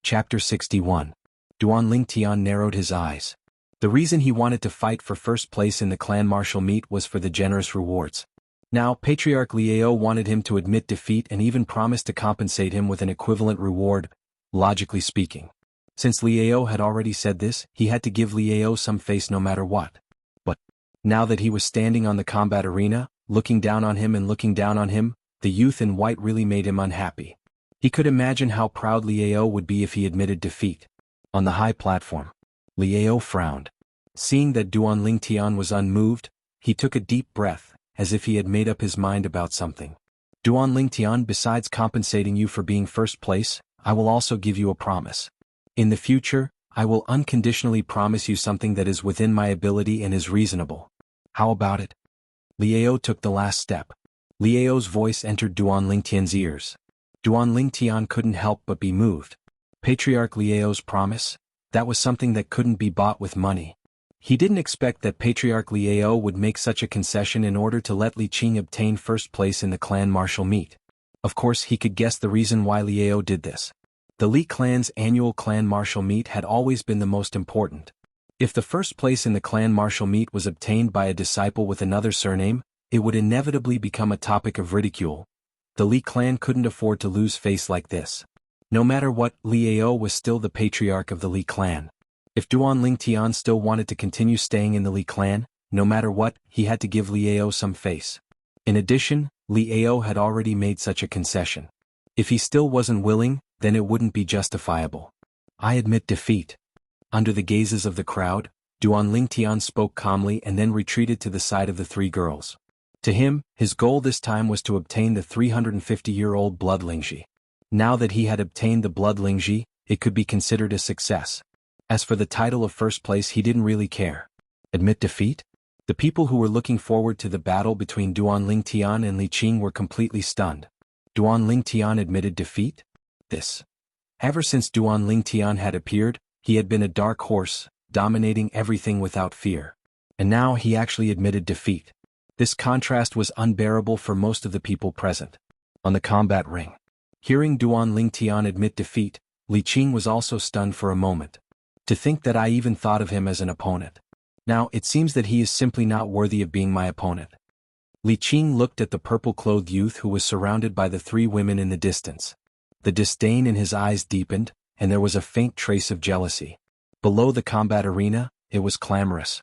Chapter 61. Duan Lingtian narrowed his eyes. The reason he wanted to fight for first place in the clan martial meet was for the generous rewards. Now, Patriarch Liao wanted him to admit defeat and even promised to compensate him with an equivalent reward, logically speaking. Since Liao had already said this, he had to give Liao some face no matter what. But now that he was standing on the combat arena, looking down on him, the youth in white really made him unhappy. He could imagine how proud Liao would be if he admitted defeat. On the high platform, Liao frowned. Seeing that Duan Lingtian was unmoved, he took a deep breath, as if he had made up his mind about something. Duan Lingtian, besides compensating you for being first place, I will also give you a promise. In the future, I will unconditionally promise you something that is within my ability and is reasonable. How about it? Liao took the last step. Liao's voice entered Duan Lingtian's ears. Duan Lingtian couldn't help but be moved. Patriarch Liao's promise? That was something that couldn't be bought with money. He didn't expect that Patriarch Liao would make such a concession in order to let Li Qing obtain first place in the clan martial meet. Of course, he could guess the reason why Liao did this. The Li clan's annual clan martial meet had always been the most important. If the first place in the clan martial meet was obtained by a disciple with another surname, it would inevitably become a topic of ridicule. The Li clan couldn't afford to lose face like this. No matter what, Liao was still the patriarch of the Li clan. If Duan Lingtian still wanted to continue staying in the Li clan, no matter what, he had to give Liao some face. In addition, Liao had already made such a concession. If he still wasn't willing, then it wouldn't be justifiable. I admit defeat. Under the gazes of the crowd, Duan Lingtian spoke calmly and then retreated to the side of the three girls. To him, his goal this time was to obtain the 350-year-old blood Lingji. Now that he had obtained the blood Lingji, it could be considered a success. As for the title of first place, he didn't really care. Admit defeat? The people who were looking forward to the battle between Duan Lingtian and Li Qing were completely stunned. Duan Lingtian admitted defeat? This. Ever since Duan Lingtian had appeared, he had been a dark horse, dominating everything without fear. And now he actually admitted defeat. This contrast was unbearable for most of the people present. On the combat ring, hearing Duan Lingtian admit defeat, Li Qing was also stunned for a moment. To think that I even thought of him as an opponent. Now, it seems that he is simply not worthy of being my opponent. Li Qing looked at the purple-clothed youth who was surrounded by the three women in the distance. The disdain in his eyes deepened, and there was a faint trace of jealousy. Below the combat arena, it was clamorous.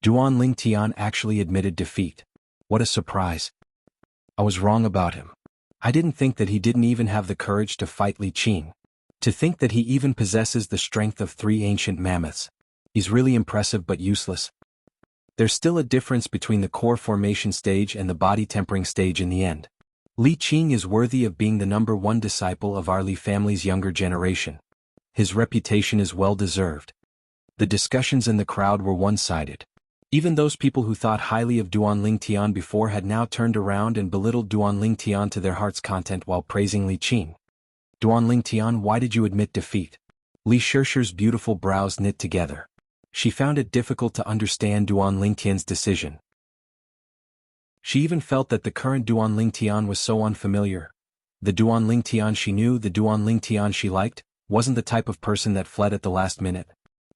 Duan Lingtian actually admitted defeat. What a surprise. I was wrong about him. I didn't think that he didn't even have the courage to fight Li Qing. To think that he even possesses the strength of 3 ancient mammoths. He's really impressive but useless. There's still a difference between the core formation stage and the body tempering stage in the end. Li Qing is worthy of being the #1 disciple of our Li family's younger generation. His reputation is well deserved. The discussions in the crowd were one-sided. Even those people who thought highly of Duan Lingtian before had now turned around and belittled Duan Lingtian to their heart's content while praising Li Qing. Duan Lingtian, why did you admit defeat? Li Shishir's beautiful brows knit together. She found it difficult to understand Duan Lingtian's decision. She even felt that the current Duan Lingtian was so unfamiliar. The Duan Lingtian she knew, the Duan Lingtian she liked, wasn't the type of person that fled at the last minute.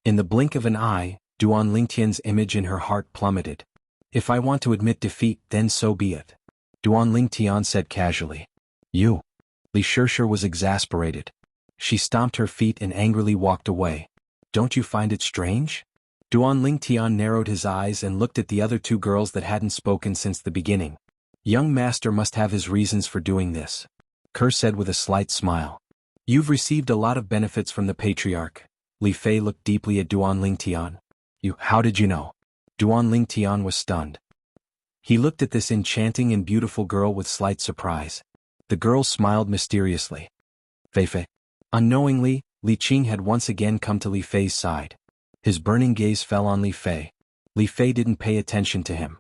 In the blink of an eye, Duan Lingtian's image in her heart plummeted. If I want to admit defeat, then so be it. Duan Lingtian said casually. You. Li Shishir was exasperated. She stomped her feet and angrily walked away. Don't you find it strange? Duan Lingtian narrowed his eyes and looked at the other two girls that hadn't spoken since the beginning. Young master must have his reasons for doing this. Kerr said with a slight smile. You've received a lot of benefits from the patriarch. Li Fei looked deeply at Duan Lingtian. How did you know? Duan Lingtian was stunned. He looked at this enchanting and beautiful girl with slight surprise. The girl smiled mysteriously. Fei Fei. Unknowingly, Li Qing had once again come to Li Fei's side. His burning gaze fell on Li Fei. Li Fei didn't pay attention to him.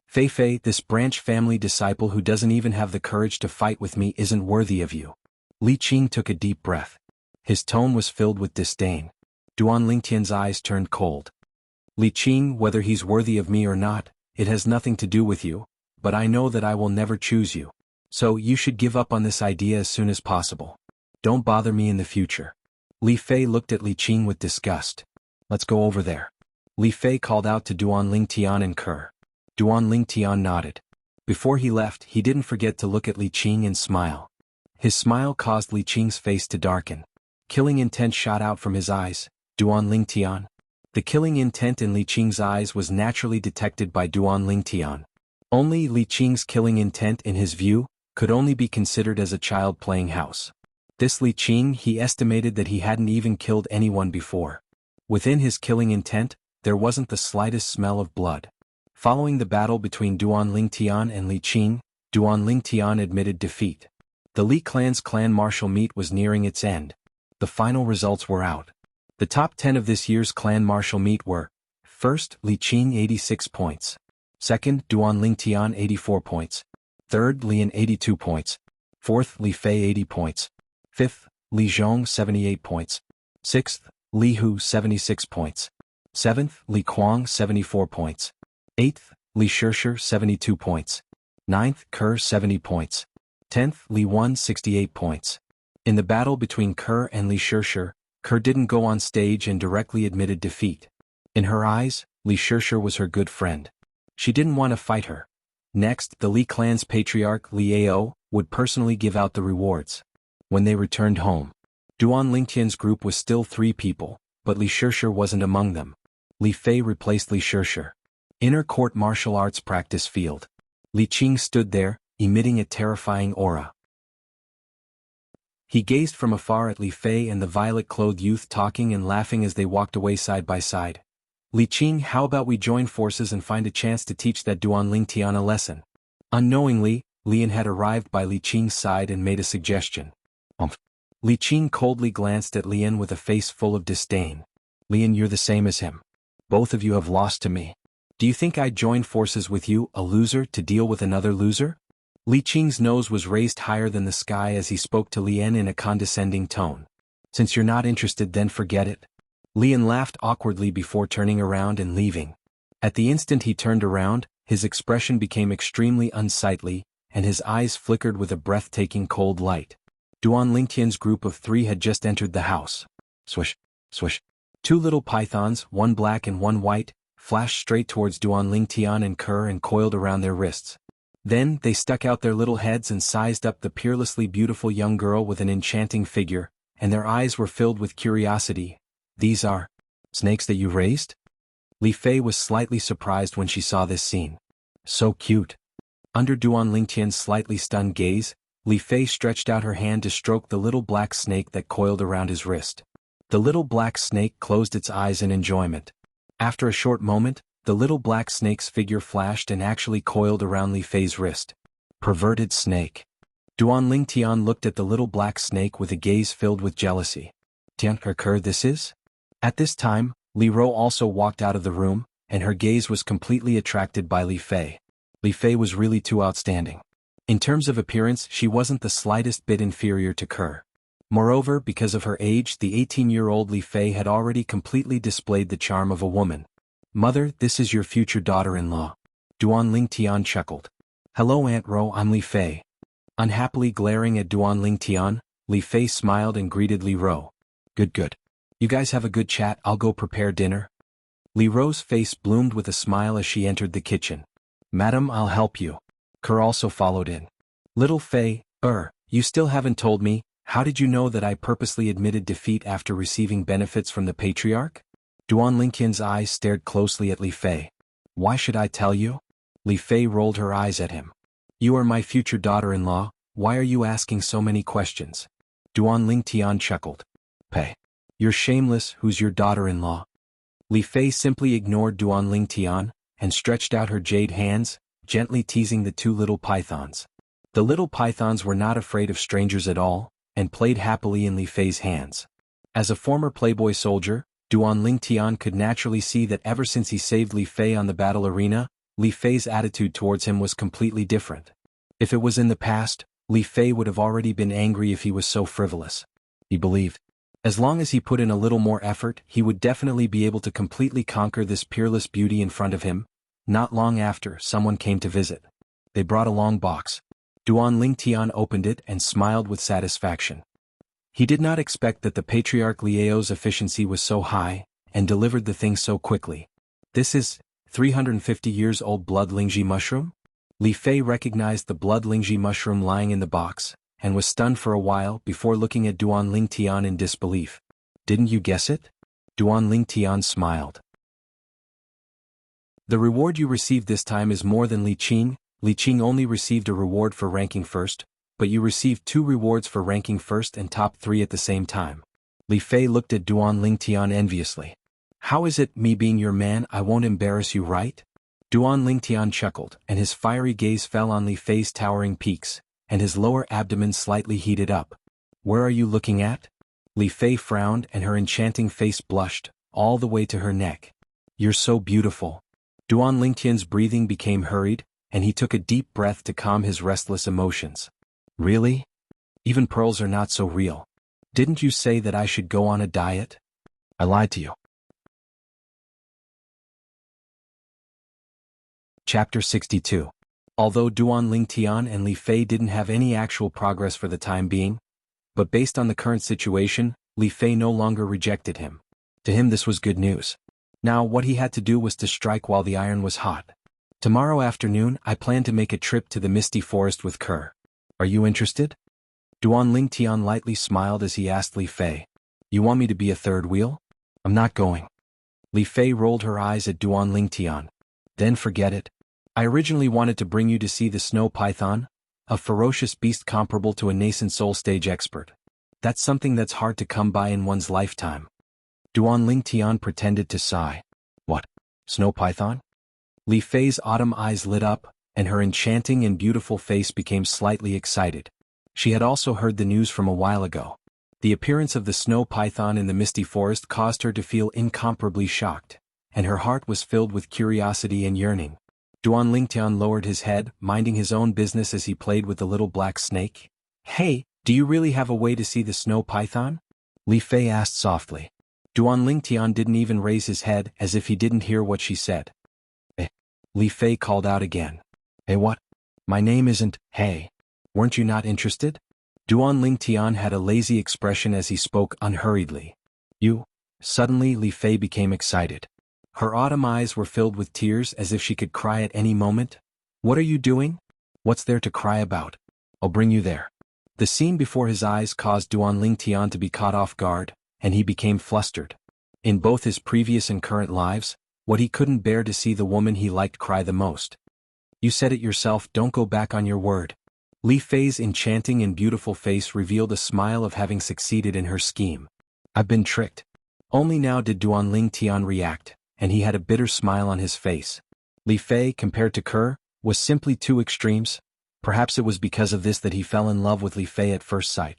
Fei Fei, this branch family disciple who doesn't even have the courage to fight with me isn't worthy of you. Li Qing took a deep breath. His tone was filled with disdain. Duan Lingtian's eyes turned cold. Li Qing, whether he's worthy of me or not, it has nothing to do with you, but I know that I will never choose you. So you should give up on this idea as soon as possible. Don't bother me in the future. Li Fei looked at Li Qing with disgust. Let's go over there. Li Fei called out to Duan Lingtian and Ke. Duan Lingtian nodded. Before he left, he didn't forget to look at Li Qing and smile. His smile caused Li Qing's face to darken. Killing intent shot out from his eyes. Duan Lingtian. The killing intent in Li Qing's eyes was naturally detected by Duan Lingtian. Only Li Qing's killing intent in his view could only be considered as a child playing house. This Li Qing, he estimated that he hadn't even killed anyone before. Within his killing intent, there wasn't the slightest smell of blood. Following the battle between Duan Lingtian and Li Qing, Duan Lingtian admitted defeat. The Li clan's clan martial meet was nearing its end. The final results were out. The top 10 of this year's clan martial meet were: first, Li Qing 86 points. Second, Duan Lingtian 84 points. Third, Lian 82 points. Fourth, Li Fei 80 points. Fifth, Li Zhong 78 points. Sixth, Li Hu 76 points. Seventh, Li Kuang 74 points. Eighth, Li Shishir 72 points. Ninth, Ke 70 points. 10th, Li Wan 68 points. In the battle between Ke and Li Shishir, Ke didn't go on stage and directly admitted defeat. In her eyes, Li Shishir was her good friend. She didn't want to fight her. Next, the Li clan's patriarch Li Ao would personally give out the rewards. When they returned home, Duan Lingtian's group was still 3 people, but Li Shishir wasn't among them. Li Fei replaced Li Shishir. Inner court martial arts practice field. Li Qing stood there, emitting a terrifying aura. He gazed from afar at Li Fei and the violet-clothed youth talking and laughing as they walked away side by side. Li Qing, how about we join forces and find a chance to teach that Duan Lingtian a lesson? Unknowingly, Lian had arrived by Li Qing's side and made a suggestion. Li Qing coldly glanced at Lian with a face full of disdain. Lian, you're the same as him. Both of you have lost to me. Do you think I'd join forces with you, a loser, to deal with another loser? Li Qing's nose was raised higher than the sky as he spoke to Lian in a condescending tone. Since you're not interested, then forget it. Lian laughed awkwardly before turning around and leaving. At the instant he turned around, his expression became extremely unsightly, and his eyes flickered with a breathtaking cold light. Duan Lingtian's group of 3 had just entered the house. Swish, swish. 2 little pythons, one black and one white, flashed straight towards Duan Lingtian and Ke and coiled around their wrists. Then, they stuck out their little heads and sized up the peerlessly beautiful young girl with an enchanting figure, and their eyes were filled with curiosity. These are snakes that you raised? Li Fei was slightly surprised when she saw this scene. So cute. Under Duan Lingtian's slightly stunned gaze, Li Fei stretched out her hand to stroke the little black snake that coiled around his wrist. The little black snake closed its eyes in enjoyment. After a short moment, the little black snake's figure flashed and actually coiled around Li Fei's wrist. Perverted snake. Duan Lingtian looked at the little black snake with a gaze filled with jealousy. Tian Ke this is? At this time, Li Ro also walked out of the room, and her gaze was completely attracted by Li Fei. Li Fei was really too outstanding. In terms of appearance, she wasn't the slightest bit inferior to Ke. Moreover, because of her age, the 18-year-old Li Fei had already completely displayed the charm of a woman. Mother, this is your future daughter-in-law. Duan Lingtian chuckled. Hello Aunt Ro, I'm Li Fei. Unhappily glaring at Duan Lingtian, Li Fei smiled and greeted Li Ro. Good. You guys have a good chat, I'll go prepare dinner. Li Ro's face bloomed with a smile as she entered the kitchen. Madam, I'll help you. Ke also followed in. Little Fei, you still haven't told me, how did you know that I purposely admitted defeat after receiving benefits from the patriarch? Duan Lingtian's eyes stared closely at Li Fei. Why should I tell you? Li Fei rolled her eyes at him. You are my future daughter-in-law, why are you asking so many questions? Duan Lingtian chuckled. Pei. You're shameless, who's your daughter-in-law? Li Fei simply ignored Duan Lingtian, and stretched out her jade hands, gently teasing the 2 little pythons. The little pythons were not afraid of strangers at all, and played happily in Li Fei's hands. As a former playboy soldier, Duan Lingtian could naturally see that ever since he saved Li Fei on the battle arena, Li Fei's attitude towards him was completely different. If it was in the past, Li Fei would have already been angry if he was so frivolous. He believed, as long as he put in a little more effort, he would definitely be able to completely conquer this peerless beauty in front of him. Not long after, someone came to visit. They brought a long box. Duan Lingtian opened it and smiled with satisfaction. He did not expect that the Patriarch Liao's efficiency was so high, and delivered the thing so quickly. This is 350 years old blood Lingji mushroom? Li Fei recognized the blood Lingji mushroom lying in the box, and was stunned for a while before looking at Duan Lingtian in disbelief. Didn't you guess it? Duan Lingtian smiled. The reward you received this time is more than Li Qing. Li Qing only received a reward for ranking first, but you received 2 rewards for ranking first and top 3 at the same time. Li Fei looked at Duan Lingtian enviously. How is it, me being your man, I won't embarrass you, right? Duan Lingtian chuckled, and his fiery gaze fell on Li Fei's towering peaks, and his lower abdomen slightly heated up. Where are you looking at? Li Fei frowned and her enchanting face blushed, all the way to her neck. You're so beautiful. Duan Lingtian's breathing became hurried, and he took a deep breath to calm his restless emotions. Really? Even pearls are not so real. Didn't you say that I should go on a diet? I lied to you. Chapter 62. Although Duan Lingtian and Li Fei didn't have any actual progress for the time being, but based on the current situation, Li Fei no longer rejected him. To him this was good news. Now what he had to do was to strike while the iron was hot. Tomorrow afternoon I plan to make a trip to the misty forest with Kerr. Are you interested? Duan Lingtian lightly smiled as he asked Li Fei. You want me to be a third wheel? I'm not going. Li Fei rolled her eyes at Duan Lingtian. Then forget it. I originally wanted to bring you to see the snow python, a ferocious beast comparable to a nascent soul stage expert. That's something that's hard to come by in one's lifetime. Duan Lingtian pretended to sigh. What? Snow python? Li Fei's autumn eyes lit up, and her enchanting and beautiful face became slightly excited. She had also heard the news from a while ago. The appearance of the snow python in the misty forest caused her to feel incomparably shocked, and her heart was filled with curiosity and yearning. Duan Lingtian lowered his head, minding his own business as he played with the little black snake. Hey, do you really have a way to see the snow python? Li Fei asked softly. Duan Lingtian didn't even raise his head as if he didn't hear what she said. Li Fei called out again. What? My name isn't, hey. Weren't you not interested? Duan Lingtian had a lazy expression as he spoke unhurriedly. You? Suddenly Li Fei became excited. Her autumn eyes were filled with tears as if she could cry at any moment. What are you doing? What's there to cry about? I'll bring you there. The scene before his eyes caused Duan Lingtian to be caught off guard, and he became flustered. In both his previous and current lives, what he couldn't bear to see the woman he liked cry the most. You said it yourself, don't go back on your word. Li Fei's enchanting and beautiful face revealed a smile of having succeeded in her scheme. I've been tricked. Only now did Duan Lingtian react, and he had a bitter smile on his face. Li Fei, compared to Kerr, was simply two extremes. Perhaps it was because of this that he fell in love with Li Fei at first sight.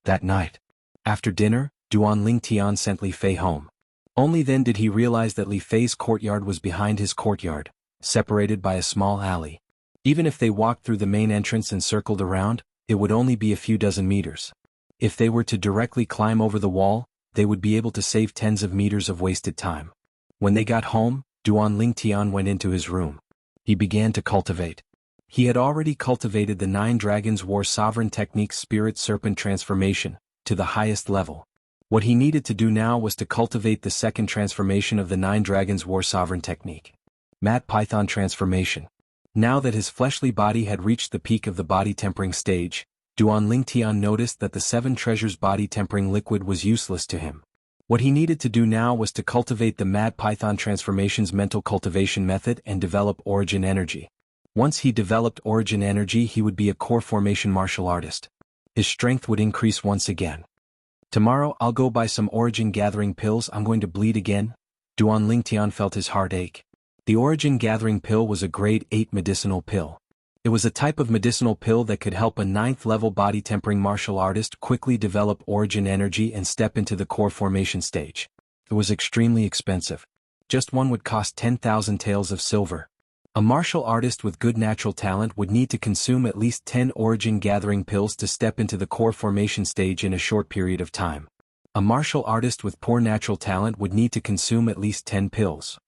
That night, after dinner, Duan Lingtian sent Li Fei home. Only then did he realize that Li Fei's courtyard was behind his courtyard, separated by a small alley. Even if they walked through the main entrance and circled around, it would only be a few dozen meters. If they were to directly climb over the wall, they would be able to save tens of meters of wasted time. When they got home, Duan Lingtian went into his room. He began to cultivate. He had already cultivated the 9 Dragons War Sovereign Technique's Spirit Serpent transformation, to the highest level. What he needed to do now was to cultivate the second transformation of the 9 Dragons War Sovereign Technique. Mad Python transformation. Now that his fleshly body had reached the peak of the body tempering stage, Duan Lingtian noticed that the 7 treasures body tempering liquid was useless to him. What he needed to do now was to cultivate the Mad Python transformation's mental cultivation method and develop origin energy. Once he developed origin energy, he would be a core formation martial artist. His strength would increase once again. Tomorrow I'll go buy some origin gathering pills. I'm going to bleed again. Duan Lingtian felt his heart ache. The origin gathering pill was a grade 8 medicinal pill. It was a type of medicinal pill that could help a 9th level body tempering martial artist quickly develop origin energy and step into the core formation stage. It was extremely expensive. Just one would cost 10,000 taels of silver. A martial artist with good natural talent would need to consume at least 10 origin gathering pills to step into the core formation stage in a short period of time. A martial artist with poor natural talent would need to consume at least 10 pills.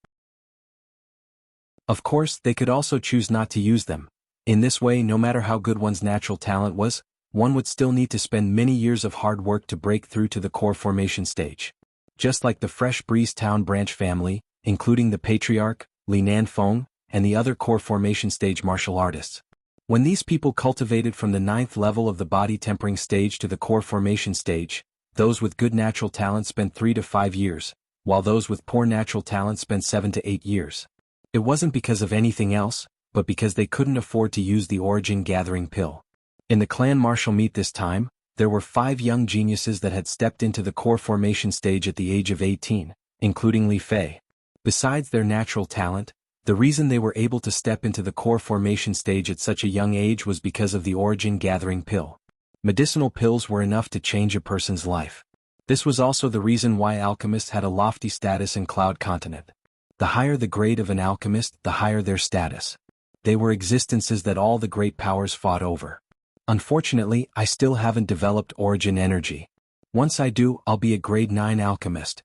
Of course, they could also choose not to use them. In this way, no matter how good one's natural talent was, one would still need to spend many years of hard work to break through to the core formation stage. Just like the Fresh Breeze Town branch family, including the patriarch, Li Nanfeng, and the other core formation stage martial artists. When these people cultivated from the 9th level of the body tempering stage to the core formation stage, those with good natural talent spent 3 to 5 years, while those with poor natural talent spent 7 to 8 years. It wasn't because of anything else, but because they couldn't afford to use the origin gathering pill. In the clan martial meet this time, there were 5 young geniuses that had stepped into the core formation stage at the age of 18, including Li Fei. Besides their natural talent, the reason they were able to step into the core formation stage at such a young age was because of the origin gathering pill. Medicinal pills were enough to change a person's life. This was also the reason why alchemists had a lofty status in Cloud Continent. The higher the grade of an alchemist, the higher their status. They were existences that all the great powers fought over. Unfortunately, I still haven't developed origin energy. Once I do, I'll be a grade 9 alchemist.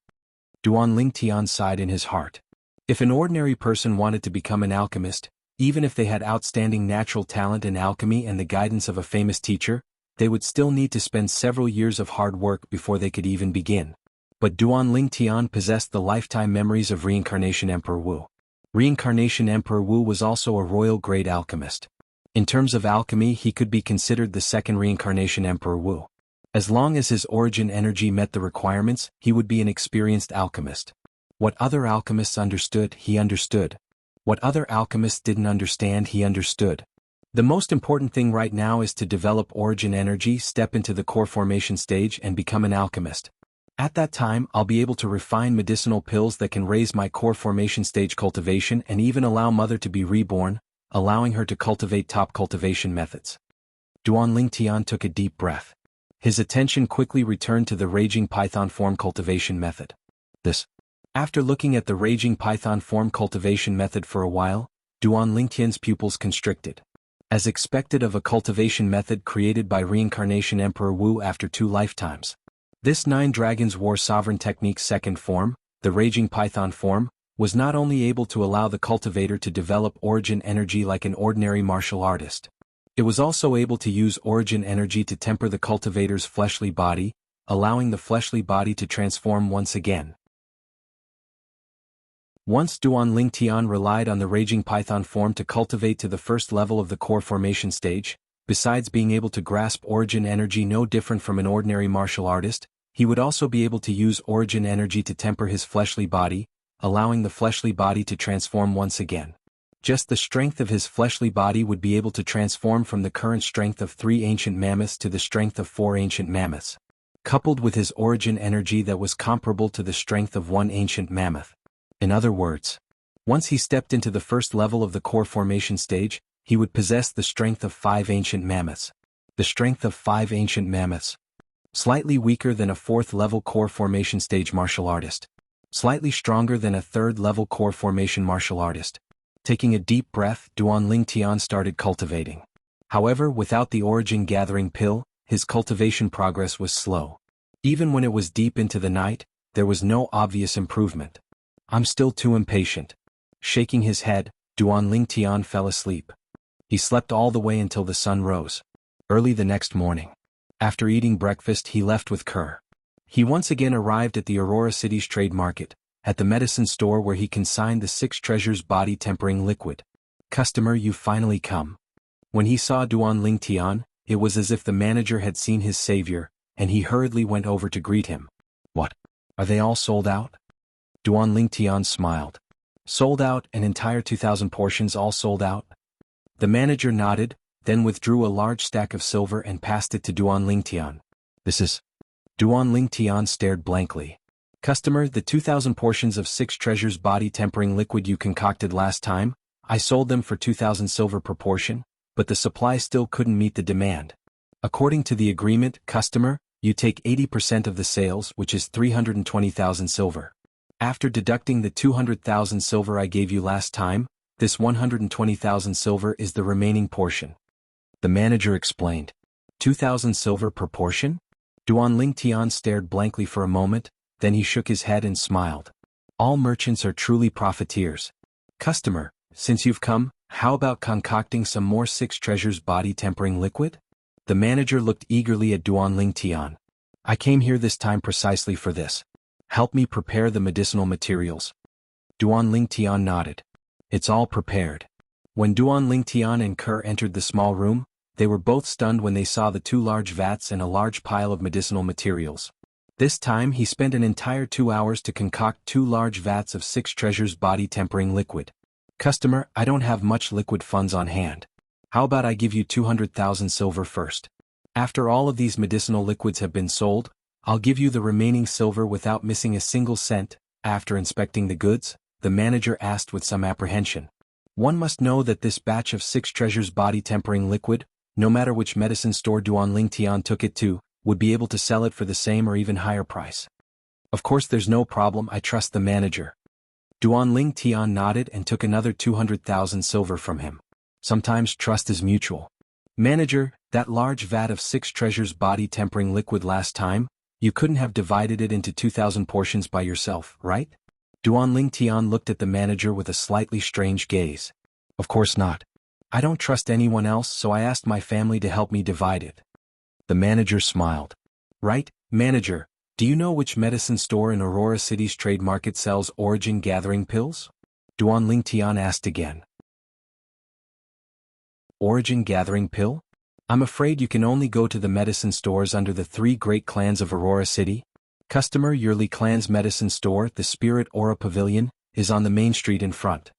Duan Lingtian sighed in his heart. If an ordinary person wanted to become an alchemist, even if they had outstanding natural talent in alchemy and the guidance of a famous teacher, they would still need to spend several years of hard work before they could even begin. But Duan Lingtian possessed the lifetime memories of Reincarnation Emperor Wu. Reincarnation Emperor Wu was also a royal grade alchemist. In terms of alchemy, he could be considered the second Reincarnation Emperor Wu. As long as his origin energy met the requirements, he would be an experienced alchemist. What other alchemists understood, he understood. What other alchemists didn't understand, he understood. The most important thing right now is to develop origin energy, step into the core formation stage, and become an alchemist. At that time, I'll be able to refine medicinal pills that can raise my core formation stage cultivation and even allow Mother to be reborn, allowing her to cultivate top cultivation methods. Duan Lingtian took a deep breath. His attention quickly returned to the Raging Python form cultivation method. After looking at the Raging Python form cultivation method for a while, Duan Lingtian's pupils constricted. As expected of a cultivation method created by Reincarnation Emperor Wu after 2 lifetimes. This 9 Dragons War Sovereign Technique's second form, the Raging Python form, was not only able to allow the cultivator to develop origin energy like an ordinary martial artist. It was also able to use origin energy to temper the cultivator's fleshly body, allowing the fleshly body to transform once again. Once Duan Lingtian relied on the Raging Python form to cultivate to the first level of the core formation stage, besides being able to grasp origin energy no different from an ordinary martial artist, he would also be able to use origin energy to temper his fleshly body, allowing the fleshly body to transform once again. Just the strength of his fleshly body would be able to transform from the current strength of 3 ancient mammoths to the strength of 4 ancient mammoths, coupled with his origin energy that was comparable to the strength of 1 ancient mammoth. In other words, once he stepped into the first level of the core formation stage, he would possess the strength of 5 ancient mammoths. The strength of 5 ancient mammoths. Slightly weaker than a 4th level core formation stage martial artist. Slightly stronger than a 3rd level core formation martial artist. Taking a deep breath, Duan Lingtian started cultivating. However, without the origin gathering pill, his cultivation progress was slow. Even when it was deep into the night, there was no obvious improvement. I'm still too impatient. Shaking his head, Duan Lingtian fell asleep. He slept all the way until the sun rose. Early the next morning. After eating breakfast, he left with Kerr. He once again arrived at the Aurora City's trade market, at the medicine store where he consigned the 6 treasures body tempering liquid. Customer, you've finally come. When he saw Duan Lingtian, it was as if the manager had seen his savior, and he hurriedly went over to greet him. What? Are they all sold out? Duan Lingtian smiled. Sold out, an entire 2,000 portions all sold out? The manager nodded, then withdrew a large stack of silver and passed it to Duan Lingtian. This is... Duan Lingtian stared blankly. Customer, the 2,000 portions of 6 treasures body tempering liquid you concocted last time, I sold them for 2,000 silver per portion, but the supply still couldn't meet the demand. According to the agreement, customer, you take 80% of the sales, which is 320,000 silver. After deducting the 200,000 silver I gave you last time, this 120,000 silver is the remaining portion. The manager explained. 2,000 silver per portion? Duan Lingtian stared blankly for a moment, then he shook his head and smiled. All merchants are truly profiteers. Customer, since you've come, how about concocting some more 6 treasures body tempering liquid? The manager looked eagerly at Duan Tian. I came here this time precisely for this. Help me prepare the medicinal materials. Duan Tian nodded. It's all prepared. When Duan Tian and Kerr entered the small room, they were both stunned when they saw the two large vats and a large pile of medicinal materials. This time he spent an entire 2 hours to concoct 2 large vats of 6 treasures body-tempering liquid. Customer, I don't have much liquid funds on hand. How about I give you 200,000 silver first? After all of these medicinal liquids have been sold, I'll give you the remaining silver without missing a single cent. After inspecting the goods, the manager asked with some apprehension. One must know that this batch of 6 treasures body-tempering liquid, no matter which medicine store Duan Tian took it to, would be able to sell it for the same or even higher price. Of course there's no problem, I trust the manager. Duan Tian nodded and took another 200,000 silver from him. Sometimes trust is mutual. Manager, that large vat of 6 treasures body-tempering liquid last time, you couldn't have divided it into 2,000 portions by yourself, right? Duan Tian looked at the manager with a slightly strange gaze. Of course not. I don't trust anyone else, so I asked my family to help me divide it. The manager smiled. Right, manager, do you know which medicine store in Aurora City's trade market sells origin gathering pills? Duan Tian asked again. Origin gathering pill? I'm afraid you can only go to the medicine stores under the 3 great clans of Aurora City. Customer, Yearly Clan's medicine store, the Spirit Aura Pavilion, is on the main street in front.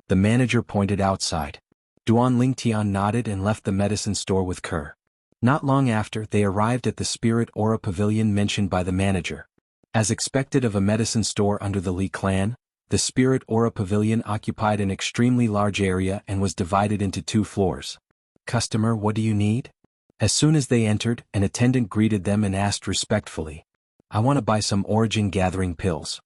The manager pointed outside. Duan Tian nodded and left the medicine store with Kerr. Not long after, they arrived at the Spirit Aura Pavilion mentioned by the manager. As expected of a medicine store under the Li clan, the Spirit Aura Pavilion occupied an extremely large area and was divided into 2 floors. Customer, what do you need? As soon as they entered, an attendant greeted them and asked respectfully. I want to buy some origin gathering pills.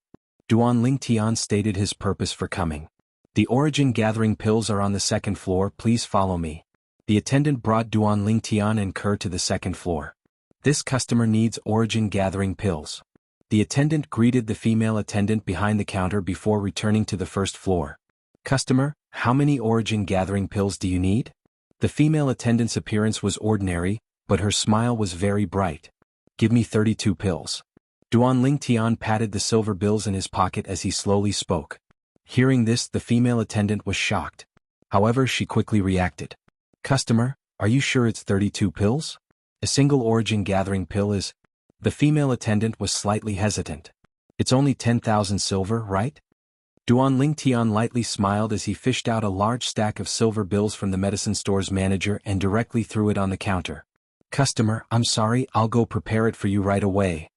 Duan Tian stated his purpose for coming. The origin gathering pills are on the 2nd floor, please follow me. The attendant brought Duan Tian and Kerr to the 2nd floor. This customer needs origin gathering pills. The attendant greeted the female attendant behind the counter before returning to the 1st floor. Customer, how many origin gathering pills do you need? The female attendant's appearance was ordinary, but her smile was very bright. Give me 32 pills. Duan Tian patted the silver bills in his pocket as he slowly spoke. Hearing this, the female attendant was shocked. However, she quickly reacted. Customer, are you sure it's 32 pills? A single origin gathering pill is... The female attendant was slightly hesitant. It's only 10,000 silver, right? Duan Tian lightly smiled as he fished out a large stack of silver bills from the medicine store's manager and directly threw it on the counter. Customer, I'm sorry, I'll go prepare it for you right away.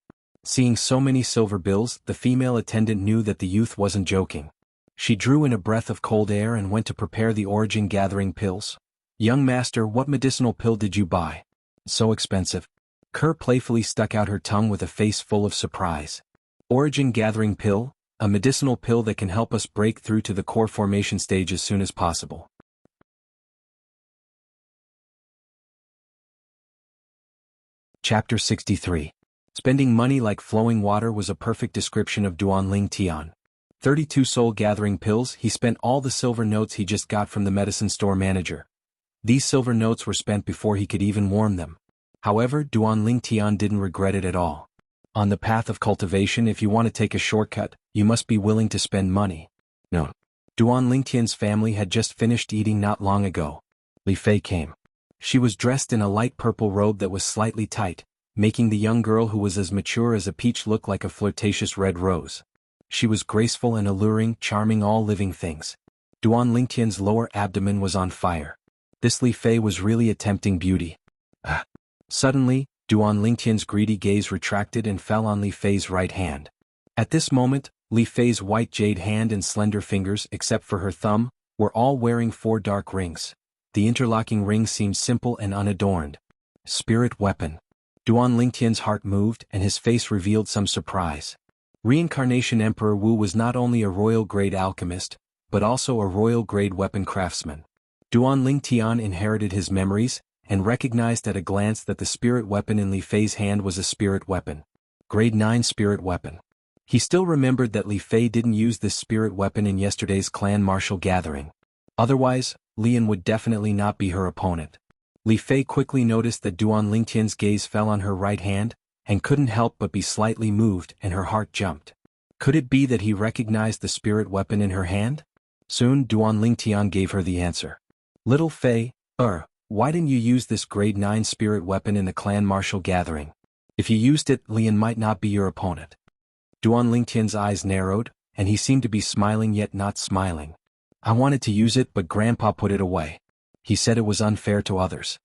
Seeing so many silver bills, the female attendant knew that the youth wasn't joking. She drew in a breath of cold air and went to prepare the origin gathering pills. Young master, what medicinal pill did you buy? So expensive. Kerr playfully stuck out her tongue with a face full of surprise. Origin gathering pill, a medicinal pill that can help us break through to the core formation stage as soon as possible. Chapter 63. Spending money like flowing water was a perfect description of Duan Tian. 32 soul-gathering pills, he spent all the silver notes he just got from the medicine store manager. These silver notes were spent before he could even warm them. However, Duan Tian didn't regret it at all. On the path of cultivation, if you want to take a shortcut, you must be willing to spend money. No. Duan Tian's family had just finished eating not long ago. Li Fei came. She was dressed in a light purple robe that was slightly tight, making the young girl who was as mature as a peach look like a flirtatious red rose. She was graceful and alluring, charming all living things. Duan Tian's lower abdomen was on fire. This Li Fei was really a tempting beauty. Suddenly, Duan Tian's greedy gaze retracted and fell on Li Fei's right hand. At this moment, Li Fei's white jade hand and slender fingers, except for her thumb, were all wearing 4 dark rings. The interlocking rings seemed simple and unadorned. Spirit weapon. Duan Tian's heart moved and his face revealed some surprise. Reincarnation Emperor Wu was not only a royal-grade alchemist, but also a royal-grade weapon craftsman. Duan Tian inherited his memories, and recognized at a glance that the spirit weapon in Li Fei's hand was a spirit weapon. Grade 9 spirit weapon. He still remembered that Li Fei didn't use this spirit weapon in yesterday's clan martial gathering. Otherwise, Lian would definitely not be her opponent. Li Fei quickly noticed that Duan Lingtian's gaze fell on her right hand, and couldn't help but be slightly moved, and her heart jumped. Could it be that he recognized the spirit weapon in her hand? Soon Duan Lingtian gave her the answer. Little Fei, why didn't you use this grade 9 spirit weapon in the clan martial gathering? If you used it, Lian might not be your opponent. Duan Lingtian's eyes narrowed, and he seemed to be smiling yet not smiling. I wanted to use it but Grandpa put it away. He said it was unfair to others.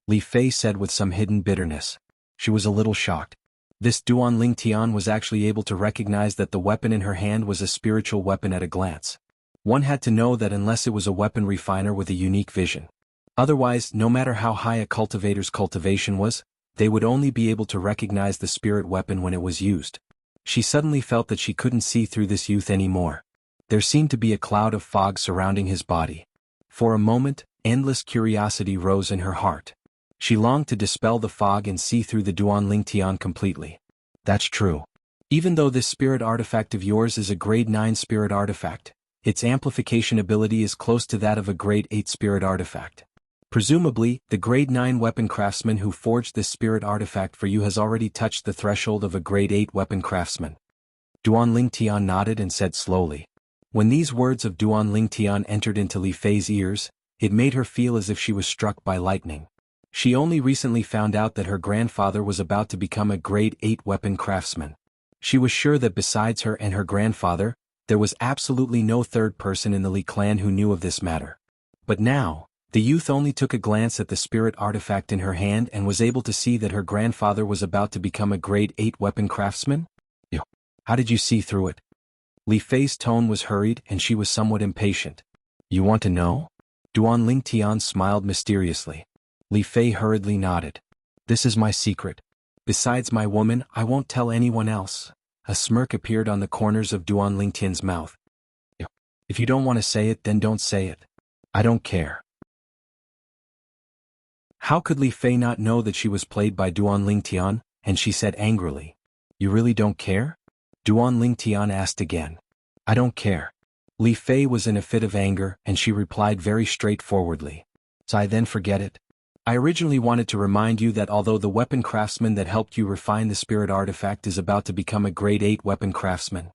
Li Fei said with some hidden bitterness. She was a little shocked. This Duan Lingtian was actually able to recognize that the weapon in her hand was a spiritual weapon at a glance. One had to know that unless it was a weapon refiner with a unique vision. Otherwise, no matter how high a cultivator's cultivation was, they would only be able to recognize the spirit weapon when it was used. She suddenly felt that she couldn't see through this youth anymore. There seemed to be a cloud of fog surrounding his body. For a moment, endless curiosity rose in her heart. She longed to dispel the fog and see through the Duan Lingtian completely. That's true. Even though this spirit artifact of yours is a grade 9 spirit artifact, its amplification ability is close to that of a grade 8 spirit artifact. Presumably, the grade 9 weapon craftsman who forged this spirit artifact for you has already touched the threshold of a grade 8 weapon craftsman. Duan Lingtian nodded and said slowly. When these words of Duan Lingtian entered into Li Fei's ears, it made her feel as if she was struck by lightning. She only recently found out that her grandfather was about to become a grade 8 weapon craftsman. She was sure that besides her and her grandfather, there was absolutely no third person in the Li clan who knew of this matter. But now, the youth only took a glance at the spirit artifact in her hand and was able to see that her grandfather was about to become a grade 8 weapon craftsman? How did you see through it? Li Fei's tone was hurried and she was somewhat impatient. You want to know? Duan Lingtian smiled mysteriously. Li Fei hurriedly nodded. This is my secret. Besides my woman, I won't tell anyone else. A smirk appeared on the corners of Duan Lingtian's mouth. If you don't want to say it, then don't say it. I don't care. How could Li Fei not know that she was played by Duan Lingtian, and she said angrily. You really don't care? Duan Lingtian asked again. I don't care. Li Fei was in a fit of anger and she replied very straightforwardly. So I then forget it. I originally wanted to remind you that although the weapon craftsman that helped you refine the spirit artifact is about to become a grade 8 weapon craftsman,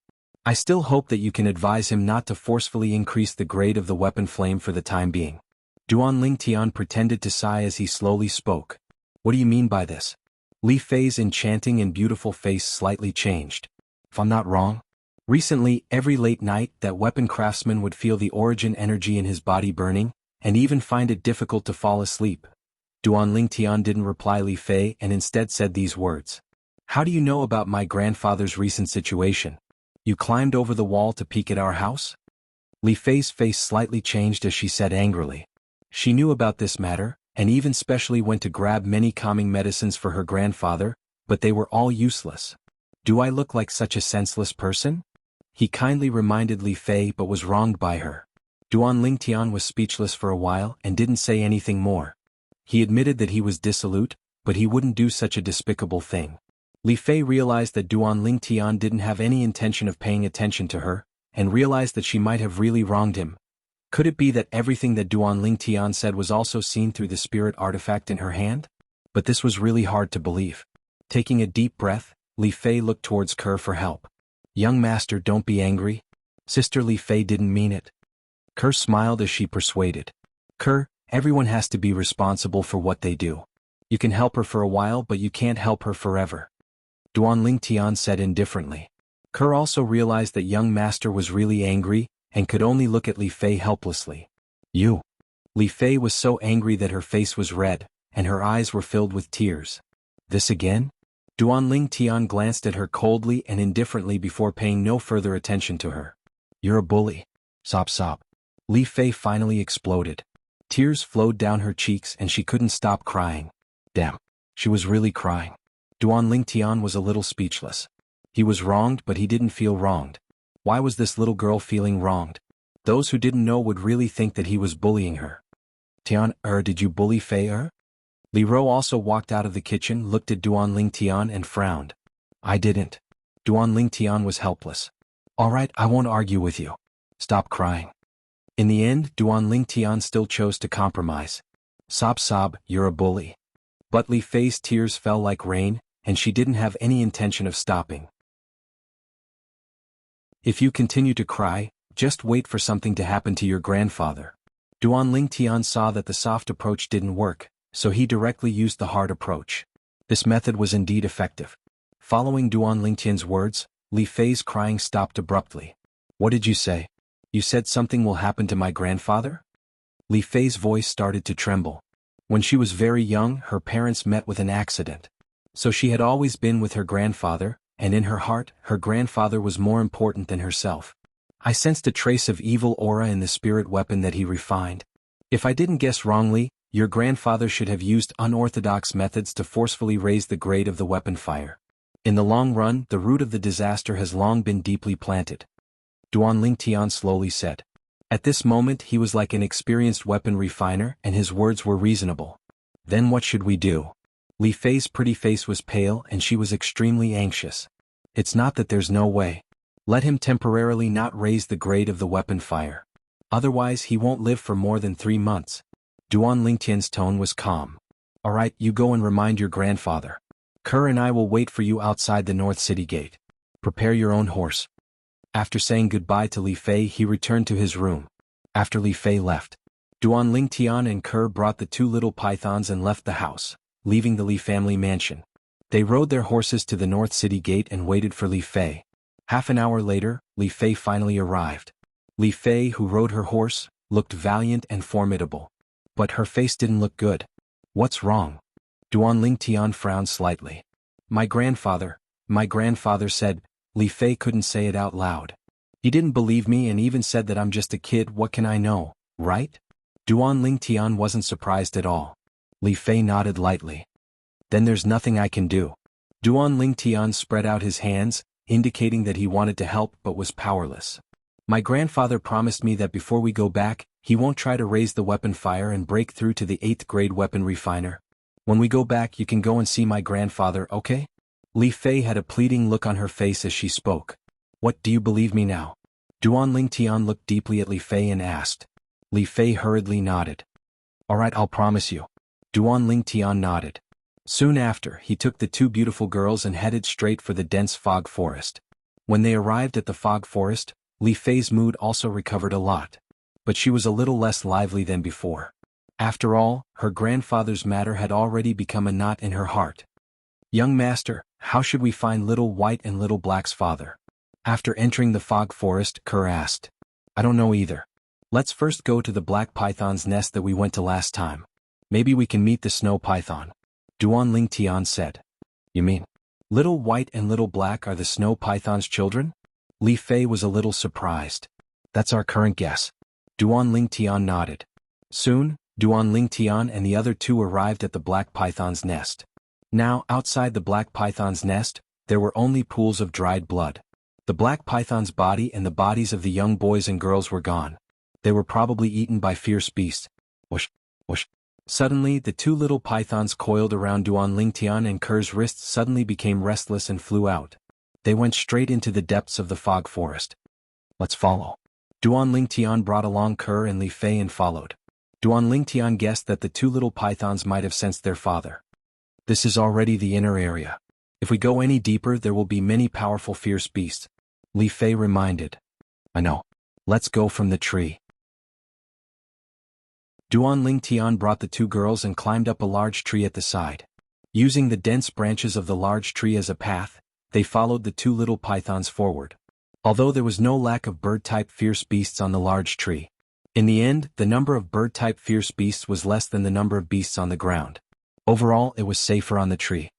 I still hope that you can advise him not to forcefully increase the grade of the weapon flame for the time being. Duan Lingtian pretended to sigh as he slowly spoke. What do you mean by this? Li Fei's enchanting and beautiful face slightly changed. If I'm not wrong, recently, every late night, that weapon craftsman would feel the origin energy in his body burning, and even find it difficult to fall asleep. Duan Lingtian didn't reply Li Fei and instead said these words. How do you know about my grandfather's recent situation? You climbed over the wall to peek at our house? Li Fei's face slightly changed as she said angrily. She knew about this matter, and even specially went to grab many calming medicines for her grandfather, but they were all useless. Do I look like such a senseless person? He kindly reminded Li Fei but was wronged by her. Duan Lingtian was speechless for a while and didn't say anything more. He admitted that he was dissolute, but he wouldn't do such a despicable thing. Li Fei realized that Duan Lingtian didn't have any intention of paying attention to her, and realized that she might have really wronged him. Could it be that everything that Duan Lingtian said was also seen through the spirit artifact in her hand? But this was really hard to believe. Taking a deep breath, Li Fei looked towards Kerr for help. Young master, don't be angry. Sister Li Fei didn't mean it. Kerr smiled as she persuaded. Kerr, everyone has to be responsible for what they do. You can help her for a while but you can't help her forever. Duan Lingtian said indifferently. Kerr also realized that young master was really angry, and could only look at Li Fei helplessly. You. Li Fei was so angry that her face was red, and her eyes were filled with tears. This again? Duan Lingtian glanced at her coldly and indifferently before paying no further attention to her. You're a bully. Sob sob. Li Fei finally exploded. Tears flowed down her cheeks and she couldn't stop crying. Damn. She was really crying. Duan Lingtian was a little speechless. He was wronged but he didn't feel wronged. Why was this little girl feeling wronged? Those who didn't know would really think that he was bullying her. Tian, did you bully Fei? Li Ro also walked out of the kitchen, looked at Duan Lingtian and frowned. I didn't. Duan Lingtian was helpless. Alright, I won't argue with you. Stop crying. In the end, Duan Lingtian still chose to compromise. Sob sob, you're a bully. But Li Fei's tears fell like rain, and she didn't have any intention of stopping. If you continue to cry, just wait for something to happen to your grandfather. Duan Lingtian saw that the soft approach didn't work, so he directly used the hard approach. This method was indeed effective. Following Duan Lingtian's words, Li Fei's crying stopped abruptly. What did you say? You said something will happen to my grandfather? Li Fei's voice started to tremble. When she was very young, her parents met with an accident. So she had always been with her grandfather, and in her heart, her grandfather was more important than herself. I sensed a trace of evil aura in the spirit weapon that he refined. If I didn't guess wrongly, your grandfather should have used unorthodox methods to forcefully raise the grade of the weapon fire. In the long run, the root of the disaster has long been deeply planted. Duan Lingtian slowly said. At this moment he was like an experienced weapon refiner, and his words were reasonable. Then what should we do? Li Fei's pretty face was pale and she was extremely anxious. It's not that there's no way. Let him temporarily not raise the grade of the weapon fire. Otherwise he won't live for more than 3 months. Duan Lingtian's tone was calm. Alright, you go and remind your grandfather. Kerr and I will wait for you outside the North City Gate. Prepare your own horse. After saying goodbye to Li Fei, he returned to his room. After Li Fei left, Duan Lingtian and Kerr brought the 2 little pythons and left the house, leaving the Li family mansion. They rode their horses to the North City Gate and waited for Li Fei. Half an hour later, Li Fei finally arrived. Li Fei, who rode her horse, looked valiant and formidable. But her face didn't look good. What's wrong? Duan Lingtian frowned slightly. My grandfather said. Li Fei couldn't say it out loud. He didn't believe me and even said that I'm just a kid. What can I know, right? Duan Lingtian wasn't surprised at all. Li Fei nodded lightly. Then there's nothing I can do. Duan Lingtian spread out his hands, indicating that he wanted to help but was powerless. My grandfather promised me that before we go back, he won't try to raise the weapon fire and break through to the 8th grade weapon refiner. When we go back you can go and see my grandfather, okay? Li Fei had a pleading look on her face as she spoke. What, do you believe me now? Duan Lingtian looked deeply at Li Fei and asked. Li Fei hurriedly nodded. Alright, I'll promise you. Duan Lingtian nodded. Soon after, he took the 2 beautiful girls and headed straight for the dense fog forest. When they arrived at the fog forest, Li Fei's mood also recovered a lot. But she was a little less lively than before. After all, her grandfather's matter had already become a knot in her heart. Young master, how should we find Little White and Little Black's father? After entering the fog forest, Kerr asked. I don't know either. Let's first go to the black python's nest that we went to last time. Maybe we can meet the snow python. Duan Lingtian said. You mean, Little White and Little Black are the snow python's children? Li Fei was a little surprised. That's our current guess. Duan Lingtian nodded. Soon, Duan Lingtian and the other 2 arrived at the black python's nest. Now, outside the black python's nest, there were only pools of dried blood. The black python's body and the bodies of the young boys and girls were gone. They were probably eaten by fierce beasts. Whoosh, whoosh. Suddenly, the 2 little pythons coiled around Duan Lingtian and Kerr's wrists suddenly became restless and flew out. They went straight into the depths of the fog forest. Let's follow. Duan Lingtian brought along Kerr and Li Fei and followed. Duan Lingtian guessed that the 2 little pythons might have sensed their father. This is already the inner area. If we go any deeper there will be many powerful fierce beasts. Li Fei reminded. I know. Let's go from the tree. Duan Lingtian brought the 2 girls and climbed up a large tree at the side. Using the dense branches of the large tree as a path, they followed the 2 little pythons forward. Although there was no lack of bird-type fierce beasts on the large tree. In the end, the number of bird-type fierce beasts was less than the number of beasts on the ground. Overall, it was safer on the tree.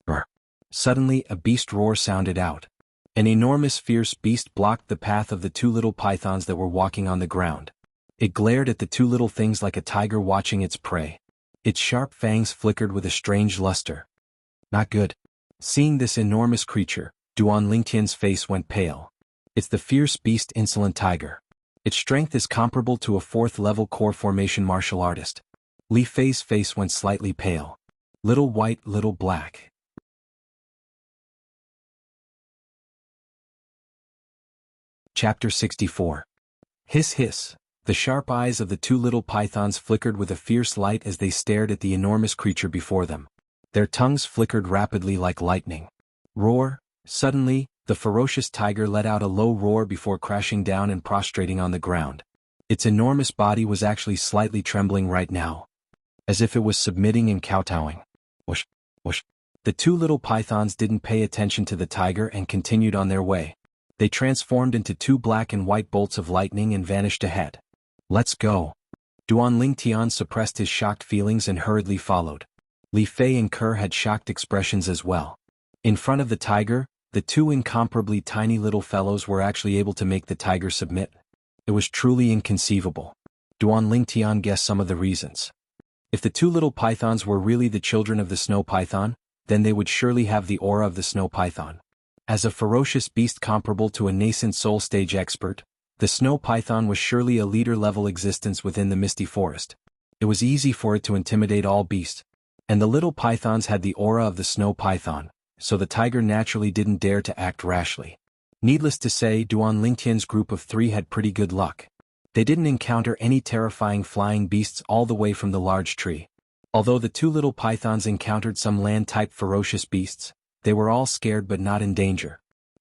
Roar. Suddenly, a beast roar sounded out. An enormous fierce beast blocked the path of the 2 little pythons that were walking on the ground. It glared at the 2 little things like a tiger watching its prey. Its sharp fangs flickered with a strange luster. Not good. Seeing this enormous creature, Duan Lingtian's face went pale. It's the fierce beast Insolent Tiger. Its strength is comparable to a 4th-level core formation martial artist. Li Fei's face went slightly pale. Little White, Little Black. Chapter 64. Hiss hiss. The sharp eyes of the two little pythons flickered with a fierce light as they stared at the enormous creature before them. Their tongues flickered rapidly like lightning. Roar! Suddenly, the ferocious tiger let out a low roar before crashing down and prostrating on the ground. Its enormous body was actually slightly trembling right now, as if it was submitting and kowtowing. Whoosh! Whoosh! The two little pythons didn't pay attention to the tiger and continued on their way. They transformed into two black and white bolts of lightning and vanished ahead. Let's go. Duan Tian suppressed his shocked feelings and hurriedly followed. Li Fei and Ke had shocked expressions as well. In front of the tiger, the two incomparably tiny little fellows were actually able to make the tiger submit. It was truly inconceivable. Duan Tian guessed some of the reasons. If the two little pythons were really the children of the snow python, then they would surely have the aura of the snow python. As a ferocious beast comparable to a nascent soul stage expert, the snow python was surely a leader-level existence within the misty forest. It was easy for it to intimidate all beasts. And the little pythons had the aura of the snow python, so the tiger naturally didn't dare to act rashly. Needless to say, Duan Lingtian's group of three had pretty good luck. They didn't encounter any terrifying flying beasts all the way from the large tree. Although the two little pythons encountered some land-type ferocious beasts, they were all scared but not in danger.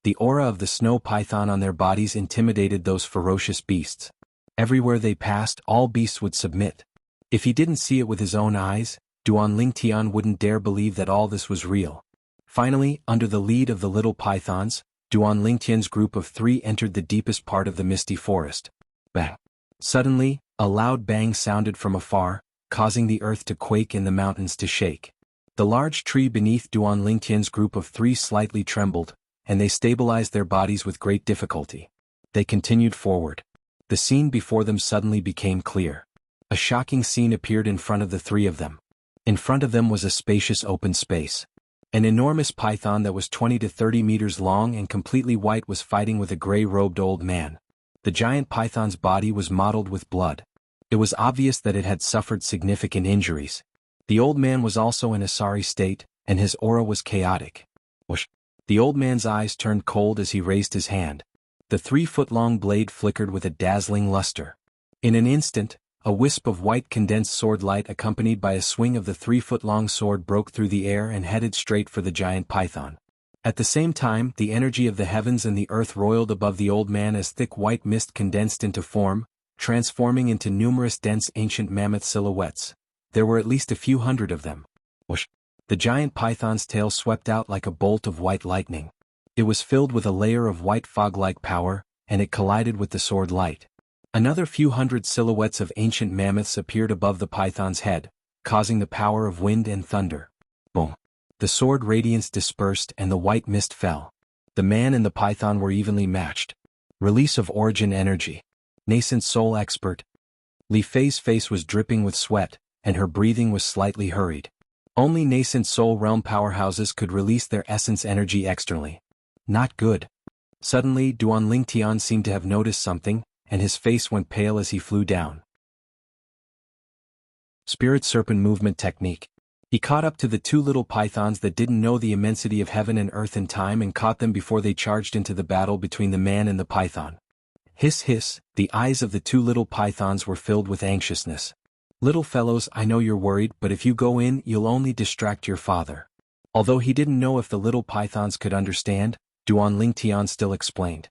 The aura of the snow python on their bodies intimidated those ferocious beasts. Everywhere they passed, all beasts would submit. If he didn't see it with his own eyes, Duan Lingtian wouldn't dare believe that all this was real. Finally, under the lead of the little pythons, Duan Lingtian's group of three entered the deepest part of the misty forest. Bang! Suddenly, a loud bang sounded from afar, causing the earth to quake and the mountains to shake. The large tree beneath Duan Lingtian's group of three slightly trembled, and they stabilized their bodies with great difficulty. They continued forward. The scene before them suddenly became clear. A shocking scene appeared in front of the three of them. In front of them was a spacious open space. An enormous python that was 20 to 30 meters long and completely white was fighting with a gray-robed old man. The giant python's body was mottled with blood. It was obvious that it had suffered significant injuries. The old man was also in a sorry state, and his aura was chaotic. Whoosh! The old man's eyes turned cold as he raised his hand. The 3-foot-long blade flickered with a dazzling luster. In an instant, a wisp of white condensed sword light accompanied by a swing of the 3-foot-long sword broke through the air and headed straight for the giant python. At the same time, the energy of the heavens and the earth roiled above the old man as thick white mist condensed into form, transforming into numerous dense ancient mammoth silhouettes. There were at least a few hundred of them. Whoosh! The giant python's tail swept out like a bolt of white lightning. It was filled with a layer of white fog-like power, and it collided with the sword light. Another few hundred silhouettes of ancient mammoths appeared above the python's head, causing the power of wind and thunder. Boom! The sword radiance dispersed and the white mist fell. The man and the python were evenly matched. Release of origin energy. Nascent soul expert. Li Fei's face was dripping with sweat, and her breathing was slightly hurried. Only nascent soul realm powerhouses could release their essence energy externally. Not good. Suddenly, Duan Lingtian seemed to have noticed something, and his face went pale as he flew down. Spirit Serpent Movement Technique. He caught up to the two little pythons that didn't know the immensity of heaven and earth and time and caught them before they charged into the battle between the man and the python. Hiss hiss, the eyes of the two little pythons were filled with anxiousness. Little fellows, I know you're worried, but if you go in, you'll only distract your father. Although he didn't know if the little pythons could understand, Duan Lingtian still explained.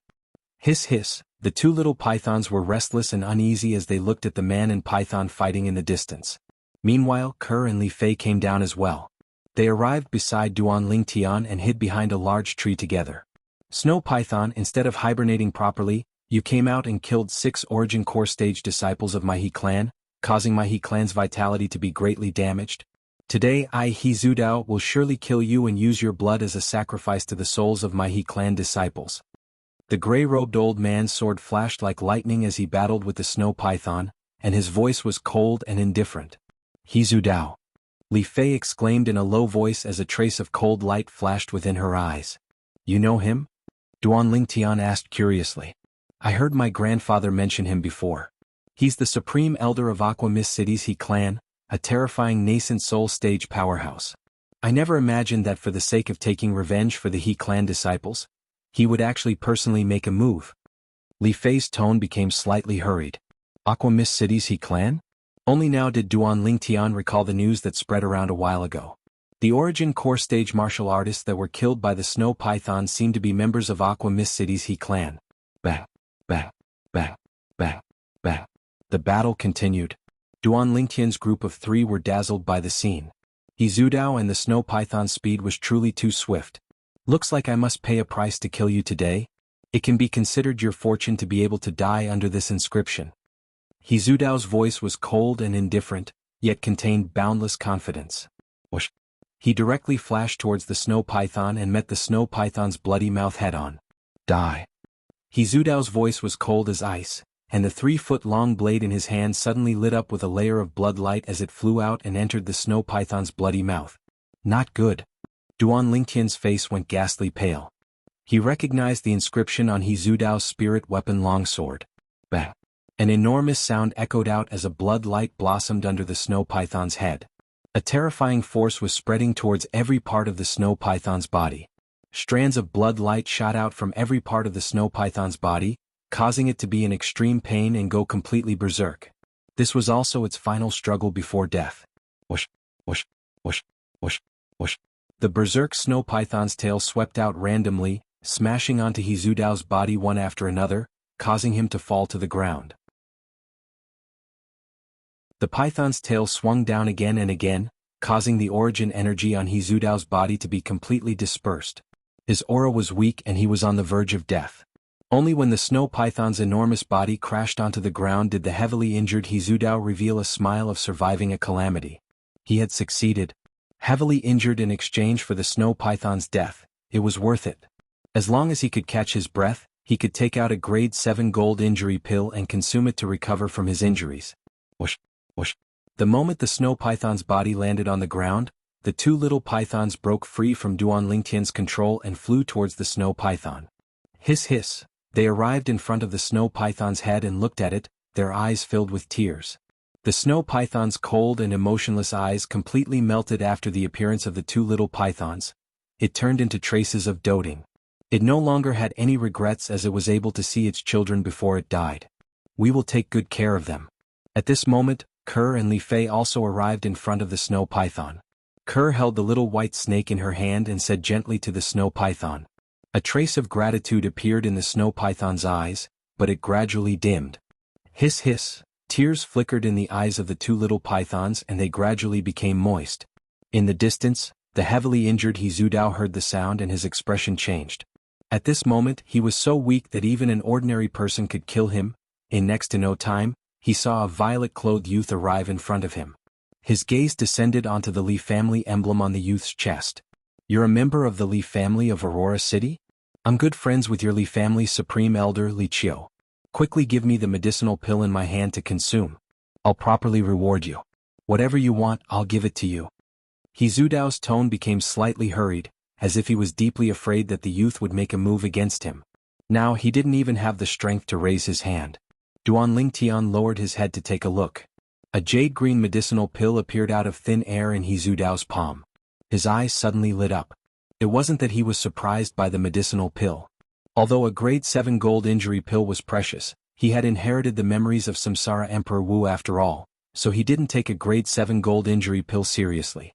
Hiss hiss, the two little pythons were restless and uneasy as they looked at the man and python fighting in the distance. Meanwhile, Ke and Li Fei came down as well. They arrived beside Duan Lingtian and hid behind a large tree together. Snow Python, instead of hibernating properly, you came out and killed 6 Origin Core stage disciples of my He clan, causing my He clan's vitality to be greatly damaged. Today I He Zudao will surely kill you and use your blood as a sacrifice to the souls of my He clan disciples. The gray-robed old man's sword flashed like lightning as he battled with the snow python, and his voice was cold and indifferent. He Zudao. Li Fei exclaimed in a low voice as a trace of cold light flashed within her eyes. You know him? Duan Lingtian asked curiously. I heard my grandfather mention him before. He's the supreme elder of Aqua Mist City's He clan, a terrifying nascent soul stage powerhouse. I never imagined that for the sake of taking revenge for the He clan disciples, he would actually personally make a move. Li Fei's tone became slightly hurried. Aqua Mist City's He clan? Only now did Duan Lingtian recall the news that spread around a while ago. The origin core stage martial artists that were killed by the snow pythons seemed to be members of Aqua Mist City's He clan. Bah, bah, bah, bah, bah. The battle continued. Duan Lingtian's group of 3 were dazzled by the scene. He Zudao and the snow python's speed was truly too swift. Looks like I must pay a price to kill you today. It can be considered your fortune to be able to die under this inscription. He Zudao's voice was cold and indifferent, yet contained boundless confidence. Whoosh. He directly flashed towards the snow python and met the snow python's bloody mouth head-on. Die. He Zudao's voice was cold as ice, and the 3-foot-long blade in his hand suddenly lit up with a layer of blood light as it flew out and entered the snow python's bloody mouth. Not good. Duan Lingtian's face went ghastly pale. He recognized the inscription on He Zudao's spirit weapon longsword. Bah. An enormous sound echoed out as a blood light blossomed under the snow python's head. A terrifying force was spreading towards every part of the snow python's body. Strands of blood light shot out from every part of the snow python's body, causing it to be in extreme pain and go completely berserk. This was also its final struggle before death. Whoosh, whoosh, whoosh, whoosh, whoosh. The berserk snow python's tail swept out randomly, smashing onto He Zudao's body one after another, causing him to fall to the ground. The python's tail swung down again and again, causing the origin energy on He Zudao's body to be completely dispersed. His aura was weak and he was on the verge of death. Only when the snow python's enormous body crashed onto the ground did the heavily injured He Zudao reveal a smile of surviving a calamity. He had succeeded. Heavily injured in exchange for the snow python's death, it was worth it. As long as he could catch his breath, he could take out a grade 7 gold injury pill and consume it to recover from his injuries. Whoosh, whoosh. The moment the snow python's body landed on the ground, the 2 little pythons broke free from Duan Lingtian's control and flew towards the snow python. Hiss hiss. They arrived in front of the snow python's head and looked at it, their eyes filled with tears. The snow python's cold and emotionless eyes completely melted after the appearance of the 2 little pythons. It turned into traces of doting. It no longer had any regrets as it was able to see its children before it died. We will take good care of them. At this moment, Kerr and Li Fei also arrived in front of the snow python. Kerr held the little white snake in her hand and said gently to the snow python. A trace of gratitude appeared in the snow python's eyes, but it gradually dimmed. Hiss hiss, tears flickered in the eyes of the 2 little pythons and they gradually became moist. In the distance, the heavily injured He Zudao heard the sound and his expression changed. At this moment he was so weak that even an ordinary person could kill him. In next to no time, he saw a violet-clothed youth arrive in front of him. His gaze descended onto the Li family emblem on the youth's chest. You're a member of the Li family of Aurora City? I'm good friends with your Li family's supreme elder Li Qiu. Quickly give me the medicinal pill in my hand to consume. I'll properly reward you. Whatever you want, I'll give it to you. He Zudao's tone became slightly hurried, as if he was deeply afraid that the youth would make a move against him. Now he didn't even have the strength to raise his hand. Duan Lingtian lowered his head to take a look. A jade-green medicinal pill appeared out of thin air in He Zudao's palm. His eyes suddenly lit up. It wasn't that he was surprised by the medicinal pill. Although a grade 7 gold injury pill was precious, he had inherited the memories of Samsara Emperor Wu after all, so he didn't take a grade 7 gold injury pill seriously.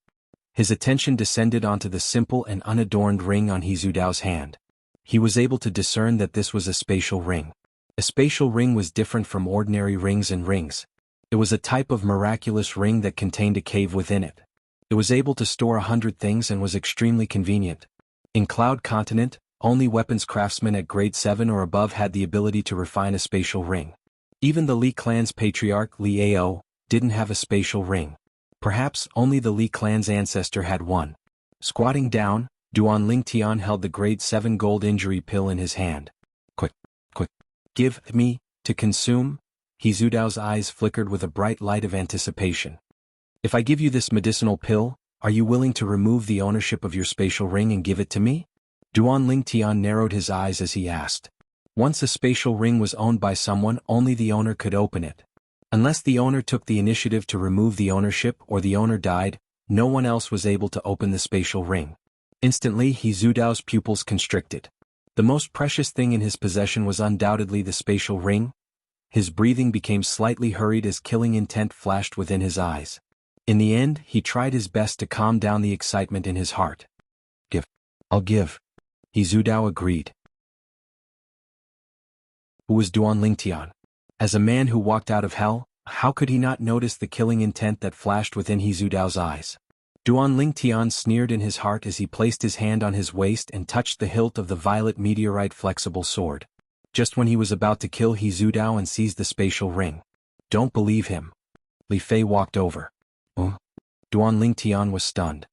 His attention descended onto the simple and unadorned ring on He Zudao's hand. He was able to discern that this was a spatial ring. A spatial ring was different from ordinary rings and rings. It was a type of miraculous ring that contained a cave within it. It was able to store 100 things and was extremely convenient. In Cloud Continent, only weapons craftsmen at grade 7 or above had the ability to refine a spatial ring. Even the Li clan's patriarch Li Ao didn't have a spatial ring. Perhaps only the Li clan's ancestor had one. Squatting down, Duan Lingtian held the grade 7 gold injury pill in his hand. Quick, quick, give me, to consume? He Zudao's eyes flickered with a bright light of anticipation. If I give you this medicinal pill, are you willing to remove the ownership of your spatial ring and give it to me? Duan Lingtian narrowed his eyes as he asked. Once a spatial ring was owned by someone, only the owner could open it. Unless the owner took the initiative to remove the ownership or the owner died, no one else was able to open the spatial ring. Instantly He Zudao's pupils constricted. The most precious thing in his possession was undoubtedly the spatial ring. His breathing became slightly hurried as killing intent flashed within his eyes. In the end, he tried his best to calm down the excitement in his heart. "Give. I'll give." He Zhudao agreed. Who was Duan Lingtian? As a man who walked out of hell, how could he not notice the killing intent that flashed within He Zhudao's eyes? Duan Lingtian sneered in his heart as he placed his hand on his waist and touched the hilt of the violet meteorite flexible sword. Just when he was about to kill He Zhudao and seize the spatial ring. "Don't believe him." Li Fei walked over. Duan Lingtian was stunned.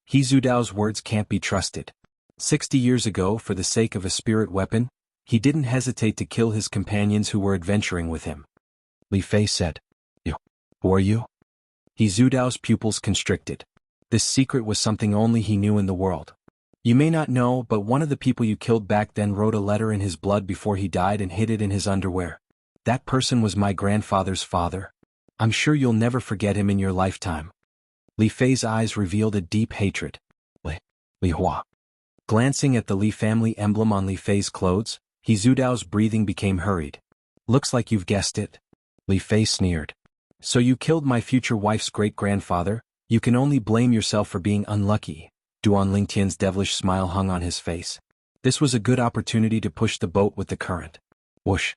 He Zhudao's words can't be trusted. 60 years ago, for the sake of a spirit weapon, he didn't hesitate to kill his companions who were adventuring with him. Li Fei said. "Who are you?" He Zhudao's pupils constricted. This secret was something only he knew in the world. "You may not know, but one of the people you killed back then wrote a letter in his blood before he died and hid it in his underwear. That person was my grandfather's father. I'm sure you'll never forget him in your lifetime." Li Fei's eyes revealed a deep hatred. Li Hua. Glancing at the Li family emblem on Li Fei's clothes, He Zhudao's breathing became hurried. "Looks like you've guessed it." Li Fei sneered. "So you killed my future wife's great-grandfather? You can only blame yourself for being unlucky." Duan Lingtian's devilish smile hung on his face. This was a good opportunity to push the boat with the current. Whoosh.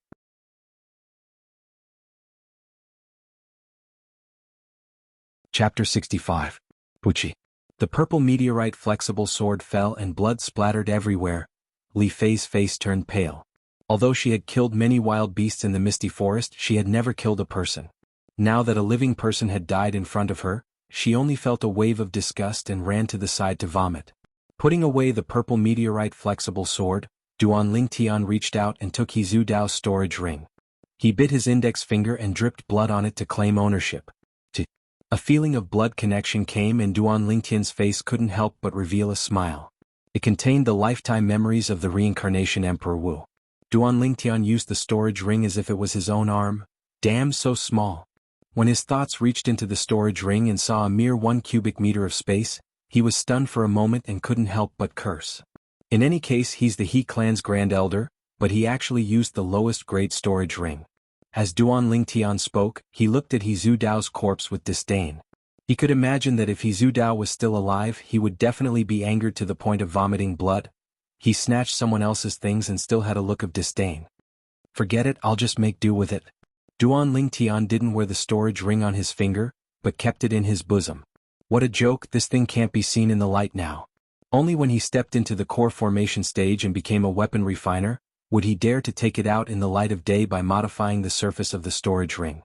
Chapter 65. Puchi. The purple meteorite flexible sword fell and blood splattered everywhere. Li Fei's face turned pale. Although she had killed many wild beasts in the misty forest, she had never killed a person. Now that a living person had died in front of her, she only felt a wave of disgust and ran to the side to vomit. Putting away the purple meteorite flexible sword, Duan Lingtian reached out and took He Zhudao's storage ring. He bit his index finger and dripped blood on it to claim ownership. A feeling of blood connection came and Duan Lingtian's face couldn't help but reveal a smile. It contained the lifetime memories of the reincarnation Emperor Wu. Duan Lingtian used the storage ring as if it was his own arm. Damn, so small. When his thoughts reached into the storage ring and saw a mere 1 cubic meter of space, he was stunned for a moment and couldn't help but curse. In any case, he's the He clan's Grand Elder, but he actually used the lowest grade storage ring. As Duan Lingtian spoke, he looked at He Zhudao's corpse with disdain. He could imagine that if He Zhudao was still alive, he would definitely be angered to the point of vomiting blood. He snatched someone else's things and still had a look of disdain. "Forget it, I'll just make do with it." Duan Lingtian didn't wear the storage ring on his finger, but kept it in his bosom. What a joke, this thing can't be seen in the light now. Only when he stepped into the core formation stage and became a weapon refiner, would he dare to take it out in the light of day by modifying the surface of the storage ring.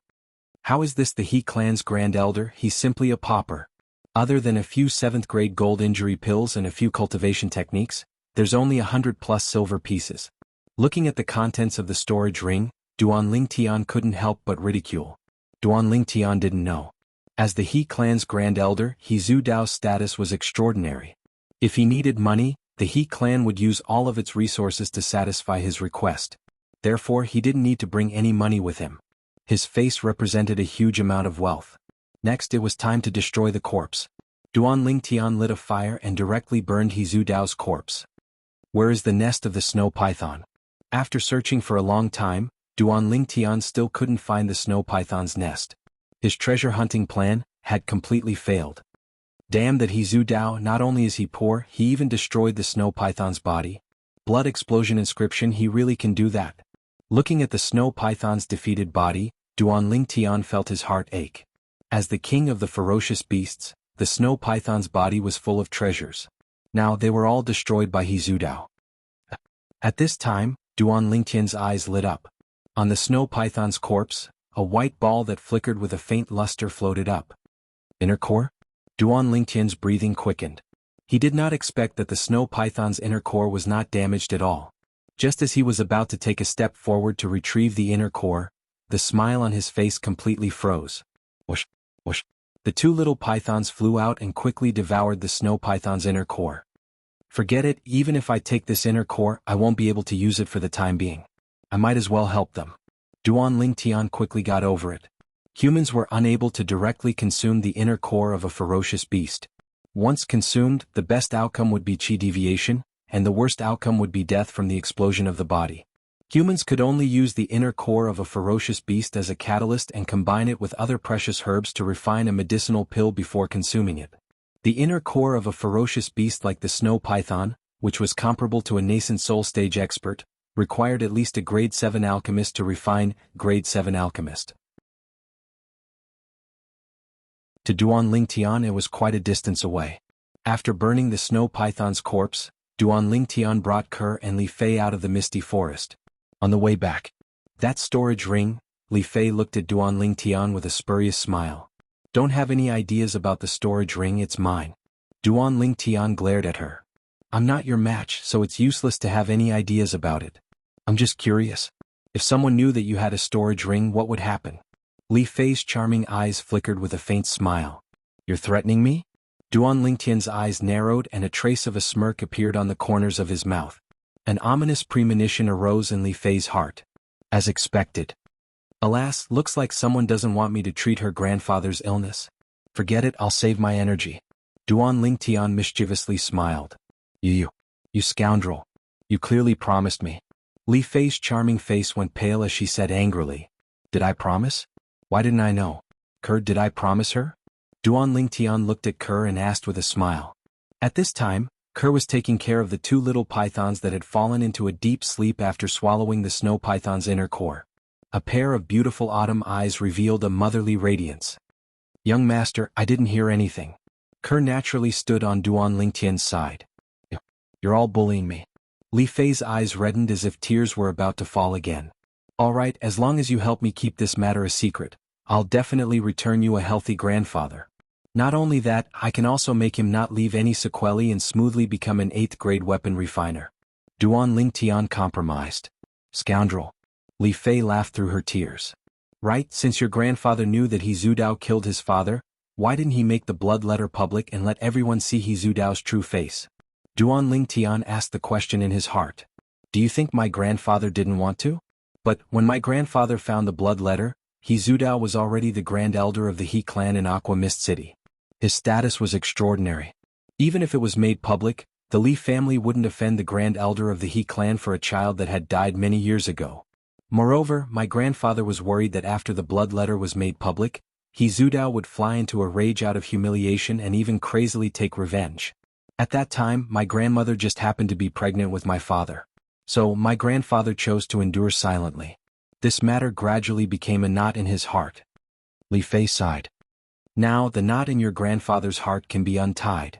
How is this the He clan's Grand Elder? He's simply a pauper. Other than a few 7th grade gold injury pills and a few cultivation techniques, there's only 100+ silver pieces. Looking at the contents of the storage ring, Duan Lingtian couldn't help but ridicule. Duan Lingtian didn't know. As the He clan's Grand Elder, He Zhudao's status was extraordinary. If he needed money, the He clan would use all of its resources to satisfy his request. Therefore, he didn't need to bring any money with him. His face represented a huge amount of wealth. Next, it was time to destroy the corpse. Duan Lingtian lit a fire and directly burned He Zhudao's corpse. Where is the nest of the snow python? After searching for a long time, Duan Lingtian still couldn't find the snow python's nest. His treasure hunting plan had completely failed. Damn that He Zhudao, not only is he poor, he even destroyed the snow python's body. Blood explosion inscription, he really can do that. Looking at the snow python's defeated body, Duan Lingtian felt his heart ache. As the king of the ferocious beasts, the snow python's body was full of treasures. Now they were all destroyed by He Zhudao. At this time, Duan Lingtian's eyes lit up. On the snow python's corpse, a white ball that flickered with a faint luster floated up. Inner core? Duan Lingtian's breathing quickened. He did not expect that the snow python's inner core was not damaged at all. Just as he was about to take a step forward to retrieve the inner core, the smile on his face completely froze. Whoosh, whoosh. The 2 little pythons flew out and quickly devoured the snow python's inner core. Forget it, even if I take this inner core, I won't be able to use it for the time being. I might as well help them. Duan Lingtian quickly got over it. Humans were unable to directly consume the inner core of a ferocious beast. Once consumed, the best outcome would be chi deviation, and the worst outcome would be death from the explosion of the body. Humans could only use the inner core of a ferocious beast as a catalyst and combine it with other precious herbs to refine a medicinal pill before consuming it. The inner core of a ferocious beast like the snow python, which was comparable to a nascent soul stage expert, required at least a grade 7 alchemist to refine grade 7 alchemist. To Duan Lingtian it was quite a distance away. After burning the snow python's corpse, Duan Lingtian brought Kerr and Li Fei out of the misty forest. On the way back, that storage ring, Li Fei looked at Duan Lingtian with a spurious smile. Don't have any ideas about the storage ring, it's mine. Duan Lingtian glared at her. I'm not your match, so it's useless to have any ideas about it. I'm just curious. If someone knew that you had a storage ring, what would happen? Li Fei's charming eyes flickered with a faint smile. You're threatening me? Duan Lingtian's eyes narrowed and a trace of a smirk appeared on the corners of his mouth. An ominous premonition arose in Li Fei's heart. As expected. Alas, looks like someone doesn't want me to treat her grandfather's illness. Forget it, I'll save my energy. Duan Lingtian mischievously smiled. You scoundrel. You clearly promised me. Li Fei's charming face went pale as she said angrily. Did I promise? Why didn't I know? Kerr, did I promise her? Duan Lingtian looked at Kerr and asked with a smile. At this time, Kerr was taking care of the two little pythons that had fallen into a deep sleep after swallowing the snow python's inner core. A pair of beautiful autumn eyes revealed a motherly radiance. Young master, I didn't hear anything. Kerr naturally stood on Duan Lingtian's side. You're all bullying me. Li Fei's eyes reddened as if tears were about to fall again. All right, as long as you help me keep this matter a secret, I'll definitely return you a healthy grandfather. Not only that, I can also make him not leave any sequelae and smoothly become an 8th grade weapon refiner. Duan Lingtian compromised. Scoundrel. Li Fei laughed through her tears. Right, since your grandfather knew that He Zudao killed his father, why didn't he make the blood letter public and let everyone see He Zudao's true face? Duan Lingtian asked the question in his heart. Do you think my grandfather didn't want to? But, when my grandfather found the blood letter, He Zudao was already the Grand Elder of the He clan in Aqua Mist City. His status was extraordinary. Even if it was made public, the Li family wouldn't offend the Grand Elder of the He clan for a child that had died many years ago. Moreover, my grandfather was worried that after the blood letter was made public, He Zudao would fly into a rage out of humiliation and even crazily take revenge. At that time, my grandmother just happened to be pregnant with my father. So, my grandfather chose to endure silently. This matter gradually became a knot in his heart. Li Fei sighed. Now, the knot in your grandfather's heart can be untied.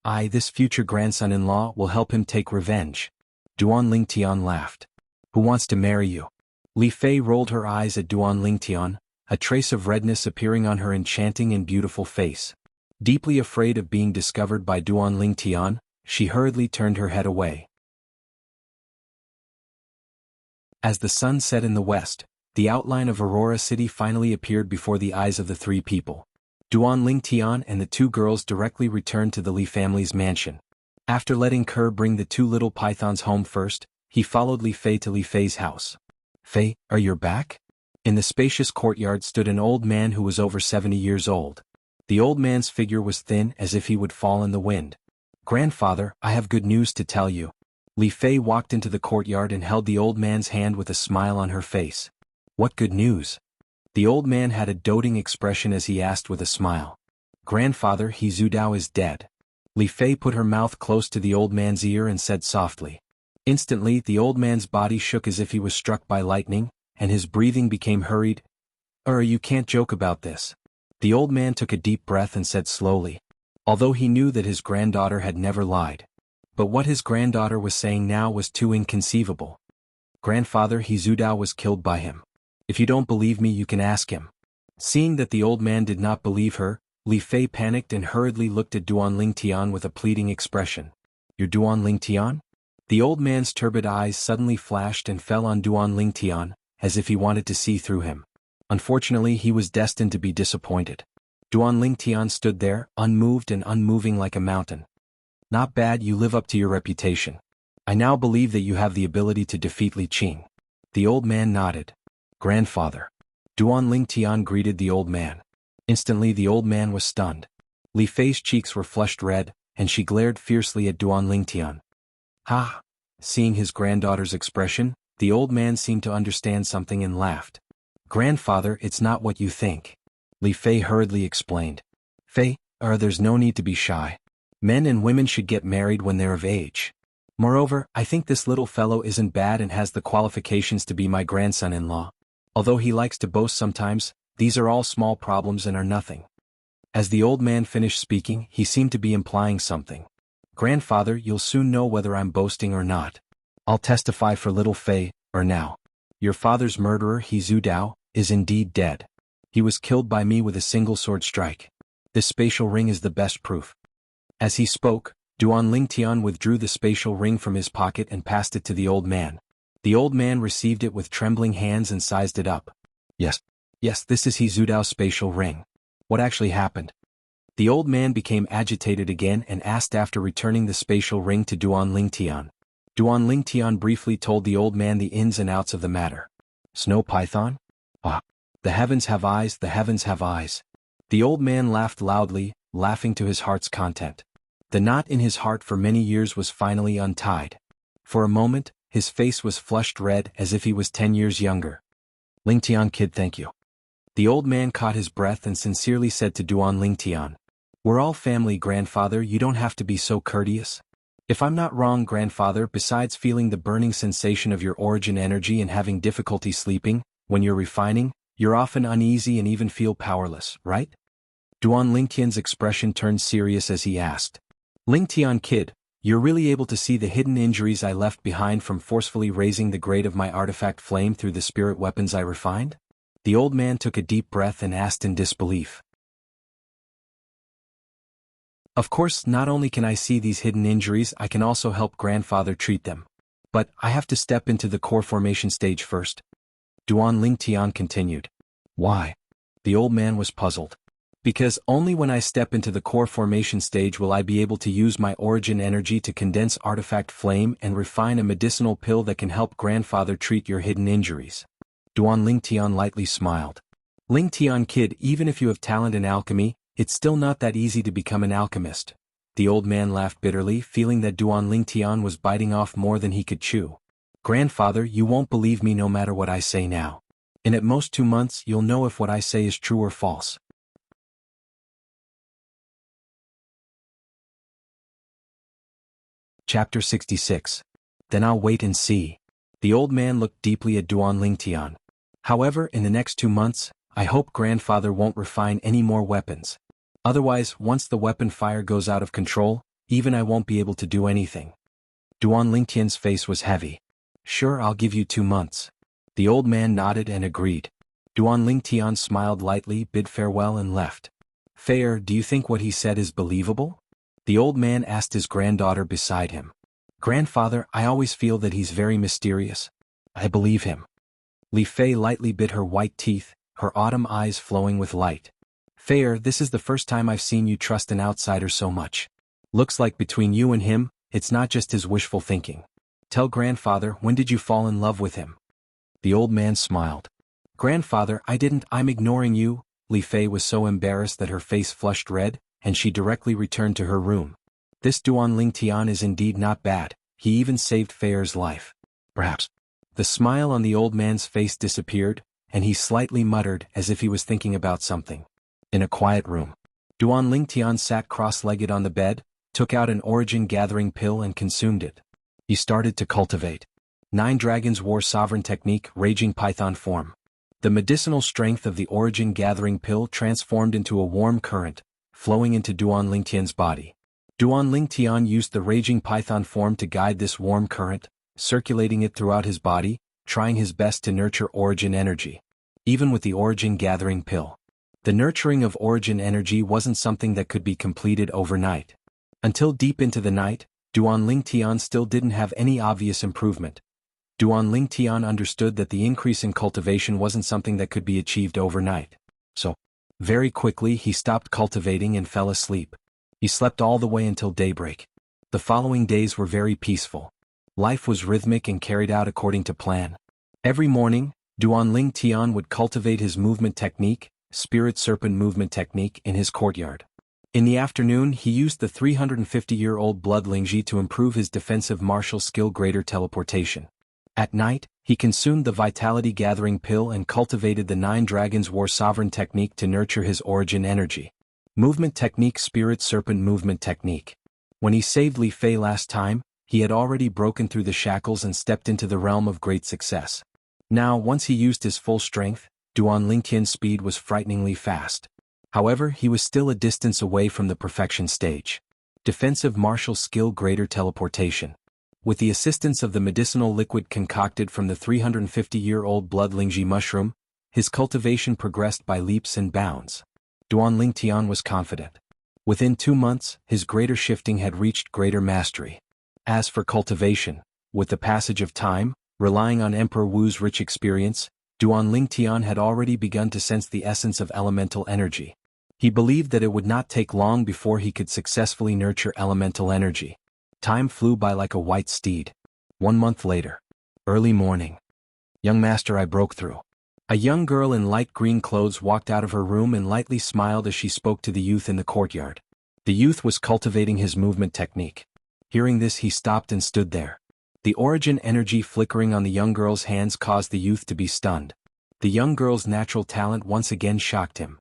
This future grandson-in-law, will help him take revenge. Duan Lingtian laughed. Who wants to marry you? Li Fei rolled her eyes at Duan Lingtian, a trace of redness appearing on her enchanting and beautiful face. Deeply afraid of being discovered by Duan Lingtian, she hurriedly turned her head away. As the sun set in the west, the outline of Aurora City finally appeared before the eyes of the three people. Duan Lingtian and the two girls directly returned to the Li family's mansion. After letting Kerr bring the two little pythons home first, he followed Li Fei to Li Fei's house. Fei, are you back? In the spacious courtyard stood an old man who was over 70 years old. The old man's figure was thin as if he would fall in the wind. Grandfather, I have good news to tell you. Li Fei walked into the courtyard and held the old man's hand with a smile on her face. What good news? The old man had a doting expression as he asked with a smile. Grandfather, He Zudao is dead. Li Fei put her mouth close to the old man's ear and said softly. Instantly, the old man's body shook as if he was struck by lightning, and his breathing became hurried. You can't joke about this. The old man took a deep breath and said slowly. Although he knew that his granddaughter had never lied. But what his granddaughter was saying now was too inconceivable. Grandfather, He Zudao was killed by him. If you don't believe me, you can ask him. Seeing that the old man did not believe her, Li Fei panicked and hurriedly looked at Duan Lingtian with a pleading expression. You're Duan Lingtian? The old man's turbid eyes suddenly flashed and fell on Duan Lingtian, as if he wanted to see through him. Unfortunately, he was destined to be disappointed. Duan Lingtian stood there, unmoved and unmoving like a mountain. Not bad, you live up to your reputation. I now believe that you have the ability to defeat Li Qing. The old man nodded. Grandfather. Duan Lingtian greeted the old man. Instantly the old man was stunned. Li Fei's cheeks were flushed red, and she glared fiercely at Duan Lingtian. Ha! Seeing his granddaughter's expression, The old man seemed to understand something and laughed. "Grandfather, it's not what you think," Li Fei hurriedly explained. There's no need to be shy. Men and women should get married when they're of age. Moreover, I think this little fellow isn't bad and has the qualifications to be my grandson-in-law. Although he likes to boast sometimes, these are all small problems and are nothing." As the old man finished speaking, he seemed to be implying something. "Grandfather, you'll soon know whether I'm boasting or not. I'll testify for little Fei, now. Your father's murderer, He Zhu Dao, is indeed dead. He was killed by me with a single sword strike. This spatial ring is the best proof." As he spoke, Duan Lingtian withdrew the spatial ring from his pocket and passed it to the old man. The old man received it with trembling hands and sized it up. Yes, this is He Zhu Dao's spatial ring. What actually happened?" The old man became agitated again and asked after returning the spatial ring to Duan Lingtian. Duan Lingtian briefly told the old man the ins and outs of the matter. "Snow python? Ah, the heavens have eyes, the heavens have eyes." The old man laughed loudly, laughing to his heart's content. The knot in his heart for many years was finally untied. For a moment, his face was flushed red as if he was 10 years younger. "Lingtian kid, thank you." The old man caught his breath and sincerely said to Duan Lingtian, "We're all family, grandfather, you don't have to be so courteous. If I'm not wrong, grandfather, besides feeling the burning sensation of your origin energy and having difficulty sleeping, when you're refining, you're often uneasy and even feel powerless, right?" Duan Lingtian's expression turned serious as he asked. "Lingtian kid, you're really able to see the hidden injuries I left behind from forcefully raising the grade of my artifact flame through the spirit weapons I refined?" The old man took a deep breath and asked in disbelief. "Of course, not only can I see these hidden injuries, I can also help grandfather treat them. But I have to step into the core formation stage first." Duan Lingtian continued. "Why?" The old man was puzzled. "Because only when I step into the core formation stage will I be able to use my origin energy to condense artifact flame and refine a medicinal pill that can help grandfather treat your hidden injuries." Duan Lingtian lightly smiled. "Lingtian kid, even if you have talent in alchemy, it's still not that easy to become an alchemist." The old man laughed bitterly, feeling that Duan Lingtian was biting off more than he could chew. "Grandfather, you won't believe me no matter what I say now. In at most 2 months you'll know if what I say is true or false." Chapter 66. Then I'll wait and see. The old man looked deeply at Duan Lingtian. "However, in the next 2 months, I hope grandfather won't refine any more weapons. Otherwise, once the weapon fire goes out of control, even I won't be able to do anything." Duan Lingtian's face was heavy. "Sure, I'll give you 2 months." The old man nodded and agreed. Duan Lingtian smiled lightly, bid farewell and left. "Fair, do you think what he said is believable?" The old man asked his granddaughter beside him. "Grandfather, I always feel that he's very mysterious." "I believe him." Li Fei lightly bit her white teeth, her autumn eyes flowing with light. "Fair, this is the first time I've seen you trust an outsider so much. Looks like between you and him, it's not just his wishful thinking. Tell grandfather, when did you fall in love with him?" The old man smiled. "Grandfather, I'm ignoring you." Li Fei was so embarrassed that her face flushed red, and she directly returned to her room. "This Duan Lingtian is indeed not bad, he even saved Fair's life. Perhaps." The smile on the old man's face disappeared, and he slightly muttered as if he was thinking about something. In a quiet room, Duan Lingtian sat cross-legged on the bed, took out an origin-gathering pill and consumed it. He started to cultivate. 9 Dragons War Sovereign Technique, Raging Python Form. The medicinal strength of the origin-gathering pill transformed into a warm current, flowing into Duan Lingtian's body. Duan Lingtian used the Raging Python form to guide this warm current, circulating it throughout his body, trying his best to nurture origin energy. Even with the origin-gathering pill, the nurturing of origin energy wasn't something that could be completed overnight. Until deep into the night, Duan Lingtian still didn't have any obvious improvement. Duan Lingtian understood that the increase in cultivation wasn't something that could be achieved overnight. So, very quickly he stopped cultivating and fell asleep. He slept all the way until daybreak. The following days were very peaceful. Life was rhythmic and carried out according to plan. Every morning, Duan Lingtian would cultivate his movement technique, Spirit Serpent movement technique, in his courtyard. In the afternoon he used the 350-year-old Blood Lingji to improve his defensive martial skill Greater Teleportation. At night, he consumed the Vitality Gathering Pill and cultivated the 9 Dragons War Sovereign technique to nurture his origin energy. Movement Technique Spirit Serpent Movement Technique. When he saved Li Fei last time, he had already broken through the shackles and stepped into the realm of great success. Now, once he used his full strength, Duan Lingtian's speed was frighteningly fast. However, he was still a distance away from the perfection stage. Defensive Martial Skill Greater Teleportation. With the assistance of the medicinal liquid concocted from the 350-year-old blood Lingji mushroom, his cultivation progressed by leaps and bounds. Duan Lingtian was confident. Within 2 months, his greater shifting had reached greater mastery. As for cultivation, with the passage of time, relying on Emperor Wu's rich experience, Duan Lingtian had already begun to sense the essence of elemental energy. He believed that it would not take long before he could successfully nurture elemental energy. Time flew by like a white steed. 1 month later. Early morning. Young master, I broke through. A young girl in light green clothes walked out of her room and lightly smiled as she spoke to the youth in the courtyard. The youth was cultivating his movement technique. Hearing this, he stopped and stood there. The origin energy flickering on the young girl's hands caused the youth to be stunned. The young girl's natural talent once again shocked him.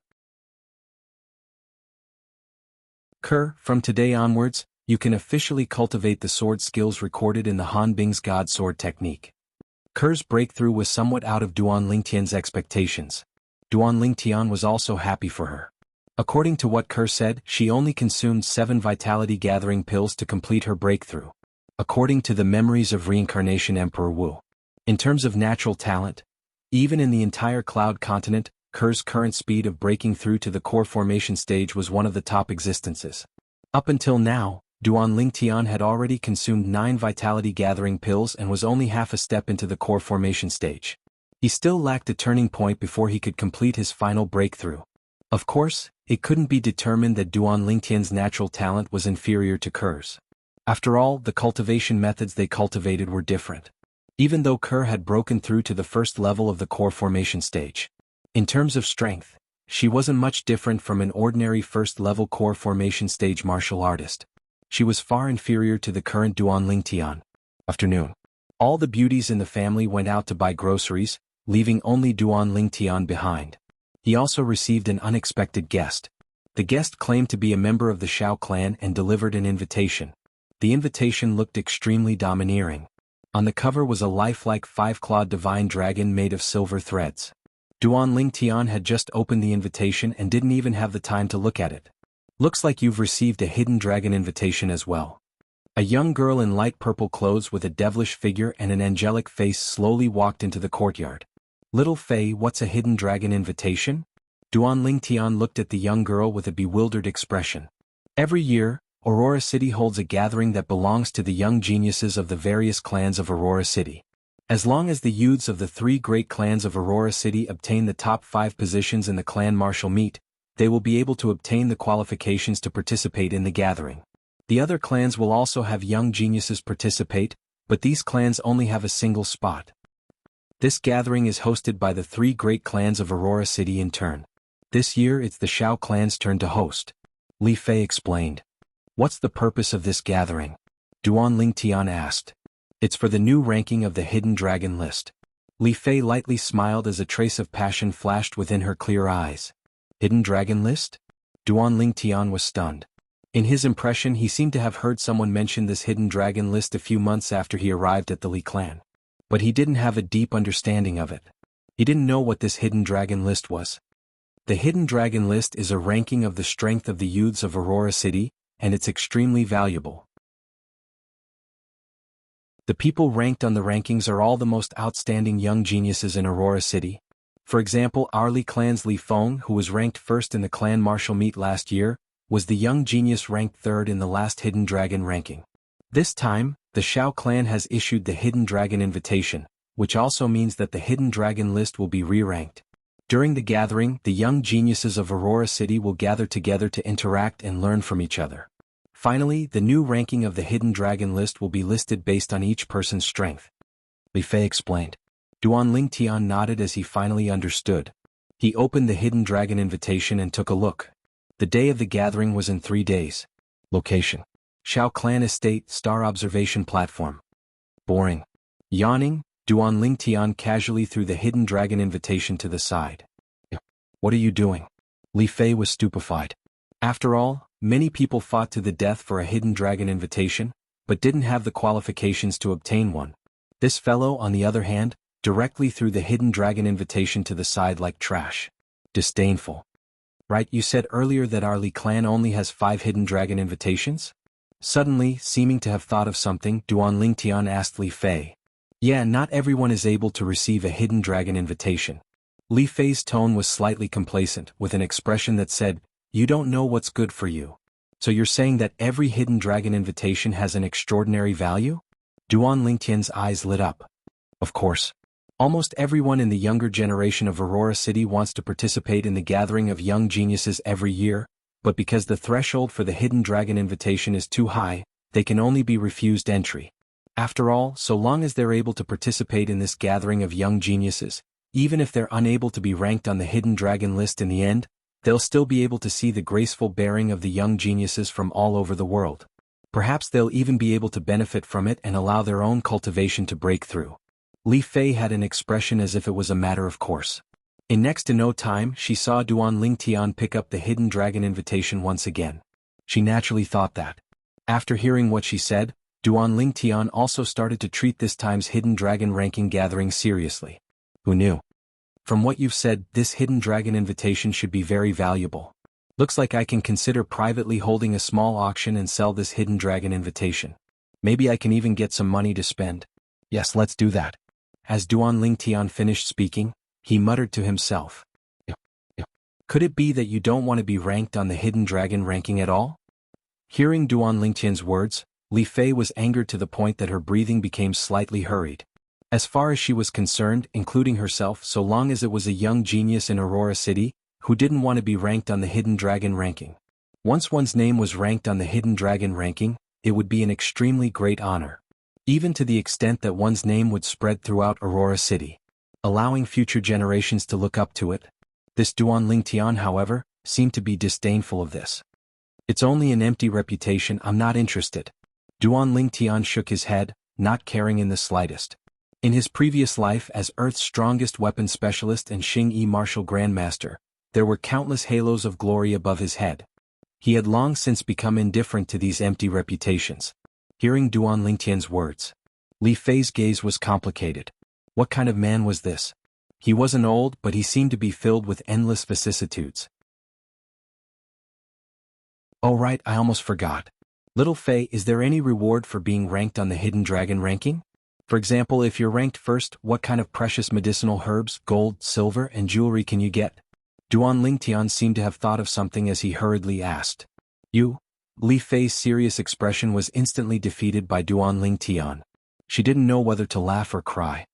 Kerr, from today onwards, you can officially cultivate the sword skills recorded in the Han Bing's God Sword technique. Kerr's breakthrough was somewhat out of Duan Lingtian's expectations. Duan Lingtian was also happy for her. According to what Kerr said, she only consumed 7 Vitality Gathering Pills to complete her breakthrough. According to the Memories of Reincarnation Emperor Wu. In terms of natural talent, even in the entire Cloud Continent, Kerr's current speed of breaking through to the core formation stage was one of the top existences. Up until now, Duan Lingtian had already consumed 9 Vitality Gathering Pills and was only half a step into the core formation stage. He still lacked a turning point before he could complete his final breakthrough. Of course, it couldn't be determined that Duan Lingtian's natural talent was inferior to Kerr's. After all, the cultivation methods they cultivated were different. Even though Kerr had broken through to the first level of the core formation stage. In terms of strength, she wasn't much different from an ordinary first-level core formation stage martial artist. She was far inferior to the current Duan Lingtian. Afternoon. All the beauties in the family went out to buy groceries, leaving only Duan Lingtian behind. He also received an unexpected guest. The guest claimed to be a member of the Shao clan and delivered an invitation. The invitation looked extremely domineering. On the cover was a lifelike 5-clawed divine dragon made of silver threads. Duan Lingtian had just opened the invitation and didn't even have the time to look at it. Looks like you've received a hidden dragon invitation as well. A young girl in light purple clothes with a devilish figure and an angelic face slowly walked into the courtyard. Little Fei, what's a hidden dragon invitation? Duan Lingtian looked at the young girl with a bewildered expression. Every year, Aurora City holds a gathering that belongs to the young geniuses of the various clans of Aurora City. As long as the youths of the 3 great clans of Aurora City obtain the top 5 positions in the clan martial meet, they will be able to obtain the qualifications to participate in the gathering. The other clans will also have young geniuses participate, but these clans only have a single spot. This gathering is hosted by the 3 great clans of Aurora City in turn. This year it's the Shao clan's turn to host. Li Fei explained. What's the purpose of this gathering? Duan Lingtian asked. It's for the new ranking of the Hidden Dragon list. Li Fei lightly smiled as a trace of passion flashed within her clear eyes. Hidden Dragon list? Duan Lingtian was stunned. In his impression, he seemed to have heard someone mention this Hidden Dragon list a few months after he arrived at the Li clan. But he didn't have a deep understanding of it. He didn't know what this Hidden Dragon list was. The Hidden Dragon list is a ranking of the strength of the youths of Aurora City, and it's extremely valuable. The people ranked on the rankings are all the most outstanding young geniuses in Aurora City. For example, our Li clan's Li Feng, who was ranked first in the clan martial meet last year, was the young genius ranked third in the last Hidden Dragon ranking. This time, the Shao clan has issued the Hidden Dragon invitation, which also means that the Hidden Dragon list will be re-ranked. During the gathering, the young geniuses of Aurora City will gather together to interact and learn from each other. Finally, the new ranking of the Hidden Dragon list will be listed based on each person's strength. Li Fei explained. Duan Lingtian nodded as he finally understood. He opened the Hidden Dragon invitation and took a look. The day of the gathering was in 3 days. Location: Shao Clan Estate, Star Observation Platform. Boring. Yawning, Duan Lingtian casually threw the hidden dragon invitation to the side. What are you doing? Li Fei was stupefied. After all, many people fought to the death for a hidden dragon invitation, but didn't have the qualifications to obtain one. This fellow, on the other hand, directly threw the hidden dragon invitation to the side like trash. Disdainful. Right, you said earlier that our Li clan only has 5 hidden dragon invitations? Suddenly, seeming to have thought of something, Duan Lingtian asked Li Fei. Yeah, not everyone is able to receive a hidden dragon invitation. Li Fei's tone was slightly complacent, with an expression that said, you don't know what's good for you. So you're saying that every hidden dragon invitation has an extraordinary value? Duan Lingtian's eyes lit up. Of course. Almost everyone in the younger generation of Aurora City wants to participate in the gathering of young geniuses every year, but because the threshold for the hidden dragon invitation is too high, they can only be refused entry. After all, so long as they're able to participate in this gathering of young geniuses, even if they're unable to be ranked on the hidden dragon list in the end, they'll still be able to see the graceful bearing of the young geniuses from all over the world. Perhaps they'll even be able to benefit from it and allow their own cultivation to break through. Li Fei had an expression as if it was a matter of course. In next to no time, she saw Duan Lingtian pick up the hidden dragon invitation once again. She naturally thought that. After hearing what she said, Duan Lingtian also started to treat this time's hidden dragon ranking gathering seriously. Who knew? From what you've said, this hidden dragon invitation should be very valuable. Looks like I can consider privately holding a small auction and sell this hidden dragon invitation. Maybe I can even get some money to spend. Yes, let's do that. As Duan Lingtian finished speaking, he muttered to himself. Could it be that you don't want to be ranked on the hidden dragon ranking at all? Hearing Duan Lingtian's words, Li Fei was angered to the point that her breathing became slightly hurried. As far as she was concerned, including herself, so long as it was a young genius in Aurora City, who didn't want to be ranked on the hidden dragon ranking. Once one's name was ranked on the hidden dragon ranking, it would be an extremely great honor. Even to the extent that one's name would spread throughout Aurora City, allowing future generations to look up to it. This Duan Lingtian, however, seemed to be disdainful of this. It's only an empty reputation, I'm not interested. Duan Lingtian shook his head, not caring in the slightest. In his previous life as Earth's strongest weapon specialist and Xing-Yi martial grandmaster, there were countless halos of glory above his head. He had long since become indifferent to these empty reputations. Hearing Duan Lingtian's words, Li Fei's gaze was complicated. What kind of man was this? He wasn't old, but he seemed to be filled with endless vicissitudes. Oh right, I almost forgot. Little Fei, is there any reward for being ranked on the hidden dragon ranking? For example, if you're ranked first, what kind of precious medicinal herbs, gold, silver, and jewelry can you get? Duan Lingtian seemed to have thought of something as he hurriedly asked. You? Li Fei's serious expression was instantly defeated by Duan Lingtian. She didn't know whether to laugh or cry.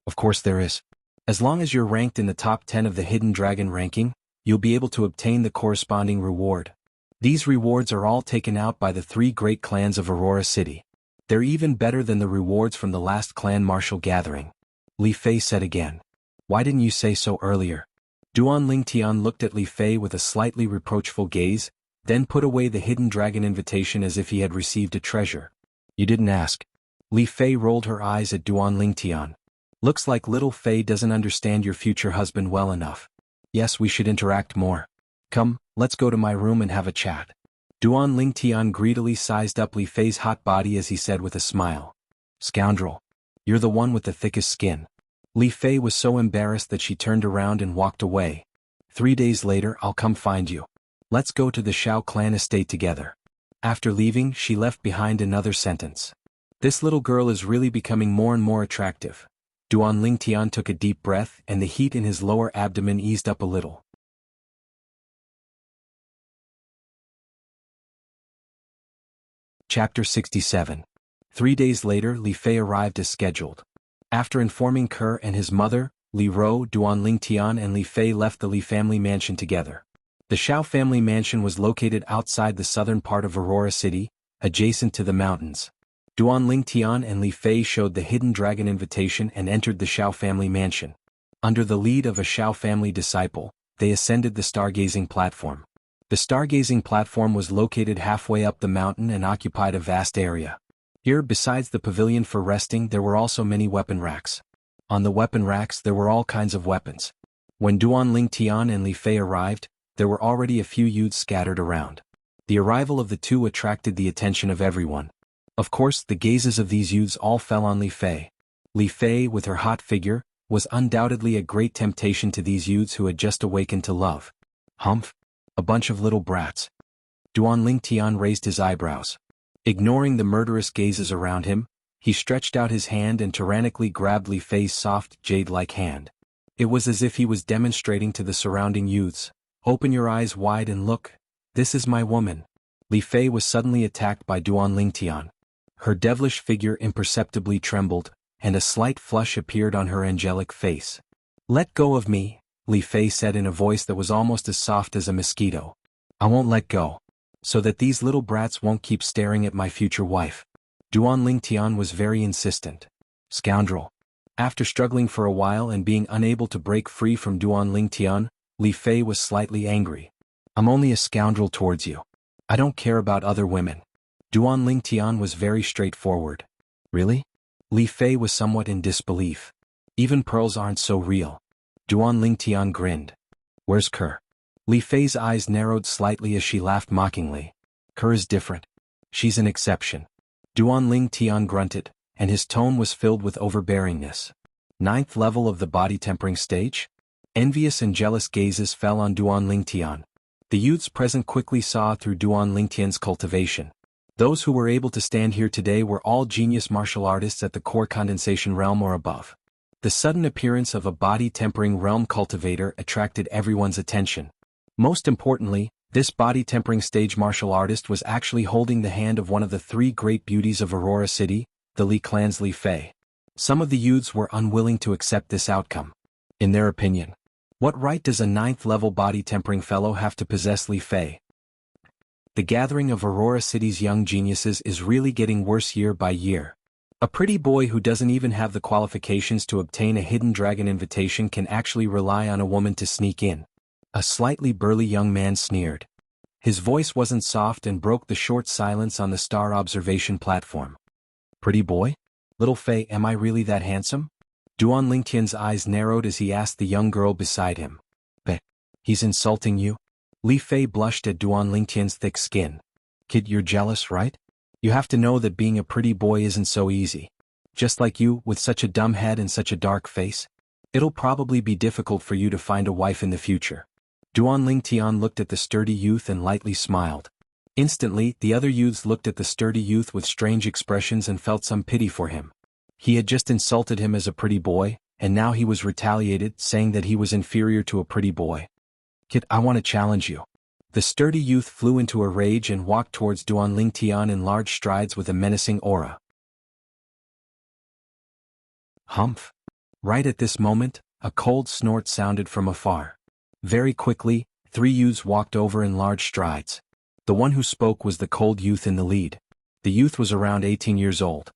Of course there is. As long as you're ranked in the top 10 of the hidden dragon ranking, you'll be able to obtain the corresponding reward. These rewards are all taken out by the 3 great clans of Aurora City. They're even better than the rewards from the last clan martial gathering. Li Fei said again. Why didn't you say so earlier? Duan Lingtian looked at Li Fei with a slightly reproachful gaze, then put away the hidden dragon invitation as if he had received a treasure. You didn't ask. Li Fei rolled her eyes at Duan Lingtian. Looks like little Fei doesn't understand your future husband well enough. Yes, we should interact more. Come, let's go to my room and have a chat. Duan Lingtian greedily sized up Li Fei's hot body as he said with a smile. Scoundrel. You're the one with the thickest skin. Li Fei was so embarrassed that she turned around and walked away. 3 days later, I'll come find you. Let's go to the Shao clan estate together. After leaving, she left behind another sentence. This little girl is really becoming more and more attractive. Duan Lingtian took a deep breath and the heat in his lower abdomen eased up a little. Chapter 67. 3 days later, Li Fei arrived as scheduled. After informing Ke and his mother, Li Ro, Duan Lingtian and Li Fei left the Li family mansion together. The Shao family mansion was located outside the southern part of Aurora City, adjacent to the mountains. Duan Lingtian and Li Fei showed the hidden dragon invitation and entered the Shao family mansion. Under the lead of a Shao family disciple, they ascended the stargazing platform. The stargazing platform was located halfway up the mountain and occupied a vast area. Here, besides the pavilion for resting, there were also many weapon racks. On the weapon racks there were all kinds of weapons. When Duan Ling Tian and Li Fei arrived, there were already a few youths scattered around. The arrival of the two attracted the attention of everyone. Of course, the gazes of these youths all fell on Li Fei. Li Fei, with her hot figure, was undoubtedly a great temptation to these youths who had just awakened to love. Humph! A bunch of little brats. Duan Ling Tian raised his eyebrows. Ignoring the murderous gazes around him, he stretched out his hand and tyrannically grabbed Li Fei's soft, jade-like hand. It was as if he was demonstrating to the surrounding youths, "Open your eyes wide and look, this is my woman." Li Fei was suddenly attacked by Duan Ling Tian. Her devilish figure imperceptibly trembled, and a slight flush appeared on her angelic face. "Let go of me," Li Fei said in a voice that was almost as soft as a mosquito. "I won't let go. So that these little brats won't keep staring at my future wife." Duan Ling Tian was very insistent. "Scoundrel." After struggling for a while and being unable to break free from Duan Ling Tian, Li Fei was slightly angry. "I'm only a scoundrel towards you. I don't care about other women." Duan Ling Tian was very straightforward. "Really?" Li Fei was somewhat in disbelief. "Even pearls aren't so real." Duan Ling Tian grinned. "Where's Kerr?" Li Fei's eyes narrowed slightly as she laughed mockingly. "Kerr is different. She's an exception." Duan Ling Tian grunted, and his tone was filled with overbearingness. Ninth level of the body tempering stage? Envious and jealous gazes fell on Duan Ling Tian. The youths present quickly saw through Duan Ling Tian's cultivation. Those who were able to stand here today were all genius martial artists at the core condensation realm or above. The sudden appearance of a body-tempering realm cultivator attracted everyone's attention. Most importantly, this body-tempering stage martial artist was actually holding the hand of one of the three great beauties of Aurora City, the Li clan's Li Fei. Some of the youths were unwilling to accept this outcome. In their opinion, what right does a ninth-level body-tempering fellow have to possess Li Fei? The gathering of Aurora City's young geniuses is really getting worse year by year. A pretty boy who doesn't even have the qualifications to obtain a hidden dragon invitation can actually rely on a woman to sneak in. A slightly burly young man sneered. His voice wasn't soft and broke the short silence on the star observation platform. "Pretty boy? Little Fei, am I really that handsome?" Duan Lingtian's eyes narrowed as he asked the young girl beside him. "Beh, he's insulting you?" Li Fei blushed at Duan Lingtian's thick skin. "Kid, you're jealous, right? You have to know that being a pretty boy isn't so easy. Just like you, with such a dumb head and such a dark face. It'll probably be difficult for you to find a wife in the future." Duan Lingtian looked at the sturdy youth and lightly smiled. Instantly, the other youths looked at the sturdy youth with strange expressions and felt some pity for him. He had just insulted him as a pretty boy, and now he was retaliated, saying that he was inferior to a pretty boy. "Kid, I want to challenge you." The sturdy youth flew into a rage and walked towards Duan Lingtian in large strides with a menacing aura. Humph! Right at this moment, a cold snort sounded from afar. Very quickly, three youths walked over in large strides. The one who spoke was the cold youth in the lead. The youth was around 18 years old.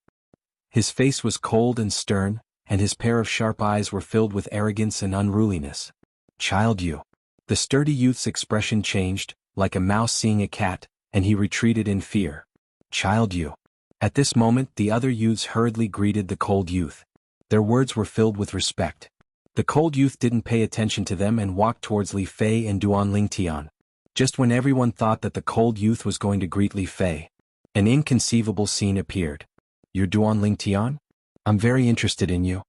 His face was cold and stern, and his pair of sharp eyes were filled with arrogance and unruliness. "Child you." The sturdy youth's expression changed, like a mouse seeing a cat, and he retreated in fear. "Child you." At this moment the other youths hurriedly greeted the cold youth. Their words were filled with respect. The cold youth didn't pay attention to them and walked towards Li Fei and Duan Lingtian. Just when everyone thought that the cold youth was going to greet Li Fei, an inconceivable scene appeared. "You're Duan Lingtian? I'm very interested in you."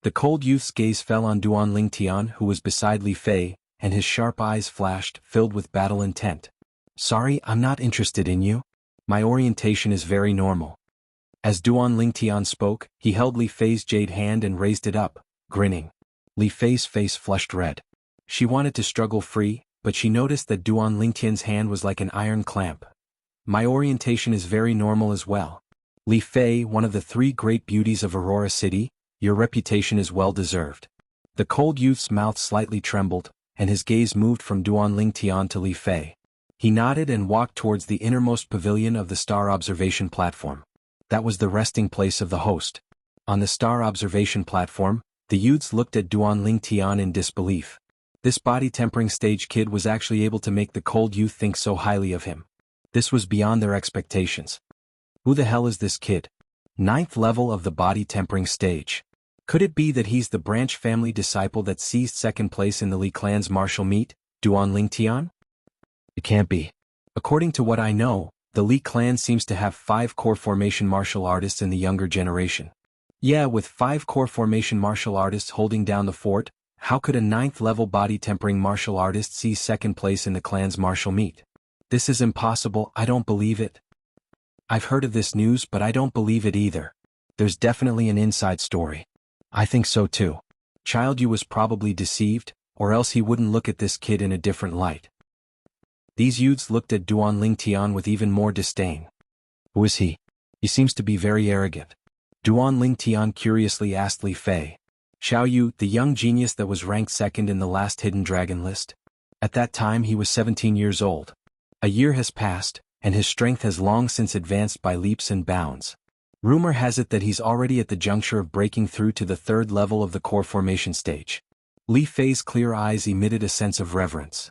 The cold youth's gaze fell on Duan Lingtian, who was beside Li Fei, and his sharp eyes flashed, filled with battle intent. "Sorry, I'm not interested in you. My orientation is very normal." As Duan Lingtian spoke, he held Li Fei's jade hand and raised it up, grinning. Li Fei's face flushed red. She wanted to struggle free, but she noticed that Duan Lingtian's hand was like an iron clamp. "My orientation is very normal as well. Li Fei, one of the three great beauties of Aurora City, your reputation is well deserved." The cold youth's mouth slightly trembled, and his gaze moved from Duan Lingtian to Li Fei. He nodded and walked towards the innermost pavilion of the star observation platform. That was the resting place of the host. On the star observation platform, the youths looked at Duan Lingtian in disbelief. This body-tempering stage kid was actually able to make the cold youth think so highly of him. This was beyond their expectations. Who the hell is this kid? Ninth level of the body-tempering stage. Could it be that he's the branch family disciple that seized second place in the Li clan's martial meet, Duan Lingtian? It can't be. According to what I know, the Li clan seems to have 5 core formation martial artists in the younger generation. Yeah, with 5 core formation martial artists holding down the fort, how could a 9th level body tempering martial artist seize second place in the clan's martial meet? This is impossible, I don't believe it. I've heard of this news but I don't believe it either. There's definitely an inside story. I think so too. Child Yu was probably deceived, or else he wouldn't look at this kid in a different light. These youths looked at Duan Lingtian with even more disdain. Who is he? He seems to be very arrogant. Duan Lingtian curiously asked Li Fei. Xiao Yu, the young genius that was ranked second in the last hidden dragon list. At that time he was 17 years old. A year has passed, and his strength has long since advanced by leaps and bounds. Rumor has it that he's already at the juncture of breaking through to the 3rd level of the core formation stage. Li Fei's clear eyes emitted a sense of reverence.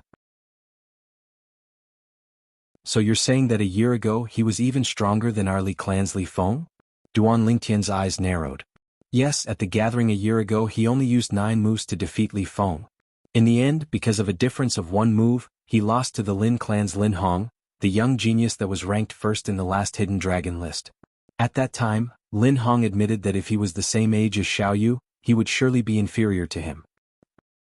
So you're saying that a year ago he was even stronger than our Li clan's Li Feng? Duan Lingtian's eyes narrowed. Yes, at the gathering a year ago he only used 9 moves to defeat Li Feng. In the end, because of a difference of 1 move, he lost to the Lin clan's Lin Hong, the young genius that was ranked first in the last hidden dragon list. At that time, Lin Hong admitted that if he was the same age as Xiao Yu, he would surely be inferior to him.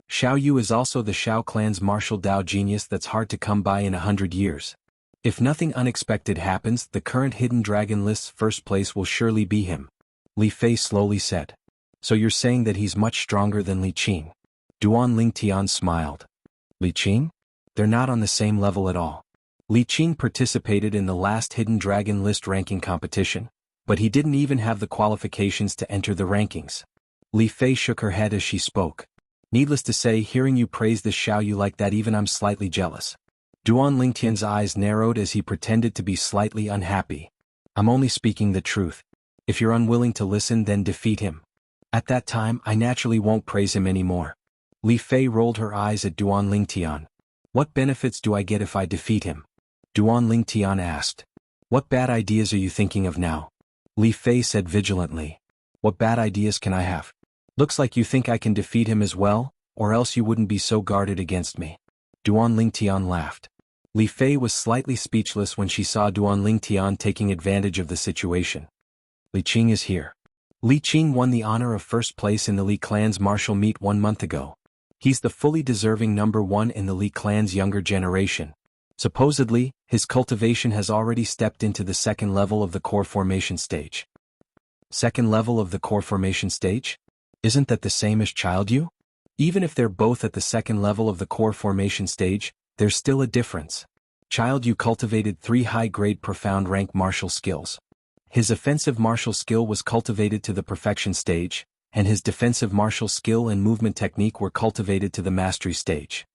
Xiao Yu is also the Xiao clan's martial Dao genius that's hard to come by in 100 years. If nothing unexpected happens, the current hidden dragon list's first place will surely be him. Li Fei slowly said. So you're saying that he's much stronger than Li Qing? Duan Lingtian smiled. Li Qing? They're not on the same level at all. Li Qing participated in the last hidden dragon list ranking competition, but he didn't even have the qualifications to enter the rankings. Li Fei shook her head as she spoke. Needless to say, hearing you praise this Xiao Yu like that, even I'm slightly jealous. Duan Lingtian's eyes narrowed as he pretended to be slightly unhappy. I'm only speaking the truth. If you're unwilling to listen, then defeat him. At that time, I naturally won't praise him anymore. Li Fei rolled her eyes at Duan Lingtian. What benefits do I get if I defeat him? Duan Lingtian asked. What bad ideas are you thinking of now? Li Fei said vigilantly. What bad ideas can I have? Looks like you think I can defeat him as well, or else you wouldn't be so guarded against me. Duan Lingtian laughed. Li Fei was slightly speechless when she saw Duan Lingtian taking advantage of the situation. Li Qing is here. Li Qing won the honor of first place in the Li clan's martial meet 1 month ago. He's the fully deserving number 1 in the Li clan's younger generation. Supposedly, his cultivation has already stepped into the 2nd level of the core formation stage. 2nd level of the core formation stage? Isn't that the same as Child Yu? Even if they're both at the 2nd level of the core formation stage, there's still a difference. Child Yu cultivated 3 high-grade profound rank martial skills. His offensive martial skill was cultivated to the perfection stage, and his defensive martial skill and movement technique were cultivated to the mastery stage.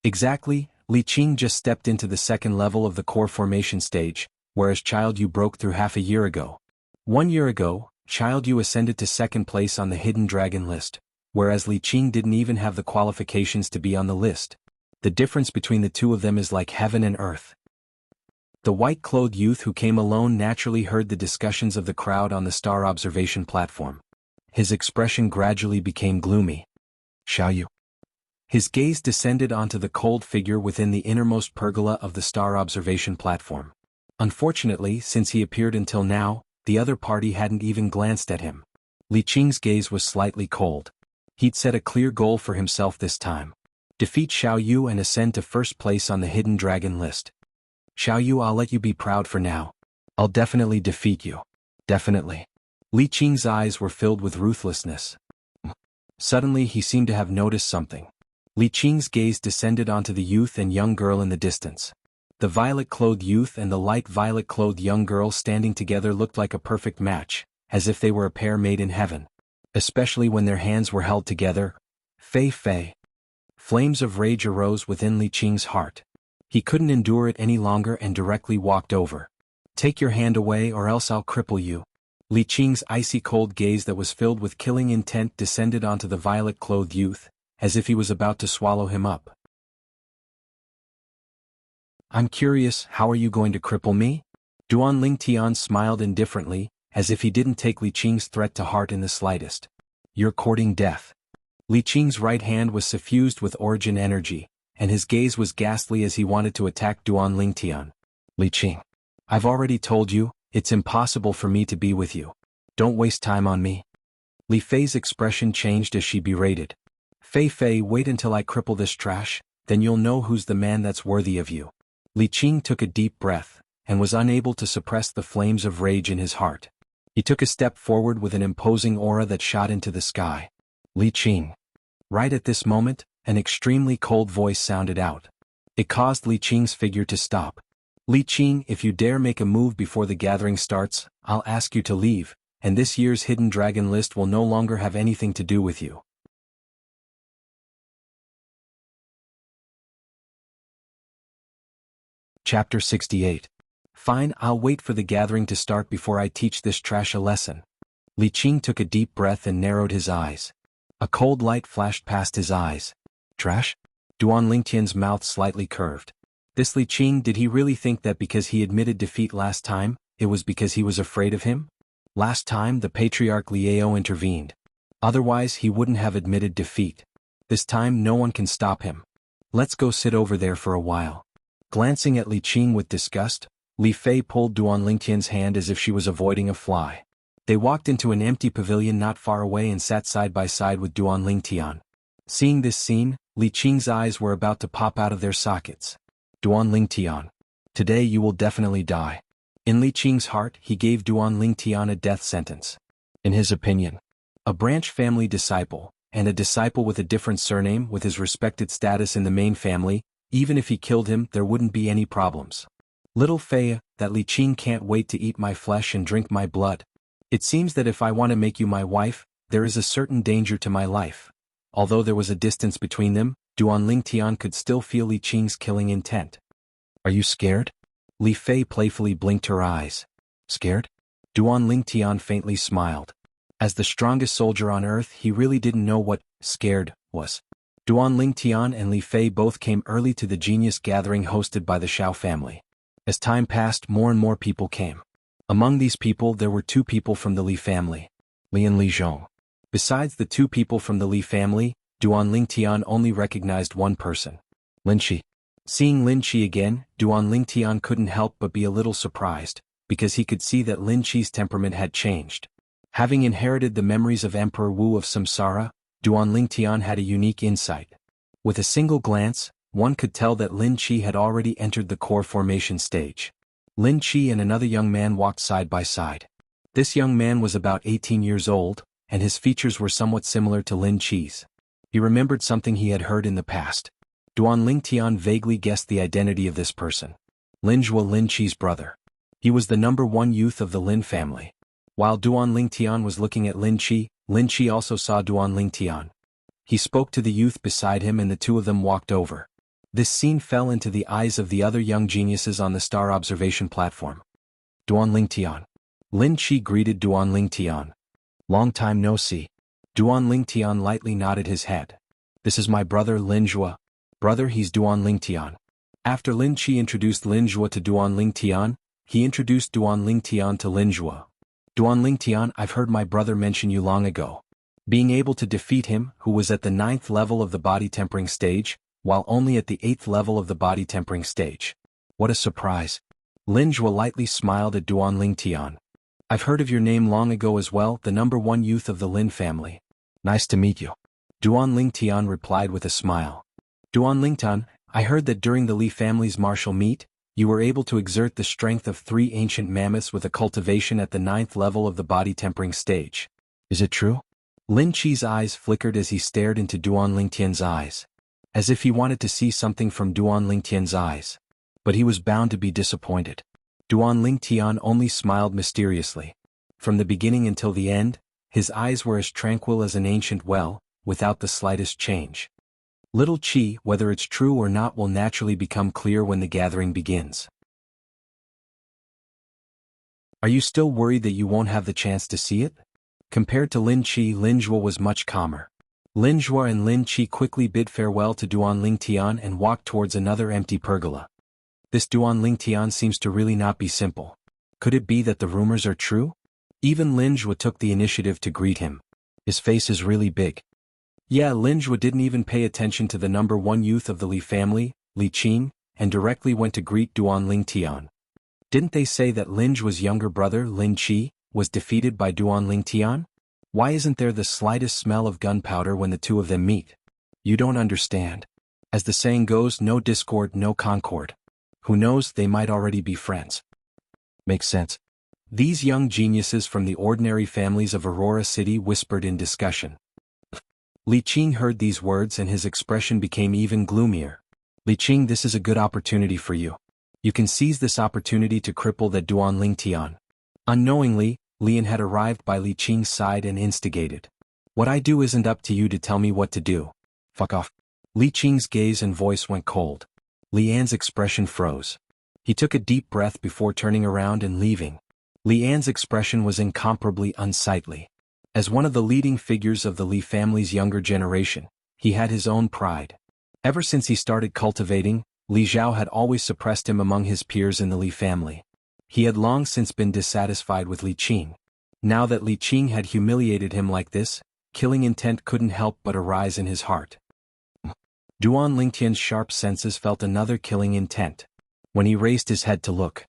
Exactly, Li Qing just stepped into the 2nd level of the core formation stage, whereas Child Yu broke through half a year ago. 1 year ago, Child Yu ascended to 2nd place on the hidden dragon list, whereas Li Qing didn't even have the qualifications to be on the list. The difference between the two of them is like heaven and earth. The white-clothed youth who came alone naturally heard the discussions of the crowd on the star observation platform. His expression gradually became gloomy. Xiao Yu. His gaze descended onto the cold figure within the innermost pergola of the star observation platform. Unfortunately, since he appeared until now, the other party hadn't even glanced at him. Li Qing's gaze was slightly cold. He'd set a clear goal for himself this time. Defeat Xiao Yu and ascend to first place on the hidden dragon list. Xiao Yu, I'll let you be proud for now. I'll definitely defeat you. Definitely. Li Qing's eyes were filled with ruthlessness. Suddenly he seemed to have noticed something. Li Qing's gaze descended onto the youth and young girl in the distance. The violet-clothed youth and the light violet-clothed young girl standing together looked like a perfect match, as if they were a pair made in heaven. Especially when their hands were held together. Fei Fei. Flames of rage arose within Li Qing's heart. He couldn't endure it any longer and directly walked over. Take your hand away or else I'll cripple you. Li Qing's icy cold gaze that was filled with killing intent descended onto the violet-clothed youth, as if he was about to swallow him up. I'm curious, how are you going to cripple me? Duan Lingtian smiled indifferently, as if he didn't take Li Qing's threat to heart in the slightest. You're courting death. Li Qing's right hand was suffused with origin energy, and his gaze was ghastly as he wanted to attack Duan Lingtian. Li Qing. I've already told you, it's impossible for me to be with you. Don't waste time on me. Li Fei's expression changed as she berated. Fei, wait until I cripple this trash, then you'll know who's the man that's worthy of you. Li Qing took a deep breath, and was unable to suppress the flames of rage in his heart. He took a step forward with an imposing aura that shot into the sky. Li Qing. Right at this moment, an extremely cold voice sounded out. It caused Li Qing's figure to stop. Li Qing, if you dare make a move before the gathering starts, I'll ask you to leave, and this year's Hidden Dragon list will no longer have anything to do with you. Chapter 68. Fine, I'll wait for the gathering to start before I teach this trash a lesson. Li Qing took a deep breath and narrowed his eyes. A cold light flashed past his eyes. Trash? Duan Lingtian's mouth slightly curved. This Li Qing, did he really think that because he admitted defeat last time, it was because he was afraid of him? Last time the Patriarch Liao intervened. Otherwise he wouldn't have admitted defeat. This time no one can stop him. Let's go sit over there for a while. Glancing at Li Qing with disgust, Li Fei pulled Duan Lingtian's hand as if she was avoiding a fly. They walked into an empty pavilion not far away and sat side by side with Duan Lingtian. Seeing this scene, Li Qing's eyes were about to pop out of their sockets. Duan Lingtian. Today you will definitely die. In Li Qing's heart, he gave Duan Lingtian a death sentence. In his opinion, a branch family disciple, and a disciple with a different surname with his respected status in the main family, even if he killed him there wouldn't be any problems. Little Fei, that Li Qing can't wait to eat my flesh and drink my blood. It seems that if I want to make you my wife, there is a certain danger to my life. Although there was a distance between them, Duan Lingtian could still feel Li Qing's killing intent. Are you scared? Li Fei playfully blinked her eyes. Scared? Duan Lingtian faintly smiled. As the strongest soldier on earth, he really didn't know what scared was. Duan Lingtian and Li Fei both came early to the genius gathering hosted by the Shao family. As time passed, more and more people came. Among these people there were two people from the Li family, Li and Li Zhong. Besides the two people from the Li family, Duan Lingtian only recognized one person, Lin Qi. Seeing Lin Qi again, Duan Lingtian couldn't help but be a little surprised, because he could see that Lin Qi's temperament had changed. Having inherited the memories of Emperor Wu of Samsara, Duan Lingtian had a unique insight. With a single glance, one could tell that Lin Qi had already entered the core formation stage. Lin Qi and another young man walked side by side. This young man was about 18 years old, and his features were somewhat similar to Lin Qi's. He remembered something he had heard in the past. Duan Lingtian vaguely guessed the identity of this person. Linzhua, Lin Qi's brother. He was the #1 youth of the Lin family. While Duan Lingtian was looking at Lin Qi also saw Duan Lingtian. He spoke to the youth beside him and the two of them walked over. This scene fell into the eyes of the other young geniuses on the star observation platform. Duan Lingtian. Lin Qi greeted Duan Lingtian. Long time no see. Duan Lingtian lightly nodded his head. This is my brother Linzhua. Brother, he's Duan Lingtian. After Lin Qi introduced Linzhua to Duan Lingtian, he introduced Duan Lingtian to Linzhua. Duan Lingtian, I've heard my brother mention you long ago. Being able to defeat him, who was at the 9th level of the body tempering stage, while only at the 8th level of the body tempering stage. What a surprise. Linzhua lightly smiled at Duan Lingtian. I've heard of your name long ago as well, the #1 youth of the Lin family. Nice to meet you. Duan Lingtian replied with a smile. Duan Lingtian, I heard that during the Li family's martial meet, you were able to exert the strength of 3 ancient mammoths with a cultivation at the 9th level of the body tempering stage. Is it true? Lin Qi's eyes flickered as he stared into Duan Lingtian's eyes. As if he wanted to see something from Duan Lingtian's eyes. But he was bound to be disappointed. Duan Lingtian only smiled mysteriously. From the beginning until the end, his eyes were as tranquil as an ancient well, without the slightest change. Little Qi, whether it's true or not, will naturally become clear when the gathering begins. Are you still worried that you won't have the chance to see it? Compared to Lin Qi, Linzhua was much calmer. Linzhua and Lin Qi quickly bid farewell to Duan Lingtian and walked towards another empty pergola. This Duan Lingtian seems to really not be simple. Could it be that the rumors are true? Even Linzhua took the initiative to greet him. His face is really big. Yeah, Lin Zhou didn't even pay attention to the number one youth of the Li family, Li Qing, and directly went to greet Duan Lingtian. Didn't they say that Lin Zhu's younger brother, Lin Qi, was defeated by Duan Lingtian? Why isn't there the slightest smell of gunpowder when the two of them meet? You don't understand. As the saying goes, no discord, no concord. Who knows, they might already be friends. Makes sense. These young geniuses from the ordinary families of Aurora City whispered in discussion. Li Qing heard these words and his expression became even gloomier. Li Qing, this is a good opportunity for you. You can seize this opportunity to cripple that Duan Lingtian. Unknowingly, Lian had arrived by Li Qing's side and instigated. What I do isn't up to you to tell me what to do. Fuck off. Li Qing's gaze and voice went cold. Lian's expression froze. He took a deep breath before turning around and leaving. Lian's expression was incomparably unsightly. As one of the leading figures of the Li family's younger generation, he had his own pride. Ever since he started cultivating, Li Zhao had always suppressed him among his peers in the Li family. He had long since been dissatisfied with Li Qing. Now that Li Qing had humiliated him like this, killing intent couldn't help but arise in his heart. Duan Lingtian's sharp senses felt another killing intent. When he raised his head to look,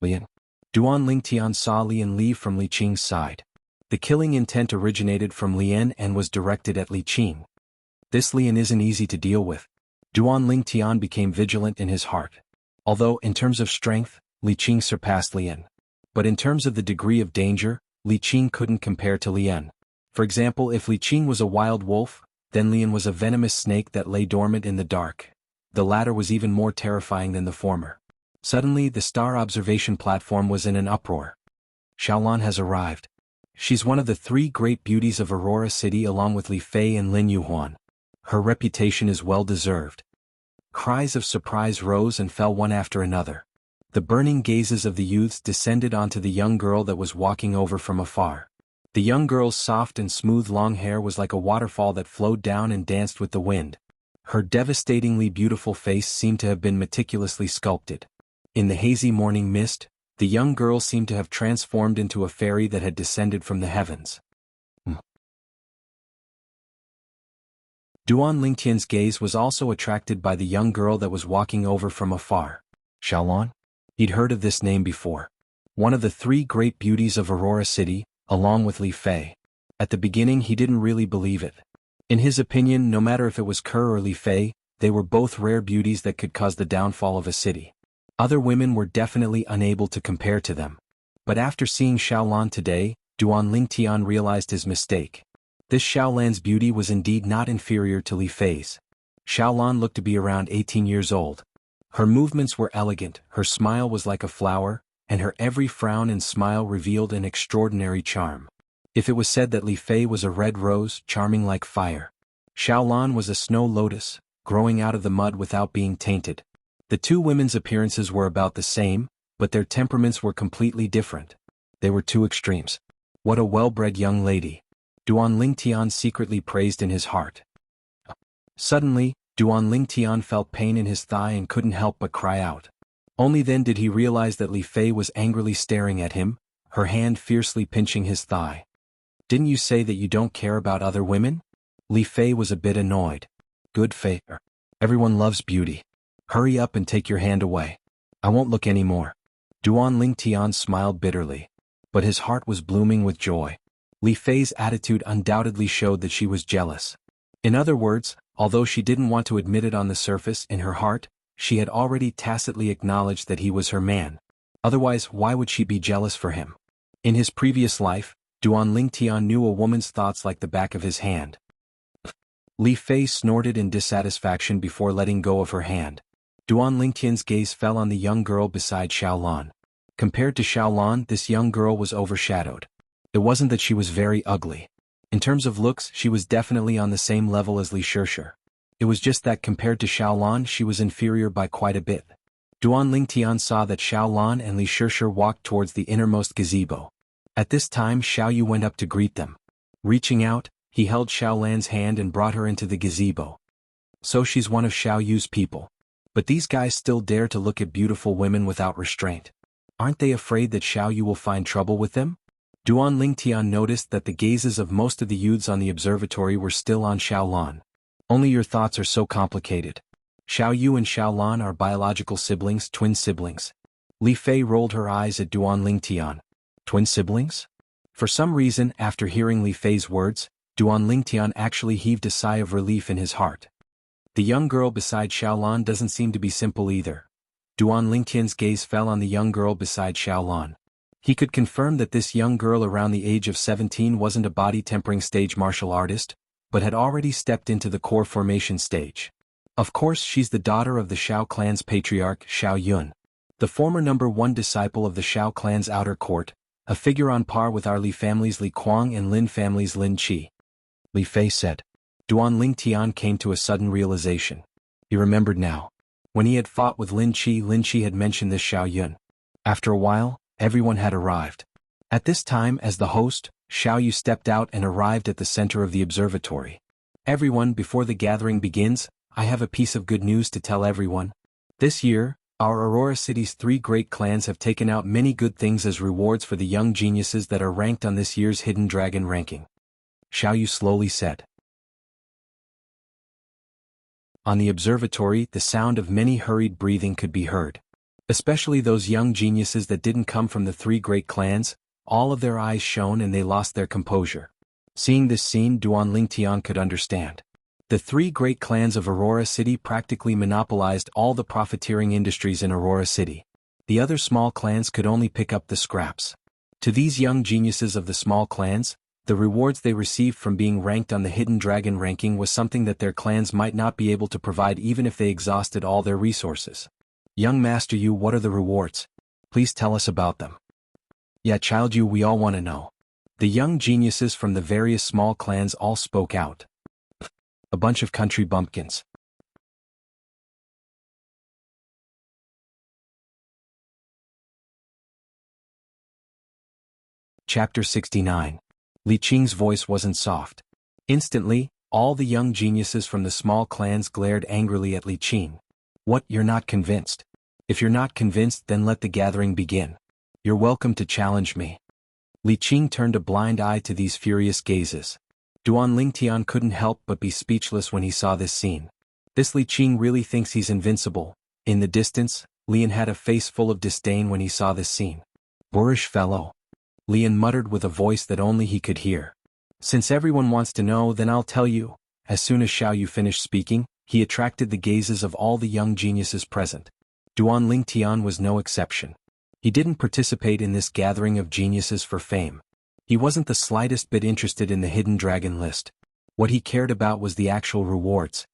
Lian. Duan Lingtian saw Lian leave from Li Qing's side. The killing intent originated from Lian and was directed at Li Qing. This Lian isn't easy to deal with. Duan Lingtian became vigilant in his heart. Although, in terms of strength, Li Qing surpassed Lian. But in terms of the degree of danger, Li Qing couldn't compare to Lian. For example, if Li Qing was a wild wolf, then Lian was a venomous snake that lay dormant in the dark. The latter was even more terrifying than the former. Suddenly, the star observation platform was in an uproar. Xiaolan has arrived. She's one of the three great beauties of Aurora City along with Li Fei and Lin Yuhuan. Her reputation is well-deserved. Cries of surprise rose and fell one after another. The burning gazes of the youths descended onto the young girl that was walking over from afar. The young girl's soft and smooth long hair was like a waterfall that flowed down and danced with the wind. Her devastatingly beautiful face seemed to have been meticulously sculpted. In the hazy morning mist, the young girl seemed to have transformed into a fairy that had descended from the heavens. Duan Lingtian's gaze was also attracted by the young girl that was walking over from afar. Xiaolan? He'd heard of this name before. One of the three great beauties of Aurora City, along with Li Fei. At the beginning he didn't really believe it. In his opinion, no matter if it was Ke or Li Fei, they were both rare beauties that could cause the downfall of a city. Other women were definitely unable to compare to them. But after seeing Xiaolan today, Duan Lingtian realized his mistake. This Xiaolan's beauty was indeed not inferior to Li Fei's. Xiaolan looked to be around 18 years old. Her movements were elegant, her smile was like a flower, and her every frown and smile revealed an extraordinary charm. If it was said that Li Fei was a red rose, charming like fire, Xiaolan was a snow lotus, growing out of the mud without being tainted. The two women's appearances were about the same, but their temperaments were completely different. They were two extremes. What a well-bred young lady. Duan Lingtian secretly praised in his heart. Suddenly, Duan Lingtian felt pain in his thigh and couldn't help but cry out. Only then did he realize that Li Fei was angrily staring at him, her hand fiercely pinching his thigh. Didn't you say that you don't care about other women? Li Fei was a bit annoyed. Good Fei. Everyone loves beauty. Hurry up and take your hand away. I won't look any more. Duan Lingtian smiled bitterly. But his heart was blooming with joy. Li Fei's attitude undoubtedly showed that she was jealous. In other words, although she didn't want to admit it on the surface, in her heart, she had already tacitly acknowledged that he was her man. Otherwise, why would she be jealous for him? In his previous life, Duan Lingtian knew a woman's thoughts like the back of his hand. Li Fei snorted in dissatisfaction before letting go of her hand. Duan Lingtian's gaze fell on the young girl beside Xiaolan. Compared to Xiaolan, this young girl was overshadowed. It wasn't that she was very ugly. In terms of looks, she was definitely on the same level as Li Shishir. It was just that compared to Xiaolan, she was inferior by quite a bit. Duan Lingtian saw that Xiaolan and Li Shishir walked towards the innermost gazebo. At this time, Xiao Yu went up to greet them. Reaching out, he held Xiaolan's hand and brought her into the gazebo. So she's one of Xiao Yu's people. But these guys still dare to look at beautiful women without restraint. Aren't they afraid that Xiao Yu will find trouble with them? Duan Lingtian noticed that the gazes of most of the youths on the observatory were still on Xiaolan. Only your thoughts are so complicated. Xiao Yu and Xiaolan are biological siblings, twin siblings. Li Fei rolled her eyes at Duan Lingtian. Twin siblings? For some reason, after hearing Li Fei's words, Duan Lingtian actually heaved a sigh of relief in his heart. The young girl beside Xiaolan doesn't seem to be simple either. Duan Lingtian's gaze fell on the young girl beside Xiaolan. He could confirm that this young girl around the age of 17 wasn't a body-tempering stage martial artist, but had already stepped into the core formation stage. Of course, she's the daughter of the Xiao clan's patriarch, Xiao Yun, the former #1 disciple of the Xiao clan's outer court, a figure on par with our Li family's Li Kuang and Lin family's Lin Qi. Li Fei said. Duan Lingtian came to a sudden realization. He remembered now. When he had fought with Lin Qi had mentioned this Xiao Yun. After a while, everyone had arrived. At this time, as the host, Xiao Yu stepped out and arrived at the center of the observatory. Everyone, before the gathering begins, I have a piece of good news to tell everyone. This year, our Aurora City's 3 great clans have taken out many good things as rewards for the young geniuses that are ranked on this year's Hidden Dragon ranking. Xiao Yu slowly said. On the observatory, the sound of many hurried breathing could be heard. Especially those young geniuses that didn't come from the 3 great clans, all of their eyes shone and they lost their composure. Seeing this scene, Duan Lingtian could understand. The 3 great clans of Aurora City practically monopolized all the profiteering industries in Aurora City. The other small clans could only pick up the scraps. To these young geniuses of the small clans, the rewards they received from being ranked on the Hidden Dragon ranking was something that their clans might not be able to provide even if they exhausted all their resources. Young Master Yu, what are the rewards? Please tell us about them. Yeah, Child Yu, we all want to know. The young geniuses from the various small clans all spoke out. A bunch of country bumpkins. Chapter 69. Li Qing's voice wasn't soft. Instantly, all the young geniuses from the small clans glared angrily at Li Qing. What, you're not convinced? If you're not convinced, then let the gathering begin. You're welcome to challenge me. Li Qing turned a blind eye to these furious gazes. Duan Lingtian couldn't help but be speechless when he saw this scene. This Li Qing really thinks he's invincible. In the distance, Lian had a face full of disdain when he saw this scene. Boorish fellow. Lian muttered with a voice that only he could hear. Since everyone wants to know, then I'll tell you. As soon as Xiao Yu finished speaking, he attracted the gazes of all the young geniuses present. Duan Lingtian was no exception. He didn't participate in this gathering of geniuses for fame. He wasn't the slightest bit interested in the Hidden Dragon list. What he cared about was the actual rewards.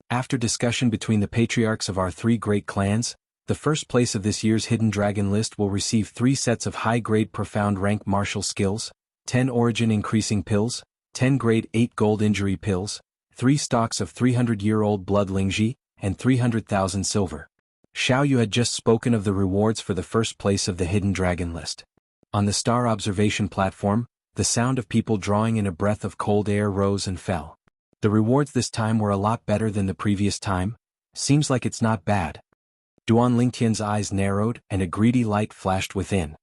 After discussion between the patriarchs of our 3 great clans, the first place of this year's Hidden Dragon list will receive 3 sets of high-grade profound rank martial skills, 10 origin increasing pills, 10 grade 8 gold injury pills, 3 stocks of 300-year-old blood lingji, and 300,000 silver. Xiao Yu had just spoken of the rewards for the first place of the Hidden Dragon list. On the star observation platform, the sound of people drawing in a breath of cold air rose and fell. The rewards this time were a lot better than the previous time. Seems like it's not bad. Duan Lingtian's eyes narrowed and a greedy light flashed within.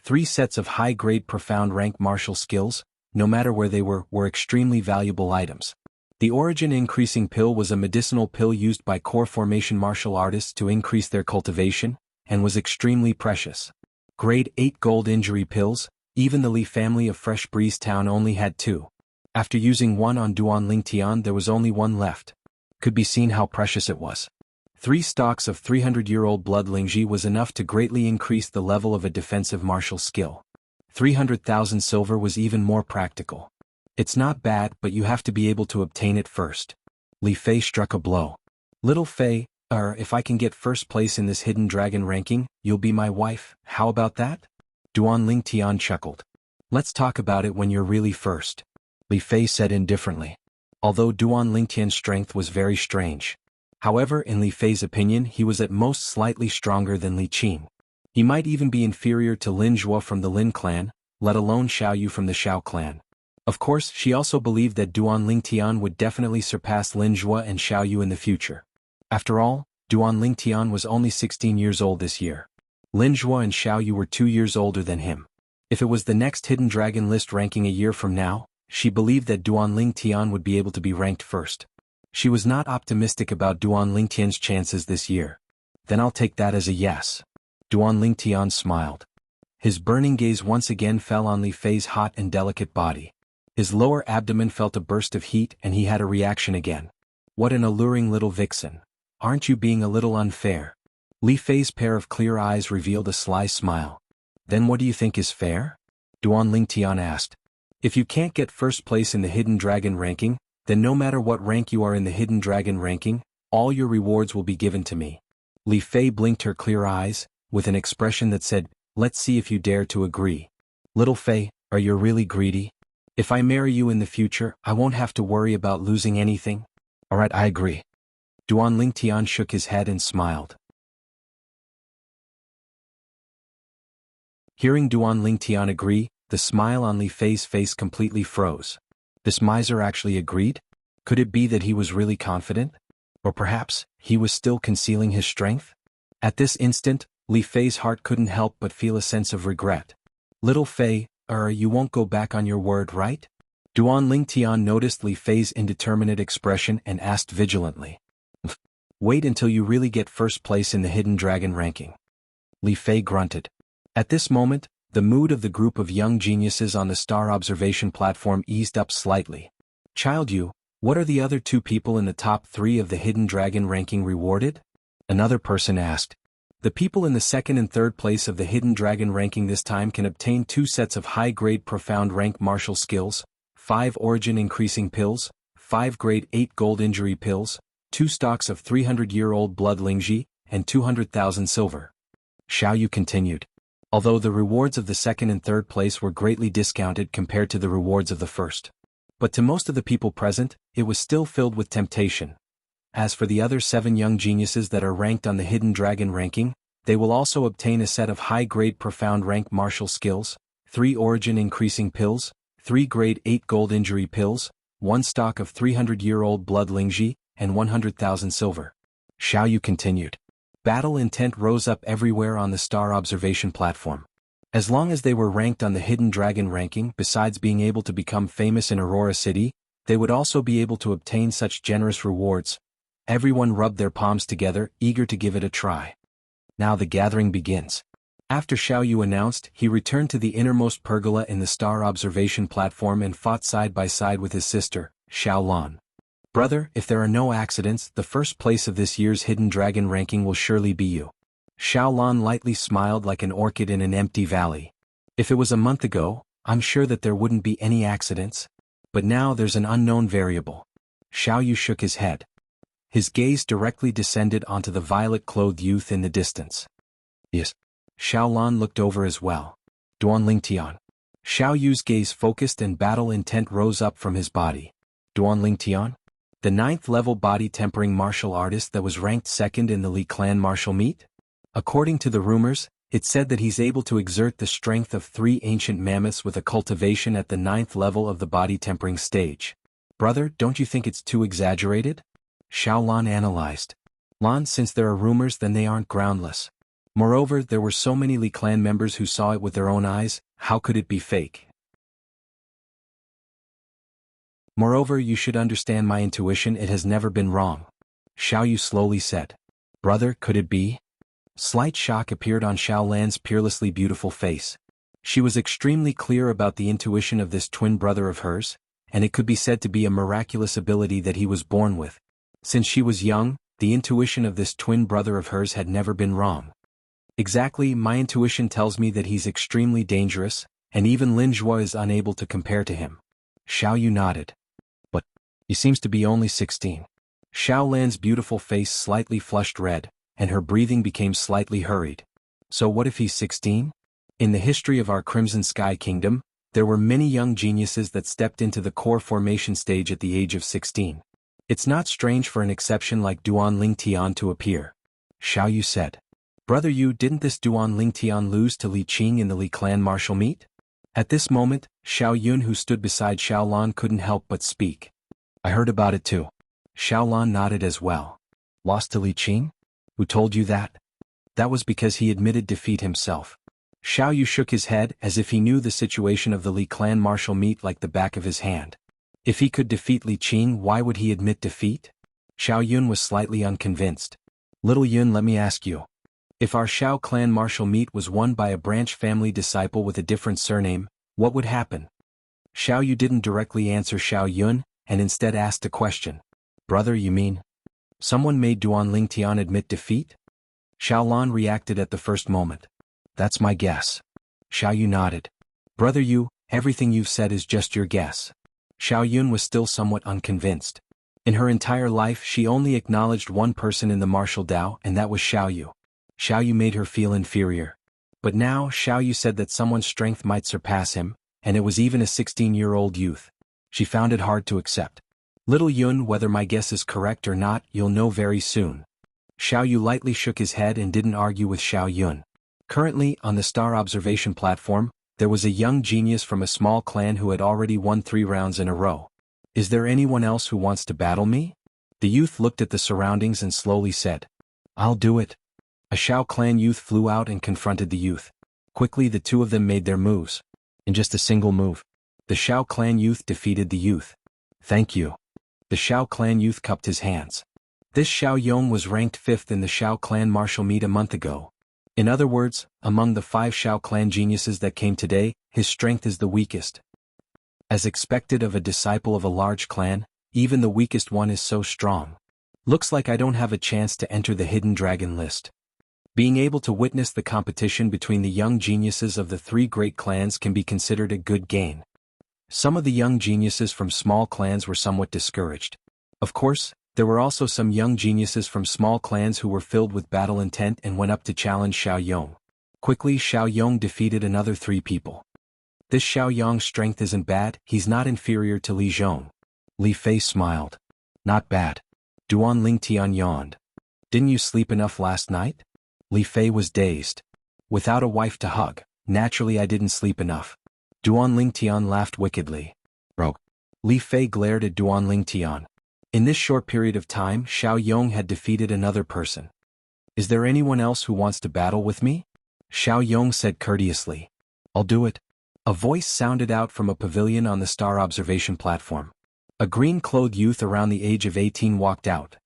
3 sets of high-grade profound rank martial skills, no matter where they were extremely valuable items. The origin increasing pill was a medicinal pill used by core formation martial artists to increase their cultivation, and was extremely precious. Grade 8 gold injury pills, even the Li family of Fresh Breeze Town only had 2. After using one on Duan Lingtian, there was only 1 left. Could be seen how precious it was. 3 stocks of 300-year-old blood lingji was enough to greatly increase the level of a defensive martial skill. 300,000 silver was even more practical. It's not bad, but you have to be able to obtain it first. Li Fei struck a blow. Little Fei, if I can get first place in this Hidden Dragon ranking, you'll be my wife, how about that? Duan Lingtian chuckled. Let's talk about it when you're really first. Li Fei said indifferently. Although Duan Lingtian's strength was very strange. However, in Li Fei's opinion, he was at most slightly stronger than Li Qing. He might even be inferior to Lin Zhuo from the Lin clan, let alone Xiao Yu from the Xiao clan. Of course, she also believed that Duan Lingtian would definitely surpass Lin Zhuo and Xiao Yu in the future. After all, Duan Lingtian was only 16 years old this year. Lin Zhuo and Xiao Yu were 2 years older than him. If it was the next Hidden Dragon list ranking a year from now, she believed that Duan Tian would be able to be ranked first. She was not optimistic about Duan Tian's chances this year. Then I'll take that as a yes. Duan Tian smiled. His burning gaze once again fell on Li Fei's hot and delicate body. His lower abdomen felt a burst of heat and he had a reaction again. What an alluring little vixen. Aren't you being a little unfair? Li Fei's pair of clear eyes revealed a sly smile. Then what do you think is fair? Duan Tian asked. If you can't get first place in the Hidden Dragon ranking, then no matter what rank you are in the Hidden Dragon ranking, all your rewards will be given to me. Li Fei blinked her clear eyes, with an expression that said, let's see if you dare to agree. Little Fei, are you really greedy? If I marry you in the future, I won't have to worry about losing anything. Alright, I agree. Duan Tian shook his head and smiled. Hearing Duan Tian agree, the smile on Li Fei's face completely froze. This miser actually agreed? Could it be that he was really confident? Or perhaps, he was still concealing his strength? At this instant, Li Fei's heart couldn't help but feel a sense of regret. Little Fei, you won't go back on your word, right? Duan Tian noticed Li Fei's indeterminate expression and asked vigilantly. Wait until you really get first place in the Hidden Dragon ranking. Li Fei grunted. At this moment, the mood of the group of young geniuses on the star observation platform eased up slightly. Child Yu, what are the other two people in the top 3 of the Hidden Dragon ranking rewarded? Another person asked. The people in the second and third place of the Hidden Dragon ranking this time can obtain 2 sets of high-grade profound rank martial skills, 5 origin increasing pills, 5 grade 8 gold injury pills, 2 stocks of 300-year-old blood lingji, and 200,000 silver. Xiao Yu continued. Although the rewards of the second and third place were greatly discounted compared to the rewards of the first. But to most of the people present, it was still filled with temptation. As for the other 7 young geniuses that are ranked on the Hidden Dragon ranking, they will also obtain a set of high-grade profound rank martial skills, 3 origin increasing pills, 3 grade 8 gold injury pills, 1 stock of 300-year-old blood lingji, and 100,000 silver. Xiao Yu continued. Battle intent rose up everywhere on the star observation platform. As long as they were ranked on the Hidden Dragon ranking, besides being able to become famous in Aurora City, they would also be able to obtain such generous rewards. Everyone rubbed their palms together, eager to give it a try. Now the gathering begins. After Xiao Yu announced, he returned to the innermost pergola in the star observation platform and fought side by side with his sister, Xiao Lan. Brother, if there are no accidents, the first place of this year's Hidden Dragon ranking will surely be you. Xiao Lan lightly smiled like an orchid in an empty valley. If it was a month ago, I'm sure that there wouldn't be any accidents. But now there's an unknown variable. Xiao Yu shook his head. His gaze directly descended onto the violet-clothed youth in the distance. Yes. Xiao Lan looked over as well. Duan Tian. Xiao Yu's gaze focused and battle intent rose up from his body. Duan Tian? The 9th-level body-tempering martial artist that was ranked 2nd in the Li clan martial meet? According to the rumors, it said that he's able to exert the strength of 3 ancient mammoths with a cultivation at the 9th level of the body-tempering stage. Brother, don't you think it's too exaggerated? Xiao Lan analyzed. Lan, since there are rumors, then they aren't groundless. Moreover, there were so many Li clan members who saw it with their own eyes, how could it be fake? Moreover, you should understand my intuition, it has never been wrong. Xiao Yu slowly said. Brother, could it be? Slight shock appeared on Xiao Lan's peerlessly beautiful face. She was extremely clear about the intuition of this twin brother of hers, and it could be said to be a miraculous ability that he was born with. Since she was young, the intuition of this twin brother of hers had never been wrong. Exactly, my intuition tells me that he's extremely dangerous, and even Lin Zhuo is unable to compare to him. Xiao Yu nodded. But he seems to be only 16. Xiao Lan's beautiful face slightly flushed red, and her breathing became slightly hurried. So what if he's 16? In the history of our Crimson Sky Kingdom, there were many young geniuses that stepped into the core formation stage at the age of 16. It's not strange for an exception like Duan Tian to appear. Xiao Yu said. Brother Yu, didn't this Duan Tian lose to Li Qing in the Li clan martial meet? At this moment, Xiao Yun, who stood beside Xiao Lan, couldn't help but speak. I heard about it too. Xiao Lan nodded as well. Lost to Li Qing? Who told you that? That was because he admitted defeat himself. Xiao Yu shook his head as if he knew the situation of the Li clan martial meet like the back of his hand. If he could defeat Li Qing, why would he admit defeat? Xiao Yun was slightly unconvinced. Little Yun, let me ask you. If our Xiao clan martial meet was won by a branch family disciple with a different surname, what would happen? Xiao Yu didn't directly answer Xiao Yun, and instead asked a question. Brother, you mean? Someone made Duan Lingtian admit defeat? Xiao Lan reacted at the first moment. That's my guess. Xiao Yu nodded. Brother Yu, everything you've said is just your guess. Xiao Yun was still somewhat unconvinced. In her entire life she only acknowledged one person in the martial Dao, and that was Xiao Yu. Xiao Yu made her feel inferior. But now Xiao Yu said that someone's strength might surpass him, and it was even a 16-year-old youth. She found it hard to accept. Little Yun, whether my guess is correct or not, you'll know very soon. Xiao Yu lightly shook his head and didn't argue with Xiao Yun. Currently, on the star observation platform, there was a young genius from a small clan who had already won 3 rounds in a row. Is there anyone else who wants to battle me? The youth looked at the surroundings and slowly said, I'll do it. A Xiao clan youth flew out and confronted the youth. Quickly the two of them made their moves. In just a single move, the Xiao clan youth defeated the youth. Thank you. The Xiao clan youth cupped his hands. This Xiao Yong was ranked 5th in the Xiao clan martial meet a month ago. In other words, among the 5 Xiao clan geniuses that came today, his strength is the weakest. As expected of a disciple of a large clan, even the weakest one is so strong. Looks like I don't have a chance to enter the hidden dragon list. Being able to witness the competition between the young geniuses of the 3 great clans can be considered a good gain. Some of the young geniuses from small clans were somewhat discouraged. Of course, there were also some young geniuses from small clans who were filled with battle intent and went up to challenge Xiao Yong. Quickly Xiao Yong defeated another 3 people. This Xiao Yong's strength isn't bad, he's not inferior to Li Zhong. Li Fei smiled. Not bad. Duan Lingtian yawned. Didn't you sleep enough last night? Li Fei was dazed. Without a wife to hug, naturally I didn't sleep enough. Duan Lingtian laughed wickedly. Rogue. Li Fei glared at Duan Lingtian. In this short period of time, Xiao Yong had defeated another person. Is there anyone else who wants to battle with me? Xiao Yong said courteously. I'll do it. A voice sounded out from a pavilion on the star observation platform. A green-clothed youth around the age of 18 walked out.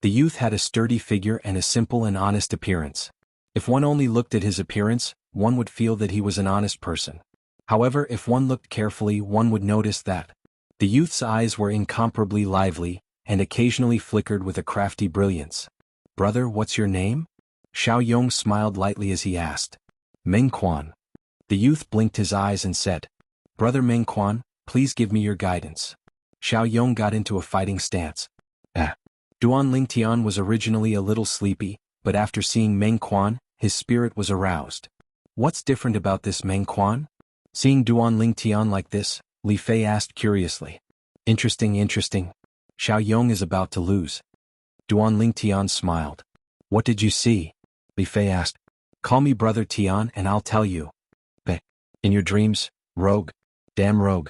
The youth had a sturdy figure and a simple and honest appearance. If one only looked at his appearance, one would feel that he was an honest person. However, if one looked carefully, one would notice that the youth's eyes were incomparably lively, and occasionally flickered with a crafty brilliance. Brother, what's your name? Xiao Yong smiled lightly as he asked. Meng Quan. The youth blinked his eyes and said, Brother Meng Quan, please give me your guidance. Xiao Yong got into a fighting stance. Duan Lingtian was originally a little sleepy, but after seeing Meng Quan, his spirit was aroused. What's different about this Meng Quan? Seeing Duan Lingtian like this, Li Fei asked curiously. Interesting. Xiao Yong is about to lose. Duan Lingtian smiled. What did you see? Li Fei asked. Call me Brother Tian and I'll tell you. In your dreams, rogue. Damn rogue.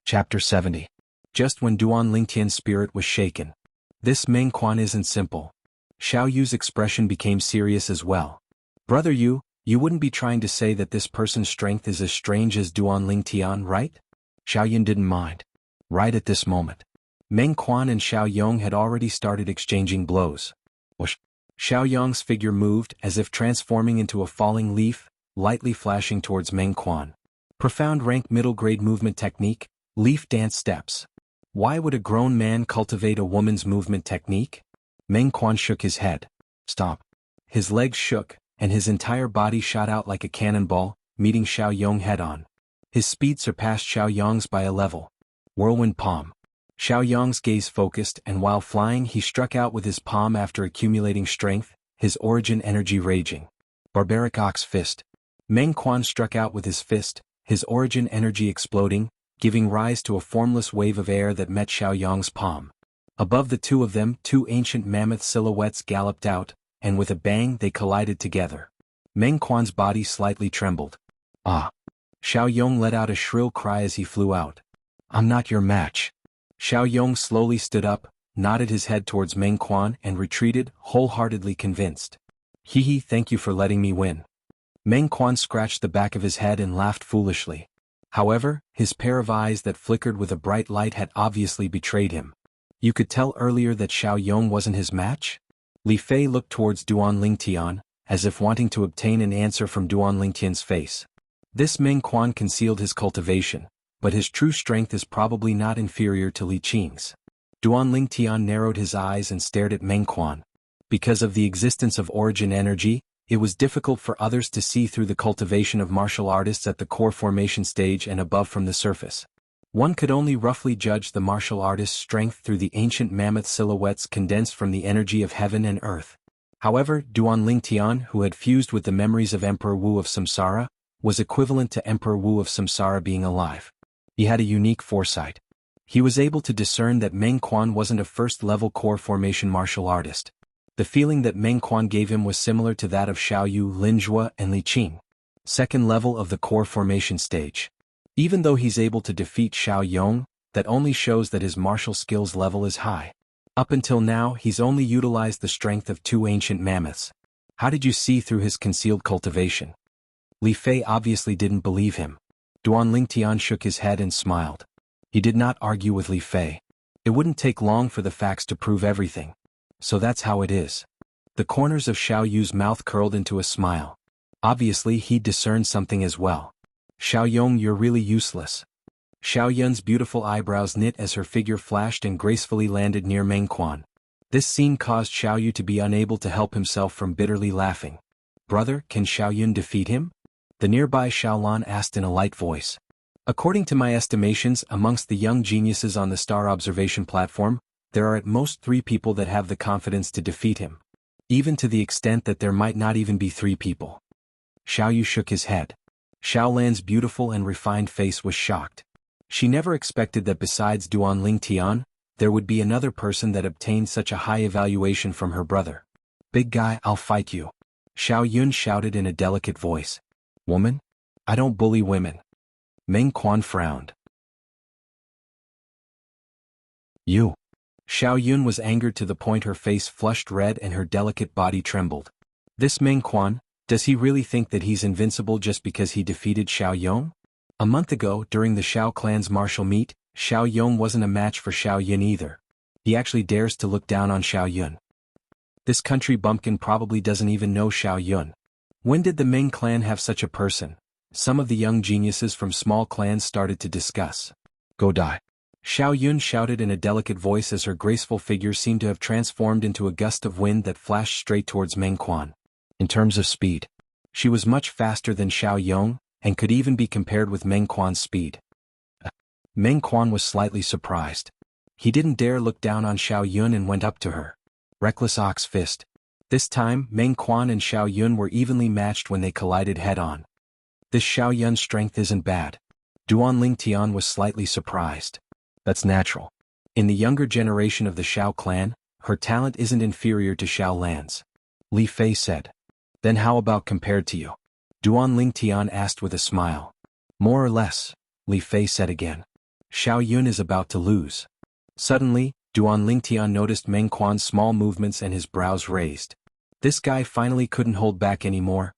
Chapter 70. Just when Duan Lingtian's spirit was shaken. This Meng Quan isn't simple. Xiao Yu's expression became serious as well. Brother Yu, you wouldn't be trying to say that this person's strength is as strange as Duan Lingtian, right? Xiao Yun didn't mind. Right at this moment, Meng Quan and Xiao Yong had already started exchanging blows. Whoosh. Xiao Yong's figure moved as if transforming into a falling leaf, lightly flashing towards Meng Quan. Profound rank middle grade movement technique. Leaf dance steps. Why would a grown man cultivate a woman's movement technique? Meng Quan shook his head. Stop. His legs shook, and his entire body shot out like a cannonball, meeting Xiao Yong head-on. His speed surpassed Xiao Yong's by a level. Whirlwind palm. Xiao Yong's gaze focused, and while flying he struck out with his palm after accumulating strength, his origin energy raging. Barbaric ox fist. Meng Quan struck out with his fist, his origin energy exploding, giving rise to a formless wave of air that met Xiao Yong's palm. Above the two of them, 2 ancient mammoth silhouettes galloped out, and with a bang they collided together. Meng Quan's body slightly trembled. Ah! Xiao Yong let out a shrill cry as he flew out. I'm not your match. Xiao Yong slowly stood up, nodded his head towards Meng Quan and retreated, wholeheartedly convinced. Hee, thank you for letting me win. Meng Quan scratched the back of his head and laughed foolishly. However, his pair of eyes that flickered with a bright light had obviously betrayed him. You could tell earlier that Xiao Yong wasn't his match? Li Fei looked towards Duan Lingtian, as if wanting to obtain an answer from Duan Lingtian's face. This Meng Quan concealed his cultivation, but his true strength is probably not inferior to Li Qing's. Duan Lingtian narrowed his eyes and stared at Meng Quan. Because of the existence of origin energy, it was difficult for others to see through the cultivation of martial artists at the core formation stage and above from the surface. One could only roughly judge the martial artist's strength through the ancient mammoth silhouettes condensed from the energy of heaven and earth. However, Duan Lingtian, who had fused with the memories of Emperor Wu of Samsara, was equivalent to Emperor Wu of Samsara being alive. He had a unique foresight. He was able to discern that Meng Quan wasn't a first-level core formation martial artist. The feeling that Meng Quan gave him was similar to that of Xiao Yu, Lin Zhua, and Li Qing. Second level of the core formation stage. Even though he's able to defeat Xiao Yong, that only shows that his martial skills level is high. Up until now he's only utilized the strength of two ancient mammoths. How did you see through his concealed cultivation? Li Fei obviously didn't believe him. Duan Lingtian shook his head and smiled. He did not argue with Li Fei. It wouldn't take long for the facts to prove everything. So that's how it is. The corners of Xiao Yu's mouth curled into a smile. Obviously he discerned something as well. Xiao Yong, you're really useless. Xiao Yun's beautiful eyebrows knit as her figure flashed and gracefully landed near Meng Quan. This scene caused Xiao Yu to be unable to help himself from bitterly laughing. Brother, can Xiao Yun defeat him? The nearby Xiaolan asked in a light voice. According to my estimations, amongst the young geniuses on the star observation platform, there are at most 3 people that have the confidence to defeat him. Even to the extent that there might not even be 3 people. Xiao Yu shook his head. Xiaolan's beautiful and refined face was shocked. She never expected that besides Duan Lingtian, there would be another person that obtained such a high evaluation from her brother. Big guy, I'll fight you. Xiao Yun shouted in a delicate voice. Woman? I don't bully women. Meng Quan frowned. You. Xiao Yun was angered to the point her face flushed red and her delicate body trembled. This Meng Quan, does he really think that he's invincible just because he defeated Xiao Yong? A month ago, during the Xiao clan's martial meet, Xiao Yong wasn't a match for Xiao Yun either. He actually dares to look down on Xiao Yun. This country bumpkin probably doesn't even know Xiao Yun. When did the Meng clan have such a person? Some of the young geniuses from small clans started to discuss. Go die. Xiao Yun shouted in a delicate voice as her graceful figure seemed to have transformed into a gust of wind that flashed straight towards Meng Quan. In terms of speed, she was much faster than Xiao Yong, and could even be compared with Meng Quan's speed. Meng Quan was slightly surprised. He didn't dare look down on Xiao Yun and went up to her. Reckless ox fist. This time, Meng Quan and Xiao Yun were evenly matched when they collided head-on. This Xiao Yun's strength isn't bad. Duan Lingtian was slightly surprised. That's natural. In the younger generation of the Xiao clan, her talent isn't inferior to Xiao Lan's. Li Fei said. Then how about compared to you? Duan Lingtian asked with a smile. More or less, Li Fei said again. Xiao Yun is about to lose. Suddenly, Duan Lingtian noticed Meng Quan's small movements and his brows raised. This guy finally couldn't hold back anymore.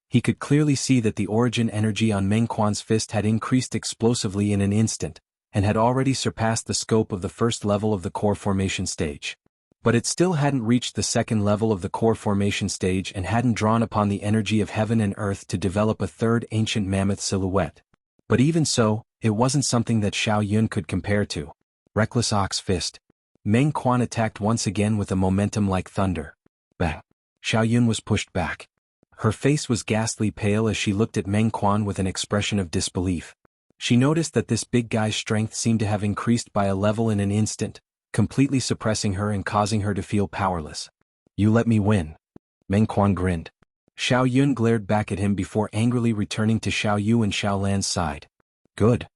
He could clearly see that the origin energy on Meng Quan's fist had increased explosively in an instant, and had already surpassed the scope of the first level of the core formation stage. But it still hadn't reached the second level of the core formation stage and hadn't drawn upon the energy of heaven and earth to develop a third ancient mammoth silhouette. But even so, it wasn't something that Xiao Yun could compare to. Reckless ox fist. Meng Quan attacked once again with a momentum like thunder. Bang. Xiao Yun was pushed back. Her face was ghastly pale as she looked at Meng Quan with an expression of disbelief. She noticed that this big guy's strength seemed to have increased by a level in an instant, completely suppressing her and causing her to feel powerless. You let me win. Meng Quan grinned. Xiao Yun glared back at him before angrily returning to Xiao Yu and Xiao Lan's side. Good.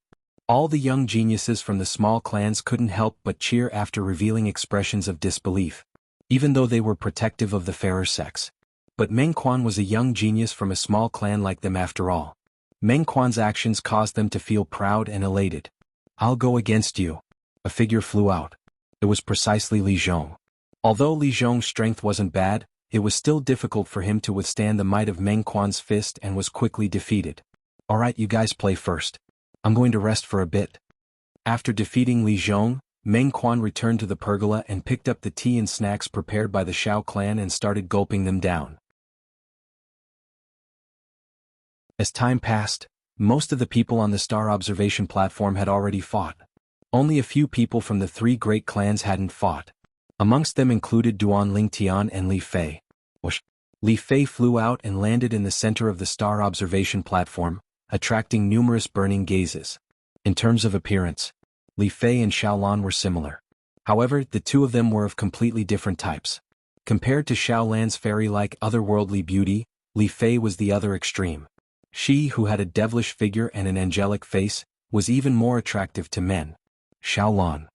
All the young geniuses from the small clans couldn't help but cheer after revealing expressions of disbelief, even though they were protective of the fairer sex. But Meng Quan was a young genius from a small clan like them after all. Meng Quan's actions caused them to feel proud and elated. I'll go against you. A figure flew out. It was precisely Li Zhong. Although Li Zhong's strength wasn't bad, it was still difficult for him to withstand the might of Meng Quan's fist and was quickly defeated. Alright, you guys play first. I'm going to rest for a bit. After defeating Li Zhong, Meng Quan returned to the pergola and picked up the tea and snacks prepared by the Shao clan and started gulping them down. As time passed, most of the people on the star observation platform had already fought. Only a few people from the three great clans hadn't fought. Amongst them included Duan Lingtian and Li Fei. Li Fei flew out and landed in the center of the star observation platform, attracting numerous burning gazes. In terms of appearance, Li Fei and Xiaolan were similar. However, the two of them were of completely different types. Compared to Xiaolan's fairy-like otherworldly beauty, Li Fei was the other extreme. She, who had a devilish figure and an angelic face, was even more attractive to men. Xiaolan.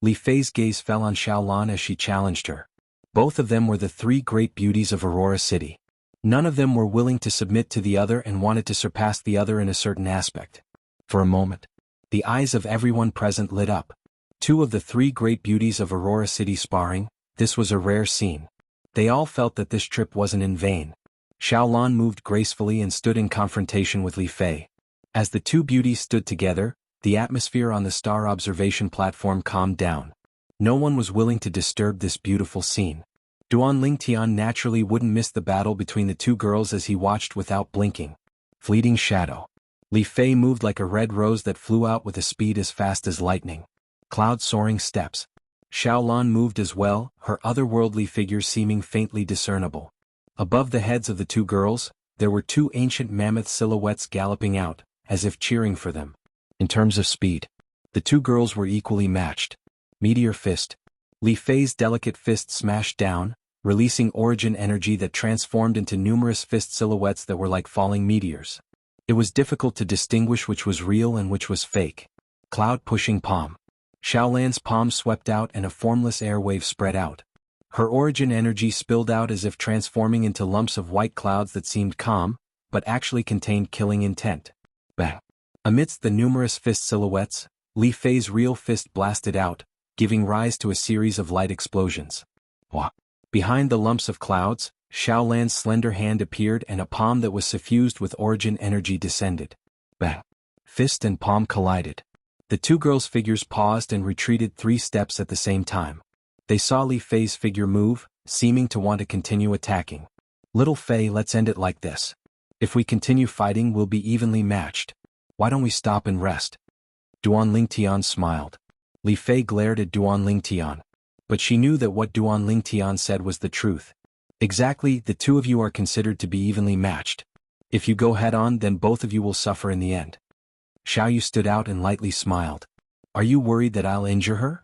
Li Fei's gaze fell on Xiaolan as she challenged her. Both of them were the three great beauties of Aurora City. None of them were willing to submit to the other and wanted to surpass the other in a certain aspect. For a moment, the eyes of everyone present lit up. Two of the three great beauties of Aurora City sparring, this was a rare scene. They all felt that this trip wasn't in vain. Xiaolan moved gracefully and stood in confrontation with Li Fei. As the two beauties stood together, the atmosphere on the star observation platform calmed down. No one was willing to disturb this beautiful scene. Duan Lingtian naturally wouldn't miss the battle between the two girls as he watched without blinking. Fleeting shadow. Li Fei moved like a red rose that flew out with a speed as fast as lightning. Cloud-soaring steps. Xiaolan moved as well, her otherworldly figure seeming faintly discernible. Above the heads of the two girls, there were two ancient mammoth silhouettes galloping out, as if cheering for them. In terms of speed, the two girls were equally matched. Meteor fist. Li Fei's delicate fist smashed down, releasing origin energy that transformed into numerous fist silhouettes that were like falling meteors. It was difficult to distinguish which was real and which was fake. Cloud-pushing palm. Xiaolan's palm swept out and a formless airwave spread out. Her origin energy spilled out as if transforming into lumps of white clouds that seemed calm, but actually contained killing intent. Bang! Amidst the numerous fist silhouettes, Li Fei's real fist blasted out, giving rise to a series of light explosions. Wah! Behind the lumps of clouds, Xiaolan's slender hand appeared and a palm that was suffused with origin energy descended. Bang! Fist and palm collided. The two girls' figures paused and retreated 3 steps at the same time. They saw Li Fei's figure move, seeming to want to continue attacking. Little Fei, let's end it like this. If we continue fighting, we'll be evenly matched. Why don't we stop and rest? Duan Lingtian smiled. Li Fei glared at Duan Lingtian. But she knew that what Duan Lingtian said was the truth. Exactly, the two of you are considered to be evenly matched. If you go head-on, then both of you will suffer in the end. Xiaoyu stood out and lightly smiled. Are you worried that I'll injure her?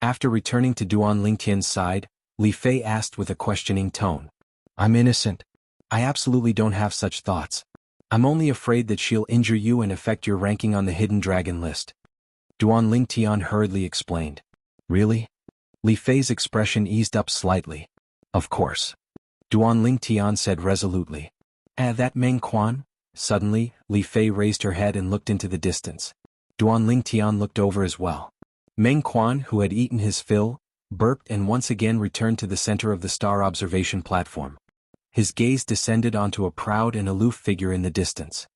After returning to Duan Lingtian's side, Li Fei asked with a questioning tone. I'm innocent. I absolutely don't have such thoughts. I'm only afraid that she'll injure you and affect your ranking on the hidden dragon list. Duan Lingtian hurriedly explained. Really? Li Fei's expression eased up slightly. Of course. Duan Lingtian said resolutely. That Meng Quan? Suddenly, Li Fei raised her head and looked into the distance. Duan Lingtian looked over as well. Meng Quan, who had eaten his fill, burped and once again returned to the center of the star observation platform. His gaze descended onto a proud and aloof figure in the distance.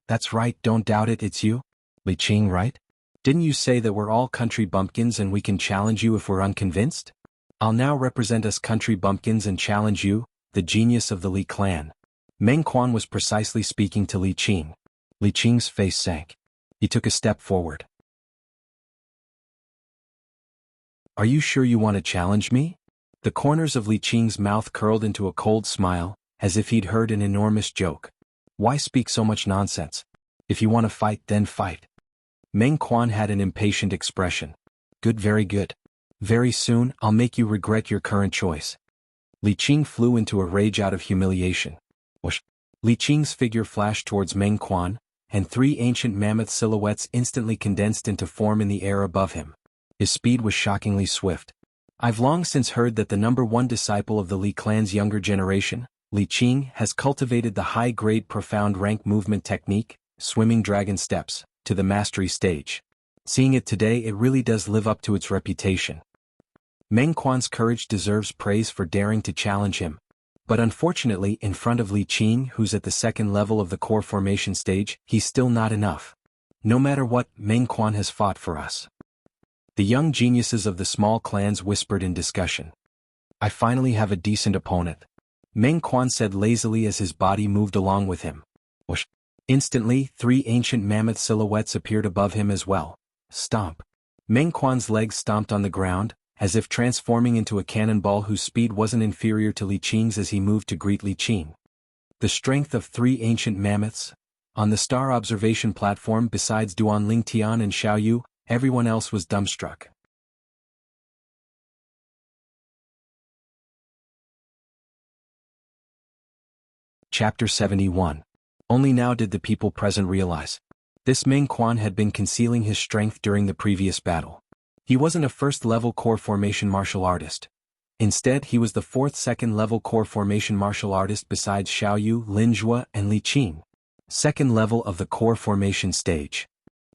That's right, don't doubt it, it's you? Li Qing, right? Didn't you say that we're all country bumpkins and we can challenge you if we're unconvinced? I'll now represent us country bumpkins and challenge you, the genius of the Li clan. Meng Quan was precisely speaking to Li Qing. Li Qing's face sank. He took a step forward. Are you sure you want to challenge me? The corners of Li Qing's mouth curled into a cold smile, as if he'd heard an enormous joke. Why speak so much nonsense? If you want to fight, then fight. Meng Quan had an impatient expression. Good, very good. Very soon, I'll make you regret your current choice. Li Qing flew into a rage out of humiliation. Whoosh! Li Qing's figure flashed towards Meng Quan, and 3 ancient mammoth silhouettes instantly condensed into form in the air above him. His speed was shockingly swift. I've long since heard that the #1 disciple of the Li clan's younger generation, Li Qing, has cultivated the high-grade profound rank movement technique, swimming dragon steps, to the mastery stage. Seeing it today, it really does live up to its reputation. Meng Quan's courage deserves praise for daring to challenge him. But unfortunately, in front of Li Qing, who's at the second level of the core formation stage, he's still not enough. No matter what, Meng Quan has fought for us. The young geniuses of the small clans whispered in discussion. I finally have a decent opponent, Meng Quan said lazily as his body moved along with him. Whoosh. Instantly, 3 ancient mammoth silhouettes appeared above him as well. Stomp. Meng Quan's legs stomped on the ground, as if transforming into a cannonball whose speed wasn't inferior to Li Qing's as he moved to greet Li Qing. The strength of 3 ancient mammoths. On the star observation platform besides Duanling Tian and Xiaoyu, everyone else was dumbstruck. Chapter 71. Only now did the people present realize. This Meng Quan had been concealing his strength during the previous battle. He wasn't a first-level core formation martial artist. Instead, he was the 4th second-level core formation martial artist besides Xiaoyu, Linjue, and Li Qing. Second level of the core formation stage.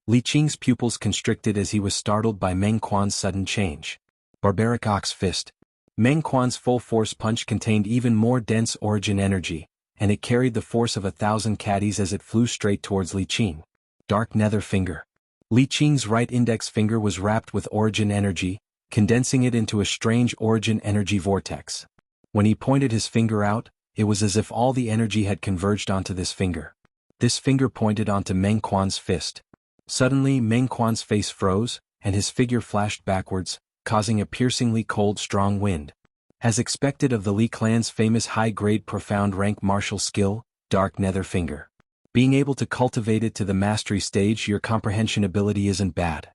Li Qing's pupils constricted as he was startled by Meng Quan's sudden change. Barbaric Ox Fist. Meng Quan's full-force punch contained even more dense origin energy, and it carried the force of 1,000 caddies as it flew straight towards Li Qing. Dark Nether Finger. Li Qing's right index finger was wrapped with origin energy, condensing it into a strange origin energy vortex. When he pointed his finger out, it was as if all the energy had converged onto this finger. This finger pointed onto Meng Quan's fist. Suddenly, Meng Quan's face froze, and his figure flashed backwards, causing a piercingly cold strong wind. As expected of the Li clan's famous high-grade profound rank martial skill, Dark Nether Finger. Being able to cultivate it to the mastery stage, your comprehension ability isn't bad.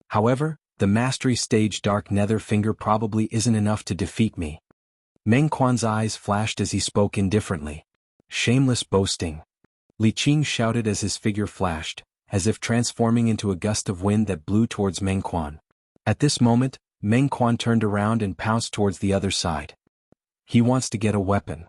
However, the mastery stage Dark Nether Finger probably isn't enough to defeat me. Meng Quan's eyes flashed as he spoke indifferently. Shameless boasting. Li Qing shouted as his figure flashed, as if transforming into a gust of wind that blew towards Meng Quan. At this moment, Meng Quan turned around and pounced towards the other side. He wants to get a weapon.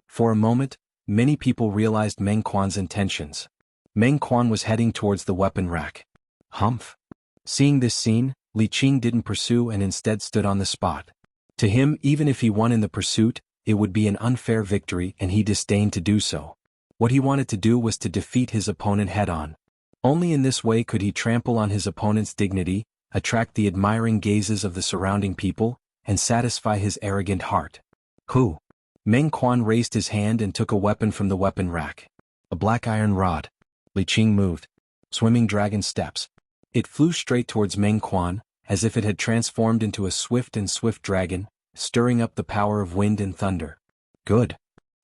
For a moment, many people realized Meng Quan's intentions. Meng Quan was heading towards the weapon rack. Humph. Seeing this scene, Li Qing didn't pursue and instead stood on the spot. To him, even if he won in the pursuit, it would be an unfair victory and he disdained to do so. What he wanted to do was to defeat his opponent head-on. Only in this way could he trample on his opponent's dignity, attract the admiring gazes of the surrounding people, and satisfy his arrogant heart. Who? Meng Quan raised his hand and took a weapon from the weapon rack. A black iron rod. Li Qing moved. Swimming dragon steps. It flew straight towards Meng Quan, as if it had transformed into a swift dragon, stirring up the power of wind and thunder. Good.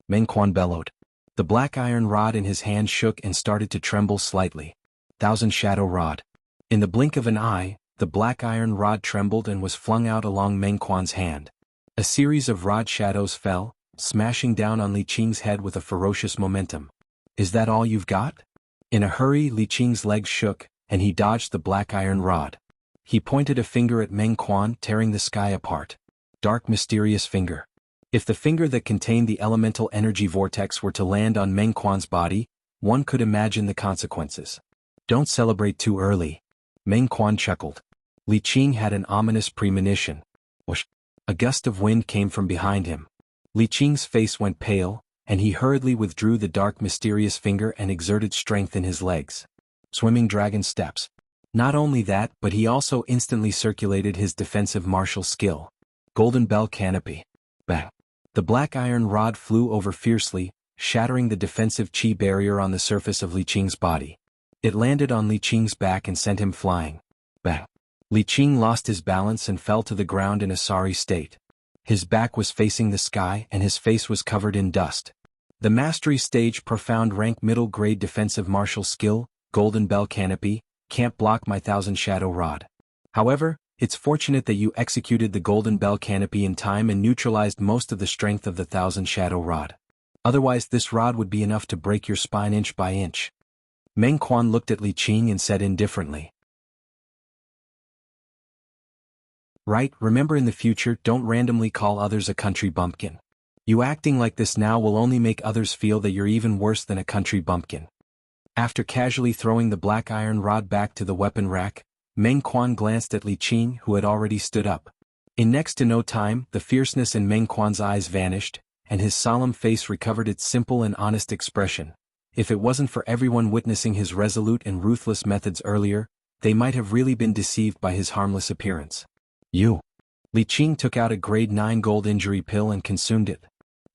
Meng Quan bellowed. The black iron rod in his hand shook and started to tremble slightly. Thousand Shadow Rod. In the blink of an eye, the black iron rod trembled and was flung out along Meng Quan's hand. A series of rod shadows fell, smashing down on Li Qing's head with a ferocious momentum. Is that all you've got? In a hurry, Li Qing's legs shook, and he dodged the black iron rod. He pointed a finger at Meng Quan, tearing the sky apart. Dark Mysterious Finger. If the finger that contained the elemental energy vortex were to land on Meng Quan's body, one could imagine the consequences. Don't celebrate too early. Meng Quan chuckled. Li Qing had an ominous premonition. Whoosh! A gust of wind came from behind him. Li Qing's face went pale, and he hurriedly withdrew the dark mysterious finger and exerted strength in his legs. Swimming dragon steps. Not only that, but he also instantly circulated his defensive martial skill. Golden Bell Canopy. Bang! The black iron rod flew over fiercely, shattering the defensive chi barrier on the surface of Li Qing's body. It landed on Li Qing's back and sent him flying. Bang! Li Qing lost his balance and fell to the ground in a sorry state. His back was facing the sky and his face was covered in dust. The mastery stage profound rank middle grade defensive martial skill, Golden Bell Canopy, can't block my Thousand Shadow Rod. However, it's fortunate that you executed the Golden Bell Canopy in time and neutralized most of the strength of the Thousand Shadow Rod. Otherwise this rod would be enough to break your spine inch by inch. Meng Quan looked at Li Qing and said indifferently. Right, remember in the future don't randomly call others a country bumpkin. You acting like this now will only make others feel that you're even worse than a country bumpkin. After casually throwing the black iron rod back to the weapon rack, Meng Quan glanced at Li Qing, who had already stood up. In next to no time, the fierceness in Meng Quan's eyes vanished, and his solemn face recovered its simple and honest expression. If it wasn't for everyone witnessing his resolute and ruthless methods earlier, they might have really been deceived by his harmless appearance. You. Li Qing took out a grade 9 gold injury pill and consumed it.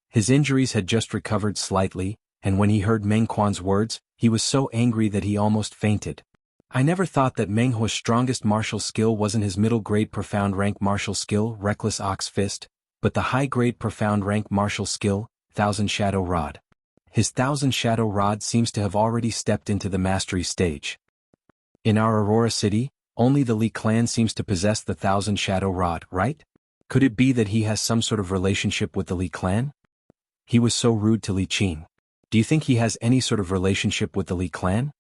His injuries had just recovered slightly, and when he heard Meng Quan's words, he was so angry that he almost fainted. I never thought that Meng Huo's strongest martial skill wasn't his middle-grade profound rank martial skill, Reckless Ox Fist, but the high-grade profound rank martial skill, Thousand Shadow Rod. His Thousand Shadow Rod seems to have already stepped into the mastery stage. In our Aurora City, only the Li clan seems to possess the Thousand Shadow Rod, right? Could it be that he has some sort of relationship with the Li clan? He was so rude to Li Qing. Do you think he has any sort of relationship with the Li clan?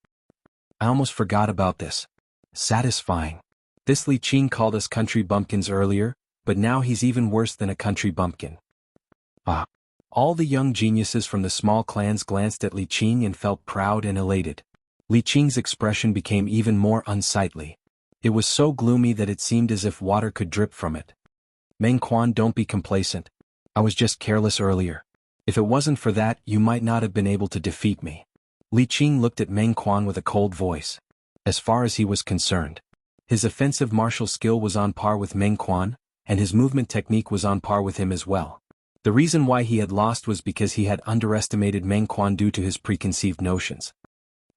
I almost forgot about this. Satisfying. This Li Qing called us country bumpkins earlier, but now he's even worse than a country bumpkin. Ah. All the young geniuses from the small clans glanced at Li Qing and felt proud and elated. Li Qing's expression became even more unsightly. It was so gloomy that it seemed as if water could drip from it. Meng Quan, don't be complacent. I was just careless earlier. If it wasn't for that, you might not have been able to defeat me. Li Qing looked at Meng Quan with a cold voice. As far as he was concerned, his offensive martial skill was on par with Meng Quan, and his movement technique was on par with him as well. The reason why he had lost was because he had underestimated Meng Quan due to his preconceived notions.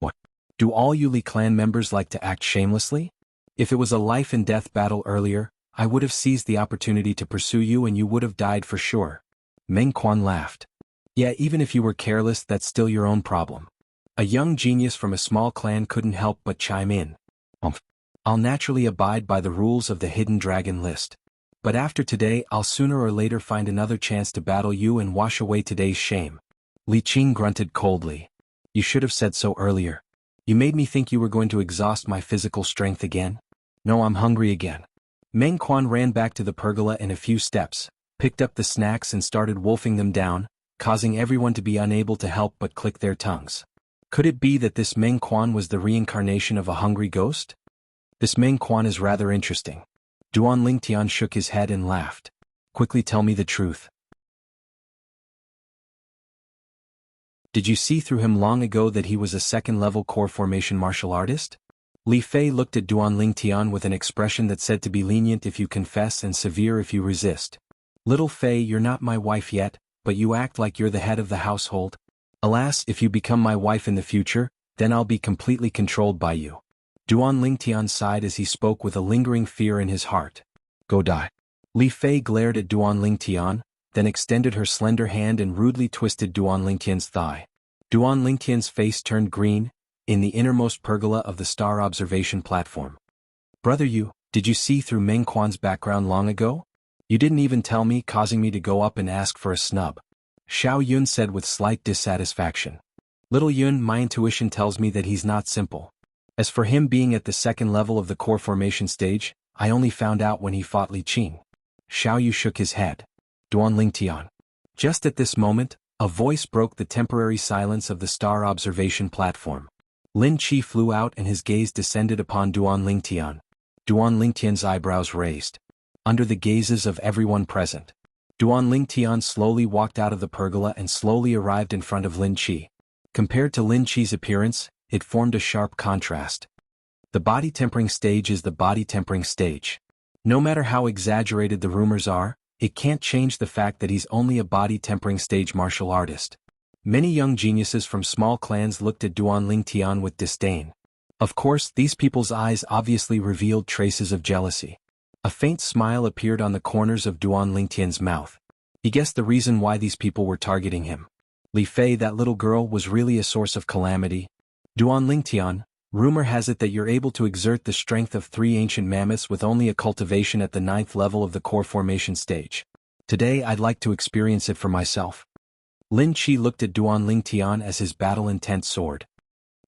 What? Do all you Li clan members like to act shamelessly? If it was a life-and-death battle earlier, I would have seized the opportunity to pursue you and you would have died for sure. Meng Quan laughed. Yeah, even if you were careless, that's still your own problem. A young genius from a small clan couldn't help but chime in. I'll naturally abide by the rules of the Hidden Dragon list. But after today, I'll sooner or later find another chance to battle you and wash away today's shame. Li Qing grunted coldly. You should have said so earlier. You made me think you were going to exhaust my physical strength again. No, I'm hungry again. Meng Quan ran back to the pergola in a few steps, picked up the snacks and started wolfing them down, causing everyone to be unable to help but click their tongues. Could it be that this Meng Quan was the reincarnation of a hungry ghost? This Meng Quan is rather interesting. Duan Lingtian shook his head and laughed. Quickly tell me the truth. Did you see through him long ago that he was a second-level core formation martial artist? Li Fei looked at Duan Lingtian with an expression that said to be lenient if you confess and severe if you resist. Little Fei, you're not my wife yet, but you act like you're the head of the household. Alas, if you become my wife in the future, then I'll be completely controlled by you. Duan Lingtian sighed as he spoke with a lingering fear in his heart. Go die. Li Fei glared at Duan Lingtian, then extended her slender hand and rudely twisted Duan Lingtian's thigh. Duan Lingtian's face turned green, in the innermost pergola of the star observation platform. Brother, did you see through Meng Quan's background long ago? You didn't even tell me, causing me to go up and ask for a snub. Xiao Yun said with slight dissatisfaction. Little Yun, my intuition tells me that he's not simple. As for him being at the second level of the core formation stage, I only found out when he fought Li Qing. Xiao Yu shook his head. Duan Lingtian. Just at this moment, a voice broke the temporary silence of the star observation platform. Lin Qi flew out and his gaze descended upon Duan Lingtian. Duan Lingtian's eyebrows raised. Under the gazes of everyone present, Duan Lingtian slowly walked out of the pergola and slowly arrived in front of Lin Qi. Compared to Lin Qi's appearance, it formed a sharp contrast. The body tempering stage is the body tempering stage. No matter how exaggerated the rumors are, it can't change the fact that he's only a body tempering stage martial artist. Many young geniuses from small clans looked at Duan Lingtian with disdain. Of course, these people's eyes obviously revealed traces of jealousy. A faint smile appeared on the corners of Duan Lingtian's mouth. He guessed the reason why these people were targeting him. Li Fei, that little girl, was really a source of calamity. Duan Lingtian, rumor has it that you're able to exert the strength of 3 ancient mammoths with only a cultivation at the 9th level of the core formation stage. Today I'd like to experience it for myself. Lin Qi looked at Duan Lingtian as his battle-intent soared.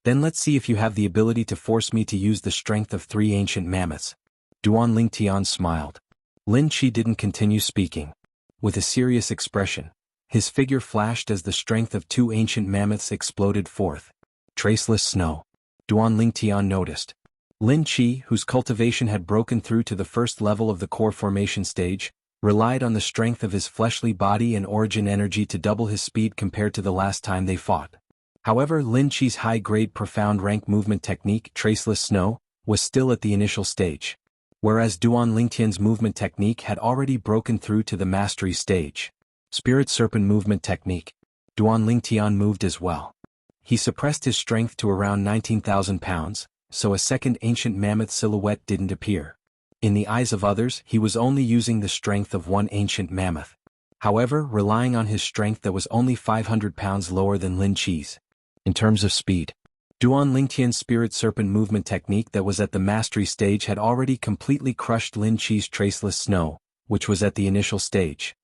Then let's see if you have the ability to force me to use the strength of 3 ancient mammoths. Duan Lingtian smiled. Lin Qi didn't continue speaking. With a serious expression, his figure flashed as the strength of 2 ancient mammoths exploded forth. Traceless snow. Duan Lingtian noticed. Lin Qi, whose cultivation had broken through to the first level of the core formation stage, relied on the strength of his fleshly body and origin energy to double his speed compared to the last time they fought. However, Lin Qi's high-grade profound rank movement technique, Traceless Snow, was still at the initial stage. Whereas Duan Lingtian's movement technique had already broken through to the mastery stage. Spirit Serpent movement technique. Duan Lingtian moved as well. He suppressed his strength to around 19,000 pounds, so a second ancient mammoth silhouette didn't appear. In the eyes of others, he was only using the strength of one ancient mammoth. However, relying on his strength that was only 500 pounds lower than Lin Qi's. In terms of speed, Duan Lingtian's Spirit Serpent movement technique that was at the mastery stage had already completely crushed Lin Qi's Traceless Snow, which was at the initial stage.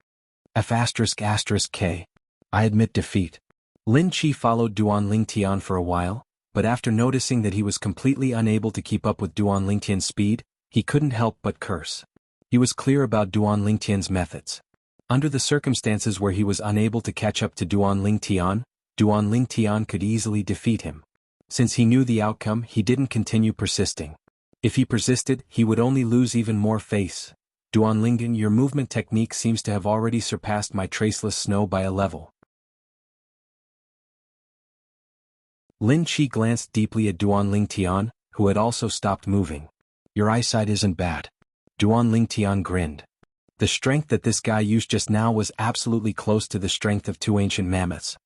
F***K. I admit defeat. Lin Qi followed Duan Lingtian for a while, but after noticing that he was completely unable to keep up with Duan Lingtian's speed, he couldn't help but curse. He was clear about Duan Lingtian's methods. Under the circumstances where he was unable to catch up to Duan Lingtian could easily defeat him. Since he knew the outcome, he didn't continue persisting. If he persisted, he would only lose even more face. Duan Lingtian, your movement technique seems to have already surpassed my Traceless Snow by a level. Lin Qi glanced deeply at Duan Lingtian, who had also stopped moving. Your eyesight isn't bad. Duan Lingtian grinned. The strength that this guy used just now was absolutely close to the strength of two ancient mammoths.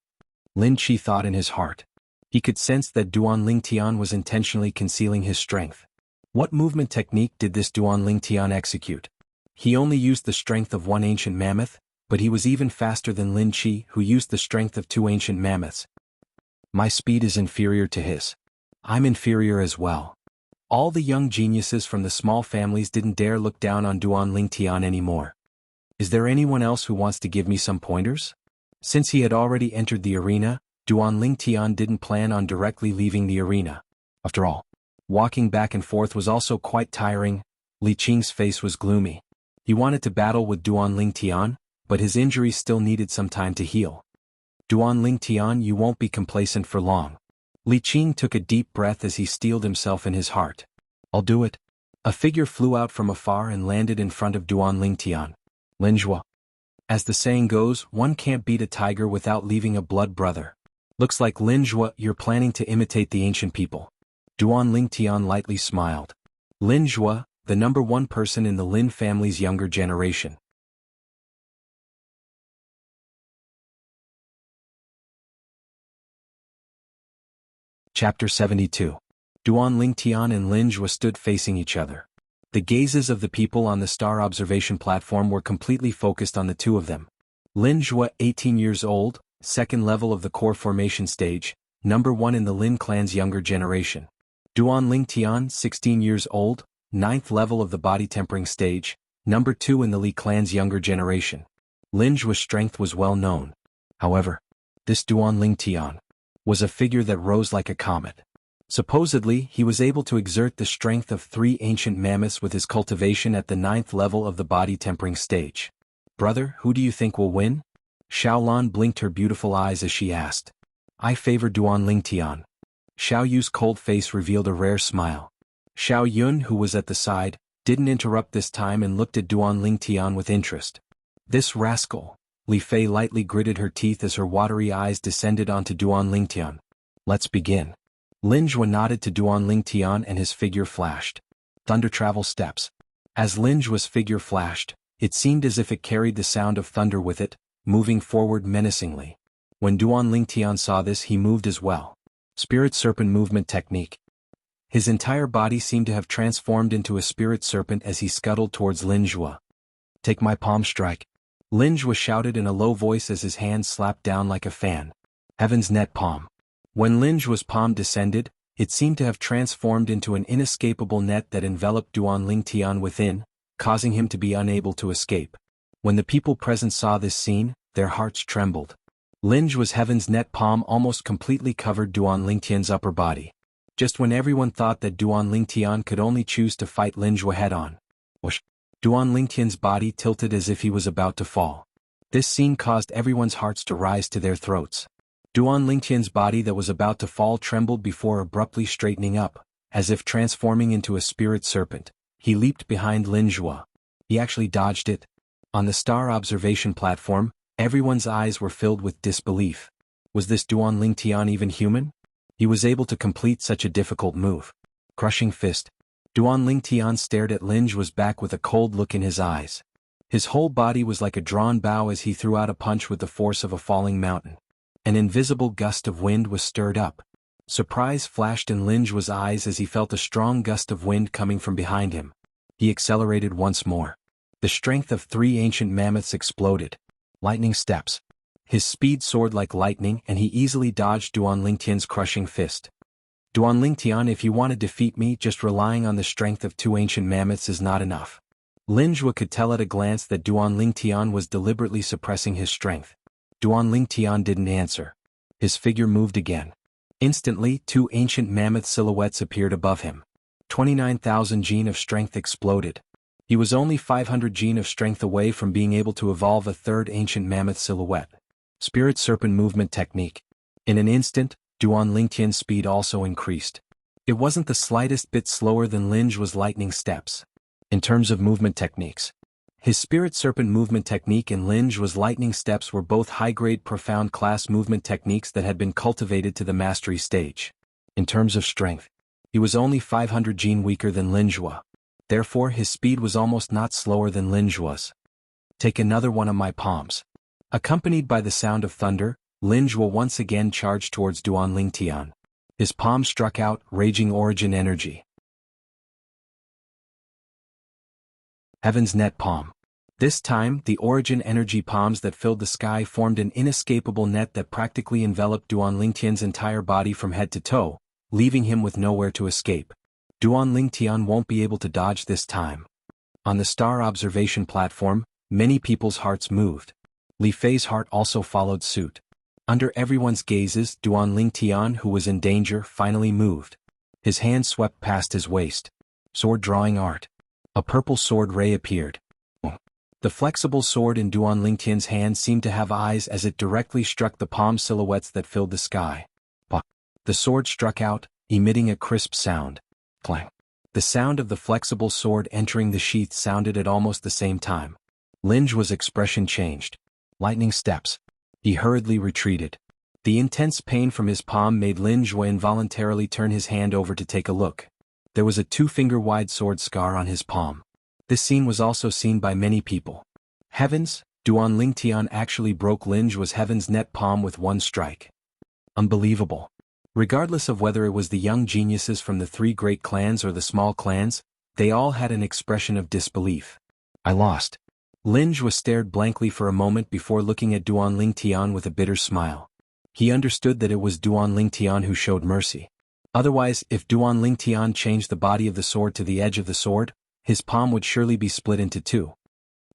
Lin Qi thought in his heart. He could sense that Duan Lingtian was intentionally concealing his strength. What movement technique did this Duan Lingtian execute? He only used the strength of one ancient mammoth, but he was even faster than Lin Qi, who used the strength of two ancient mammoths. My speed is inferior to his. I'm inferior as well. All the young geniuses from the small families didn't dare look down on Duan Lingtian anymore. Is there anyone else who wants to give me some pointers? Since he had already entered the arena, Duan Lingtian didn't plan on directly leaving the arena. After all, walking back and forth was also quite tiring. Li Qing's face was gloomy. He wanted to battle with Duan Lingtian, but his injuries still needed some time to heal. Duan Lingtian, you won't be complacent for long. Li Qing took a deep breath as he steeled himself in his heart. I'll do it. A figure flew out from afar and landed in front of Duan Lingtian. Linjua. As the saying goes, one can't beat a tiger without leaving a blood brother. Looks like Linjua, you're planning to imitate the ancient people. Duan Lingtian lightly smiled. Linjua, the #1 person in the Lin family's younger generation. Chapter 72. Duan Lingtian and Linjua stood facing each other. The gazes of the people on the star observation platform were completely focused on the two of them. Linjua, 18 years old, second level of the core formation stage, #1 in the Lin clan's younger generation. Duan Lingtian, 16 years old, 9th level of the body tempering stage, #2 in the Li clan's younger generation. Linjua's strength was well known. However, this Duan Lingtian was a figure that rose like a comet. Supposedly, he was able to exert the strength of 3 ancient mammoths with his cultivation at the 9th level of the body tempering stage. Brother, who do you think will win? Xiaolan blinked her beautiful eyes as she asked. I favor Duan Lingtian. Xiao Yu's cold face revealed a rare smile. Xiao Yun, who was at the side, didn't interrupt this time and looked at Duan Lingtian with interest. This rascal. Li Fei lightly gritted her teeth as her watery eyes descended onto Duan Lingtian. Let's begin. Linjua nodded to Duan Lingtian and his figure flashed. Thunder travel steps. As Linjua's figure flashed, it seemed as if it carried the sound of thunder with it, moving forward menacingly. When Duan Lingtian saw this, he moved as well. Spirit Serpent movement technique. His entire body seemed to have transformed into a spirit serpent as he scuttled towards Linjua. Take my palm strike. Linjua shouted in a low voice as his hand slapped down like a fan. Heaven's net palm. When Linjua's palm descended, it seemed to have transformed into an inescapable net that enveloped Duan Lingtian within, causing him to be unable to escape. When the people present saw this scene, their hearts trembled. Linjua's heaven's net palm almost completely covered Duan Lingtian's upper body. Just when everyone thought that Duan Lingtian could only choose to fight Linjua head-on. Whoosh! Duan Lingtian's body tilted as if he was about to fall. This scene caused everyone's hearts to rise to their throats. Duan Lingtian's body that was about to fall trembled before abruptly straightening up, As if transforming into a spirit serpent, he leaped behind Lin Zhuo. He actually dodged it. On the star observation platform, everyone's eyes were filled with disbelief. Was this Duan Lingtian even human? He was able to complete such a difficult move. Crushing fist. Duan Lingtian stared at Lin Zhuo's back with a cold look in his eyes. His whole body was like a drawn bow as he threw out a punch with the force of a falling mountain. An invisible gust of wind was stirred up. Surprise flashed in Lin Zhuo's eyes as he felt a strong gust of wind coming from behind him. He accelerated once more. The strength of 3 ancient mammoths exploded. Lightning steps. His speed soared like lightning and he easily dodged Duan Lingtian's crushing fist. Duan Lingtian, if you want to defeat me, just relying on the strength of 2 ancient mammoths is not enough. Lin Zhuo could tell at a glance that Duan Lingtian was deliberately suppressing his strength. Duan Lingtian didn't answer. His figure moved again. Instantly, 2 ancient mammoth silhouettes appeared above him. 29,000 gene of strength exploded. He was only 500 gene of strength away from being able to evolve a 3rd ancient mammoth silhouette. Spirit Serpent Movement Technique. In an instant, Duan Lingtian's speed also increased. It wasn't the slightest bit slower than Lin Zhuo's lightning steps. In terms of movement techniques, his Spirit Serpent Movement Technique and Lin Zhuo's lightning steps were both high-grade profound class movement techniques that had been cultivated to the mastery stage. In terms of strength, he was only 500 gene weaker than Lin Zhuo. Therefore his speed was almost not slower than Lin Zhuo's. Take another one of my palms. Accompanied by the sound of thunder, Lin Zhuo once again charged towards Duan Lingtian. His palm struck out, raging origin energy. Heaven's Net Palm. This time, the origin energy palms that filled the sky formed an inescapable net that practically enveloped Duan Lingtian's entire body from head to toe, leaving him with nowhere to escape. Duan Lingtian won't be able to dodge this time. On the star observation platform, many people's hearts moved. Li Fei's heart also followed suit. Under everyone's gazes, Duan Lingtian, who was in danger, finally moved. His hand swept past his waist. Sword drawing art. A purple sword ray appeared. The flexible sword in Duan Lingtian's hand seemed to have eyes as it directly struck the palm silhouettes that filled the sky. The sword struck out, emitting a crisp sound. Clang. The sound of the flexible sword entering the sheath sounded at almost the same time. Lin Zhuo's expression changed. Lightning steps. He hurriedly retreated. The intense pain from his palm made Lin Zhuo involuntarily turn his hand over to take a look. There was a 2-finger-wide sword scar on his palm. This scene was also seen by many people. Heavens, Duan Lingtian actually broke Lin Zhuo's Heaven's Net Palm with one strike. Unbelievable. Regardless of whether it was the young geniuses from the 3 great clans or the small clans, they all had an expression of disbelief. I lost. Lin Zhuo stared blankly for a moment before looking at Duan Lingtian with a bitter smile. He understood that it was Duan Lingtian who showed mercy. Otherwise, if Duan Lingtian changed the body of the sword to the edge of the sword, his palm would surely be split into 2.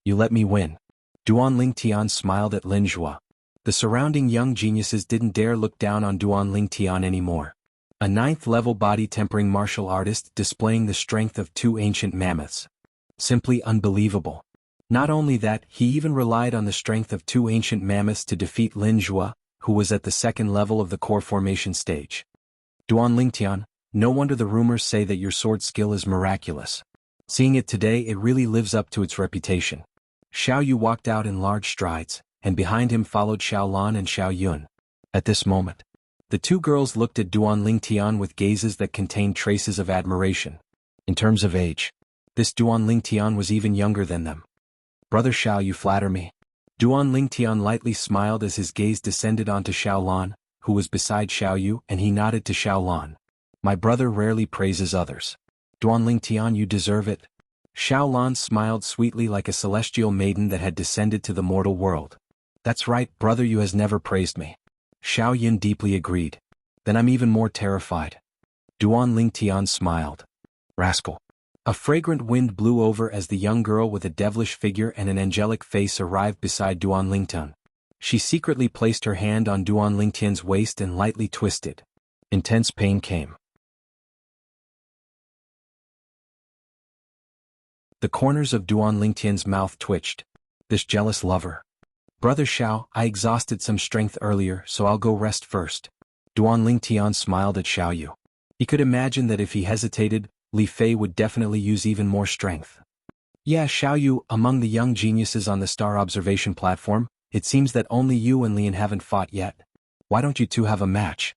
You let me win. Duan Lingtian smiled at Lin Zhuo. The surrounding young geniuses didn't dare look down on Duan Lingtian anymore. A 9th-level body-tempering martial artist displaying the strength of 2 ancient mammoths. Simply unbelievable. Not only that, he even relied on the strength of 2 ancient mammoths to defeat Lin Zhuo, who was at the 2nd level of the core formation stage. Duan Lingtian, no wonder the rumors say that your sword skill is miraculous. Seeing it today, it really lives up to its reputation. Xiao Yu walked out in large strides, and behind him followed Xiao Lan and Xiao Yun. At this moment, the 2 girls looked at Duan Lingtian with gazes that contained traces of admiration. In terms of age, this Duan Lingtian was even younger than them. Brother Xiao, you flatter me. Duan Lingtian lightly smiled as his gaze descended onto Xiao Lan, who was beside Xiao Yu, and he nodded to Xiao Lan. My brother rarely praises others. Duan Lingtian, you deserve it. Xiao Lan smiled sweetly like a celestial maiden that had descended to the mortal world. That's right, brother, you has never praised me. Xiao Yun deeply agreed. Then I'm even more terrified. Duan Lingtian smiled. Rascal. A fragrant wind blew over as the young girl with a devilish figure and an angelic face arrived beside Duan Lingtian. She secretly placed her hand on Duan Lingtian's waist and lightly twisted. Intense pain came. The corners of Duan Lingtian's mouth twitched. This jealous lover. Brother Xiao, I exhausted some strength earlier, so I'll go rest first. Duan Lingtian smiled at Xiao Yu. He could imagine that if he hesitated, Li Fei would definitely use even more strength. Yeah, Xiaoyu, among the young geniuses on the star observation platform, it seems that only you and Lian haven't fought yet. Why don't you two have a match?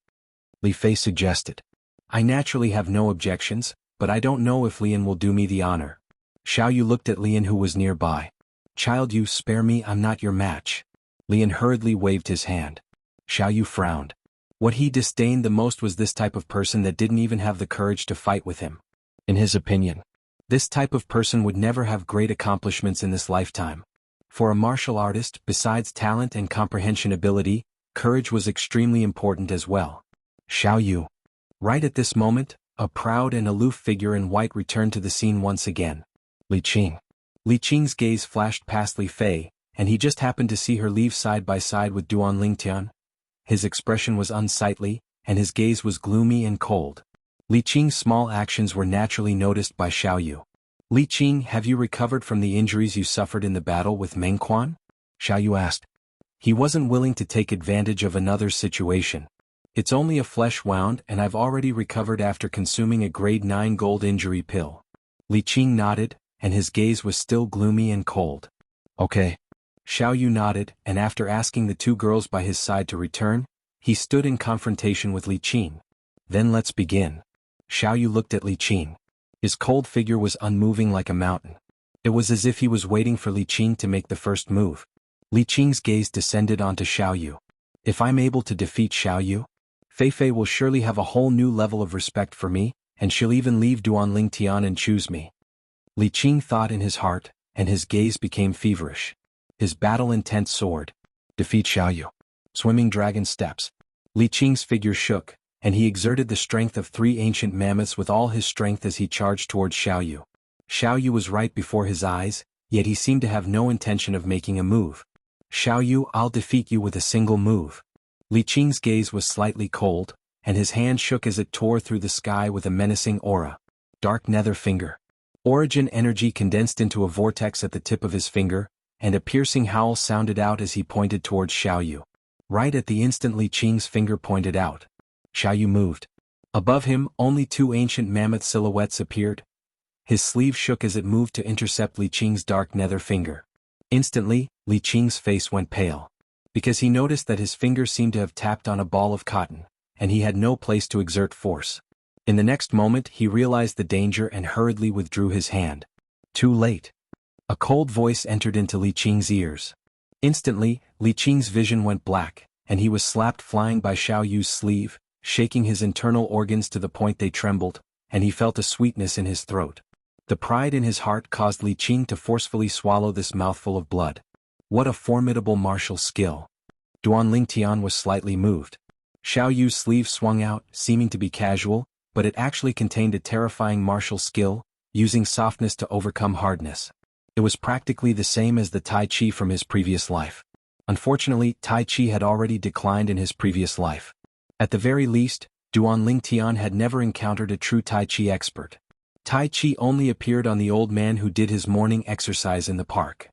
Li Fei suggested. I naturally have no objections, but I don't know if Lian will do me the honor. Xiaoyu looked at Lian, who was nearby. Child, you spare me, I'm not your match. Lian hurriedly waved his hand. Xiaoyu frowned. What he disdained the most was this type of person that didn't even have the courage to fight with him. In his opinion, this type of person would never have great accomplishments in this lifetime. For a martial artist, besides talent and comprehension ability, courage was extremely important as well. Xiaoyu. Right at this moment, a proud and aloof figure in white returned to the scene once again. Li Qing. Li Qing's gaze flashed past Li Fei, and he just happened to see her leave side by side with Duan Lingtian. His expression was unsightly, and his gaze was gloomy and cold. Li Qing's small actions were naturally noticed by Xiaoyu. Li Qing, have you recovered from the injuries you suffered in the battle with Meng Quan? Xiaoyu asked. He wasn't willing to take advantage of another's situation. It's only a flesh wound, and I've already recovered after consuming a grade 9 gold injury pill. Li Qing nodded, and his gaze was still gloomy and cold. Okay. Xiaoyu nodded, and after asking the two girls by his side to return, he stood in confrontation with Li Qing. Then let's begin. Xiaoyu looked at Li Qing. His cold figure was unmoving like a mountain. It was as if he was waiting for Li Qing to make the first move. Li Qing's gaze descended onto Xiaoyu. If I'm able to defeat Xiaoyu, Fei will surely have a whole new level of respect for me, and she'll even leave Duan Lingtian and choose me. Li Qing thought in his heart, and his gaze became feverish. His battle-intent soared. Defeat Xiaoyu. Swimming dragon steps. Li Qing's figure shook, and he exerted the strength of 3 ancient mammoths with all his strength as he charged towards Xiaoyu. Xiaoyu was right before his eyes, yet he seemed to have no intention of making a move. Xiaoyu, I'll defeat you with a single move. Li Qing's gaze was slightly cold, and his hand shook as it tore through the sky with a menacing aura. Dark nether finger. Origin energy condensed into a vortex at the tip of his finger, and a piercing howl sounded out as he pointed towards Xiaoyu. Right at the instant Li Qing's finger pointed out, Xiaoyu moved. Above him, only 2 ancient mammoth silhouettes appeared. His sleeve shook as it moved to intercept Li Qing's dark nether finger. Instantly, Li Qing's face went pale. Because he noticed that his finger seemed to have tapped on a ball of cotton, and he had no place to exert force. In the next moment he realized the danger and hurriedly withdrew his hand. Too late. A cold voice entered into Li Qing's ears. Instantly, Li Qing's vision went black, and he was slapped flying by Xiaoyu's sleeve, shaking his internal organs to the point they trembled, and he felt a sweetness in his throat. The pride in his heart caused Li Qing to forcefully swallow this mouthful of blood. What a formidable martial skill. Duan Lingtian was slightly moved. Xiaoyu's sleeve swung out, seeming to be casual, but it actually contained a terrifying martial skill, using softness to overcome hardness. It was practically the same as the Tai Chi from his previous life. Unfortunately, Tai Chi had already declined in his previous life. At the very least, Duan Lingtian had never encountered a true Tai Chi expert. Tai Chi only appeared on the old man who did his morning exercise in the park.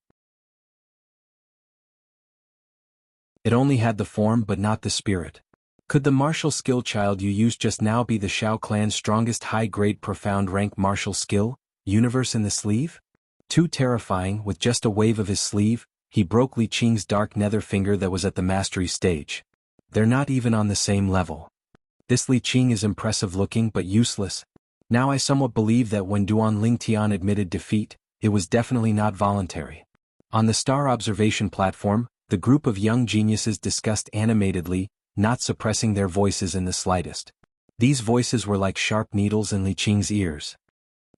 It only had the form but not the spirit. Could the martial skill child you used just now be the Shao clan's strongest high-grade profound rank martial skill, universe in the sleeve? Too terrifying, with just a wave of his sleeve, he broke Li Qing's dark nether finger that was at the mastery stage. They're not even on the same level. This Li Qing is impressive looking but useless. Now I somewhat believe that when Duan Lingtian admitted defeat, it was definitely not voluntary. On the star observation platform, the group of young geniuses discussed animatedly, not suppressing their voices in the slightest. These voices were like sharp needles in Li Qing's ears.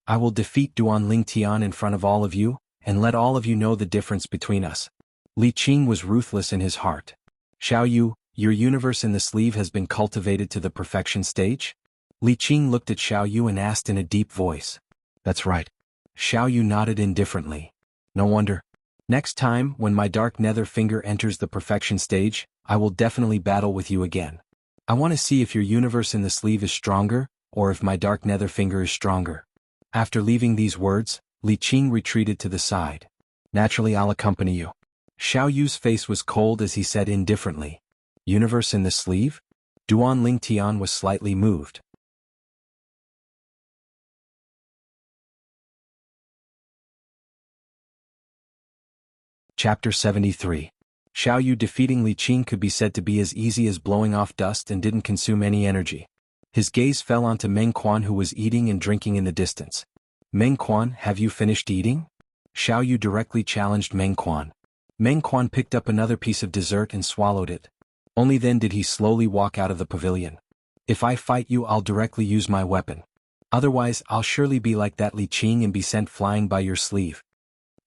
I will defeat Duan Lingtian in front of all of you, and let all of you know the difference between us. Li Qing was ruthless in his heart. Xiaoyu, your universe in the sleeve has been cultivated to the perfection stage? Li Qing looked at Xiaoyu and asked in a deep voice. That's right. Xiaoyu nodded indifferently. No wonder. Next time, when my dark nether finger enters the perfection stage, I will definitely battle with you again. I want to see if your universe in the sleeve is stronger, or if my dark nether finger is stronger. After leaving these words, Li Qing retreated to the side. Naturally, I'll accompany you. Xiaoyu's face was cold as he said indifferently. Universe in the sleeve? Duan Lingtian was slightly moved. Chapter 73. Xiao Yu defeating Li Qing could be said to be as easy as blowing off dust and didn't consume any energy. His gaze fell onto Meng Quan, who was eating and drinking in the distance. Meng Quan, have you finished eating? Xiao Yu directly challenged Meng Quan. Meng Quan picked up another piece of dessert and swallowed it. Only then did he slowly walk out of the pavilion. If I fight you, I'll directly use my weapon. Otherwise, I'll surely be like that Li Qing and be sent flying by your sleeve.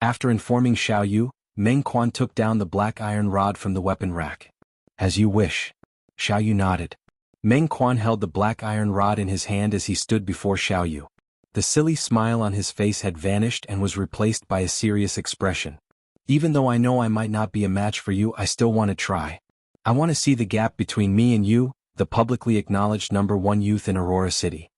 After informing Xiao Yu, Meng Quan took down the black iron rod from the weapon rack. As you wish. Xiao Yu nodded. Meng Quan held the black iron rod in his hand as he stood before Xiao Yu. The silly smile on his face had vanished and was replaced by a serious expression. Even though I know I might not be a match for you, I still want to try. I want to see the gap between me and you, the publicly acknowledged #1 youth in Aurora City.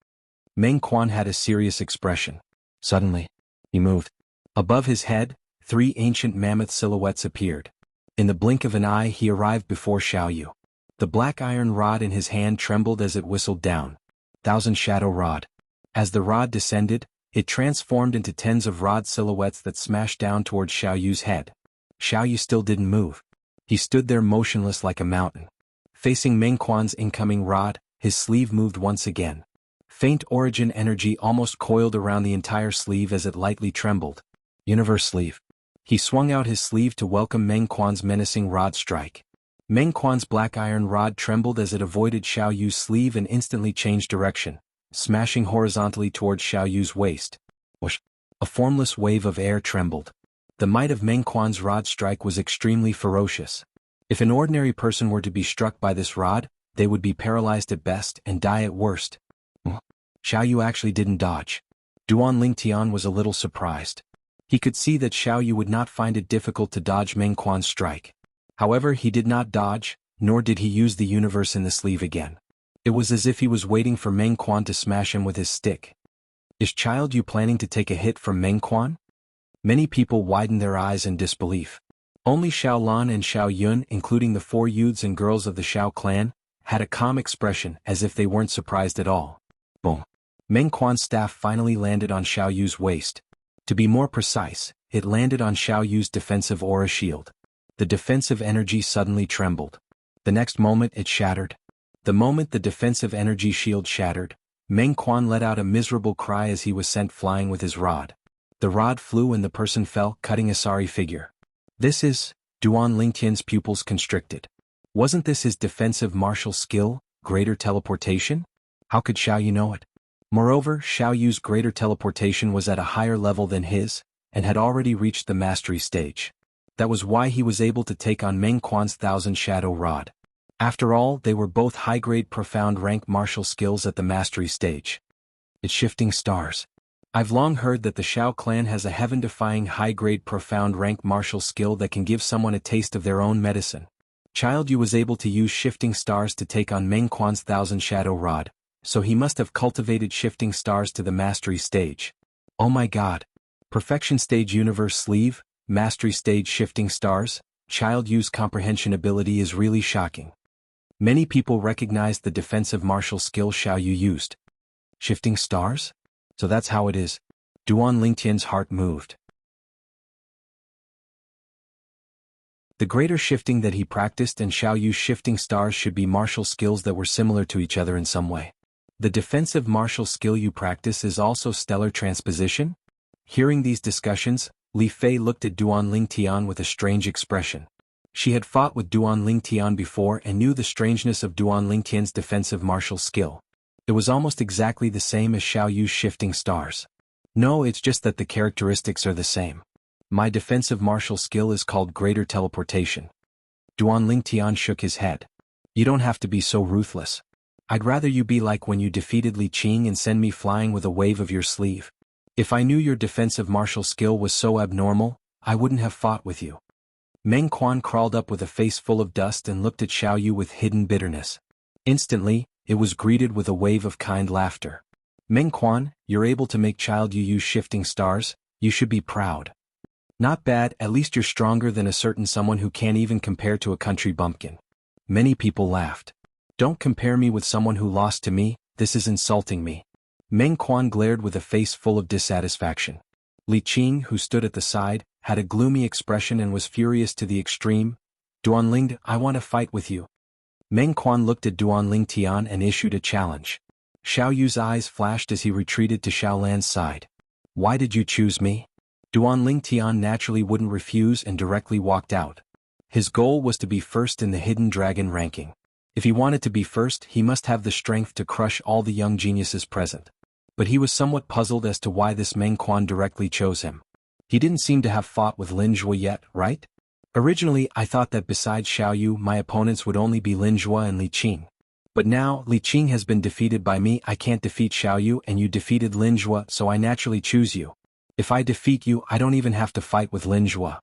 Meng Quan had a serious expression. Suddenly, he moved. Above his head, 3 ancient mammoth silhouettes appeared. In the blink of an eye he arrived before Xiao Yu. The black iron rod in his hand trembled as it whistled down. Thousand Shadow Rod. As the rod descended, it transformed into tens of rod silhouettes that smashed down towards Xiao Yu's head. Xiao Yu still didn't move. He stood there motionless like a mountain. Facing Meng Quan's incoming rod, his sleeve moved once again. Faint origin energy almost coiled around the entire sleeve as it lightly trembled. Universe Sleeve. He swung out his sleeve to welcome Meng Quan's menacing rod strike. Meng Quan's black iron rod trembled as it avoided Xiao Yu's sleeve and instantly changed direction, smashing horizontally towards Xiao Yu's waist. Whoosh! A formless wave of air trembled. The might of Meng Quan's rod strike was extremely ferocious. If an ordinary person were to be struck by this rod, they would be paralyzed at best and die at worst. Xiao Yu actually didn't dodge. Duan Lingtian was a little surprised. He could see that Xiao Yu would not find it difficult to dodge Meng Quan's strike. However, he did not dodge, nor did he use the universe in the sleeve again. It was as if he was waiting for Meng Quan to smash him with his stick. Is Child Yu planning to take a hit from Meng Quan? Many people widened their eyes in disbelief. Only Xiao Lan and Xiao Yun, including the 4 youths and girls of the Xiao clan, had a calm expression as if they weren't surprised at all. Boom. Meng Quan's staff finally landed on Xiao Yu's waist. To be more precise, it landed on Xiao Yu's defensive aura shield. The defensive energy suddenly trembled. The next moment it shattered. The moment the defensive energy shield shattered, Meng Quan let out a miserable cry as he was sent flying with his rod. The rod flew and the person fell, cutting a sorry figure. This is, Duan Lingtian's pupils constricted. Wasn't this his defensive martial skill, greater teleportation? How could Xiao Yu know it? Moreover, Xiao Yu's greater teleportation was at a higher level than his, and had already reached the mastery stage. That was why he was able to take on Meng Quan's Thousand Shadow Rod. After all, they were both high-grade profound rank martial skills at the mastery stage. It's Shifting Stars. I've long heard that the Xiao clan has a heaven-defying high-grade profound rank martial skill that can give someone a taste of their own medicine. Child Yu was able to use Shifting Stars to take on Meng Quan's Thousand Shadow Rod, so he must have cultivated Shifting Stars to the mastery stage. Oh my god. Perfection Stage Universe Sleeve, Mastery Stage Shifting Stars, Child Yu's comprehension ability is really shocking. Many people recognized the defensive martial skill Xiao Yu used. Shifting Stars? So that's how it is. Duan Lingtian's heart moved. The greater shifting that he practiced and Xiao Yu's Shifting Stars should be martial skills that were similar to each other in some way. The defensive martial skill you practice is also Stellar Transposition? Hearing these discussions, Li Fei looked at Duan Lingtian with a strange expression. She had fought with Duan Lingtian before and knew the strangeness of Duan Lingtian's defensive martial skill. It was almost exactly the same as Xiao Yu's Shifting Stars. No, it's just that the characteristics are the same. My defensive martial skill is called Greater Teleportation. Duan Lingtian shook his head. You don't have to be so ruthless. I'd rather you be like when you defeated Li Qing and send me flying with a wave of your sleeve. If I knew your defensive martial skill was so abnormal, I wouldn't have fought with you. Meng Quan crawled up with a face full of dust and looked at Xiao Yu with hidden bitterness. Instantly, it was greeted with a wave of kind laughter. Meng Quan, you're able to make Child Yu use Shifting Stars, you should be proud. Not bad, at least you're stronger than a certain someone who can't even compare to a country bumpkin. Many people laughed. Don't compare me with someone who lost to me, this is insulting me. Meng Quan glared with a face full of dissatisfaction. Li Qing, who stood at the side, had a gloomy expression and was furious to the extreme. Duanling, I want to fight with you. Meng Quan looked at Duanling Tian and issued a challenge. Xiao Yu's eyes flashed as he retreated to Xiao Lan's side. Why did you choose me? Duanling Tian naturally wouldn't refuse and directly walked out. His goal was to be first in the Hidden Dragon ranking. If he wanted to be first, he must have the strength to crush all the young geniuses present. But he was somewhat puzzled as to why this Meng Quan directly chose him. He didn't seem to have fought with Lin Zhuo yet, right? Originally, I thought that besides Xiao Yu, my opponents would only be Lin Zhuo and Li Qing. But now, Li Qing has been defeated by me. I can't defeat Xiao Yu, and you defeated Lin Zhuo, so I naturally choose you. If I defeat you, I don't even have to fight with Lin Zhuo.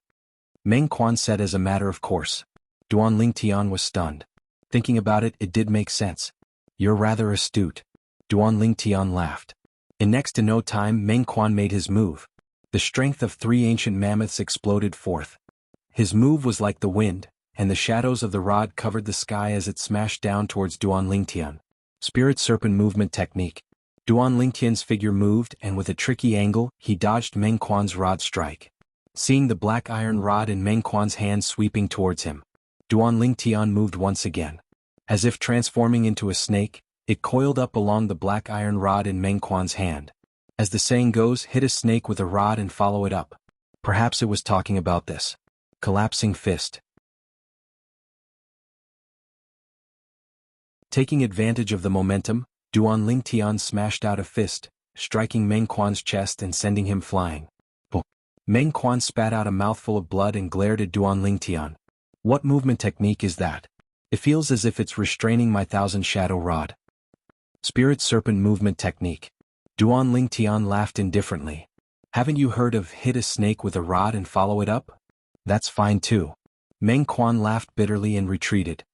Meng Quan said as a matter of course. Duanling Tian was stunned. Thinking about it, it did make sense. You're rather astute. Duanling Tian laughed. In next to no time, Meng Quan made his move. The strength of 3 ancient mammoths exploded forth. His move was like the wind, and the shadows of the rod covered the sky as it smashed down towards Duanling Tian. Spirit Serpent Movement Technique. Duanling Tian's figure moved, and with a tricky angle, he dodged Meng Quan's rod strike. Seeing the black iron rod in Meng Quan's hand sweeping towards him, Duanling Tian moved once again. As if transforming into a snake, it coiled up along the black iron rod in Meng Quan's hand. As the saying goes, hit a snake with a rod and follow it up. Perhaps it was talking about this. Collapsing fist. Taking advantage of the momentum, Duanling Tian smashed out a fist, striking Meng Quan's chest and sending him flying. Meng Quan spat out a mouthful of blood and glared at Duanling Tian. What movement technique is that? It feels as if it's restraining my 1,000 shadow rod. Spirit Serpent Movement Technique. Duanling Tian laughed indifferently. Haven't you heard of hit a snake with a rod and follow it up? That's fine too. Meng Quan laughed bitterly and retreated.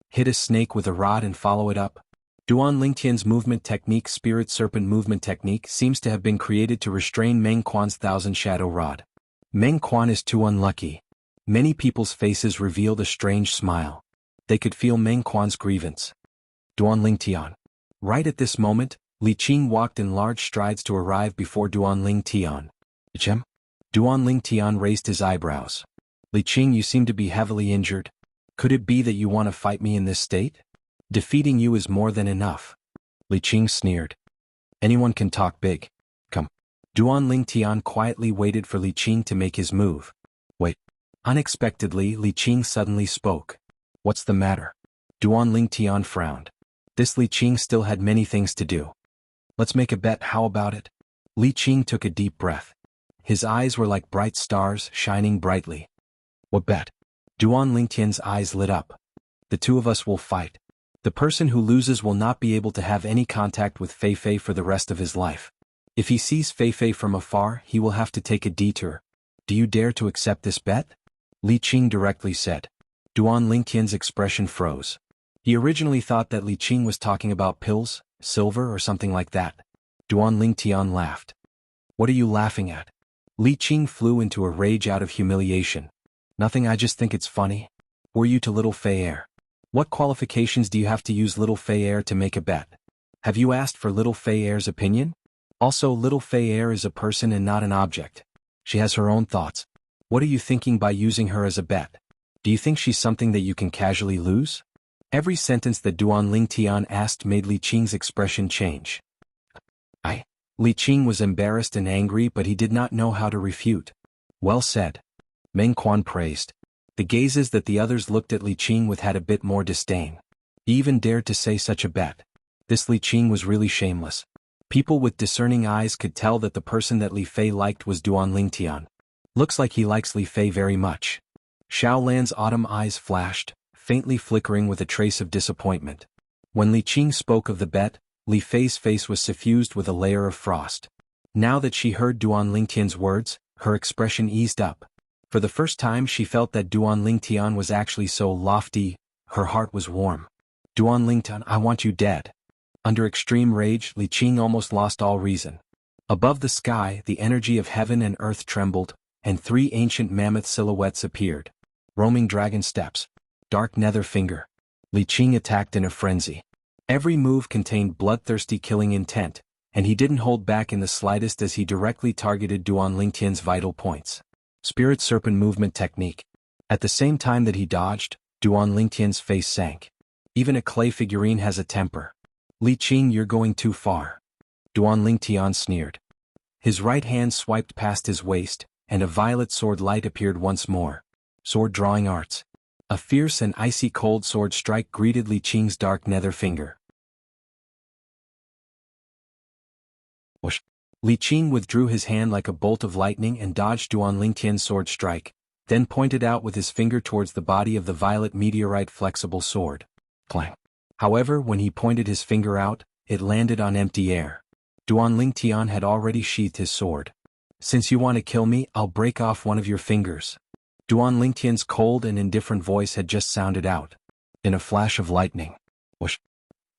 Hit a snake with a rod and follow it up? Duanling Tian's movement technique, Spirit Serpent Movement Technique, seems to have been created to restrain Meng Quan's 1,000 shadow rod. Meng Quan is too unlucky. Many people's faces revealed a strange smile. They could feel Meng Quan's grievance. Duanling Tian. Right at this moment, Li Qing walked in large strides to arrive before Duanling Tian. Chem? Duanling Tian raised his eyebrows. Li Qing, you seem to be heavily injured. Could it be that you want to fight me in this state? Defeating you is more than enough. Li Qing sneered. Anyone can talk big. Come. Duanling Tian quietly waited for Li Qing to make his move. Wait. Unexpectedly, Li Qing suddenly spoke. What's the matter? Duanling Tian frowned. This Li Qing still had many things to do. Let's make a bet, how about it? Li Qing took a deep breath. His eyes were like bright stars, shining brightly. What bet? Duanling Tian's eyes lit up. The two of us will fight. The person who loses will not be able to have any contact with Fei Fei for the rest of his life. If he sees Fei Fei from afar, he will have to take a detour. Do you dare to accept this bet? Li Qing directly said. Duanling Tian's expression froze. He originally thought that Li Qing was talking about pills, silver or something like that. Duanling Tian laughed. What are you laughing at? Li Qing flew into a rage out of humiliation. Nothing, I just think it's funny. Were you to little Fei Air? What qualifications do you have to use little Fei Air to make a bet? Have you asked for little Fei Air's opinion? Also, little Fei Air is a person and not an object. She has her own thoughts. What are you thinking by using her as a bet? Do you think she's something that you can casually lose? Every sentence that Duanling Tian asked made Li Qing's expression change. Li Qing was embarrassed and angry, but he did not know how to refute. Well said. Meng Quan praised. The gazes that the others looked at Li Qing with had a bit more disdain. He even dared to say such a bet. This Li Qing was really shameless. People with discerning eyes could tell that the person that Li Fei liked was Duanling Tian. Looks like he likes Li Fei very much. Xiao Lan's autumn eyes flashed, faintly flickering with a trace of disappointment. When Li Qing spoke of the bet, Li Fei's face was suffused with a layer of frost. Now that she heard Duanling Tian's words, her expression eased up. For the first time she felt that Duanling Tian was actually so lofty, her heart was warm. Duanling Tian, I want you dead. Under extreme rage, Li Qing almost lost all reason. Above the sky, the energy of heaven and earth trembled, and 3 ancient mammoth silhouettes appeared. Roaming dragon steps. Dark nether finger. Li Qing attacked in a frenzy. Every move contained bloodthirsty killing intent, and he didn't hold back in the slightest as he directly targeted Duanling Tian's vital points. Spirit Serpent Movement Technique. At the same time that he dodged, Duan Lingtian's face sank. Even a clay figurine has a temper. Li Qing, you're going too far. Duan Lingtian sneered. His right hand swiped past his waist, and a violet sword light appeared once more. Sword drawing arts. A fierce and icy cold sword strike greeted Li Qing's dark nether finger. Whoosh! Li Qing withdrew his hand like a bolt of lightning and dodged Duan Lingtian's sword strike, then pointed out with his finger towards the body of the violet meteorite flexible sword. Clang. However, when he pointed his finger out, it landed on empty air. Duan Lingtian had already sheathed his sword. Since you want to kill me, I'll break off one of your fingers. Duan Lingtian's cold and indifferent voice had just sounded out. In a flash of lightning. Whoosh!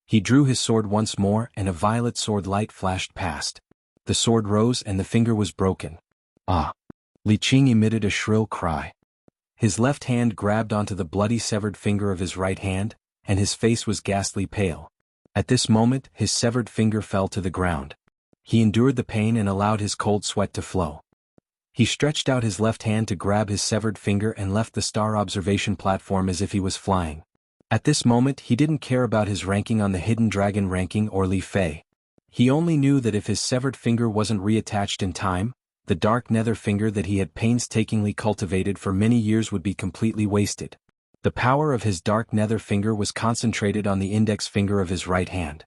He drew his sword once more and a violet sword light flashed past. The sword rose and the finger was broken. Ah! Li Qing emitted a shrill cry. His left hand grabbed onto the bloody severed finger of his right hand, and his face was ghastly pale. At this moment, his severed finger fell to the ground. He endured the pain and allowed his cold sweat to flow. He stretched out his left hand to grab his severed finger and left the star observation platform as if he was flying. At this moment, he didn't care about his ranking on the Hidden Dragon ranking or Li Fei. He only knew that if his severed finger wasn't reattached in time, the dark nether finger that he had painstakingly cultivated for many years would be completely wasted. The power of his dark nether finger was concentrated on the index finger of his right hand.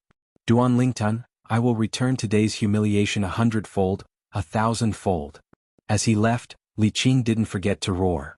Duan Lingtian, I will return today's humiliation 100-fold, 1,000-fold. As he left, Li Qing didn't forget to roar.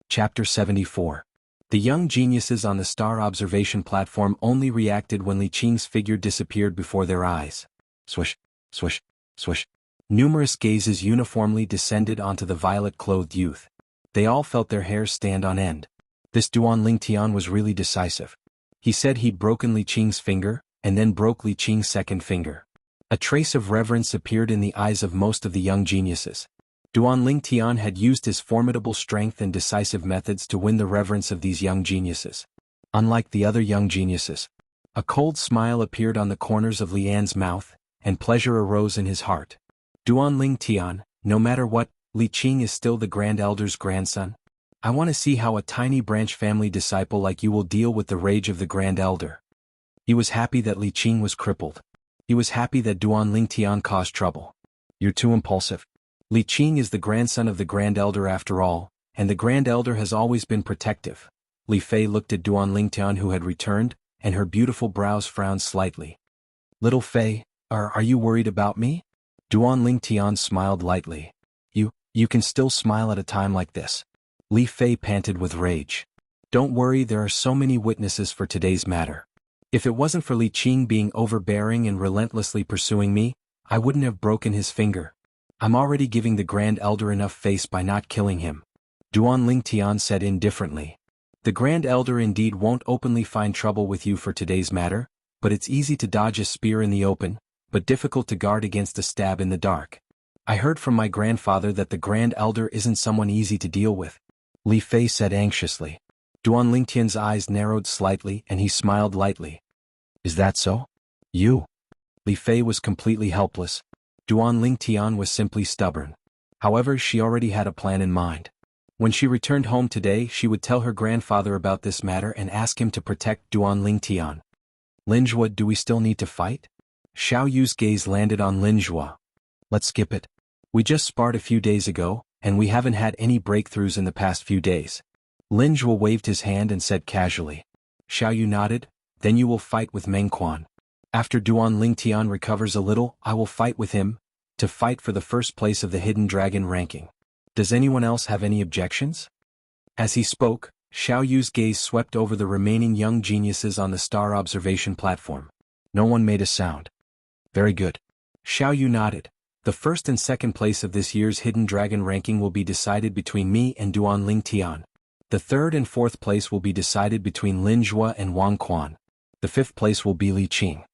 Chapter 74. The young geniuses on the star observation platform only reacted when Li Qing's figure disappeared before their eyes. Swish, swish, swish. Numerous gazes uniformly descended onto the violet-clothed youth. They all felt their hair stand on end. This Duan Lingtian was really decisive. He said he'd broken Li Qing's finger, and then broke Li Qing's second finger. A trace of reverence appeared in the eyes of most of the young geniuses. Duan Lingtian had used his formidable strength and decisive methods to win the reverence of these young geniuses. Unlike the other young geniuses, a cold smile appeared on the corners of Lian's mouth, and pleasure arose in his heart. Duan Lingtian, no matter what, Li Qing is still the Grand Elder's grandson. I want to see how a tiny branch family disciple like you will deal with the rage of the Grand Elder. He was happy that Li Qing was crippled. He was happy that Duan Lingtian caused trouble. You're too impulsive. Li Qing is the grandson of the Grand Elder after all, and the Grand Elder has always been protective. Li Fei looked at Duan Lingtian who had returned, and her beautiful brows frowned slightly. Little Fei, are you worried about me? Duan Lingtian smiled lightly. You can still smile at a time like this. Li Fei panted with rage. Don't worry, there are so many witnesses for today's matter. If it wasn't for Li Qing being overbearing and relentlessly pursuing me, I wouldn't have broken his finger. I'm already giving the Grand Elder enough face by not killing him. Duan Lingtian said indifferently. The Grand Elder indeed won't openly find trouble with you for today's matter, but it's easy to dodge a spear in the open, but difficult to guard against a stab in the dark. I heard from my grandfather that the Grand Elder isn't someone easy to deal with. Li Fei said anxiously. Duan Lingtian's eyes narrowed slightly and he smiled lightly. Is that so? You? Li Fei was completely helpless. Duan Lingtian was simply stubborn. However, she already had a plan in mind. When she returned home today, she would tell her grandfather about this matter and ask him to protect Duan Lingtian. Linjua, do we still need to fight? Xiao Yu's gaze landed on Linjua. Let's skip it. We just sparred a few days ago, and we haven't had any breakthroughs in the past few days. Linjua waved his hand and said casually. Xiao Yu nodded, then you will fight with Meng Quan. After Duan Lingtian recovers a little, I will fight with him, to fight for the first place of the Hidden Dragon ranking. Does anyone else have any objections? As he spoke, Xiao Yu's gaze swept over the remaining young geniuses on the star observation platform. No one made a sound. Very good. Xiao Yu nodded. The first and second place of this year's Hidden Dragon ranking will be decided between me and Duan Lingtian. The third and fourth place will be decided between Lin Zhua and Wang Quan. The fifth place will be Li Qing.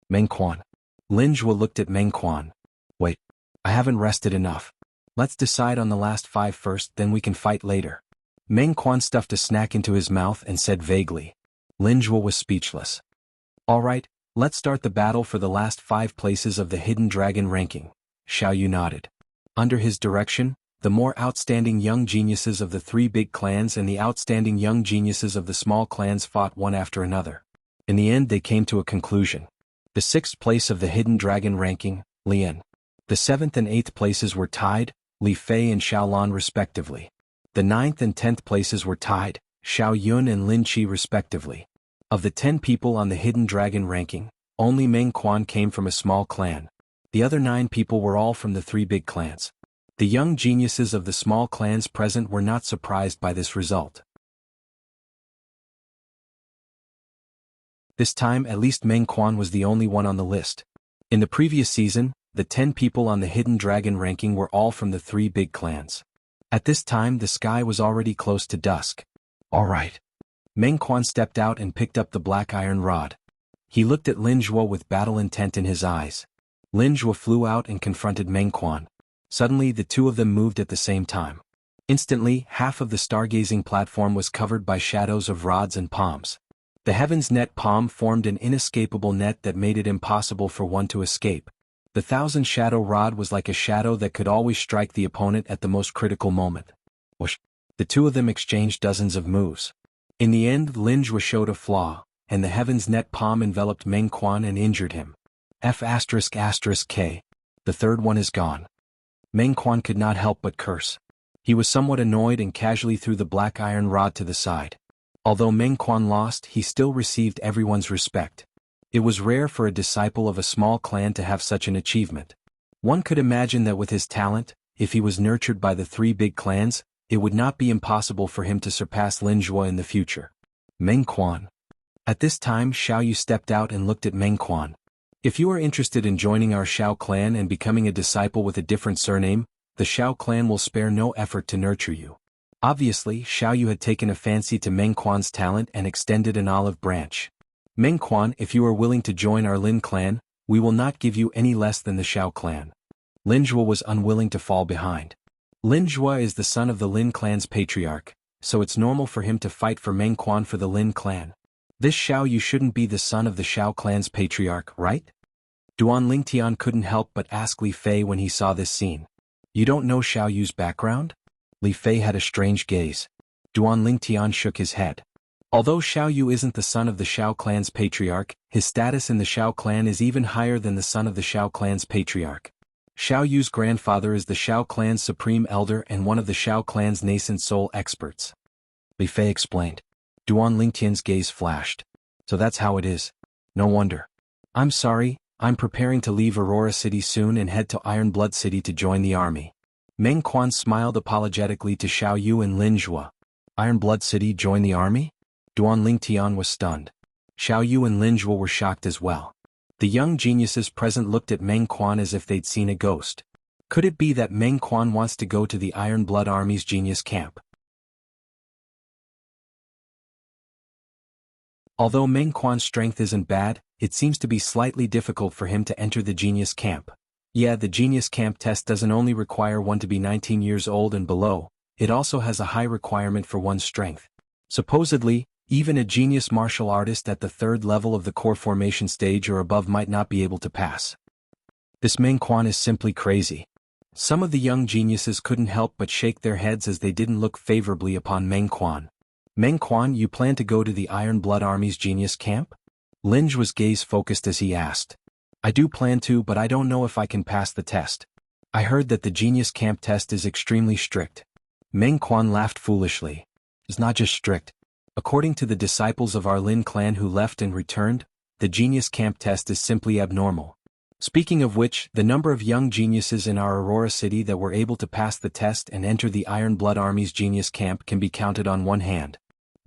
Meng Quan. Lin Zhua looked at Meng Quan. Wait, I haven't rested enough. Let's decide on the last 5 first, then we can fight later. Meng Quan stuffed a snack into his mouth and said vaguely. Lin Zhua was speechless. Alright, let's start the battle for the last 5 places of the Hidden Dragon ranking. Xiao Yu nodded. Under his direction, the more outstanding young geniuses of the 3 big clans and the outstanding young geniuses of the small clans fought one after another. In the end they came to a conclusion. The 6th place of the Hidden Dragon ranking, Lian. The 7th and 8th places were tied, Li Fei and Xiaolan respectively. The 9th and 10th places were tied, Xiao Yun and Lin Qi respectively. Of the 10 people on the Hidden Dragon ranking, only Meng Quan came from a small clan. The other 9 people were all from the 3 big clans. The young geniuses of the small clans present were not surprised by this result. This time at least Meng Quan was the only one on the list. In the previous season, the 10 people on the Hidden Dragon ranking were all from the 3 big clans. At this time the sky was already close to dusk. Alright. Meng Quan stepped out and picked up the black iron rod. He looked at Lin Zhuo with battle intent in his eyes. Lin Zhuo flew out and confronted Meng Quan. Suddenly the two of them moved at the same time. Instantly, half of the stargazing platform was covered by shadows of rods and palms. The heaven's net palm formed an inescapable net that made it impossible for one to escape. The 1,000-shadow rod was like a shadow that could always strike the opponent at the most critical moment. Whoosh! The two of them exchanged dozens of moves. In the end Lin Zhuo showed a flaw, and the heaven's net palm enveloped Meng Quan and injured him. F***K. The third one is gone. Meng Quan could not help but curse. He was somewhat annoyed and casually threw the black iron rod to the side. Although Meng Quan lost, he still received everyone's respect. It was rare for a disciple of a small clan to have such an achievement. One could imagine that with his talent, if he was nurtured by the 3 big clans, it would not be impossible for him to surpass Lin Zhuo in the future. Meng Quan. At this time Xiao Yu stepped out and looked at Meng Quan. If you are interested in joining our Xiao clan and becoming a disciple with a different surname, the Xiao clan will spare no effort to nurture you. Obviously, Xiao Yu had taken a fancy to Meng Quan's talent and extended an olive branch. Meng Quan, if you are willing to join our Lin clan, we will not give you any less than the Xiao clan. Lin Zhuo was unwilling to fall behind. Lin Zhuo is the son of the Lin clan's patriarch, so it's normal for him to fight for Meng Quan for the Lin clan. This Xiao Yu shouldn't be the son of the Xiao clan's patriarch, right? Duan Lingtian couldn't help but ask Li Fei when he saw this scene. You don't know Xiao Yu's background? Li Fei had a strange gaze. Duan Lingtian shook his head. Although Xiao Yu isn't the son of the Xiao clan's patriarch, his status in the Xiao clan is even higher than the son of the Xiao clan's patriarch. Xiao Yu's grandfather is the Xiao clan's supreme elder and one of the Xiao clan's nascent soul experts. Li Fei explained. Duan Lingtian's gaze flashed. So that's how it is. No wonder. I'm sorry, I'm preparing to leave Aurora City soon and head to Iron Blood City to join the army. Meng Quan smiled apologetically to Xiao Yu and Lin Zhuo. Iron Blood City join the army? Duan Lingtian was stunned. Xiao Yu and Lin Zhuo were shocked as well. The young geniuses present looked at Meng Quan as if they'd seen a ghost. Could it be that Meng Quan wants to go to the Iron Blood Army's genius camp? Although Meng Quan's strength isn't bad, it seems to be slightly difficult for him to enter the genius camp. Yeah, the genius camp test doesn't only require one to be 19 years old and below, it also has a high requirement for one's strength. Supposedly, even a genius martial artist at the 3rd level of the core formation stage or above might not be able to pass. This Meng Quan is simply crazy. Some of the young geniuses couldn't help but shake their heads as they didn't look favorably upon Meng Quan. Meng Quan, you plan to go to the Iron Blood Army's genius camp? Lin Zhuo's gaze focused as he asked. I do plan to, but I don't know if I can pass the test. I heard that the genius camp test is extremely strict. Meng Quan laughed foolishly. It's not just strict. According to the disciples of our Lin clan who left and returned, the genius camp test is simply abnormal. Speaking of which, the number of young geniuses in our Aurora City that were able to pass the test and enter the Iron Blood Army's genius camp can be counted on one hand.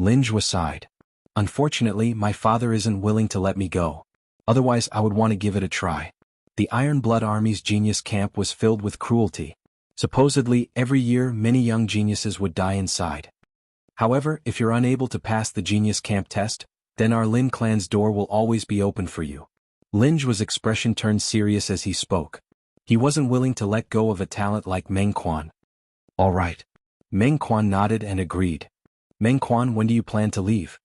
Lin Zhuo sighed. Unfortunately, my father isn't willing to let me go. Otherwise I would want to give it a try. The Iron Blood Army's genius camp was filled with cruelty. Supposedly, every year many young geniuses would die inside. However, if you're unable to pass the genius camp test, then our Lin clan's door will always be open for you. Lin Zhuo's expression turned serious as he spoke. He wasn't willing to let go of a talent like Meng Quan. All right. Meng Quan nodded and agreed. Meng Quan, when do you plan to leave?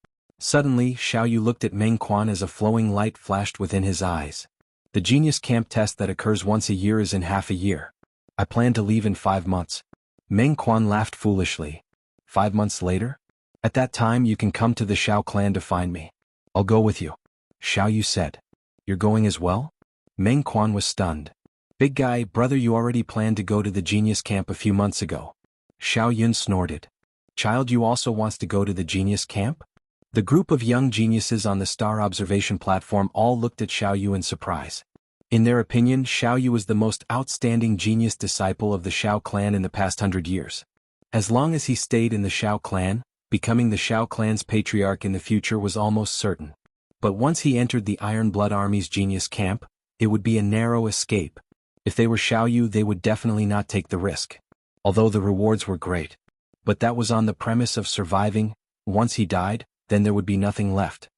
Suddenly, Xiaoyu looked at Meng Quan as a flowing light flashed within his eyes. The genius camp test that occurs once a year is in half a year. I plan to leave in 5 months. Meng Quan laughed foolishly. 5 months later? At that time you can come to the Xiao clan to find me. I'll go with you. Xiaoyu said. You're going as well? Meng Quan was stunned. Big guy, brother, you already planned to go to the genius camp a few months ago. Xiao Yun snorted. Child, you also wants to go to the genius camp? The group of young geniuses on the star observation platform all looked at Xiaoyu in surprise. In their opinion, Xiaoyu was the most outstanding genius disciple of the Xiao clan in the past 100 years. As long as he stayed in the Xiao clan, becoming the Xiao clan's patriarch in the future was almost certain. But once he entered the Iron Blood Army's genius camp, it would be a narrow escape. If they were Xiaoyu, they would definitely not take the risk. Although the rewards were great. But that was on the premise of surviving. Once he died, then there would be nothing left.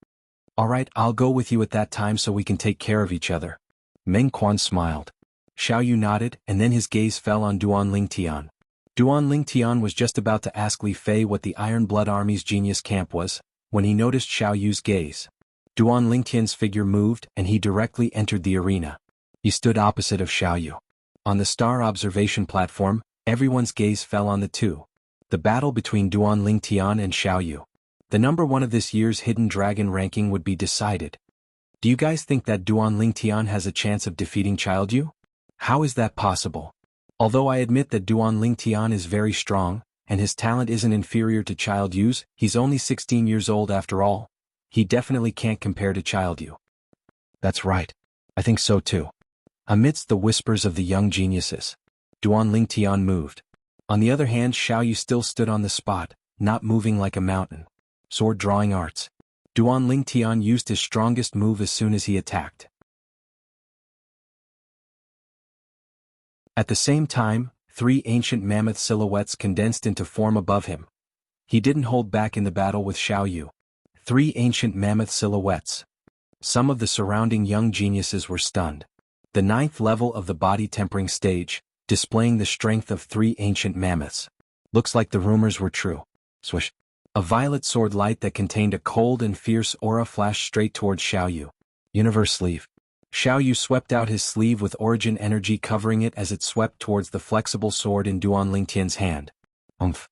Alright, I'll go with you at that time so we can take care of each other. Meng Quan smiled. Xiaoyu nodded, and then his gaze fell on Duan Lingtian. Duan Lingtian was just about to ask Li Fei what the Iron Blood Army's genius camp was, when he noticed Xiaoyu's gaze. Duan Lingtian's figure moved, and he directly entered the arena. He stood opposite of Xiaoyu. On the star observation platform, everyone's gaze fell on the two. The battle between Duan Lingtian and Xiaoyu. The number 1 of this year's Hidden Dragon ranking would be decided. Do you guys think that Duan Lingtian has a chance of defeating Xiaoyu? How is that possible? Although I admit that Duan Lingtian is very strong, and his talent isn't inferior to Xiaoyu's, he's only 16 years old after all. He definitely can't compare to Xiaoyu. That's right. I think so too. Amidst the whispers of the young geniuses, Duan Lingtian moved. On the other hand, Xiaoyu still stood on the spot, not moving like a mountain. Sword drawing arts. Duan Lingtian used his strongest move as soon as he attacked. At the same time, 3 ancient mammoth silhouettes condensed into form above him. He didn't hold back in the battle with Xiaoyu. 3 ancient mammoth silhouettes. Some of the surrounding young geniuses were stunned. The 9th level of the body tempering stage, displaying the strength of 3 ancient mammoths. Looks like the rumors were true. Swish. A violet sword light that contained a cold and fierce aura flashed straight towards Xiaoyu. Universe sleeve. Xiaoyu swept out his sleeve with origin energy covering it as it swept towards the flexible sword in Duan Lingtian's hand. Umph.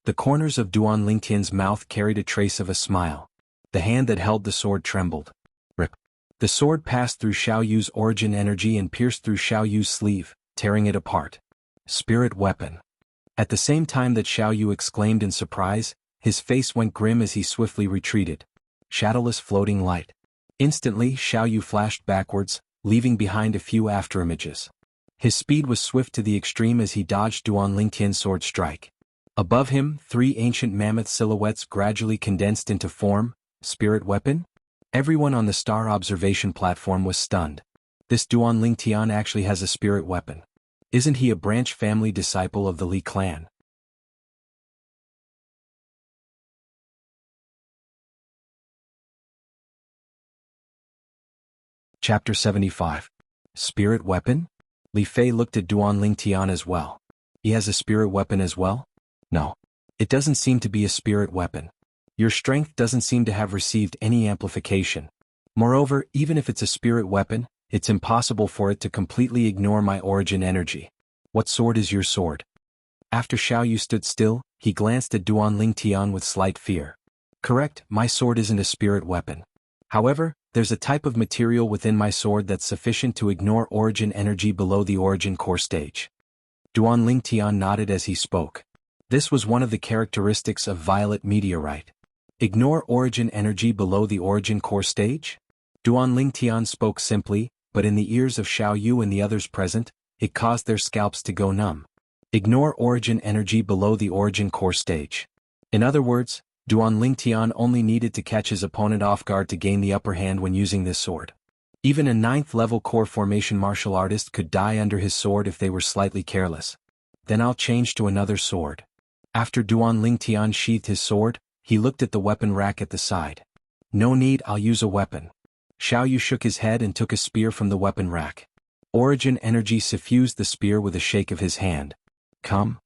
The corners of Duan Lingtian's mouth carried a trace of a smile. The hand that held the sword trembled. Rip. The sword passed through Xiaoyu's origin energy and pierced through Xiaoyu's sleeve, tearing it apart. Spirit weapon. At the same time that Xiaoyu exclaimed in surprise, his face went grim as he swiftly retreated. Shadowless floating light. Instantly, Xiaoyu flashed backwards, leaving behind a few afterimages. His speed was swift to the extreme as he dodged Duan Lingtian's sword strike. Above him, 3 ancient mammoth silhouettes gradually condensed into form. Spirit weapon? Everyone on the star observation platform was stunned. This Duan Lingtian actually has a spirit weapon. Isn't he a branch family disciple of the Li clan? Chapter 75. Spirit weapon? Li Fei looked at Duan Lingtian as well. He has a spirit weapon as well? No. It doesn't seem to be a spirit weapon. Your strength doesn't seem to have received any amplification. Moreover, even if it's a spirit weapon, it's impossible for it to completely ignore my origin energy. What sword is your sword? After Xiaoyu stood still, he glanced at Duan Lingtian with slight fear. Correct, my sword isn't a spirit weapon. However, there's a type of material within my sword that's sufficient to ignore origin energy below the origin core stage. Duan Lingtian nodded as he spoke. This was one of the characteristics of violet meteorite. Ignore origin energy below the origin core stage? Duan Lingtian spoke simply, but in the ears of Xiaoyu and the others present, it caused their scalps to go numb. Ignore origin energy below the origin core stage. In other words, Duan Lingtian only needed to catch his opponent off guard to gain the upper hand when using this sword. Even a 9th level core formation martial artist could die under his sword if they were slightly careless. Then I'll change to another sword. After Duan Lingtian sheathed his sword, he looked at the weapon rack at the side. No need, I'll use a weapon. Xiaoyu shook his head and took a spear from the weapon rack. Origin energy suffused the spear with a shake of his hand. Come.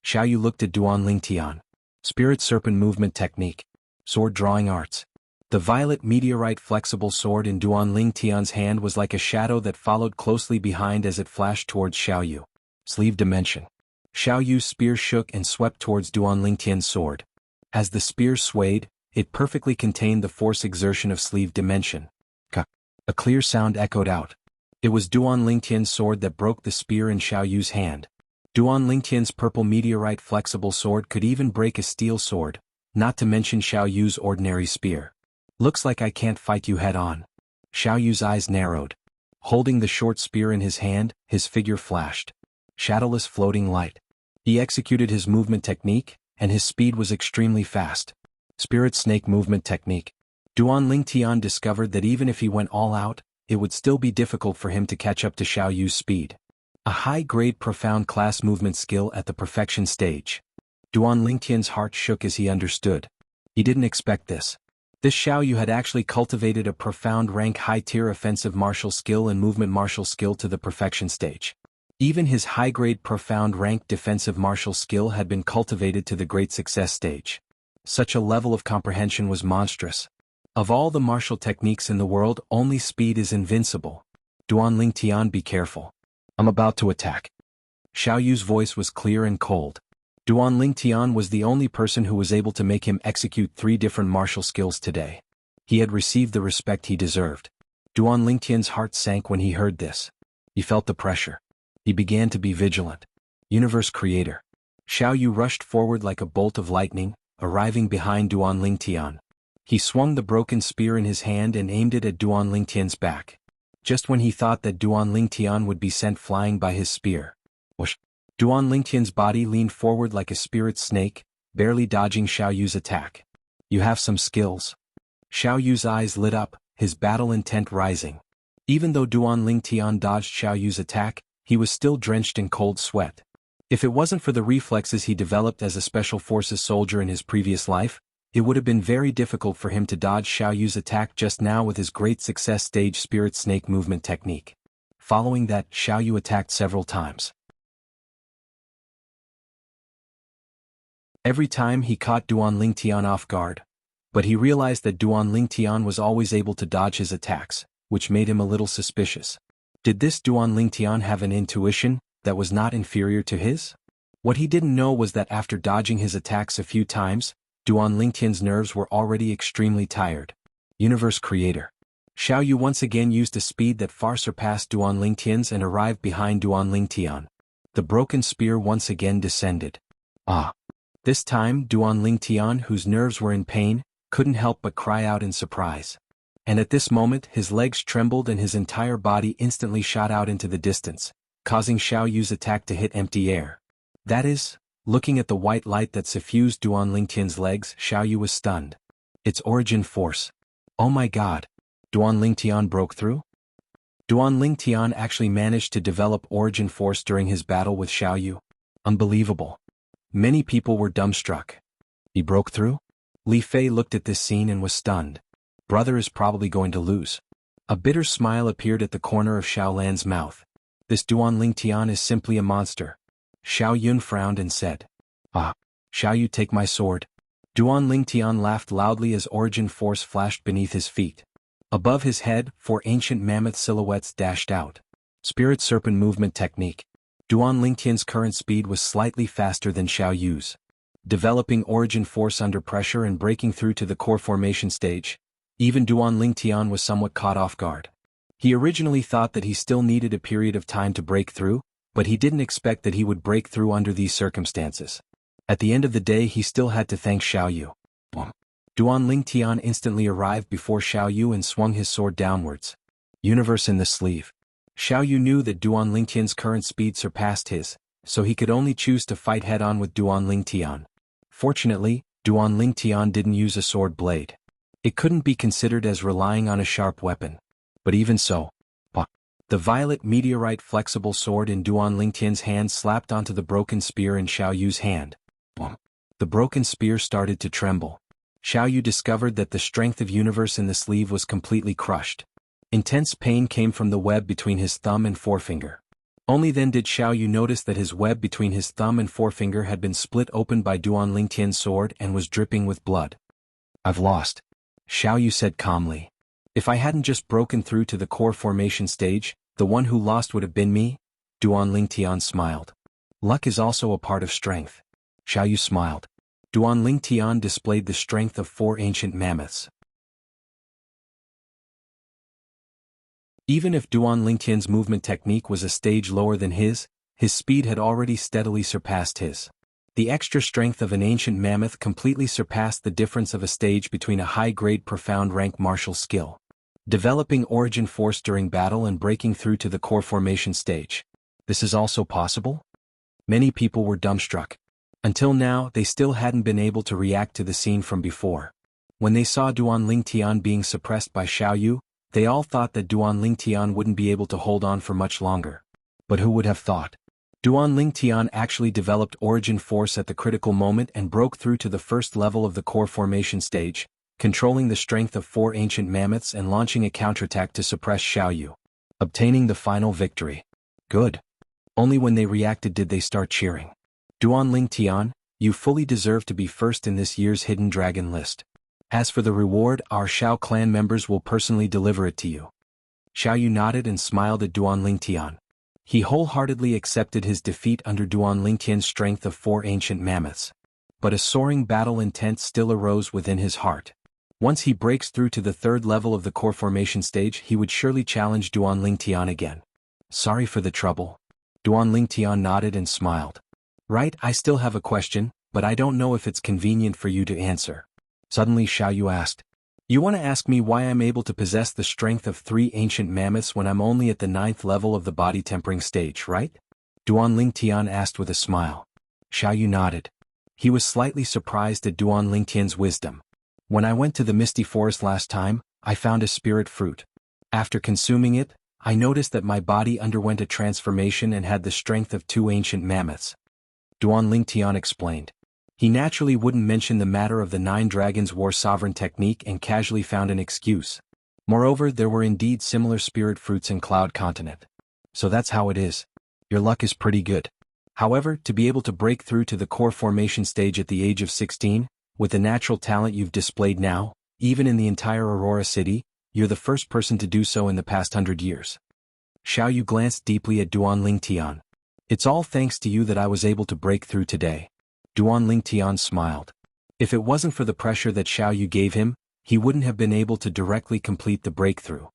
Xiaoyu looked at Duan Lingtian. Spirit serpent movement technique. Sword drawing arts. The violet meteorite flexible sword in Duanling Tian's hand was like a shadow that followed closely behind as it flashed towards Xiaoyu. Sleeve dimension. Xiaoyu's spear shook and swept towards Duanling Tian's sword. As the spear swayed, it perfectly contained the force exertion of sleeve dimension. Ka. A clear sound echoed out. It was Duanling Tian's sword that broke the spear in Xiaoyu's hand. Duanling Tian's purple meteorite flexible sword could even break a steel sword, not to mention Xiaoyu's ordinary spear. Looks like I can't fight you head-on. Xiaoyu's eyes narrowed. Holding the short spear in his hand, his figure flashed. Shadowless floating light. He executed his movement technique, and his speed was extremely fast. Spirit snake movement technique. Duanling Tian discovered that even if he went all out, it would still be difficult for him to catch up to Xiaoyu's speed. A high-grade profound class movement skill at the perfection stage. Duanling Tian's heart shook as he understood. He didn't expect this. This Xiaoyu had actually cultivated a profound rank high-tier offensive martial skill and movement martial skill to the perfection stage. Even his high-grade profound rank defensive martial skill had been cultivated to the great success stage. Such a level of comprehension was monstrous. Of all the martial techniques in the world, only speed is invincible. Duanling Tian, be careful. I'm about to attack. Xiaoyu's voice was clear and cold. Duanling Tian was the only person who was able to make him execute 3 different martial skills today. He had received the respect he deserved. Duanling Tian's heart sank when he heard this. He felt the pressure. He began to be vigilant. Universe Creator. Xiaoyu rushed forward like a bolt of lightning, arriving behind Duanling Tian. He swung the broken spear in his hand and aimed it at Duanling Tian's back. Just when he thought that Duanling Tian would be sent flying by his spear. Whoosh! Duanling Tian's body leaned forward like a spirit snake, barely dodging Xiaoyu's attack. You have some skills. Xiaoyu's eyes lit up, his battle intent rising. Even though Duanling Tian dodged Xiaoyu's attack, he was still drenched in cold sweat. If it wasn't for the reflexes he developed as a special forces soldier in his previous life, it would have been very difficult for him to dodge Xiaoyu's attack just now with his great success stage spirit snake movement technique. Following that, Xiaoyu attacked several times. Every time he caught Duanling Tian off guard. But he realized that Duanling Tian was always able to dodge his attacks, which made him a little suspicious. Did this Duanling Tian have an intuition that was not inferior to his? What he didn't know was that after dodging his attacks a few times, Duanling Tian's nerves were already extremely tired. Universe Creator. Xiaoyu once again used a speed that far surpassed Duanling Tian's and arrived behind Duanling Tian. The broken spear once again descended. Ah! This time, Duanling Tian, whose nerves were in pain, couldn't help but cry out in surprise. And at this moment, his legs trembled and his entire body instantly shot out into the distance, causing Xiaoyu's attack to hit empty air. That is, looking at the white light that suffused Duanling Tian's legs, Xiaoyu was stunned. Its origin force. Oh my god! Duanling Tian broke through? Duanling Tian actually managed to develop origin force during his battle with Xiaoyu. Unbelievable. Many people were dumbstruck. He broke through? Li Fei looked at this scene and was stunned. Brother is probably going to lose. A bitter smile appeared at the corner of Xiaolan's mouth. This Duanling Tian is simply a monster. Xiao Yun frowned and said. Ah, Xiaoyu, take my sword. Duanling Tian laughed loudly as origin force flashed beneath his feet. Above his head, 4 ancient mammoth silhouettes dashed out. Spirit serpent movement technique. Duanling Tian's current speed was slightly faster than Xiaoyu's. Developing origin force under pressure and breaking through to the core formation stage, even Duanling Tian was somewhat caught off guard. He originally thought that he still needed a period of time to break through, but he didn't expect that he would break through under these circumstances. At the end of the day, he still had to thank Xiaoyu. Duanling Tian instantly arrived before Xiaoyu and swung his sword downwards. Universe in the sleeve. Xiaoyu knew that Duanling Tian's current speed surpassed his, so he could only choose to fight head-on with Duanling Tian. Fortunately, Duanling Tian didn't use a sword blade. It couldn't be considered as relying on a sharp weapon. But even so, the violet meteorite flexible sword in Duanling Tian's hand slapped onto the broken spear in Xiaoyu's hand. The broken spear started to tremble. Xiaoyu discovered that the strength of universe in the sleeve was completely crushed. Intense pain came from the web between his thumb and forefinger. Only then did Xiaoyu notice that his web between his thumb and forefinger had been split open by Duanling Tian's sword and was dripping with blood. I've lost. Xiao Yu said calmly. If I hadn't just broken through to the core formation stage, the one who lost would have been me? Duan Lingtian smiled. Luck is also a part of strength. Xiao Yu smiled. Duan Lingtian displayed the strength of 4 ancient mammoths. Even if Duan Lingtian's movement technique was a stage lower than his speed had already steadily surpassed his. The extra strength of an ancient mammoth completely surpassed the difference of a stage between a high-grade profound rank martial skill. Developing origin force during battle and breaking through to the core formation stage. This is also possible? Many people were dumbstruck. Until now, they still hadn't been able to react to the scene from before. When they saw Duan Lingtian being suppressed by Xiao Yu, they all thought that Duan Lingtian wouldn't be able to hold on for much longer. But who would have thought? Duan Lingtian actually developed origin force at the critical moment and broke through to the first level of the core formation stage, controlling the strength of 4 ancient mammoths and launching a counterattack to suppress Xiao Yu. Obtaining the final victory. Good. Only when they reacted did they start cheering. Duan Lingtian, you fully deserve to be first in this year's Hidden Dragon list. As for the reward, our Xiao clan members will personally deliver it to you. Xiao Yu nodded and smiled at Duan Lingtian. He wholeheartedly accepted his defeat under Duan Lingtian's strength of 4 ancient mammoths. But a soaring battle intent still arose within his heart. Once he breaks through to the 3rd level of the core formation stage, he would surely challenge Duan Lingtian again. Sorry for the trouble. Duan Lingtian nodded and smiled. Right, I still have a question, but I don't know if it's convenient for you to answer. Suddenly Xiao Yu asked. You want to ask me why I'm able to possess the strength of 3 ancient mammoths when I'm only at the 9th level of the body tempering stage, right? Duan Lingtian asked with a smile. Xiao Yu nodded. He was slightly surprised at Duan Lingtian's wisdom. When I went to the Misty Forest last time, I found a spirit fruit. After consuming it, I noticed that my body underwent a transformation and had the strength of 2 ancient mammoths. Duan Lingtian explained. He naturally wouldn't mention the matter of the 9 Dragons War Sovereign technique and casually found an excuse. Moreover, there were indeed similar spirit fruits in Cloud Continent. So that's how it is. Your luck is pretty good. However, to be able to break through to the core formation stage at the age of 16, with the natural talent you've displayed now, even in the entire Aurora City, you're the first person to do so in the past 100 years. Xiao Yu glanced deeply at Duan Lingtian. It's all thanks to you that I was able to break through today. Duan Lingtian smiled. If it wasn't for the pressure that Xiao Yu gave him, he wouldn't have been able to directly complete the breakthrough.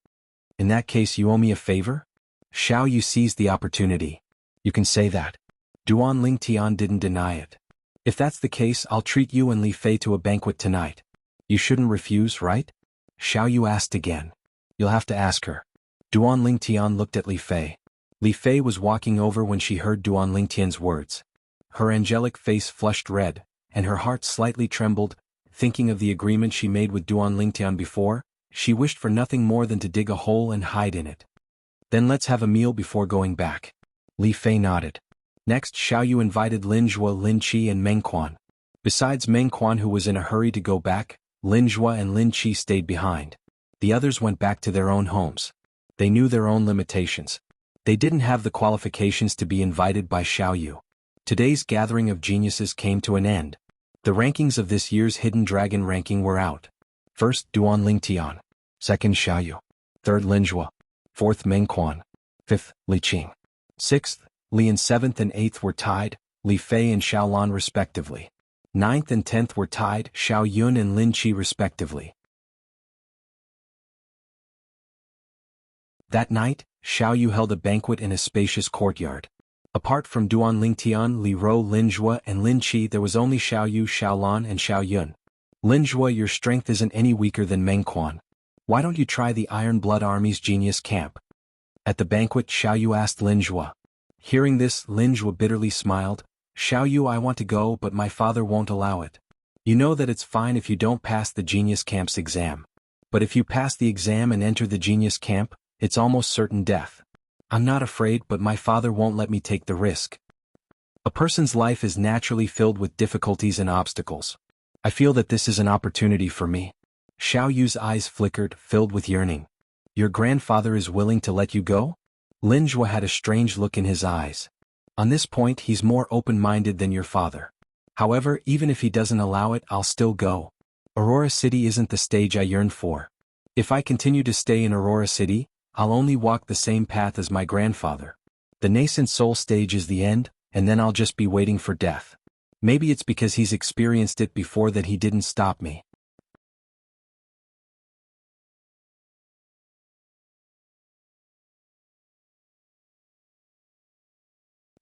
In that case, you owe me a favor? Xiao Yu seized the opportunity. You can say that. Duan Lingtian didn't deny it. If that's the case, I'll treat you and Li Fei to a banquet tonight. You shouldn't refuse, right? Xiao Yu asked again. You'll have to ask her. Duan Lingtian looked at Li Fei. Li Fei was walking over when she heard Duan Lingtian's words. Her angelic face flushed red, and her heart slightly trembled. Thinking of the agreement she made with Duan Lingtian before, she wished for nothing more than to dig a hole and hide in it. Then let's have a meal before going back. Li Fei nodded. Next, Xiao Yu invited Lin Zhuo, Lin Qi and Meng Quan. Besides Meng Quan, who was in a hurry to go back, Lin Zhuo and Lin Qi stayed behind. The others went back to their own homes. They knew their own limitations. They didn't have the qualifications to be invited by Xiao Yu. Today's gathering of geniuses came to an end. The rankings of this year's Hidden Dragon ranking were out. First, Duan Lingtian. Second, Xiao Yu. Third, Lin Zhuo. Fourth, Meng Quan. Fifth, Li Qing. Sixth, Li, and 7th and 8th were tied, Li Fei and Xiaolan respectively. 9th and 10th were tied, Xiao Yun and Lin Qi respectively. That night, Xiao Yu held a banquet in a spacious courtyard. Apart from Duan Lingtian, Li Ro, Lin Zhuo and Lin Qi, there was only Xiao Yu, Xiaolan and Xiao Yun. Lin Zhuo, your strength isn't any weaker than Meng Quan. Why don't you try the Iron Blood Army's genius camp? At the banquet, Xiao Yu asked Lin Zhuo. Hearing this, Lin Zhuo bitterly smiled. Xiao Yu, I want to go, but my father won't allow it. You know that it's fine if you don't pass the genius camp's exam. But if you pass the exam and enter the genius camp, it's almost certain death. I'm not afraid, but my father won't let me take the risk. A person's life is naturally filled with difficulties and obstacles. I feel that this is an opportunity for me. Xiao Yu's eyes flickered, filled with yearning. Your grandfather is willing to let you go? Lin Zhuo had a strange look in his eyes. On this point, he's more open-minded than your father. However, even if he doesn't allow it, I'll still go. Aurora City isn't the stage I yearn for. If I continue to stay in Aurora City, I'll only walk the same path as my grandfather. The nascent soul stage is the end, and then I'll just be waiting for death. Maybe it's because he's experienced it before that he didn't stop me.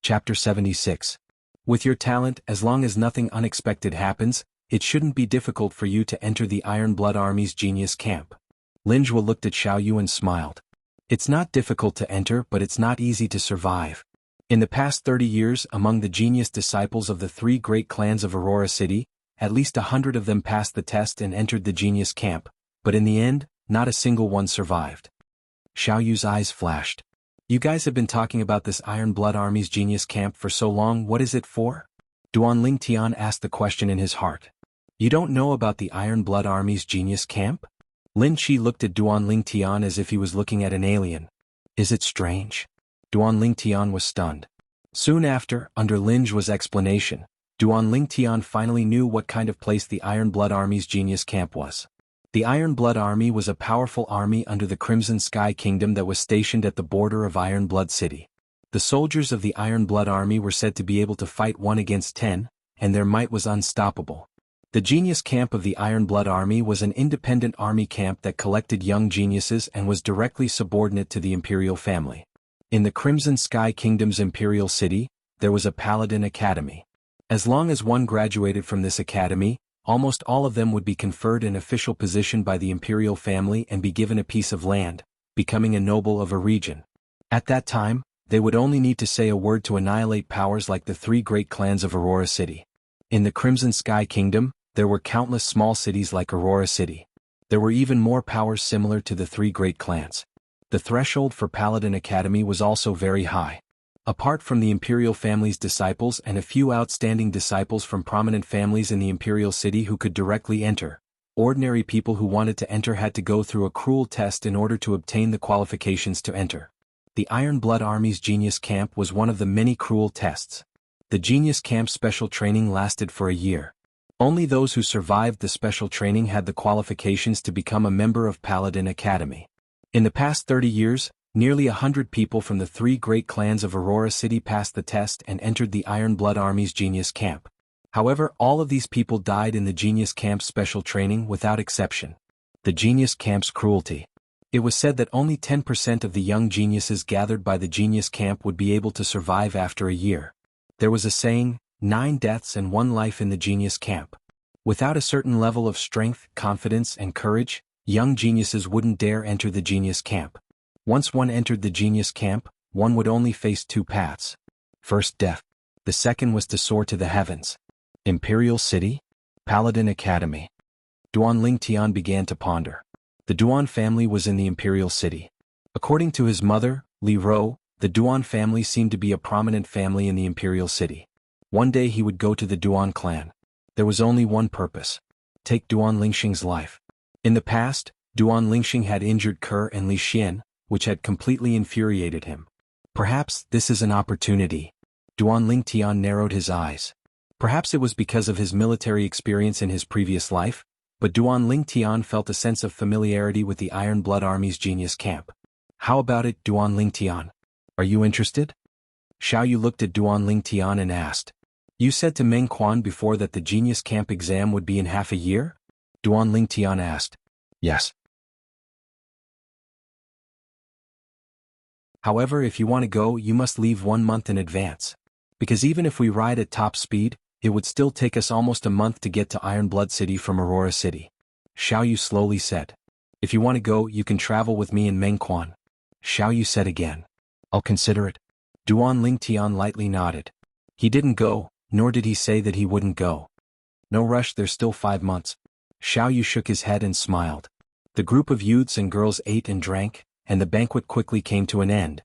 Chapter 76. With your talent, as long as nothing unexpected happens, it shouldn't be difficult for you to enter the Iron Blood Army's genius camp. Lin Zhuo looked at Xiao Yu and smiled. It's not difficult to enter, but it's not easy to survive. In the past 30 years, among the genius disciples of the 3 great clans of Aurora City, at least 100 of them passed the test and entered the genius camp, but in the end, not a single one survived. Xiao Yu's eyes flashed. You guys have been talking about this Iron Blood Army's genius camp for so long, what is it for? Duan Lingtian asked the question in his heart. You don't know about the Iron Blood Army's genius camp? Lin Qi looked at Duan Lingtian as if he was looking at an alien. Is it strange? Duan Lingtian was stunned. Soon after, under Lin Zhuo's explanation, Duan Lingtian finally knew what kind of place the Iron Blood Army's genius camp was. The Iron Blood Army was a powerful army under the Crimson Sky Kingdom that was stationed at the border of Iron Blood City. The soldiers of the Iron Blood Army were said to be able to fight 1 against 10, and their might was unstoppable. The genius camp of the Iron Blood Army was an independent army camp that collected young geniuses and was directly subordinate to the imperial family. In the Crimson Sky Kingdom's imperial city, there was a Paladin Academy. As long as one graduated from this academy, almost all of them would be conferred an official position by the imperial family and be given a piece of land, becoming a noble of a region. At that time, they would only need to say a word to annihilate powers like the 3 great clans of Aurora City. In the Crimson Sky Kingdom, there were countless small cities like Aurora City. There were even more powers similar to the 3 great clans. The threshold for Paladin Academy was also very high. Apart from the imperial family's disciples and a few outstanding disciples from prominent families in the imperial city who could directly enter, ordinary people who wanted to enter had to go through a cruel test in order to obtain the qualifications to enter. The Iron Blood Army's genius camp was one of the many cruel tests. The genius camp's special training lasted for a year. Only those who survived the special training had the qualifications to become a member of Paladin Academy. In the past 30 years, nearly 100 people from the 3 great clans of Aurora City passed the test and entered the Iron Blood Army's genius camp. However, all of these people died in the genius camp's special training without exception. The genius camp's cruelty. It was said that only 10% of the young geniuses gathered by the genius camp would be able to survive after a year. There was a saying, 9 deaths and 1 life in the genius camp. Without a certain level of strength, confidence, and courage, young geniuses wouldn't dare enter the genius camp. Once one entered the genius camp, one would only face 2 paths. First, death. The second was to soar to the heavens. Imperial City? Paladin Academy. Duan Lingtian began to ponder. The Duan family was in the Imperial City. According to his mother, Li Ro, the Duan family seemed to be a prominent family in the Imperial City. One day he would go to the Duan clan. There was only one purpose. Take Duan Lingxing's life. In the past, Duan Lingxing had injured Ke and Li Xian, which had completely infuriated him. Perhaps this is an opportunity. Duan Lingtian narrowed his eyes. Perhaps it was because of his military experience in his previous life, but Duan Lingtian felt a sense of familiarity with the Iron Blood Army's genius camp. How about it, Duan Lingtian? Are you interested? Xiao Yu looked at Duan Lingtian and asked. You said to Meng Quan before that the genius camp exam would be in half a year? Duan Lingtian asked. Yes. However, if you want to go, you must leave 1 month in advance. Because even if we ride at top speed, it would still take us almost a month to get to Iron Blood City from Aurora City. Xiao Yu slowly said. If you want to go, you can travel with me and Meng Quan. Xiao Yu said again. I'll consider it. Duan Lingtian lightly nodded. He didn't go, nor did he say that he wouldn't go. No rush, there's still 5 months. Xiao Yu shook his head and smiled. The group of youths and girls ate and drank, and the banquet quickly came to an end.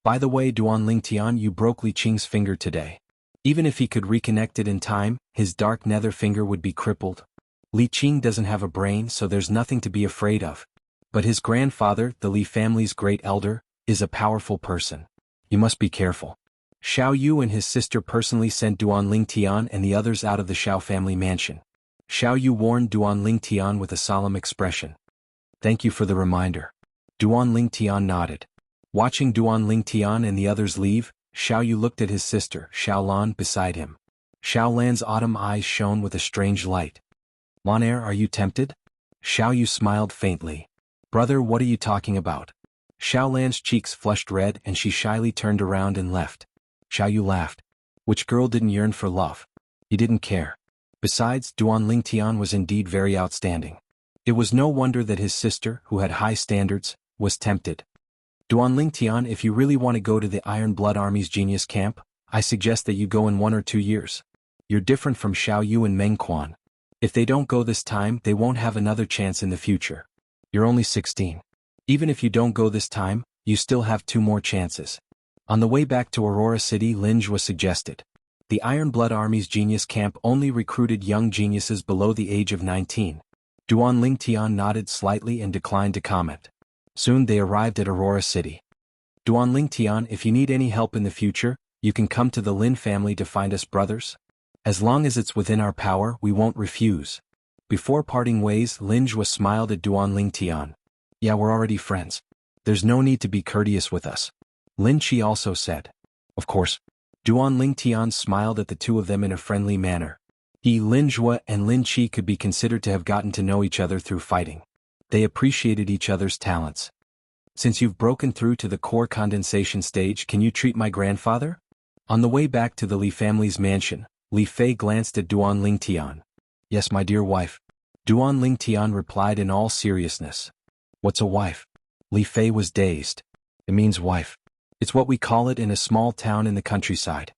By the way, Duan Lingtian, you broke Li Qing's finger today. Even if he could reconnect it in time, his dark nether finger would be crippled. Li Qing doesn't have a brain, so there's nothing to be afraid of. But his grandfather, the Li family's great elder, is a powerful person. You must be careful. Xiao Yu and his sister personally sent Duan Lingtian and the others out of the Xiao family mansion. Xiao Yu warned Duan Lingtian with a solemn expression. Thank you for the reminder. Duan Lingtian nodded. Watching Duan Lingtian and the others leave, Xiao Yu looked at his sister, Xiao Lan, beside him. Xiao Lan's autumn eyes shone with a strange light. Mon Air, are you tempted? Xiao Yu smiled faintly. Brother, what are you talking about? Xiao Lan's cheeks flushed red and she shyly turned around and left. Xiao Yu laughed. Which girl didn't yearn for love? He didn't care. Besides, Duan Lingtian was indeed very outstanding. It was no wonder that his sister, who had high standards, was tempted. Duan Lingtian, if you really want to go to the Iron Blood Army's genius camp, I suggest that you go in 1 or 2 years. You're different from Xiao Yu and Meng Quan. If they don't go this time, they won't have another chance in the future. You're only 16. Even if you don't go this time, you still have 2 more chances. On the way back to Aurora City, Linge was suggested. The Iron Blood Army's genius camp only recruited young geniuses below the age of 19. Duan Lingtian nodded slightly and declined to comment. Soon they arrived at Aurora City. Duan Lingtian, if you need any help in the future, you can come to the Lin family to find us, brothers. As long as it's within our power, we won't refuse. Before parting ways, Linge smiled at Duan Lingtian. Yeah, we're already friends. There's no need to be courteous with us. Lin Qi also said. Of course. Duan Lingtian smiled at the two of them in a friendly manner. He, Lin Zhua, and Lin Qi could be considered to have gotten to know each other through fighting. They appreciated each other's talents. Since you've broken through to the core condensation stage, can you treat my grandfather? On the way back to the Li family's mansion, Li Fei glanced at Duan Lingtian. Yes, my dear wife. Duan Lingtian replied in all seriousness. What's a wife? Li Fei was dazed. It means wife. It's what we call it in a small town in the countryside.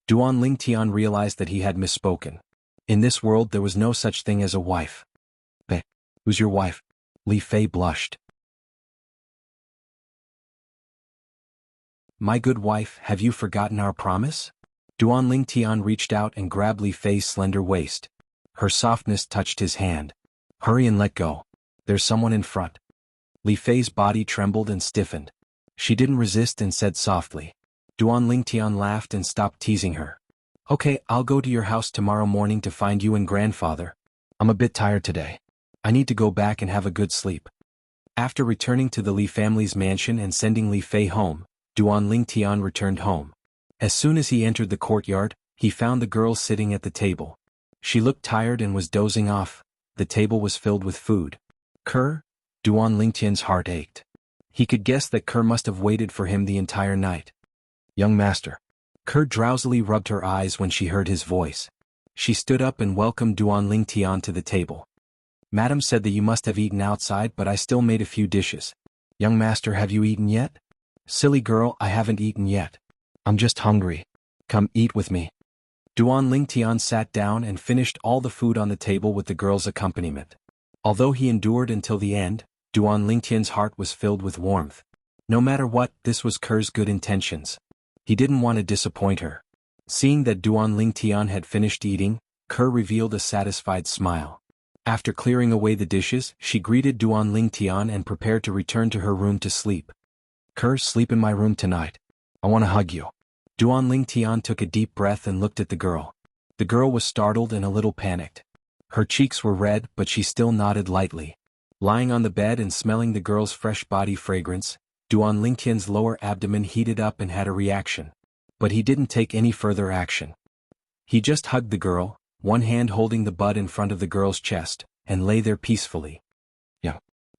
Duan Lingtian realized that he had misspoken. In this world there was no such thing as a wife. Who's your wife? Li Fei blushed. My good wife, have you forgotten our promise? Duan Lingtian reached out and grabbed Li Fei's slender waist. Her softness touched his hand. Hurry and let go. There's someone in front. Li Fei's body trembled and stiffened. She didn't resist and said softly. Duan Lingtian laughed and stopped teasing her. Okay, I'll go to your house tomorrow morning to find you and grandfather. I'm a bit tired today. I need to go back and have a good sleep. After returning to the Li family's mansion and sending Li Fei home, Duan Lingtian returned home. As soon as he entered the courtyard, he found the girl sitting at the table. She looked tired and was dozing off. The table was filled with food. Kerr? Duan Lingtian's heart ached. He could guess that Kerr must have waited for him the entire night. Young master. Kerr drowsily rubbed her eyes when she heard his voice. She stood up and welcomed Duan Lingtian to the table. Madam said that you must have eaten outside, but I still made a few dishes. Young master, have you eaten yet? Silly girl, I haven't eaten yet. I'm just hungry. Come eat with me. Duan Lingtian sat down and finished all the food on the table with the girl's accompaniment. Although he endured until the end, Duan Lingtian's heart was filled with warmth. No matter what, this was Kerr's good intentions. He didn't want to disappoint her. Seeing that Duan Lingtian had finished eating, Kerr revealed a satisfied smile. After clearing away the dishes, she greeted Duan Lingtian and prepared to return to her room to sleep. Kerr, sleep in my room tonight. I want to hug you. Duan Lingtian took a deep breath and looked at the girl. The girl was startled and a little panicked. Her cheeks were red, but she still nodded lightly. Lying on the bed and smelling the girl's fresh body fragrance, Duan Lingtian's lower abdomen heated up and had a reaction. But he didn't take any further action. He just hugged the girl, one hand holding the bud in front of the girl's chest, and lay there peacefully.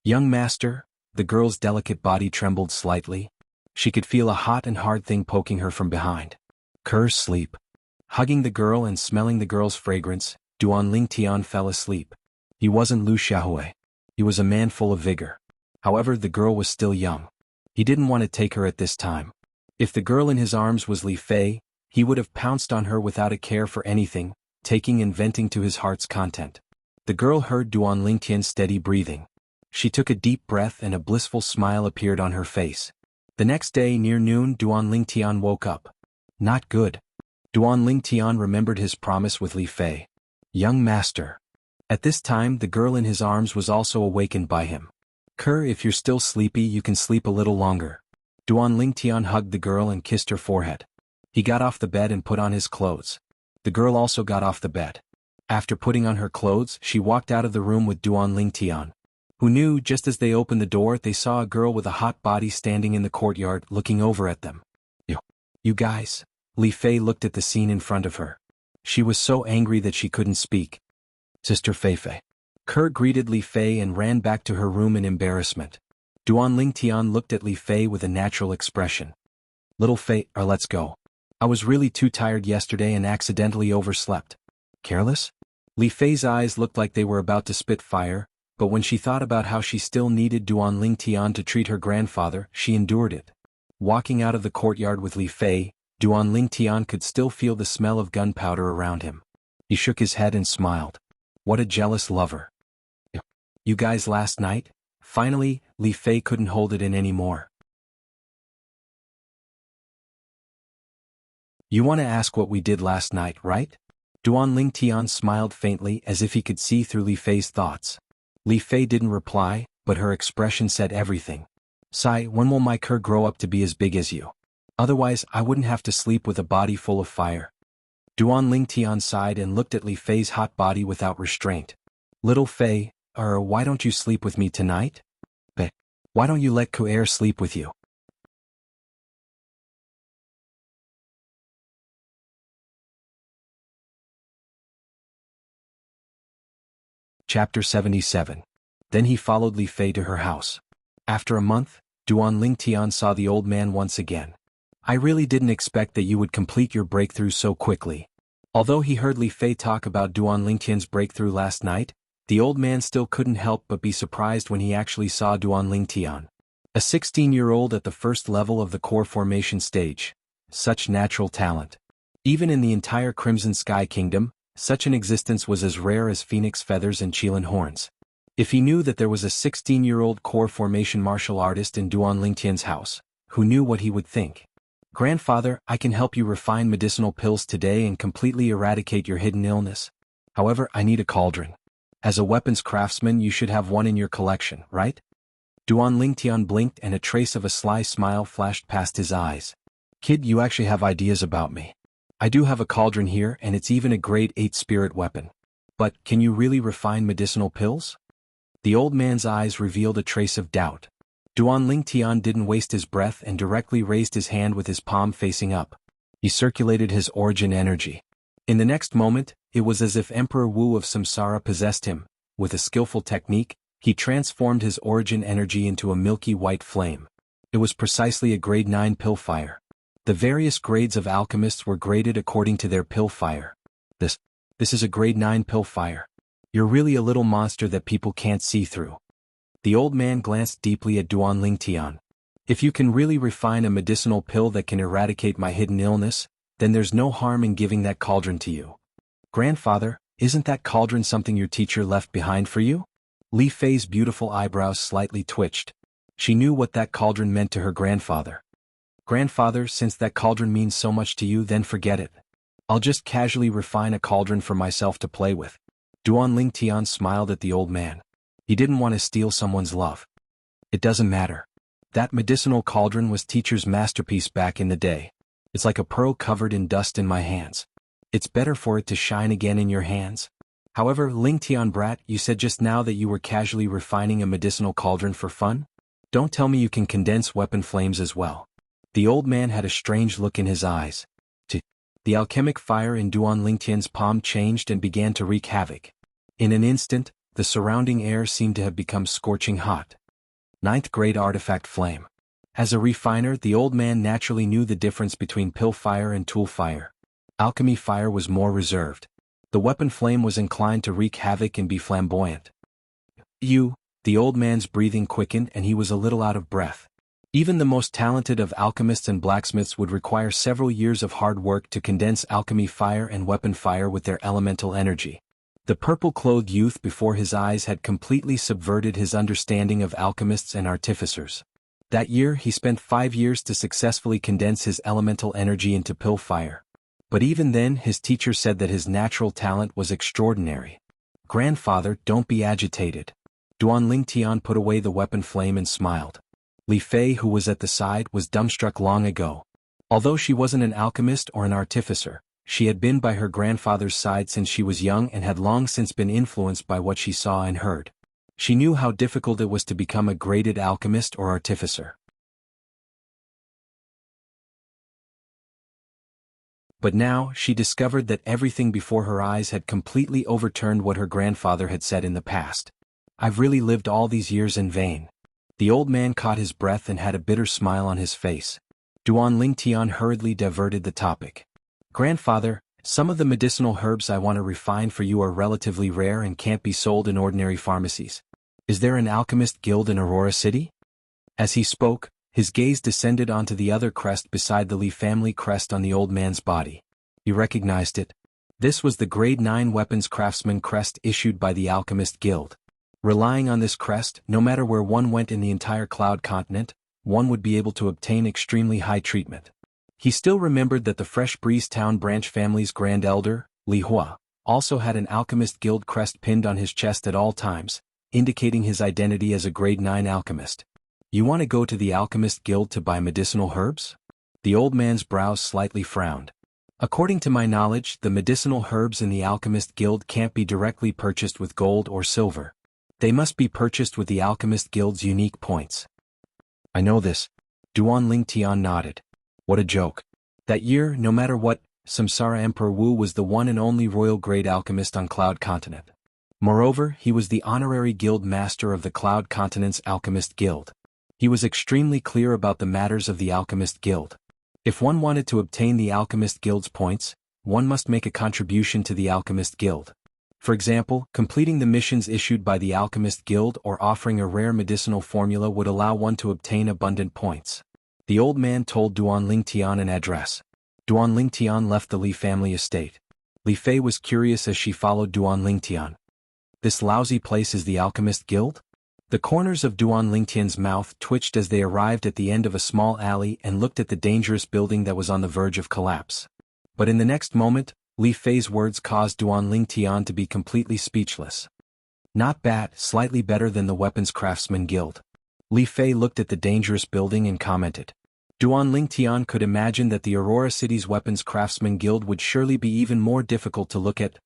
Young master, the girl's delicate body trembled slightly. She could feel a hot and hard thing poking her from behind. Kerr, sleep. Hugging the girl and smelling the girl's fragrance, Duan Lingtian fell asleep. He wasn't Lu Xiaohui. He was a man full of vigor. However, the girl was still young. He didn't want to take her at this time. If the girl in his arms was Li Fei, he would have pounced on her without a care for anything, taking and venting to his heart's content. The girl heard Duan Lingtian's steady breathing. She took a deep breath and a blissful smile appeared on her face. The next day near noon, Duan Lingtian woke up. Not good. Duan Lingtian remembered his promise with Li Fei. Young master. At this time the girl in his arms was also awakened by him. Kerr, if you're still sleepy you can sleep a little longer. Duan Lingtian hugged the girl and kissed her forehead. He got off the bed and put on his clothes. The girl also got off the bed. After putting on her clothes, she walked out of the room with Duan Lingtian, who knew just as they opened the door they saw a girl with a hot body standing in the courtyard looking over at them. You guys. Li Fei looked at the scene in front of her. She was so angry that she couldn't speak. Sister Feifei. Ke greeted Li Fei and ran back to her room in embarrassment. Duan Lingtian looked at Li Fei with a natural expression. Little Fei, let's go. I was really too tired yesterday and accidentally overslept. Careless? Li Fei's eyes looked like they were about to spit fire, but when she thought about how she still needed Duan Lingtian to treat her grandfather, she endured it. Walking out of the courtyard with Li Fei, Duan Lingtian could still feel the smell of gunpowder around him. He shook his head and smiled. What a jealous lover. You guys last night? Finally, Li Fei couldn't hold it in anymore. You want to ask what we did last night, right? Duan Lingtian smiled faintly as if he could see through Li Fei's thoughts. Li Fei didn't reply, but her expression said everything. Sai, when will my Ke grow up to be as big as you? Otherwise, I wouldn't have to sleep with a body full of fire. Duan Lingtian sighed and looked at Li Fei's hot body without restraint. Little Fei, why don't you sleep with me tonight? Why don't you let Ke sleep with you? Chapter 77. Then he followed Li Fei to her house. After a month, Duan Lingtian saw the old man once again. I really didn't expect that you would complete your breakthrough so quickly. Although he heard Li Fei talk about Duan Lingtian's breakthrough last night, the old man still couldn't help but be surprised when he actually saw Duan Lingtian. A 16-year-old at the first level of the core formation stage. Such natural talent. Even in the entire Crimson Sky Kingdom, such an existence was as rare as phoenix feathers and Qilin horns. If he knew that there was a 16-year-old core formation martial artist in Duan Lingtian's house, who knew what he would think? Grandfather, I can help you refine medicinal pills today and completely eradicate your hidden illness. However, I need a cauldron. As a weapons craftsman you should have one in your collection, right? Duan Lingtian blinked and a trace of a sly smile flashed past his eyes. Kid, you actually have ideas about me. I do have a cauldron here and it's even a grade 8 spirit weapon. But, can you really refine medicinal pills? The old man's eyes revealed a trace of doubt. Duan Lingtian didn't waste his breath and directly raised his hand with his palm facing up. He circulated his origin energy. In the next moment, it was as if Emperor Wu of Samsara possessed him. With a skillful technique, he transformed his origin energy into a milky white flame. It was precisely a grade 9 pill fire. The various grades of alchemists were graded according to their pill fire. This is a grade 9 pill fire. You're really a little monster that people can't see through. The old man glanced deeply at Duan Lingtian. If you can really refine a medicinal pill that can eradicate my hidden illness, then there's no harm in giving that cauldron to you. Grandfather, isn't that cauldron something your teacher left behind for you? Li Fei's beautiful eyebrows slightly twitched. She knew what that cauldron meant to her grandfather. Grandfather, since that cauldron means so much to you, then forget it. I'll just casually refine a cauldron for myself to play with. Duan Lingtian smiled at the old man. He didn't want to steal someone's love. It doesn't matter. That medicinal cauldron was teacher's masterpiece back in the day. It's like a pearl covered in dust in my hands. It's better for it to shine again in your hands. However, Lingtian brat, you said just now that you were casually refining a medicinal cauldron for fun? Don't tell me you can condense weapon flames as well. The old man had a strange look in his eyes. The alchemic fire in Duan Lingtian's palm changed and began to wreak havoc. In an instant, the surrounding air seemed to have become scorching hot. 9th grade artifact flame. As a refiner, the old man naturally knew the difference between pill fire and tool fire. Alchemy fire was more reserved. The weapon flame was inclined to wreak havoc and be flamboyant. The old man's breathing quickened and he was a little out of breath. Even the most talented of alchemists and blacksmiths would require several years of hard work to condense alchemy fire and weapon fire with their elemental energy. The purple-clothed youth before his eyes had completely subverted his understanding of alchemists and artificers. That year he spent 5 years to successfully condense his elemental energy into pill fire. But even then his teacher said that his natural talent was extraordinary. Grandfather, don't be agitated. Duan Lingtian put away the weapon flame and smiled. Li Fei, who was at the side, was dumbstruck long ago. Although she wasn't an alchemist or an artificer, She had been by her grandfather's side since she was young and had long since been influenced by what she saw and heard. She knew how difficult it was to become a graded alchemist or artificer. But now, she discovered that everything before her eyes had completely overturned what her grandfather had said in the past. "I've really lived all these years in vain." The old man caught his breath and had a bitter smile on his face. Duan Lingtian hurriedly diverted the topic. "Grandfather, some of the medicinal herbs I want to refine for you are relatively rare and can't be sold in ordinary pharmacies. Is there an alchemist guild in Aurora City?" As he spoke, his gaze descended onto the other crest beside the Li family crest on the old man's body. He recognized it. This was the Grade 9 Weapons Craftsman crest issued by the Alchemist Guild. Relying on this crest, no matter where one went in the entire Cloud Continent, one would be able to obtain extremely high treatment. He still remembered that the Fresh Breeze Town branch family's Grand Elder, Li Hua, also had an Alchemist Guild crest pinned on his chest at all times, indicating his identity as a Grade 9 alchemist. "You want to go to the Alchemist Guild to buy medicinal herbs?" The old man's brows slightly frowned. "According to my knowledge, the medicinal herbs in the Alchemist Guild can't be directly purchased with gold or silver. They must be purchased with the Alchemist Guild's unique points." "I know this." Duan Lingtian nodded. What a joke. That year, no matter what, Samsara Emperor Wu was the one and only royal grade alchemist on Cloud Continent. Moreover, he was the honorary guild master of the Cloud Continent's Alchemist Guild. He was extremely clear about the matters of the Alchemist Guild. If one wanted to obtain the Alchemist Guild's points, one must make a contribution to the Alchemist Guild. For example, completing the missions issued by the Alchemist Guild or offering a rare medicinal formula would allow one to obtain abundant points. The old man told Duan Lingtian an address. Duan Lingtian left the Li family estate. Li Fei was curious as she followed Duan Lingtian. "This lousy place is the Alchemist Guild?" The corners of Duan Lingtian's mouth twitched as they arrived at the end of a small alley and looked at the dangerous building that was on the verge of collapse. But in the next moment, Li Fei's words caused Duan Lingtian to be completely speechless. "Not bad, slightly better than the Weapons Craftsman Guild." Li Fei looked at the dangerous building and commented. Duan Lingtian could imagine that the Aurora City's Weapons Craftsman Guild would surely be even more difficult to look at.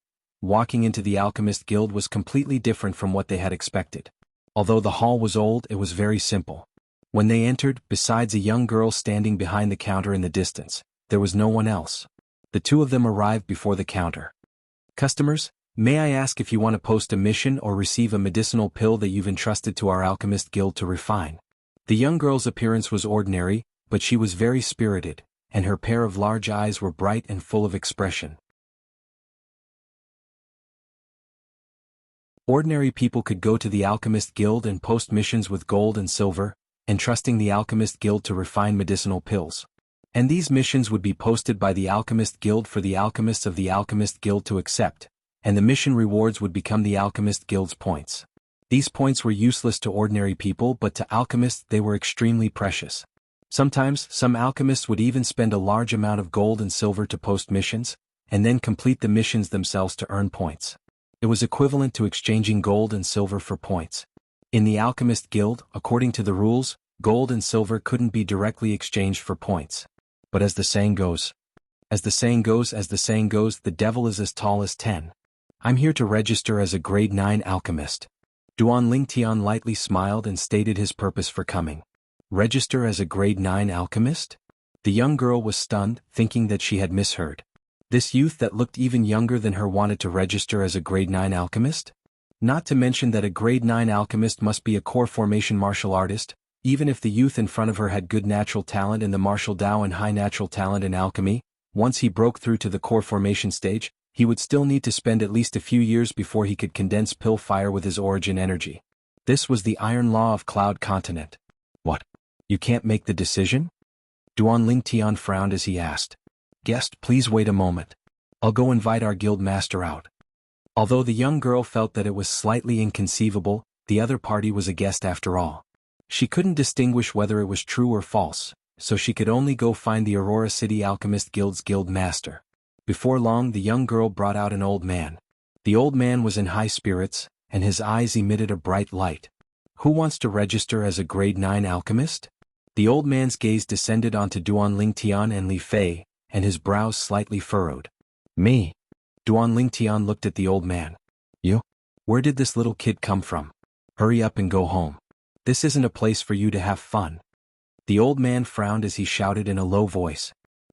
Walking into the Alchemist Guild was completely different from what they had expected. Although the hall was old, it was very simple. When they entered, besides a young girl standing behind the counter in the distance, there was no one else. The two of them arrived before the counter. "Customers, may I ask if you want to post a mission or receive a medicinal pill that you've entrusted to our Alchemist Guild to refine?" The young girl's appearance was ordinary, but she was very spirited, and her pair of large eyes were bright and full of expression. Ordinary people could go to the Alchemist Guild and post missions with gold and silver, entrusting the Alchemist Guild to refine medicinal pills. And these missions would be posted by the Alchemist Guild for the alchemists of the Alchemist Guild to accept, and the mission rewards would become the Alchemist Guild's points. These points were useless to ordinary people, but to alchemists they were extremely precious. Sometimes, some alchemists would even spend a large amount of gold and silver to post missions, and then complete the missions themselves to earn points. It was equivalent to exchanging gold and silver for points. In the Alchemist Guild, according to the rules, gold and silver couldn't be directly exchanged for points. But as the saying goes, the devil is as tall as 10. "I'm here to register as a Grade 9 alchemist." Duan Lingtian lightly smiled and stated his purpose for coming. Register as a Grade 9 alchemist? The young girl was stunned, thinking that she had misheard. This youth that looked even younger than her wanted to register as a Grade 9 alchemist? Not to mention that a Grade 9 alchemist must be a core formation martial artist. Even if the youth in front of her had good natural talent in the martial Dao and high natural talent in alchemy, once he broke through to the core formation stage, he would still need to spend at least a few years before he could condense pill fire with his origin energy. This was the iron law of Cloud Continent. "What? You can't make the decision?" Duan Lingtian frowned as he asked. "Guest, please wait a moment. I'll go invite our guild master out." Although the young girl felt that it was slightly inconceivable, the other party was a guest after all. She couldn't distinguish whether it was true or false, so she could only go find the Aurora City Alchemist Guild's guild master. Before long, the young girl brought out an old man. The old man was in high spirits, and his eyes emitted a bright light. "Who wants to register as a Grade 9 alchemist?" The old man's gaze descended onto Duan Lingtian and Li Fei, and his brows slightly furrowed. Me? Duan Lingtian looked at the old man. You? Where did this little kid come from? Hurry up and go home. This isn't a place for you to have fun. The old man frowned as he shouted in a low voice.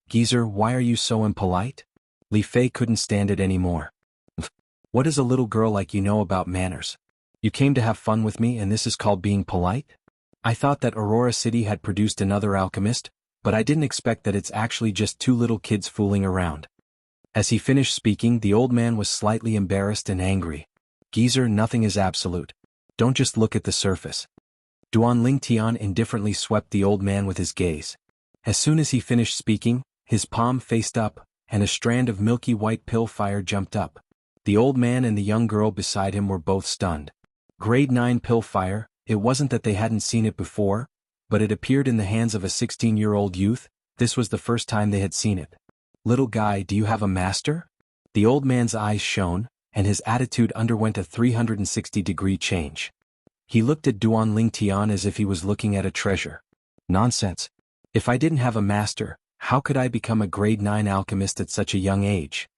Geezer, why are you so impolite? Li Fei couldn't stand it anymore. What does a little girl like you know about manners? You came to have fun with me and this is called being polite? I thought that Aurora City had produced another alchemist, but I didn't expect that it's actually just two little kids fooling around. As he finished speaking, the old man was slightly embarrassed and angry. Geezer, nothing is absolute. Don't just look at the surface. Duan Lingtian indifferently swept the old man with his gaze. As soon as he finished speaking, his palm faced up, and a strand of milky white pill fire jumped up. The old man and the young girl beside him were both stunned. Grade 9 pill fire, it wasn't that they hadn't seen it before, but it appeared in the hands of a 16-year-old youth. This was the first time they had seen it. Little guy, do you have a master? The old man's eyes shone, and his attitude underwent a 360-degree change. He looked at Duan Lingtian as if he was looking at a treasure. Nonsense. If I didn't have a master, how could I become a grade 9 alchemist at such a young age?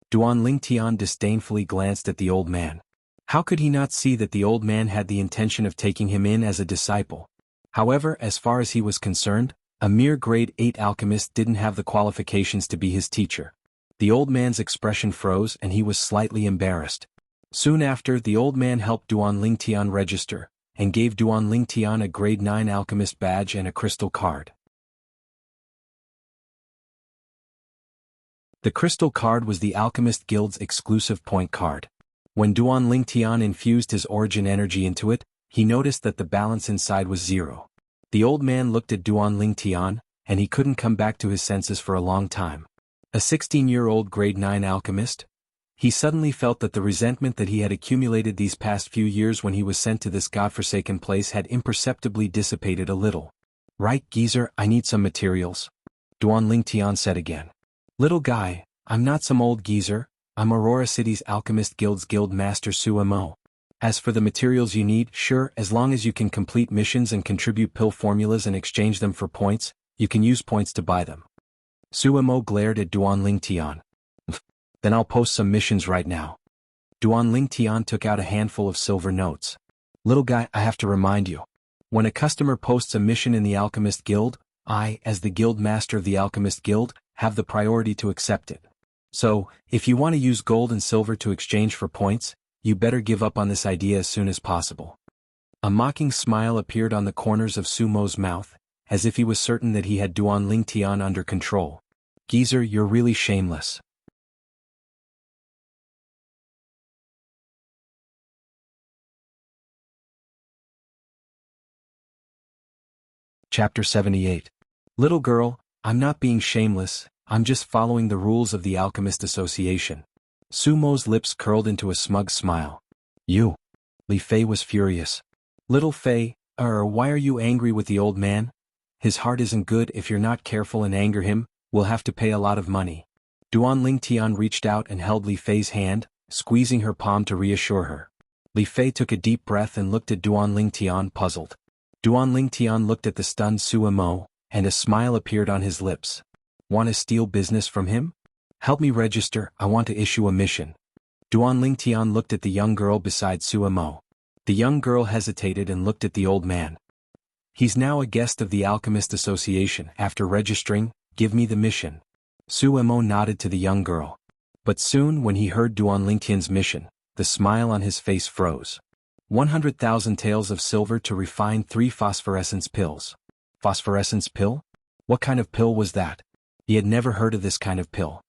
Duan Lingtian disdainfully glanced at the old man. How could he not see that the old man had the intention of taking him in as a disciple? However, as far as he was concerned, a mere grade 8 alchemist didn't have the qualifications to be his teacher. The old man's expression froze and he was slightly embarrassed. Soon after, the old man helped Duan Lingtian register, and gave Duan Lingtian a grade 9 alchemist badge and a crystal card. The crystal card was the Alchemist Guild's exclusive point card. When Duan Lingtian infused his origin energy into it, he noticed that the balance inside was 0. The old man looked at Duan Lingtian, and he couldn't come back to his senses for a long time. A 16-year-old grade 9 alchemist? He suddenly felt that the resentment that he had accumulated these past few years when he was sent to this godforsaken place had imperceptibly dissipated a little. Right, Geezer, I need some materials. Duan Lingtian said again. Little guy, I'm not some old geezer, I'm Aurora City's Alchemist Guild's Guild Master Suemo. As for the materials you need, sure, as long as you can complete missions and contribute pill formulas and exchange them for points, you can use points to buy them. Suemo glared at Duan Lingtian. Then I'll post some missions right now. Duan Lingtian took out a handful of silver notes. Little guy, I have to remind you. When a customer posts a mission in the Alchemist Guild, I, as the Guild Master of the Alchemist Guild, have the priority to accept it. So, if you want to use gold and silver to exchange for points, you better give up on this idea as soon as possible. A mocking smile appeared on the corners of Sumo's mouth, as if he was certain that he had Duan Lingtian under control. Geezer, you're really shameless. Chapter 78. Little girl, I'm not being shameless, I'm just following the rules of the Alchemist Association. Sumo's lips curled into a smug smile. You. Li Fei was furious. Little Fei, why are you angry with the old man? His heart isn't good. If you're not careful and anger him, we'll have to pay a lot of money. Duan Lingtian reached out and held Li Fei's hand, squeezing her palm to reassure her. Li Fei took a deep breath and looked at Duan Lingtian, puzzled. Duan Lingtian looked at the stunned Suemo, and a smile appeared on his lips. Want to steal business from him? Help me register, I want to issue a mission. Duan Lingtian looked at the young girl beside Suemo. The young girl hesitated and looked at the old man. He's now a guest of the Alchemist Association. After registering, give me the mission. Suemo nodded to the young girl. But soon, when he heard Duan Lingtian's mission, the smile on his face froze. 100,000 taels of silver to refine 3 phosphorescence pills. Phosphorescence pill? What kind of pill was that? He had never heard of this kind of pill.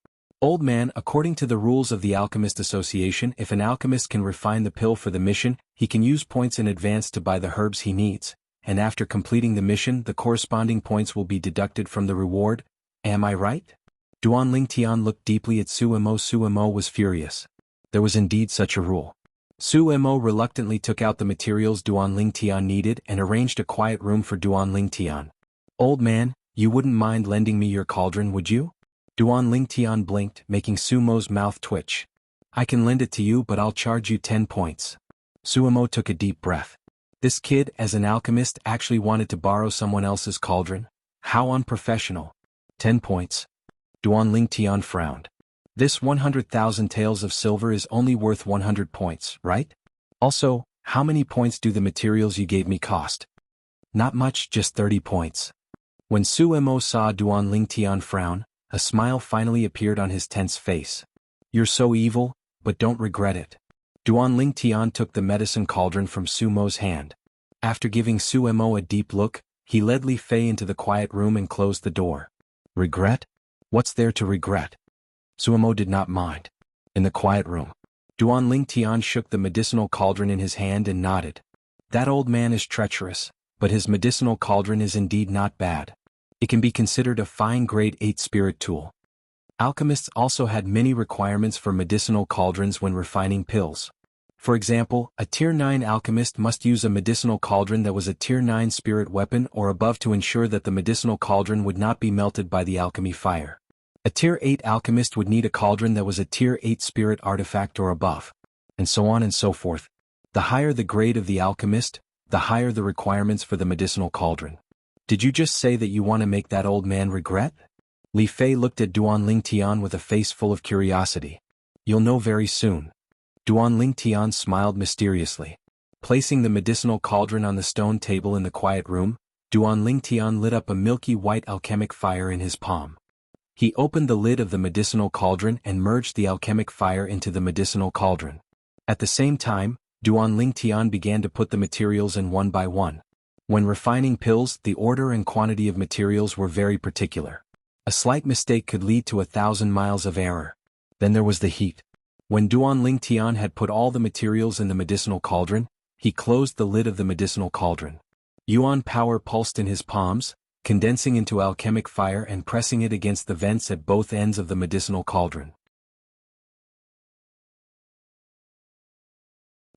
Old man, according to the rules of the Alchemist Association, if an alchemist can refine the pill for the mission, he can use points in advance to buy the herbs he needs, and after completing the mission, the corresponding points will be deducted from the reward. Am I right? Duan Lingtian looked deeply at Suemo. Suemo was furious. There was indeed such a rule. Suemo reluctantly took out the materials Duan Lingtian needed and arranged a quiet room for Duan Lingtian. Old man, you wouldn't mind lending me your cauldron, would you? Duan Lingtian blinked, making Sumo's mouth twitch. I can lend it to you, but I'll charge you 10 points. Suemo took a deep breath. This kid, as an alchemist, actually wanted to borrow someone else's cauldron? How unprofessional. 10 points. Duan Lingtian frowned. This 100,000 taels of silver is only worth 100 points, right? Also, how many points do the materials you gave me cost? Not much, just 30 points. When Su Mo saw Duan Lingtian frown, a smile finally appeared on his tense face. You're so evil, but don't regret it. Duan Lingtian took the medicine cauldron from Su Mo's hand. After giving Su Mo a deep look, he led Li Fei into the quiet room and closed the door. Regret? What's there to regret? Su Mo did not mind. In the quiet room, Duan Lingtian shook the medicinal cauldron in his hand and nodded. That old man is treacherous, but his medicinal cauldron is indeed not bad. It can be considered a fine grade 8 spirit tool. Alchemists also had many requirements for medicinal cauldrons when refining pills. For example, a Tier 9 alchemist must use a medicinal cauldron that was a Tier 9 spirit weapon or above to ensure that the medicinal cauldron would not be melted by the alchemy fire. A Tier 8 alchemist would need a cauldron that was a Tier 8 spirit artifact or above, and so on and so forth. The higher the grade of the alchemist, the higher the requirements for the medicinal cauldron. Did you just say that you want to make that old man regret? Li Fei looked at Duan Lingtian with a face full of curiosity. You'll know very soon. Duan Lingtian smiled mysteriously. Placing the medicinal cauldron on the stone table in the quiet room, Duan Lingtian lit up a milky white alchemic fire in his palm. He opened the lid of the medicinal cauldron and merged the alchemic fire into the medicinal cauldron. At the same time, Duan Lingtian began to put the materials in one by one. When refining pills, the order and quantity of materials were very particular. A slight mistake could lead to 1,000 miles of error. Then there was the heat. When Duan Lingtian had put all the materials in the medicinal cauldron, he closed the lid of the medicinal cauldron. Yuan power pulsed in his palms, condensing into alchemic fire and pressing it against the vents at both ends of the medicinal cauldron.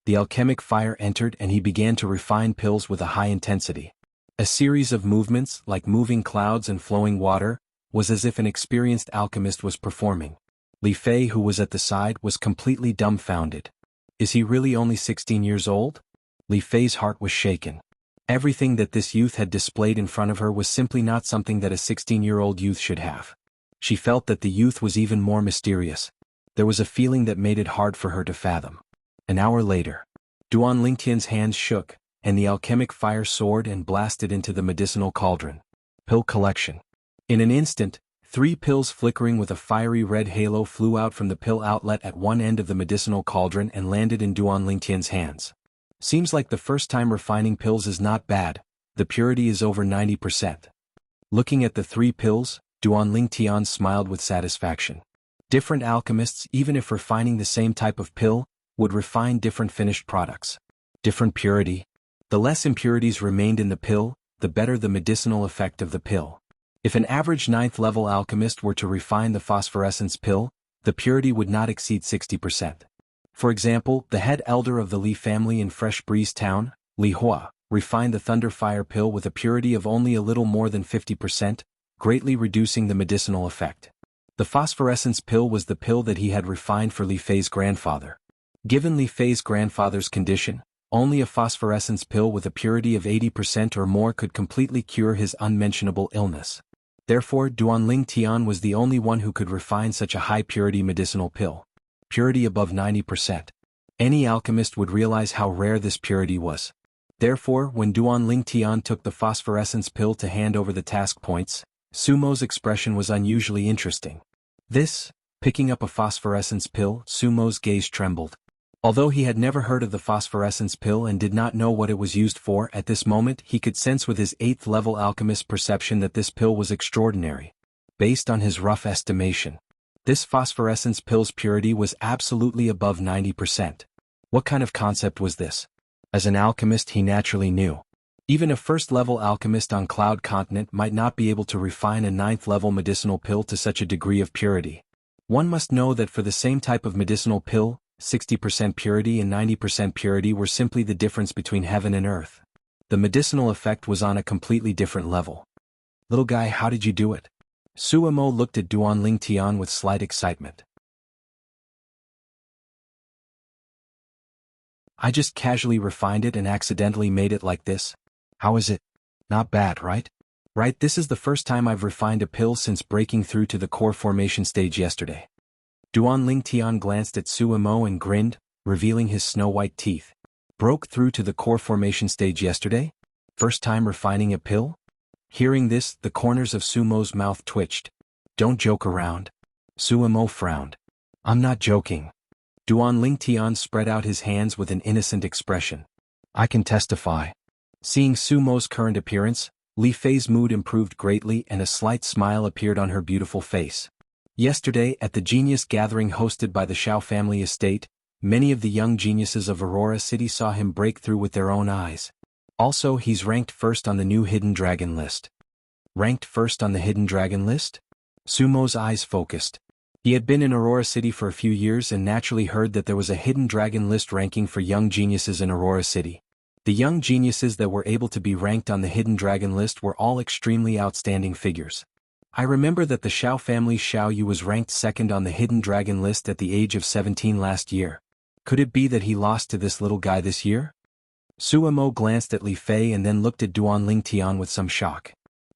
The alchemic fire entered and he began to refine pills with a high intensity. A series of movements, like moving clouds and flowing water, was as if an experienced alchemist was performing. Li Fei, who was at the side, was completely dumbfounded. Is he really only 16 years old? Li Fei's heart was shaken. Everything that this youth had displayed in front of her was simply not something that a 16-year-old youth should have. She felt that the youth was even more mysterious. There was a feeling that made it hard for her to fathom. An hour later, Duan Lingtian's hands shook, and the alchemic fire soared and blasted into the medicinal cauldron. Pill collection. In an instant, 3 pills flickering with a fiery red halo flew out from the pill outlet at one end of the medicinal cauldron and landed in Duan Lingtian's hands. Seems like the first time refining pills is not bad, the purity is over 90%. Looking at the 3 pills, Duan Lingtian smiled with satisfaction. Different alchemists, even if refining the same type of pill, would refine different finished products. Different purity. The less impurities remained in the pill, the better the medicinal effect of the pill. If an average 9th level alchemist were to refine the phosphorescence pill, the purity would not exceed 60%. For example, the head elder of the Li family in Fresh Breeze Town, Li Hua, refined the Thunderfire pill with a purity of only a little more than 50%, greatly reducing the medicinal effect. The phosphorescence pill was the pill that he had refined for Li Fei's grandfather. Given Li Fei's grandfather's condition, only a phosphorescence pill with a purity of 80% or more could completely cure his unmentionable illness. Therefore, Duan Lingtian was the only one who could refine such a high-purity medicinal pill. Purity above 90%. Any alchemist would realize how rare this purity was. Therefore, when Duan Lingtian took the phosphorescence pill to hand over the task points, Sumo's expression was unusually interesting. Picking up a phosphorescence pill, Sumo's gaze trembled. Although he had never heard of the phosphorescence pill and did not know what it was used for at this moment, he could sense with his 8th level alchemist perception that this pill was extraordinary. Based on his rough estimation, this phosphorescence pill's purity was absolutely above 90%. What kind of concept was this? As an alchemist, he naturally knew. Even a first-level alchemist on Cloud Continent might not be able to refine a 9th level medicinal pill to such a degree of purity. One must know that for the same type of medicinal pill, 60% purity and 90% purity were simply the difference between heaven and earth. The medicinal effect was on a completely different level. Little guy, how did you do it? Suemo looked at Duan Lingtian with slight excitement. I just casually refined it and accidentally made it like this. How is it? Not bad, right? Right, this is the first time I've refined a pill since breaking through to the core formation stage yesterday. Duan Lingtian glanced at Suemo and grinned, revealing his snow-white teeth. Broke through to the core formation stage yesterday? First time refining a pill? Hearing this, the corners of Sumo's mouth twitched. Don't joke around. Suemo frowned. I'm not joking. Duan Lingtian spread out his hands with an innocent expression. I can testify. Seeing Sumo's current appearance, Li Fei's mood improved greatly and a slight smile appeared on her beautiful face. Yesterday, at the genius gathering hosted by the Shao family estate, many of the young geniuses of Aurora City saw him break through with their own eyes. Also, he's ranked first on the new Hidden Dragon list. Ranked first on the Hidden Dragon list? Sumo's eyes focused. He had been in Aurora City for a few years and naturally heard that there was a Hidden Dragon list ranking for young geniuses in Aurora City. The young geniuses that were able to be ranked on the Hidden Dragon list were all extremely outstanding figures. I remember that the Shao family's Xiao Yu was ranked second on the Hidden Dragon list at the age of 17 last year. Could it be that he lost to this little guy this year? Suemo glanced at Li Fei and then looked at Duan Lingtian with some shock.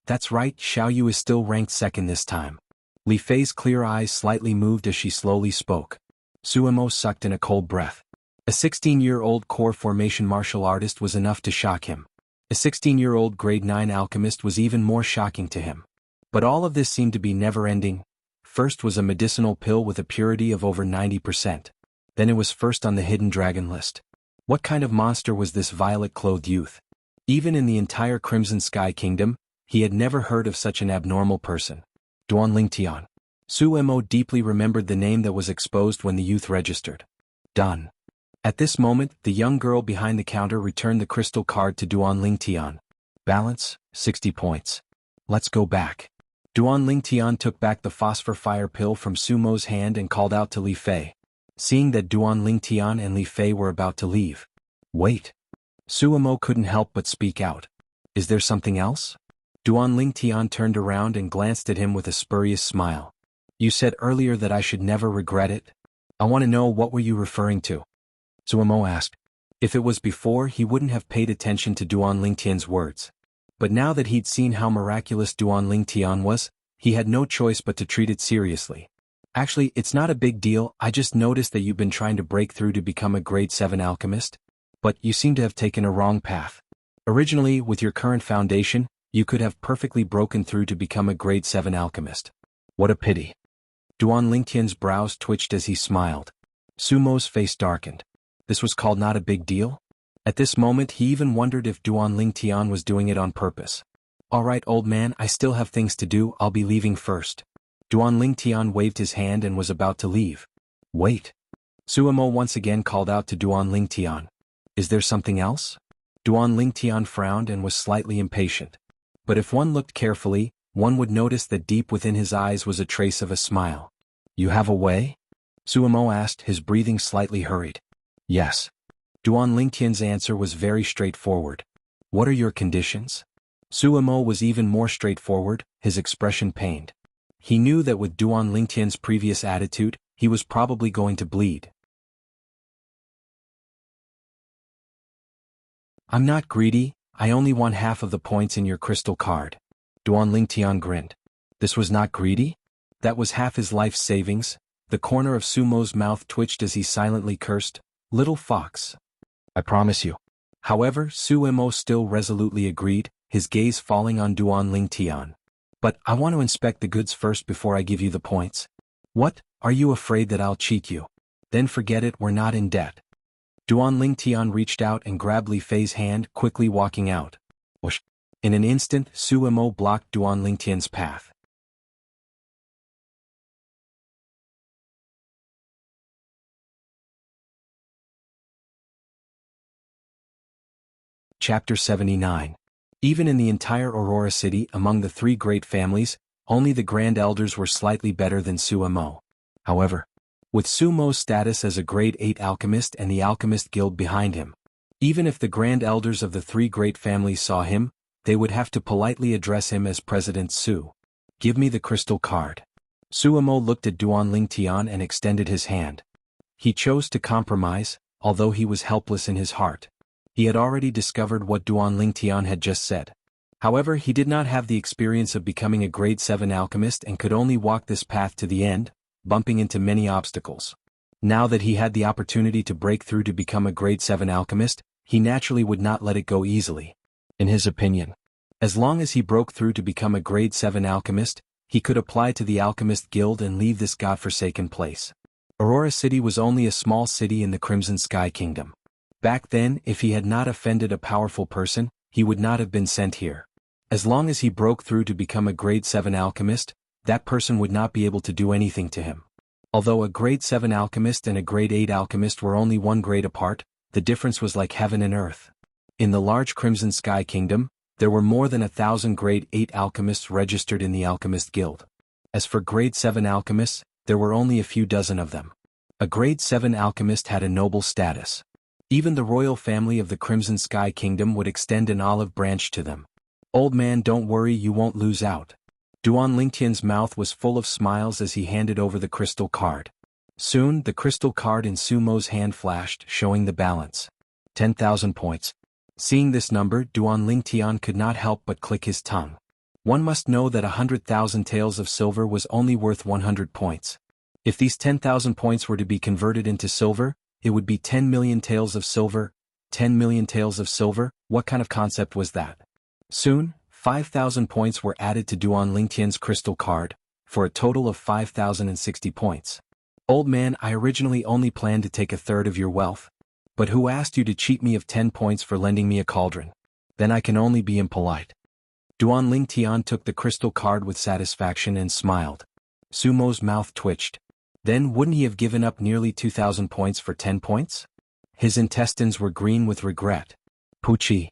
That's right, Xiao Yu is still ranked second this time. Li Fei's clear eyes slightly moved as she slowly spoke. Suemo sucked in a cold breath. A 16-year-old core formation martial artist was enough to shock him. A 16-year-old grade 9 alchemist was even more shocking to him. But all of this seemed to be never-ending. First was a medicinal pill with a purity of over 90%. Then it was first on the Hidden Dragon list. What kind of monster was this violet-clothed youth? Even in the entire Crimson Sky Kingdom, he had never heard of such an abnormal person. Duan Lingtian. Suemo deeply remembered the name that was exposed when the youth registered. Done. At this moment, the young girl behind the counter returned the crystal card to Duan Lingtian. Balance, 60 points. Let's go back. Duan Lingtian took back the phosphor fire pill from Sumo's hand and called out to Li Fei. Seeing that Duan Lingtian and Li Fei were about to leave. Wait. Suemo couldn't help but speak out. Is there something else? Duan Lingtian turned around and glanced at him with a spurious smile. You said earlier that I should never regret it. I want to know, what were you referring to? Suemo asked. If it was before, he wouldn't have paid attention to Duan Lingtian's words. But now that he'd seen how miraculous Duan Lingtian was, he had no choice but to treat it seriously. Actually, it's not a big deal, I just noticed that you've been trying to break through to become a grade 7 alchemist. But you seem to have taken a wrong path. Originally, with your current foundation, you could have perfectly broken through to become a grade 7 alchemist. What a pity. Duan Lingtian's brows twitched as he smiled. Sumo's face darkened. This was called not a big deal? At this moment he even wondered if Duan Lingtian was doing it on purpose. Alright old man, I still have things to do, I'll be leaving first. Duan Lingtian waved his hand and was about to leave. Wait. Suemo once again called out to Duan Lingtian. Is there something else? Duan Lingtian frowned and was slightly impatient. But if one looked carefully, one would notice that deep within his eyes was a trace of a smile. You have a way? Suemo asked, his breathing slightly hurried. Yes. Duan Lingtian's answer was very straightforward. What are your conditions? Suemo was even more straightforward, his expression pained. He knew that with Duan Lingtian's previous attitude, he was probably going to bleed. I'm not greedy, I only want half of the points in your crystal card. Duan Lingtian grinned. This was not greedy? That was half his life savings. The corner of Sumo's mouth twitched as he silently cursed, Little fox. I promise you. However, Suemo still resolutely agreed, his gaze falling on Duan Lingtian. But I want to inspect the goods first before I give you the points. What, are you afraid that I'll cheat you? Then forget it, we're not in debt. Duan Lingtian reached out and grabbed Li Fei's hand, quickly walking out. Whoosh. In an instant, Suemo blocked Duan Lingtian's path. Chapter 79. Even in the entire Aurora City, among the three great families, only the Grand Elders were slightly better than Suemo. However, with Sumo's status as a grade 8 alchemist and the Alchemist Guild behind him, even if the Grand Elders of the three great families saw him, they would have to politely address him as President Su. Give me the crystal card. Suemo looked at Duan Lingtian and extended his hand. He chose to compromise, although he was helpless in his heart. He had already discovered what Duan Lingtian had just said. However, he did not have the experience of becoming a grade 7 alchemist and could only walk this path to the end, bumping into many obstacles. Now that he had the opportunity to break through to become a grade 7 alchemist, he naturally would not let it go easily. In his opinion, as long as he broke through to become a grade 7 alchemist, he could apply to the Alchemist Guild and leave this godforsaken place. Aurora City was only a small city in the Crimson Sky Kingdom. Back then, if he had not offended a powerful person, he would not have been sent here. As long as he broke through to become a grade 7 alchemist, that person would not be able to do anything to him. Although a grade 7 alchemist and a grade 8 alchemist were only one grade apart, the difference was like heaven and earth. In the large Crimson Sky Kingdom, there were more than 1,000 grade 8 alchemists registered in the Alchemist Guild. As for grade 7 alchemists, there were only a few dozen of them. A grade 7 alchemist had a noble status. Even the royal family of the Crimson Sky Kingdom would extend an olive branch to them. "Old man, don't worry, you won't lose out." Duan Lingtian's mouth was full of smiles as he handed over the crystal card. Soon, the crystal card in Sumo's hand flashed, showing the balance. 10,000 points. Seeing this number, Duan Lingtian could not help but click his tongue. One must know that 100,000 taels of silver was only worth 100 points. If these 10,000 points were to be converted into silver, it would be 10 million taels of silver. 10 million taels of silver, what kind of concept was that? Soon, 5,000 points were added to Duan Lingtian's crystal card, for a total of 5,060 points. "Old man, I originally only planned to take a third of your wealth. But who asked you to cheat me of 10 points for lending me a cauldron? Then I can only be impolite." Duan Lingtian took the crystal card with satisfaction and smiled. Sumo's mouth twitched. Then wouldn't he have given up nearly 2,000 points for 10 points? His intestines were green with regret. "Puchi."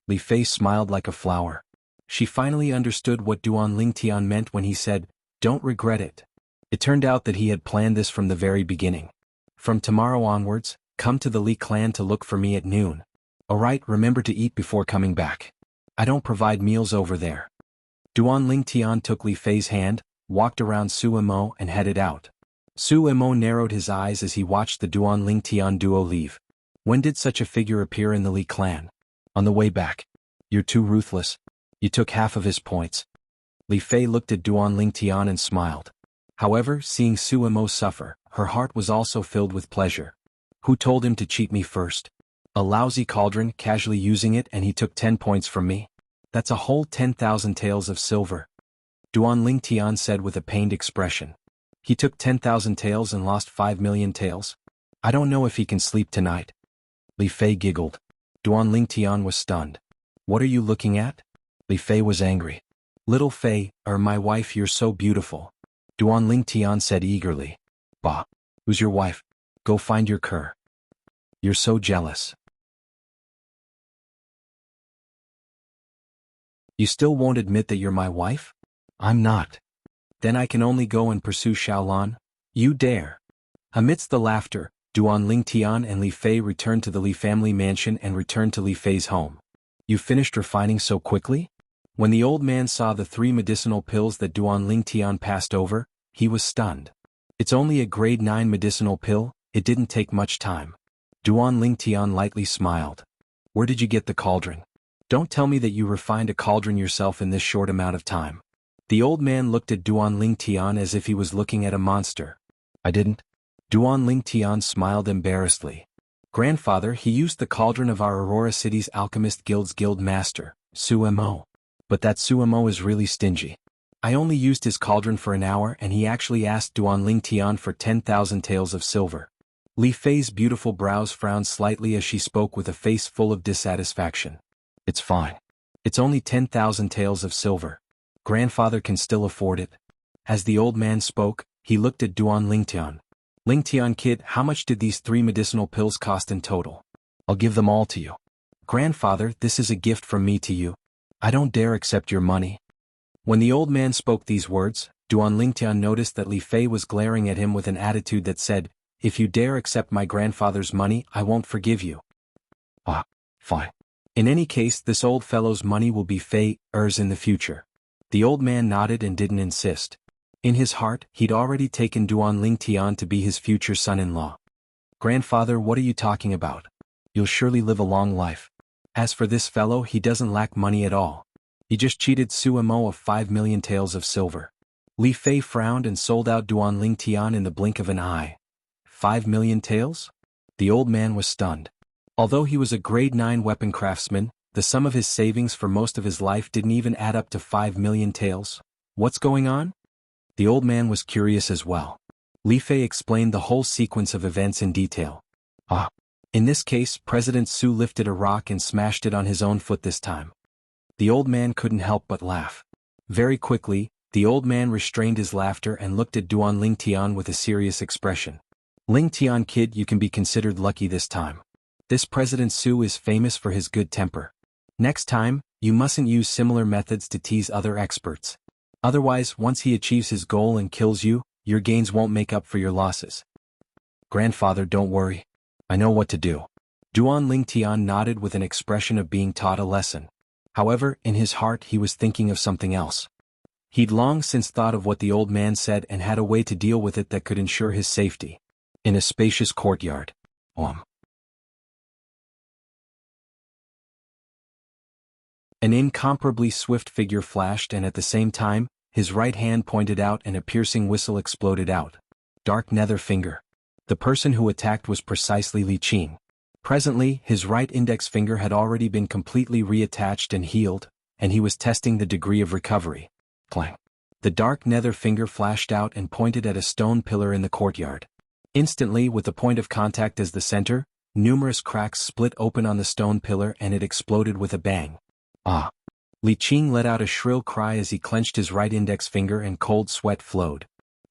Li Fei smiled like a flower. She finally understood what Duan Lingtian meant when he said, "Don't regret it." It turned out that he had planned this from the very beginning. "From tomorrow onwards, come to the Li clan to look for me at noon. Alright, remember to eat before coming back. I don't provide meals over there." Duan Lingtian took Li Fei's hand, walked around Su Imo and headed out. Su Imo narrowed his eyes as he watched the Duan Lingtian duo leave. When did such a figure appear in the Li clan? On the way back. "You're too ruthless. You took half of his points." Li Fei looked at Duan Lingtian and smiled. However, seeing Su Imo suffer, her heart was also filled with pleasure. "Who told him to cheat me first? A lousy cauldron, casually using it, and he took 10 points from me? That's a whole 10,000 taels of silver." Duan Lingtian said with a pained expression. "He took 10,000 taels and lost 5 million taels. I don't know if he can sleep tonight." Li Fei giggled. Duan Lingtian was stunned. "What are you looking at?" Li Fei was angry. "Little Fei, my wife, you're so beautiful." Duan Lingtian said eagerly. "Bah. Who's your wife? Go find your cur. You're so jealous. You still won't admit that you're my wife?" "I'm not." "Then I can only go and pursue Xiaolan? You dare." Amidst the laughter, Duan Lingtian and Li Fei returned to the Li family mansion and returned to Li Fei's home. "You finished refining so quickly?" When the old man saw the 3 medicinal pills that Duan Lingtian passed over, he was stunned. "It's only a grade 9 medicinal pill, it didn't take much time." Duan Lingtian lightly smiled. "Where did you get the cauldron? Don't tell me that you refined a cauldron yourself in this short amount of time." The old man looked at Duan Lingtian as if he was looking at a monster. "I didn't." Duan Lingtian smiled embarrassedly. "Grandfather, he used the cauldron of our Aurora City's Alchemist Guild's guild master, Su Imo. But that Su Imo is really stingy. I only used his cauldron for an hour and he actually asked Duan Lingtian for 10,000 taels of silver." Li Fei's beautiful brows frowned slightly as she spoke with a face full of dissatisfaction. "It's fine. It's only 10,000 taels of silver. Grandfather can still afford it." As the old man spoke, he looked at Duan Lingtian. "Lingtian kid, how much did these 3 medicinal pills cost in total?" "I'll give them all to you." "Grandfather, this is a gift from me to you. I don't dare accept your money." When the old man spoke these words, Duan Lingtian noticed that Li Fei was glaring at him with an attitude that said, "If you dare accept my grandfather's money, I won't forgive you." "Ah, fine. In any case, this old fellow's money will be Fei's in the future." The old man nodded and didn't insist. In his heart, he'd already taken Duan Lingtian to be his future son-in-law. "Grandfather, what are you talking about? You'll surely live a long life. As for this fellow, he doesn't lack money at all. He just cheated Su Imo of 5 million taels of silver." Li Fei frowned and sold out Duanling Tian in the blink of an eye. 5 million taels? The old man was stunned. Although he was a grade 9 weapon craftsman, the sum of his savings for most of his life didn't even add up to 5 million taels. What's going on? The old man was curious as well. Li Fei explained the whole sequence of events in detail. Ah. In this case, President Su lifted a rock and smashed it on his own foot this time. The old man couldn't help but laugh. Very quickly, the old man restrained his laughter and looked at Duanling Tian with a serious expression. Ling Tian kid, you can be considered lucky this time. This President Su is famous for his good temper. Next time, you mustn't use similar methods to tease other experts. Otherwise, once he achieves his goal and kills you, your gains won't make up for your losses. Grandfather, don't worry. I know what to do. Duanling Tian nodded with an expression of being taught a lesson. However, in his heart he was thinking of something else. He'd long since thought of what the old man said and had a way to deal with it that could ensure his safety. In a spacious courtyard. An incomparably swift figure flashed, and at the same time, his right hand pointed out and a piercing whistle exploded out. Dark Nether Finger. The person who attacked was precisely Li Qing. Presently, his right index finger had already been completely reattached and healed, and he was testing the degree of recovery. Clang. The dark nether finger flashed out and pointed at a stone pillar in the courtyard. Instantly, with the point of contact as the center, numerous cracks split open on the stone pillar and it exploded with a bang. Ah! Li Qing let out a shrill cry as he clenched his right index finger and cold sweat flowed.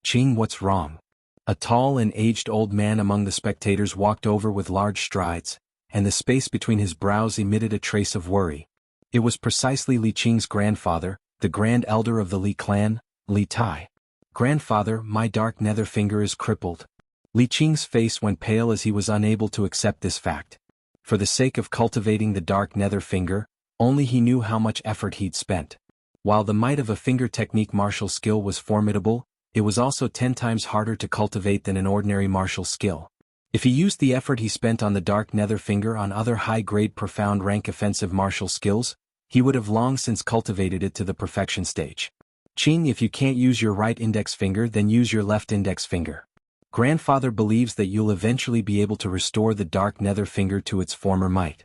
Qing, what's wrong? A tall and aged old man among the spectators walked over with large strides, and the space between his brows emitted a trace of worry. It was precisely Li Qing's grandfather, the grand elder of the Li clan, Li Tai. Grandfather, my dark nether finger is crippled. Li Qing's face went pale as he was unable to accept this fact. For the sake of cultivating the dark nether finger, only he knew how much effort he'd spent. While the might of a finger technique martial skill was formidable, it was also 10 times harder to cultivate than an ordinary martial skill. If he used the effort he spent on the dark nether finger on other high-grade profound rank offensive martial skills, he would have long since cultivated it to the perfection stage. Qing, if you can't use your right index finger, then use your left index finger. Grandfather believes that you'll eventually be able to restore the dark nether finger to its former might.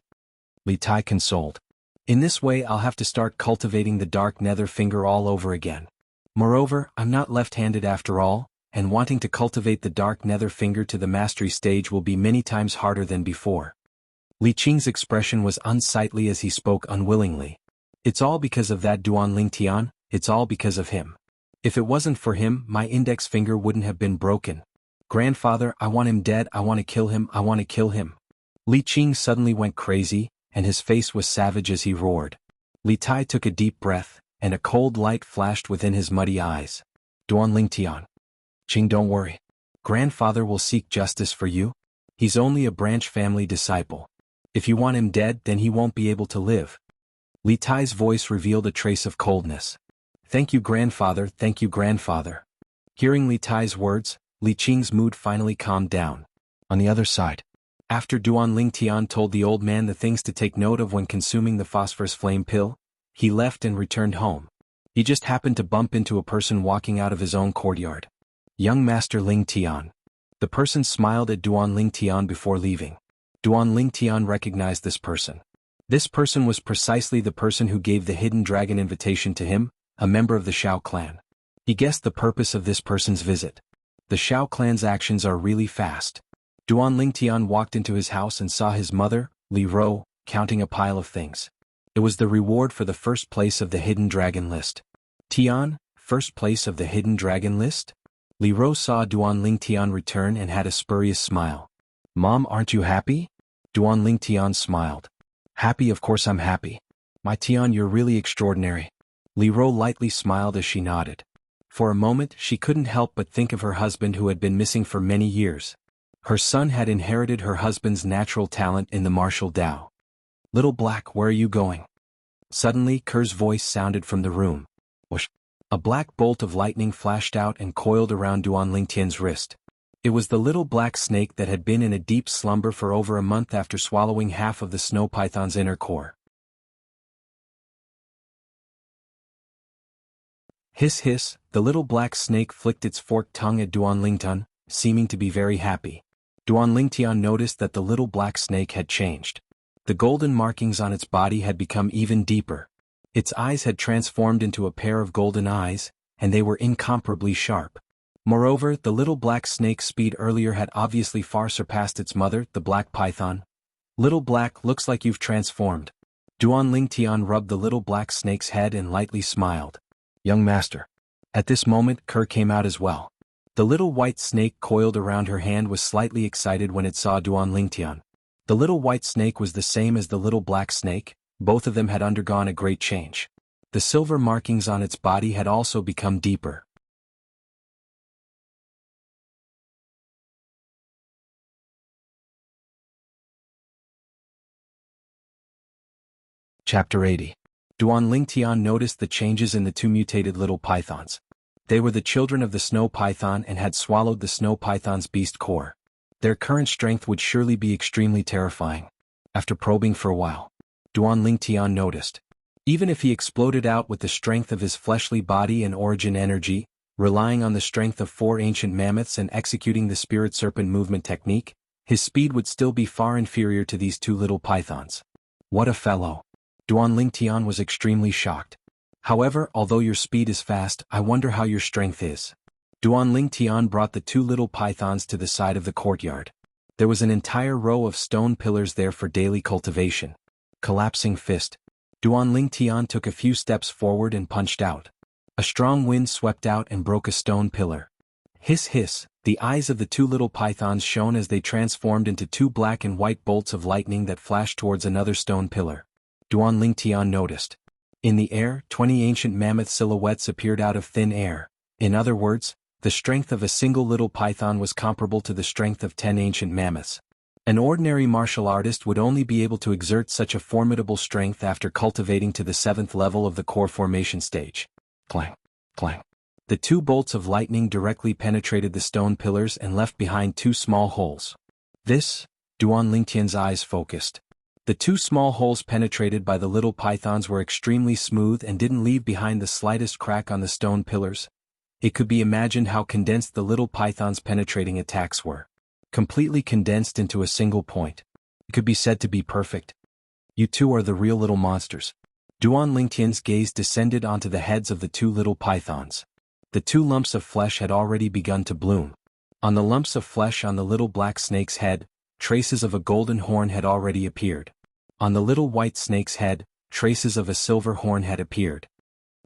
Li Tai consoled. In this way I'll have to start cultivating the dark nether finger all over again. Moreover, I'm not left-handed after all, and wanting to cultivate the dark nether finger to the mastery stage will be many times harder than before. Li Qing's expression was unsightly as he spoke unwillingly. It's all because of that Duanling Tian, it's all because of him. If it wasn't for him, my index finger wouldn't have been broken. Grandfather, I want him dead, I want to kill him, I want to kill him. Li Qing suddenly went crazy, and his face was savage as he roared. Li Tai took a deep breath, and a cold light flashed within his muddy eyes. Duanling Tian. Qing, don't worry. Grandfather will seek justice for you. He's only a branch family disciple. If you want him dead, then he won't be able to live. Li Tai's voice revealed a trace of coldness. Thank you, grandfather, thank you, grandfather. Hearing Li Tai's words, Li Qing's mood finally calmed down. On the other side, after Duanling Tian told the old man the things to take note of when consuming the phosphorus flame pill, he left and returned home. He just happened to bump into a person walking out of his own courtyard. Young Master Ling Tian. The person smiled at Duanling Tian before leaving. Duanling Tian recognized this person. This person was precisely the person who gave the hidden dragon invitation to him, a member of the Shao clan. He guessed the purpose of this person's visit. The Shao clan's actions are really fast. Duanling Tian walked into his house and saw his mother, Li Ro, counting a pile of things. It was the reward for the first place of the hidden dragon list. Tian, first place of the hidden dragon list? Li Ro saw Duanling Tian return and had a spurious smile. Mom, aren't you happy? Duanling Tian smiled. Happy, of course I'm happy. My Tian, you're really extraordinary. Li Ro lightly smiled as she nodded. For a moment she couldn't help but think of her husband who had been missing for many years. Her son had inherited her husband's natural talent in the martial Tao. Little Black, where are you going? Suddenly Ker's voice sounded from the room. Whoosh! A black bolt of lightning flashed out and coiled around Duanling Tian's wrist. It was the little black snake that had been in a deep slumber for over a month after swallowing half of the snow python's inner core. Hiss hiss, the little black snake flicked its forked tongue at Duan Lingtian, seeming to be very happy. Duan Lingtian noticed that the little black snake had changed. The golden markings on its body had become even deeper. Its eyes had transformed into a pair of golden eyes, and they were incomparably sharp. Moreover, the little black snake's speed earlier had obviously far surpassed its mother, the black python. Little black, looks like you've transformed. Duan Lingtian rubbed the little black snake's head and lightly smiled. Young master. At this moment, Kerr came out as well. The little white snake coiled around her hand was slightly excited when it saw Duan Lingtian. The little white snake was the same as the little black snake, both of them had undergone a great change. The silver markings on its body had also become deeper. Chapter 80. Duan Lingtian noticed the changes in the two mutated little pythons. They were the children of the snow python and had swallowed the snow python's beast core. Their current strength would surely be extremely terrifying. After probing for a while, Duan Lingtian noticed. Even if he exploded out with the strength of his fleshly body and origin energy, relying on the strength of 4 ancient mammoths and executing the spirit serpent movement technique, his speed would still be far inferior to these two little pythons. What a fellow! Duan Lingtian was extremely shocked. However, although your speed is fast, I wonder how your strength is. Duan Lingtian brought the two little pythons to the side of the courtyard. There was an entire row of stone pillars there for daily cultivation. Collapsing fist. Duan Lingtian took a few steps forward and punched out. A strong wind swept out and broke a stone pillar. Hiss hiss, the eyes of the two little pythons shone as they transformed into two black and white bolts of lightning that flashed towards another stone pillar. Duan Lingtian noticed. In the air, 20 ancient mammoth silhouettes appeared out of thin air. In other words, the strength of a single little python was comparable to the strength of 10 ancient mammoths. An ordinary martial artist would only be able to exert such a formidable strength after cultivating to the 7th level of the core formation stage. Clang, clang. The two bolts of lightning directly penetrated the stone pillars and left behind 2 small holes. This, Duan Lingtian's eyes focused. The 2 small holes penetrated by the little pythons were extremely smooth and didn't leave behind the slightest crack on the stone pillars. It could be imagined how condensed the little pythons' penetrating attacks were. Completely condensed into a single point. It could be said to be perfect. You two are the real little monsters. Duan Lingtian's gaze descended onto the heads of the 2 little pythons. The 2 lumps of flesh had already begun to bloom. On the lumps of flesh on the little black snake's head, traces of a golden horn had already appeared. On the little white snake's head, traces of a silver horn had appeared.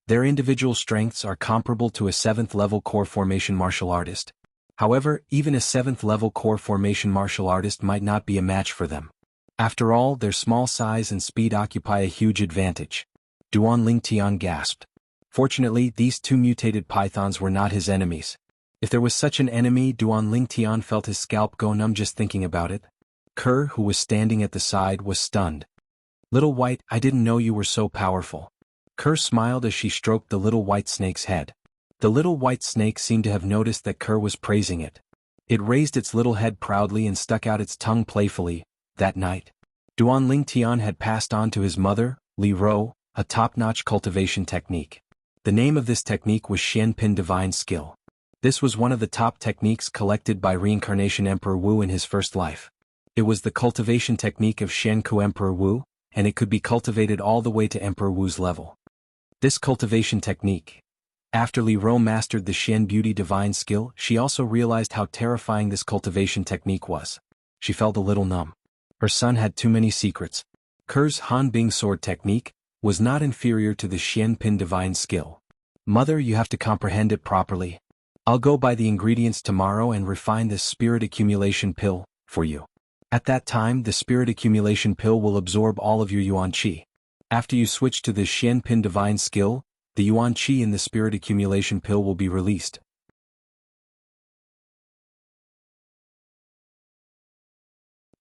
Their individual strengths are comparable to a 7th level core formation martial artist. However, even a 7th level core formation martial artist might not be a match for them. After all, their small size and speed occupy a huge advantage. Duan Lingtian gasped. Fortunately, these 2 mutated pythons were not his enemies. If there was such an enemy, Duan Lingtian felt his scalp go numb just thinking about it. Kerr, who was standing at the side, was stunned. Little White, I didn't know you were so powerful. Kerr smiled as she stroked the little white snake's head. The little white snake seemed to have noticed that Kerr was praising it. It raised its little head proudly and stuck out its tongue playfully. That night, Duan Lingtian had passed on to his mother, Li Ro, a top-notch cultivation technique. The name of this technique was Xianpin Divine Skill. This was one of the top techniques collected by Reincarnation Emperor Wu in his first life. It was the cultivation technique of Jianghu Emperor Wu, and it could be cultivated all the way to Emperor Wu's level. This cultivation technique. After Li Ro mastered the Xian Beauty Divine Skill, she also realized how terrifying this cultivation technique was. She felt a little numb. Her son had too many secrets. Kerr's Hanbing Sword technique was not inferior to the Xianpin Divine Skill. Mother, you have to comprehend it properly. I'll go buy the ingredients tomorrow and refine this spirit accumulation pill for you. At that time, the spirit accumulation pill will absorb all of your Yuan Qi. After you switch to the Xianpin Divine Skill, the Yuan Qi in the spirit accumulation pill will be released.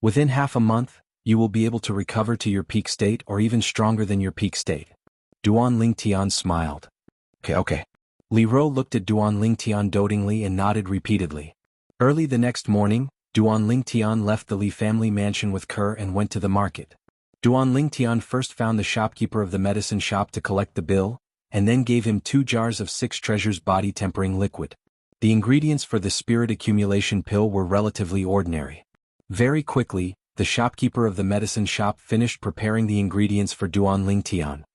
Within half a month, you will be able to recover to your peak state or even stronger than your peak state. Duan Lingtian smiled. Okay. Li Ro looked at Duan Lingtian dotingly and nodded repeatedly. Early the next morning, Duan Lingtian left the Li family mansion with Kerr and went to the market. Duan Lingtian first found the shopkeeper of the medicine shop to collect the bill, and then gave him 2 jars of 6 treasures body-tempering liquid. The ingredients for the spirit accumulation pill were relatively ordinary. Very quickly, the shopkeeper of the medicine shop finished preparing the ingredients for Duan Ling Tian.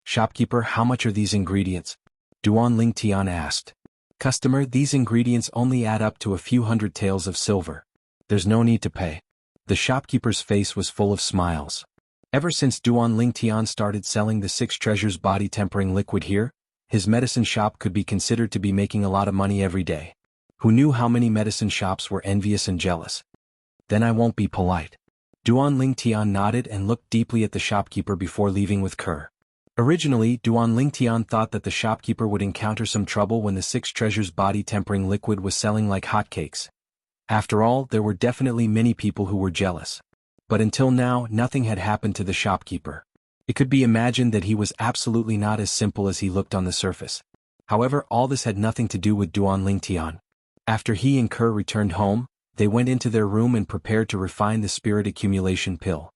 "Shopkeeper, how much are these ingredients?" Duan Ling Tian asked. "Customer, these ingredients only add up to a few hundred taels of silver. There's no need to pay." The shopkeeper's face was full of smiles. Ever since Duan Ling Tian started selling the 6 treasures body-tempering liquid here, his medicine shop could be considered to be making a lot of money every day. Who knew how many medicine shops were envious and jealous? "Then I won't be polite." Duan Ling Tian nodded and looked deeply at the shopkeeper before leaving with Kerr. Originally, Duan Ling Tian thought that the shopkeeper would encounter some trouble when the 6 treasures body-tempering liquid was selling like hotcakes. After all, there were definitely many people who were jealous. But until now, nothing had happened to the shopkeeper. It could be imagined that he was absolutely not as simple as he looked on the surface. However, all this had nothing to do with Duan Ling Tian. After he and Kerr returned home, they went into their room and prepared to refine the spirit accumulation pill.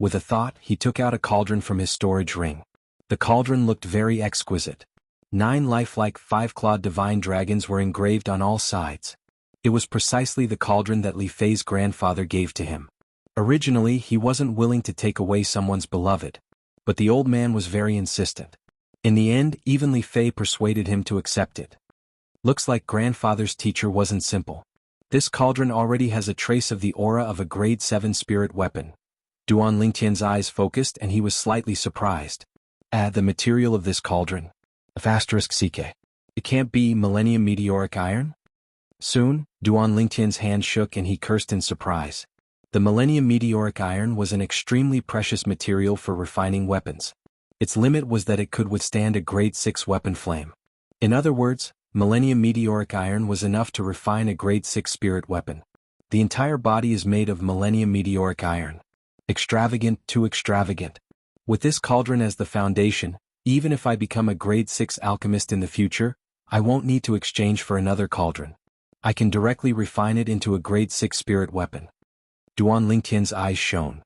With a thought, he took out a cauldron from his storage ring. The cauldron looked very exquisite. 9 lifelike 5-clawed divine dragons were engraved on all sides. It was precisely the cauldron that Li Fei's grandfather gave to him. Originally, he wasn't willing to take away someone's beloved, but the old man was very insistent. In the end, even Li Fei persuaded him to accept it. Looks like grandfather's teacher wasn't simple. This cauldron already has a trace of the aura of a grade 7 spirit weapon. Duan Ling Tian's eyes focused and he was slightly surprised. The material of this cauldron. *CK. It can't be Millennium Meteoric Iron? Soon, Duan Ling Tian's hand shook and he cursed in surprise. The Millennium Meteoric Iron was an extremely precious material for refining weapons. Its limit was that it could withstand a grade 6 weapon flame. In other words, Millennium Meteoric Iron was enough to refine a grade 6 spirit weapon. The entire body is made of Millennium Meteoric Iron. Extravagant, too extravagant. With this cauldron as the foundation, even if I become a grade 6 alchemist in the future, I won't need to exchange for another cauldron. I can directly refine it into a grade 6 spirit weapon. Duan Ling Tian's eyes shone.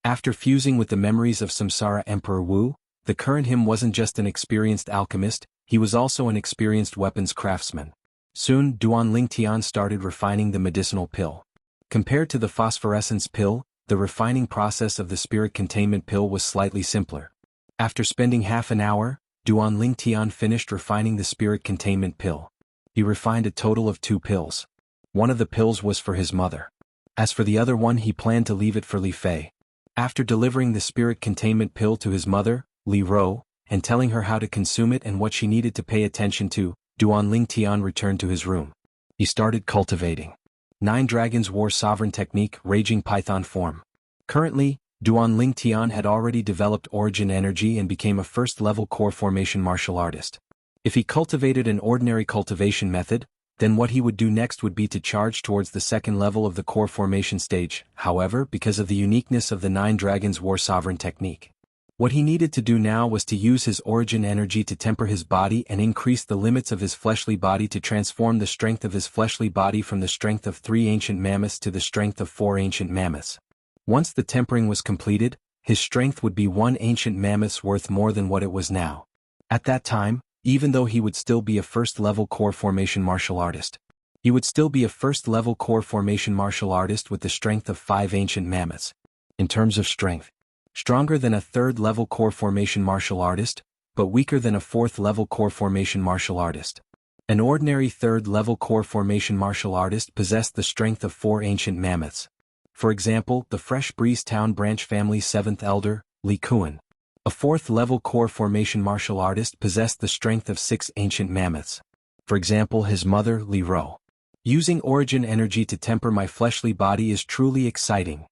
After fusing with the memories of Samsara Emperor Wu, the current him wasn't just an experienced alchemist, he was also an experienced weapons craftsman. Soon, Duan Ling Tian started refining the medicinal pill. Compared to the phosphorescence pill, the refining process of the spirit containment pill was slightly simpler. After spending half an hour, Duan Ling Tian finished refining the spirit containment pill. He refined a total of 2 pills. One of the pills was for his mother. As for the other one, he planned to leave it for Li Fei. After delivering the spirit containment pill to his mother, Li Ro, and telling her how to consume it and what she needed to pay attention to, Duan Ling Tian returned to his room. He started cultivating. 9 Dragons War Sovereign Technique, Raging Python Form. Currently, Duan Ling Tian had already developed Origin Energy and became a first-level core formation martial artist. If he cultivated an ordinary cultivation method, then what he would do next would be to charge towards the second level of the core formation stage. However, because of the uniqueness of the 9 Dragons War Sovereign Technique, what he needed to do now was to use his origin energy to temper his body and increase the limits of his fleshly body to transform the strength of his fleshly body from the strength of 3 ancient mammoths to the strength of 4 ancient mammoths. Once the tempering was completed, his strength would be 1 ancient mammoth's worth more than what it was now. At that time, even though he would still be a first-level core formation martial artist, he would still be a first-level core formation martial artist with the strength of 5 ancient mammoths. In terms of strength, stronger than a third-level core formation martial artist, but weaker than a fourth-level core formation martial artist. An ordinary third-level core formation martial artist possessed the strength of 4 ancient mammoths. For example, the Fresh Breeze Town Branch family's 7th elder, Li Kuan. A 4th-level core formation martial artist possessed the strength of 6 ancient mammoths. For example, his mother, Li Ro. Using origin energy to temper my fleshly body is truly exciting.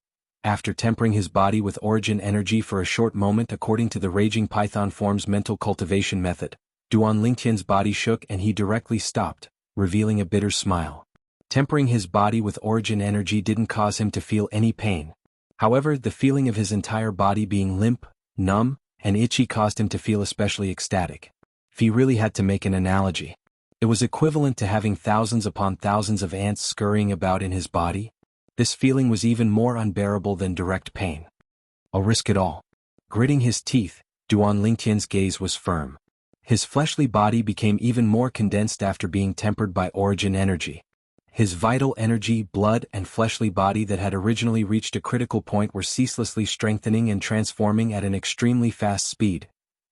After tempering his body with origin energy for a short moment according to the Raging Python Form's mental cultivation method, Duan Ling Tian's body shook and he directly stopped, revealing a bitter smile. Tempering his body with origin energy didn't cause him to feel any pain. However, the feeling of his entire body being limp, numb, and itchy caused him to feel especially ecstatic. If he really had to make an analogy, it was equivalent to having thousands upon thousands of ants scurrying about in his body. This feeling was even more unbearable than direct pain. I'll risk it all. Gritting his teeth, Duan Lingtian's gaze was firm. His fleshly body became even more condensed after being tempered by origin energy. His vital energy, blood, and fleshly body that had originally reached a critical point were ceaselessly strengthening and transforming at an extremely fast speed.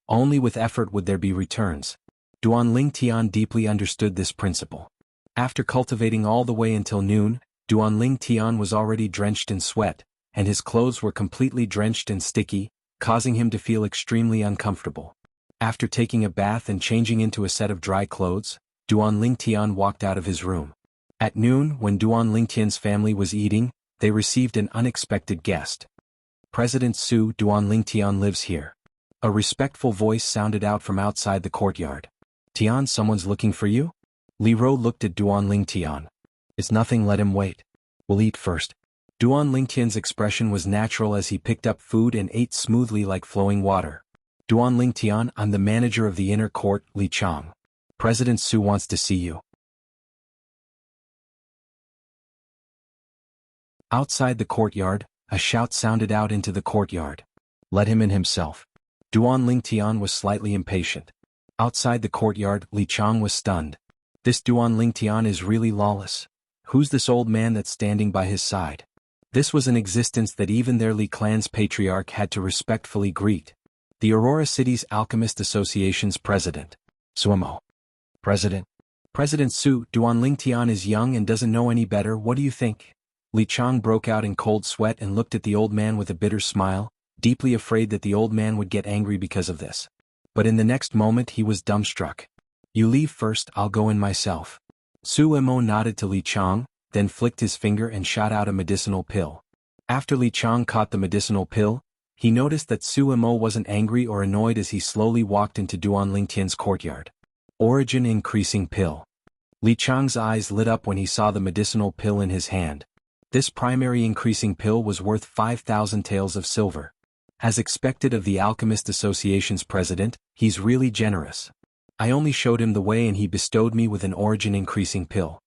Only with effort would there be returns. Duan Lingtian deeply understood this principle. After cultivating all the way until noon, Duan Lingtian was already drenched in sweat, and his clothes were completely drenched and sticky, causing him to feel extremely uncomfortable. After taking a bath and changing into a set of dry clothes, Duan Lingtian walked out of his room. At noon, when Duan Lingtian's family was eating, they received an unexpected guest. President Su Duan Lingtian lives here. A respectful voice sounded out from outside the courtyard. Tian, someone's looking for you? Li Ro looked at Duan Lingtian. It's nothing, let him wait. We'll eat first. Duan Lingtian's expression was natural as he picked up food and ate smoothly like flowing water. Duan Lingtian, I'm the manager of the inner court, Li Chang. President Su wants to see you. Outside the courtyard, a shout sounded out into the courtyard. Let him in himself. Duan Lingtian was slightly impatient. Outside the courtyard, Li Chang was stunned. This Duan Lingtian is really lawless. Who's this old man that's standing by his side? This was an existence that even their Li clan's patriarch had to respectfully greet. The Aurora City's Alchemist Association's president. Suemo. President Su, Duan Lingtian is young and doesn't know any better, what do you think? Li Chang broke out in cold sweat and looked at the old man with a bitter smile, deeply afraid that the old man would get angry because of this. But in the next moment he was dumbstruck. You leave first, I'll go in myself. Suemo nodded to Li Chang, then flicked his finger and shot out a medicinal pill. After Li Chang caught the medicinal pill, he noticed that Suemo wasn't angry or annoyed as he slowly walked into Duan Lingtian's courtyard. Origin increasing pill. Li Chang's eyes lit up when he saw the medicinal pill in his hand. This primary increasing pill was worth 5,000 taels of silver. As expected of the Alchemist Association's president, he's really generous. I only showed him the way and he bestowed me with an origin increasing pill.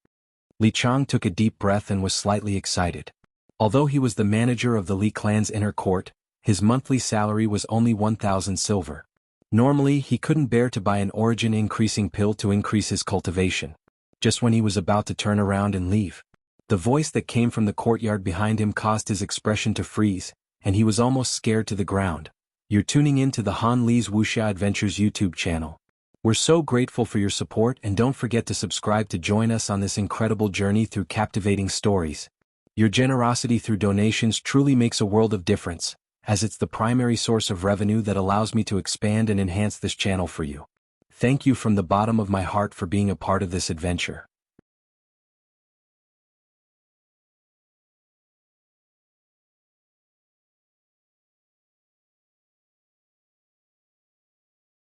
Li Chang took a deep breath and was slightly excited. Although he was the manager of the Li clan's inner court, his monthly salary was only 1,000 silver. Normally, he couldn't bear to buy an origin increasing pill to increase his cultivation. Just when he was about to turn around and leave, the voice that came from the courtyard behind him caused his expression to freeze, and he was almost scared to the ground. You're tuning in to the Han Li's Wuxia Adventures YouTube channel. We're so grateful for your support and don't forget to subscribe to join us on this incredible journey through captivating stories. Your generosity through donations truly makes a world of difference, as it's the primary source of revenue that allows me to expand and enhance this channel for you. Thank you from the bottom of my heart for being a part of this adventure.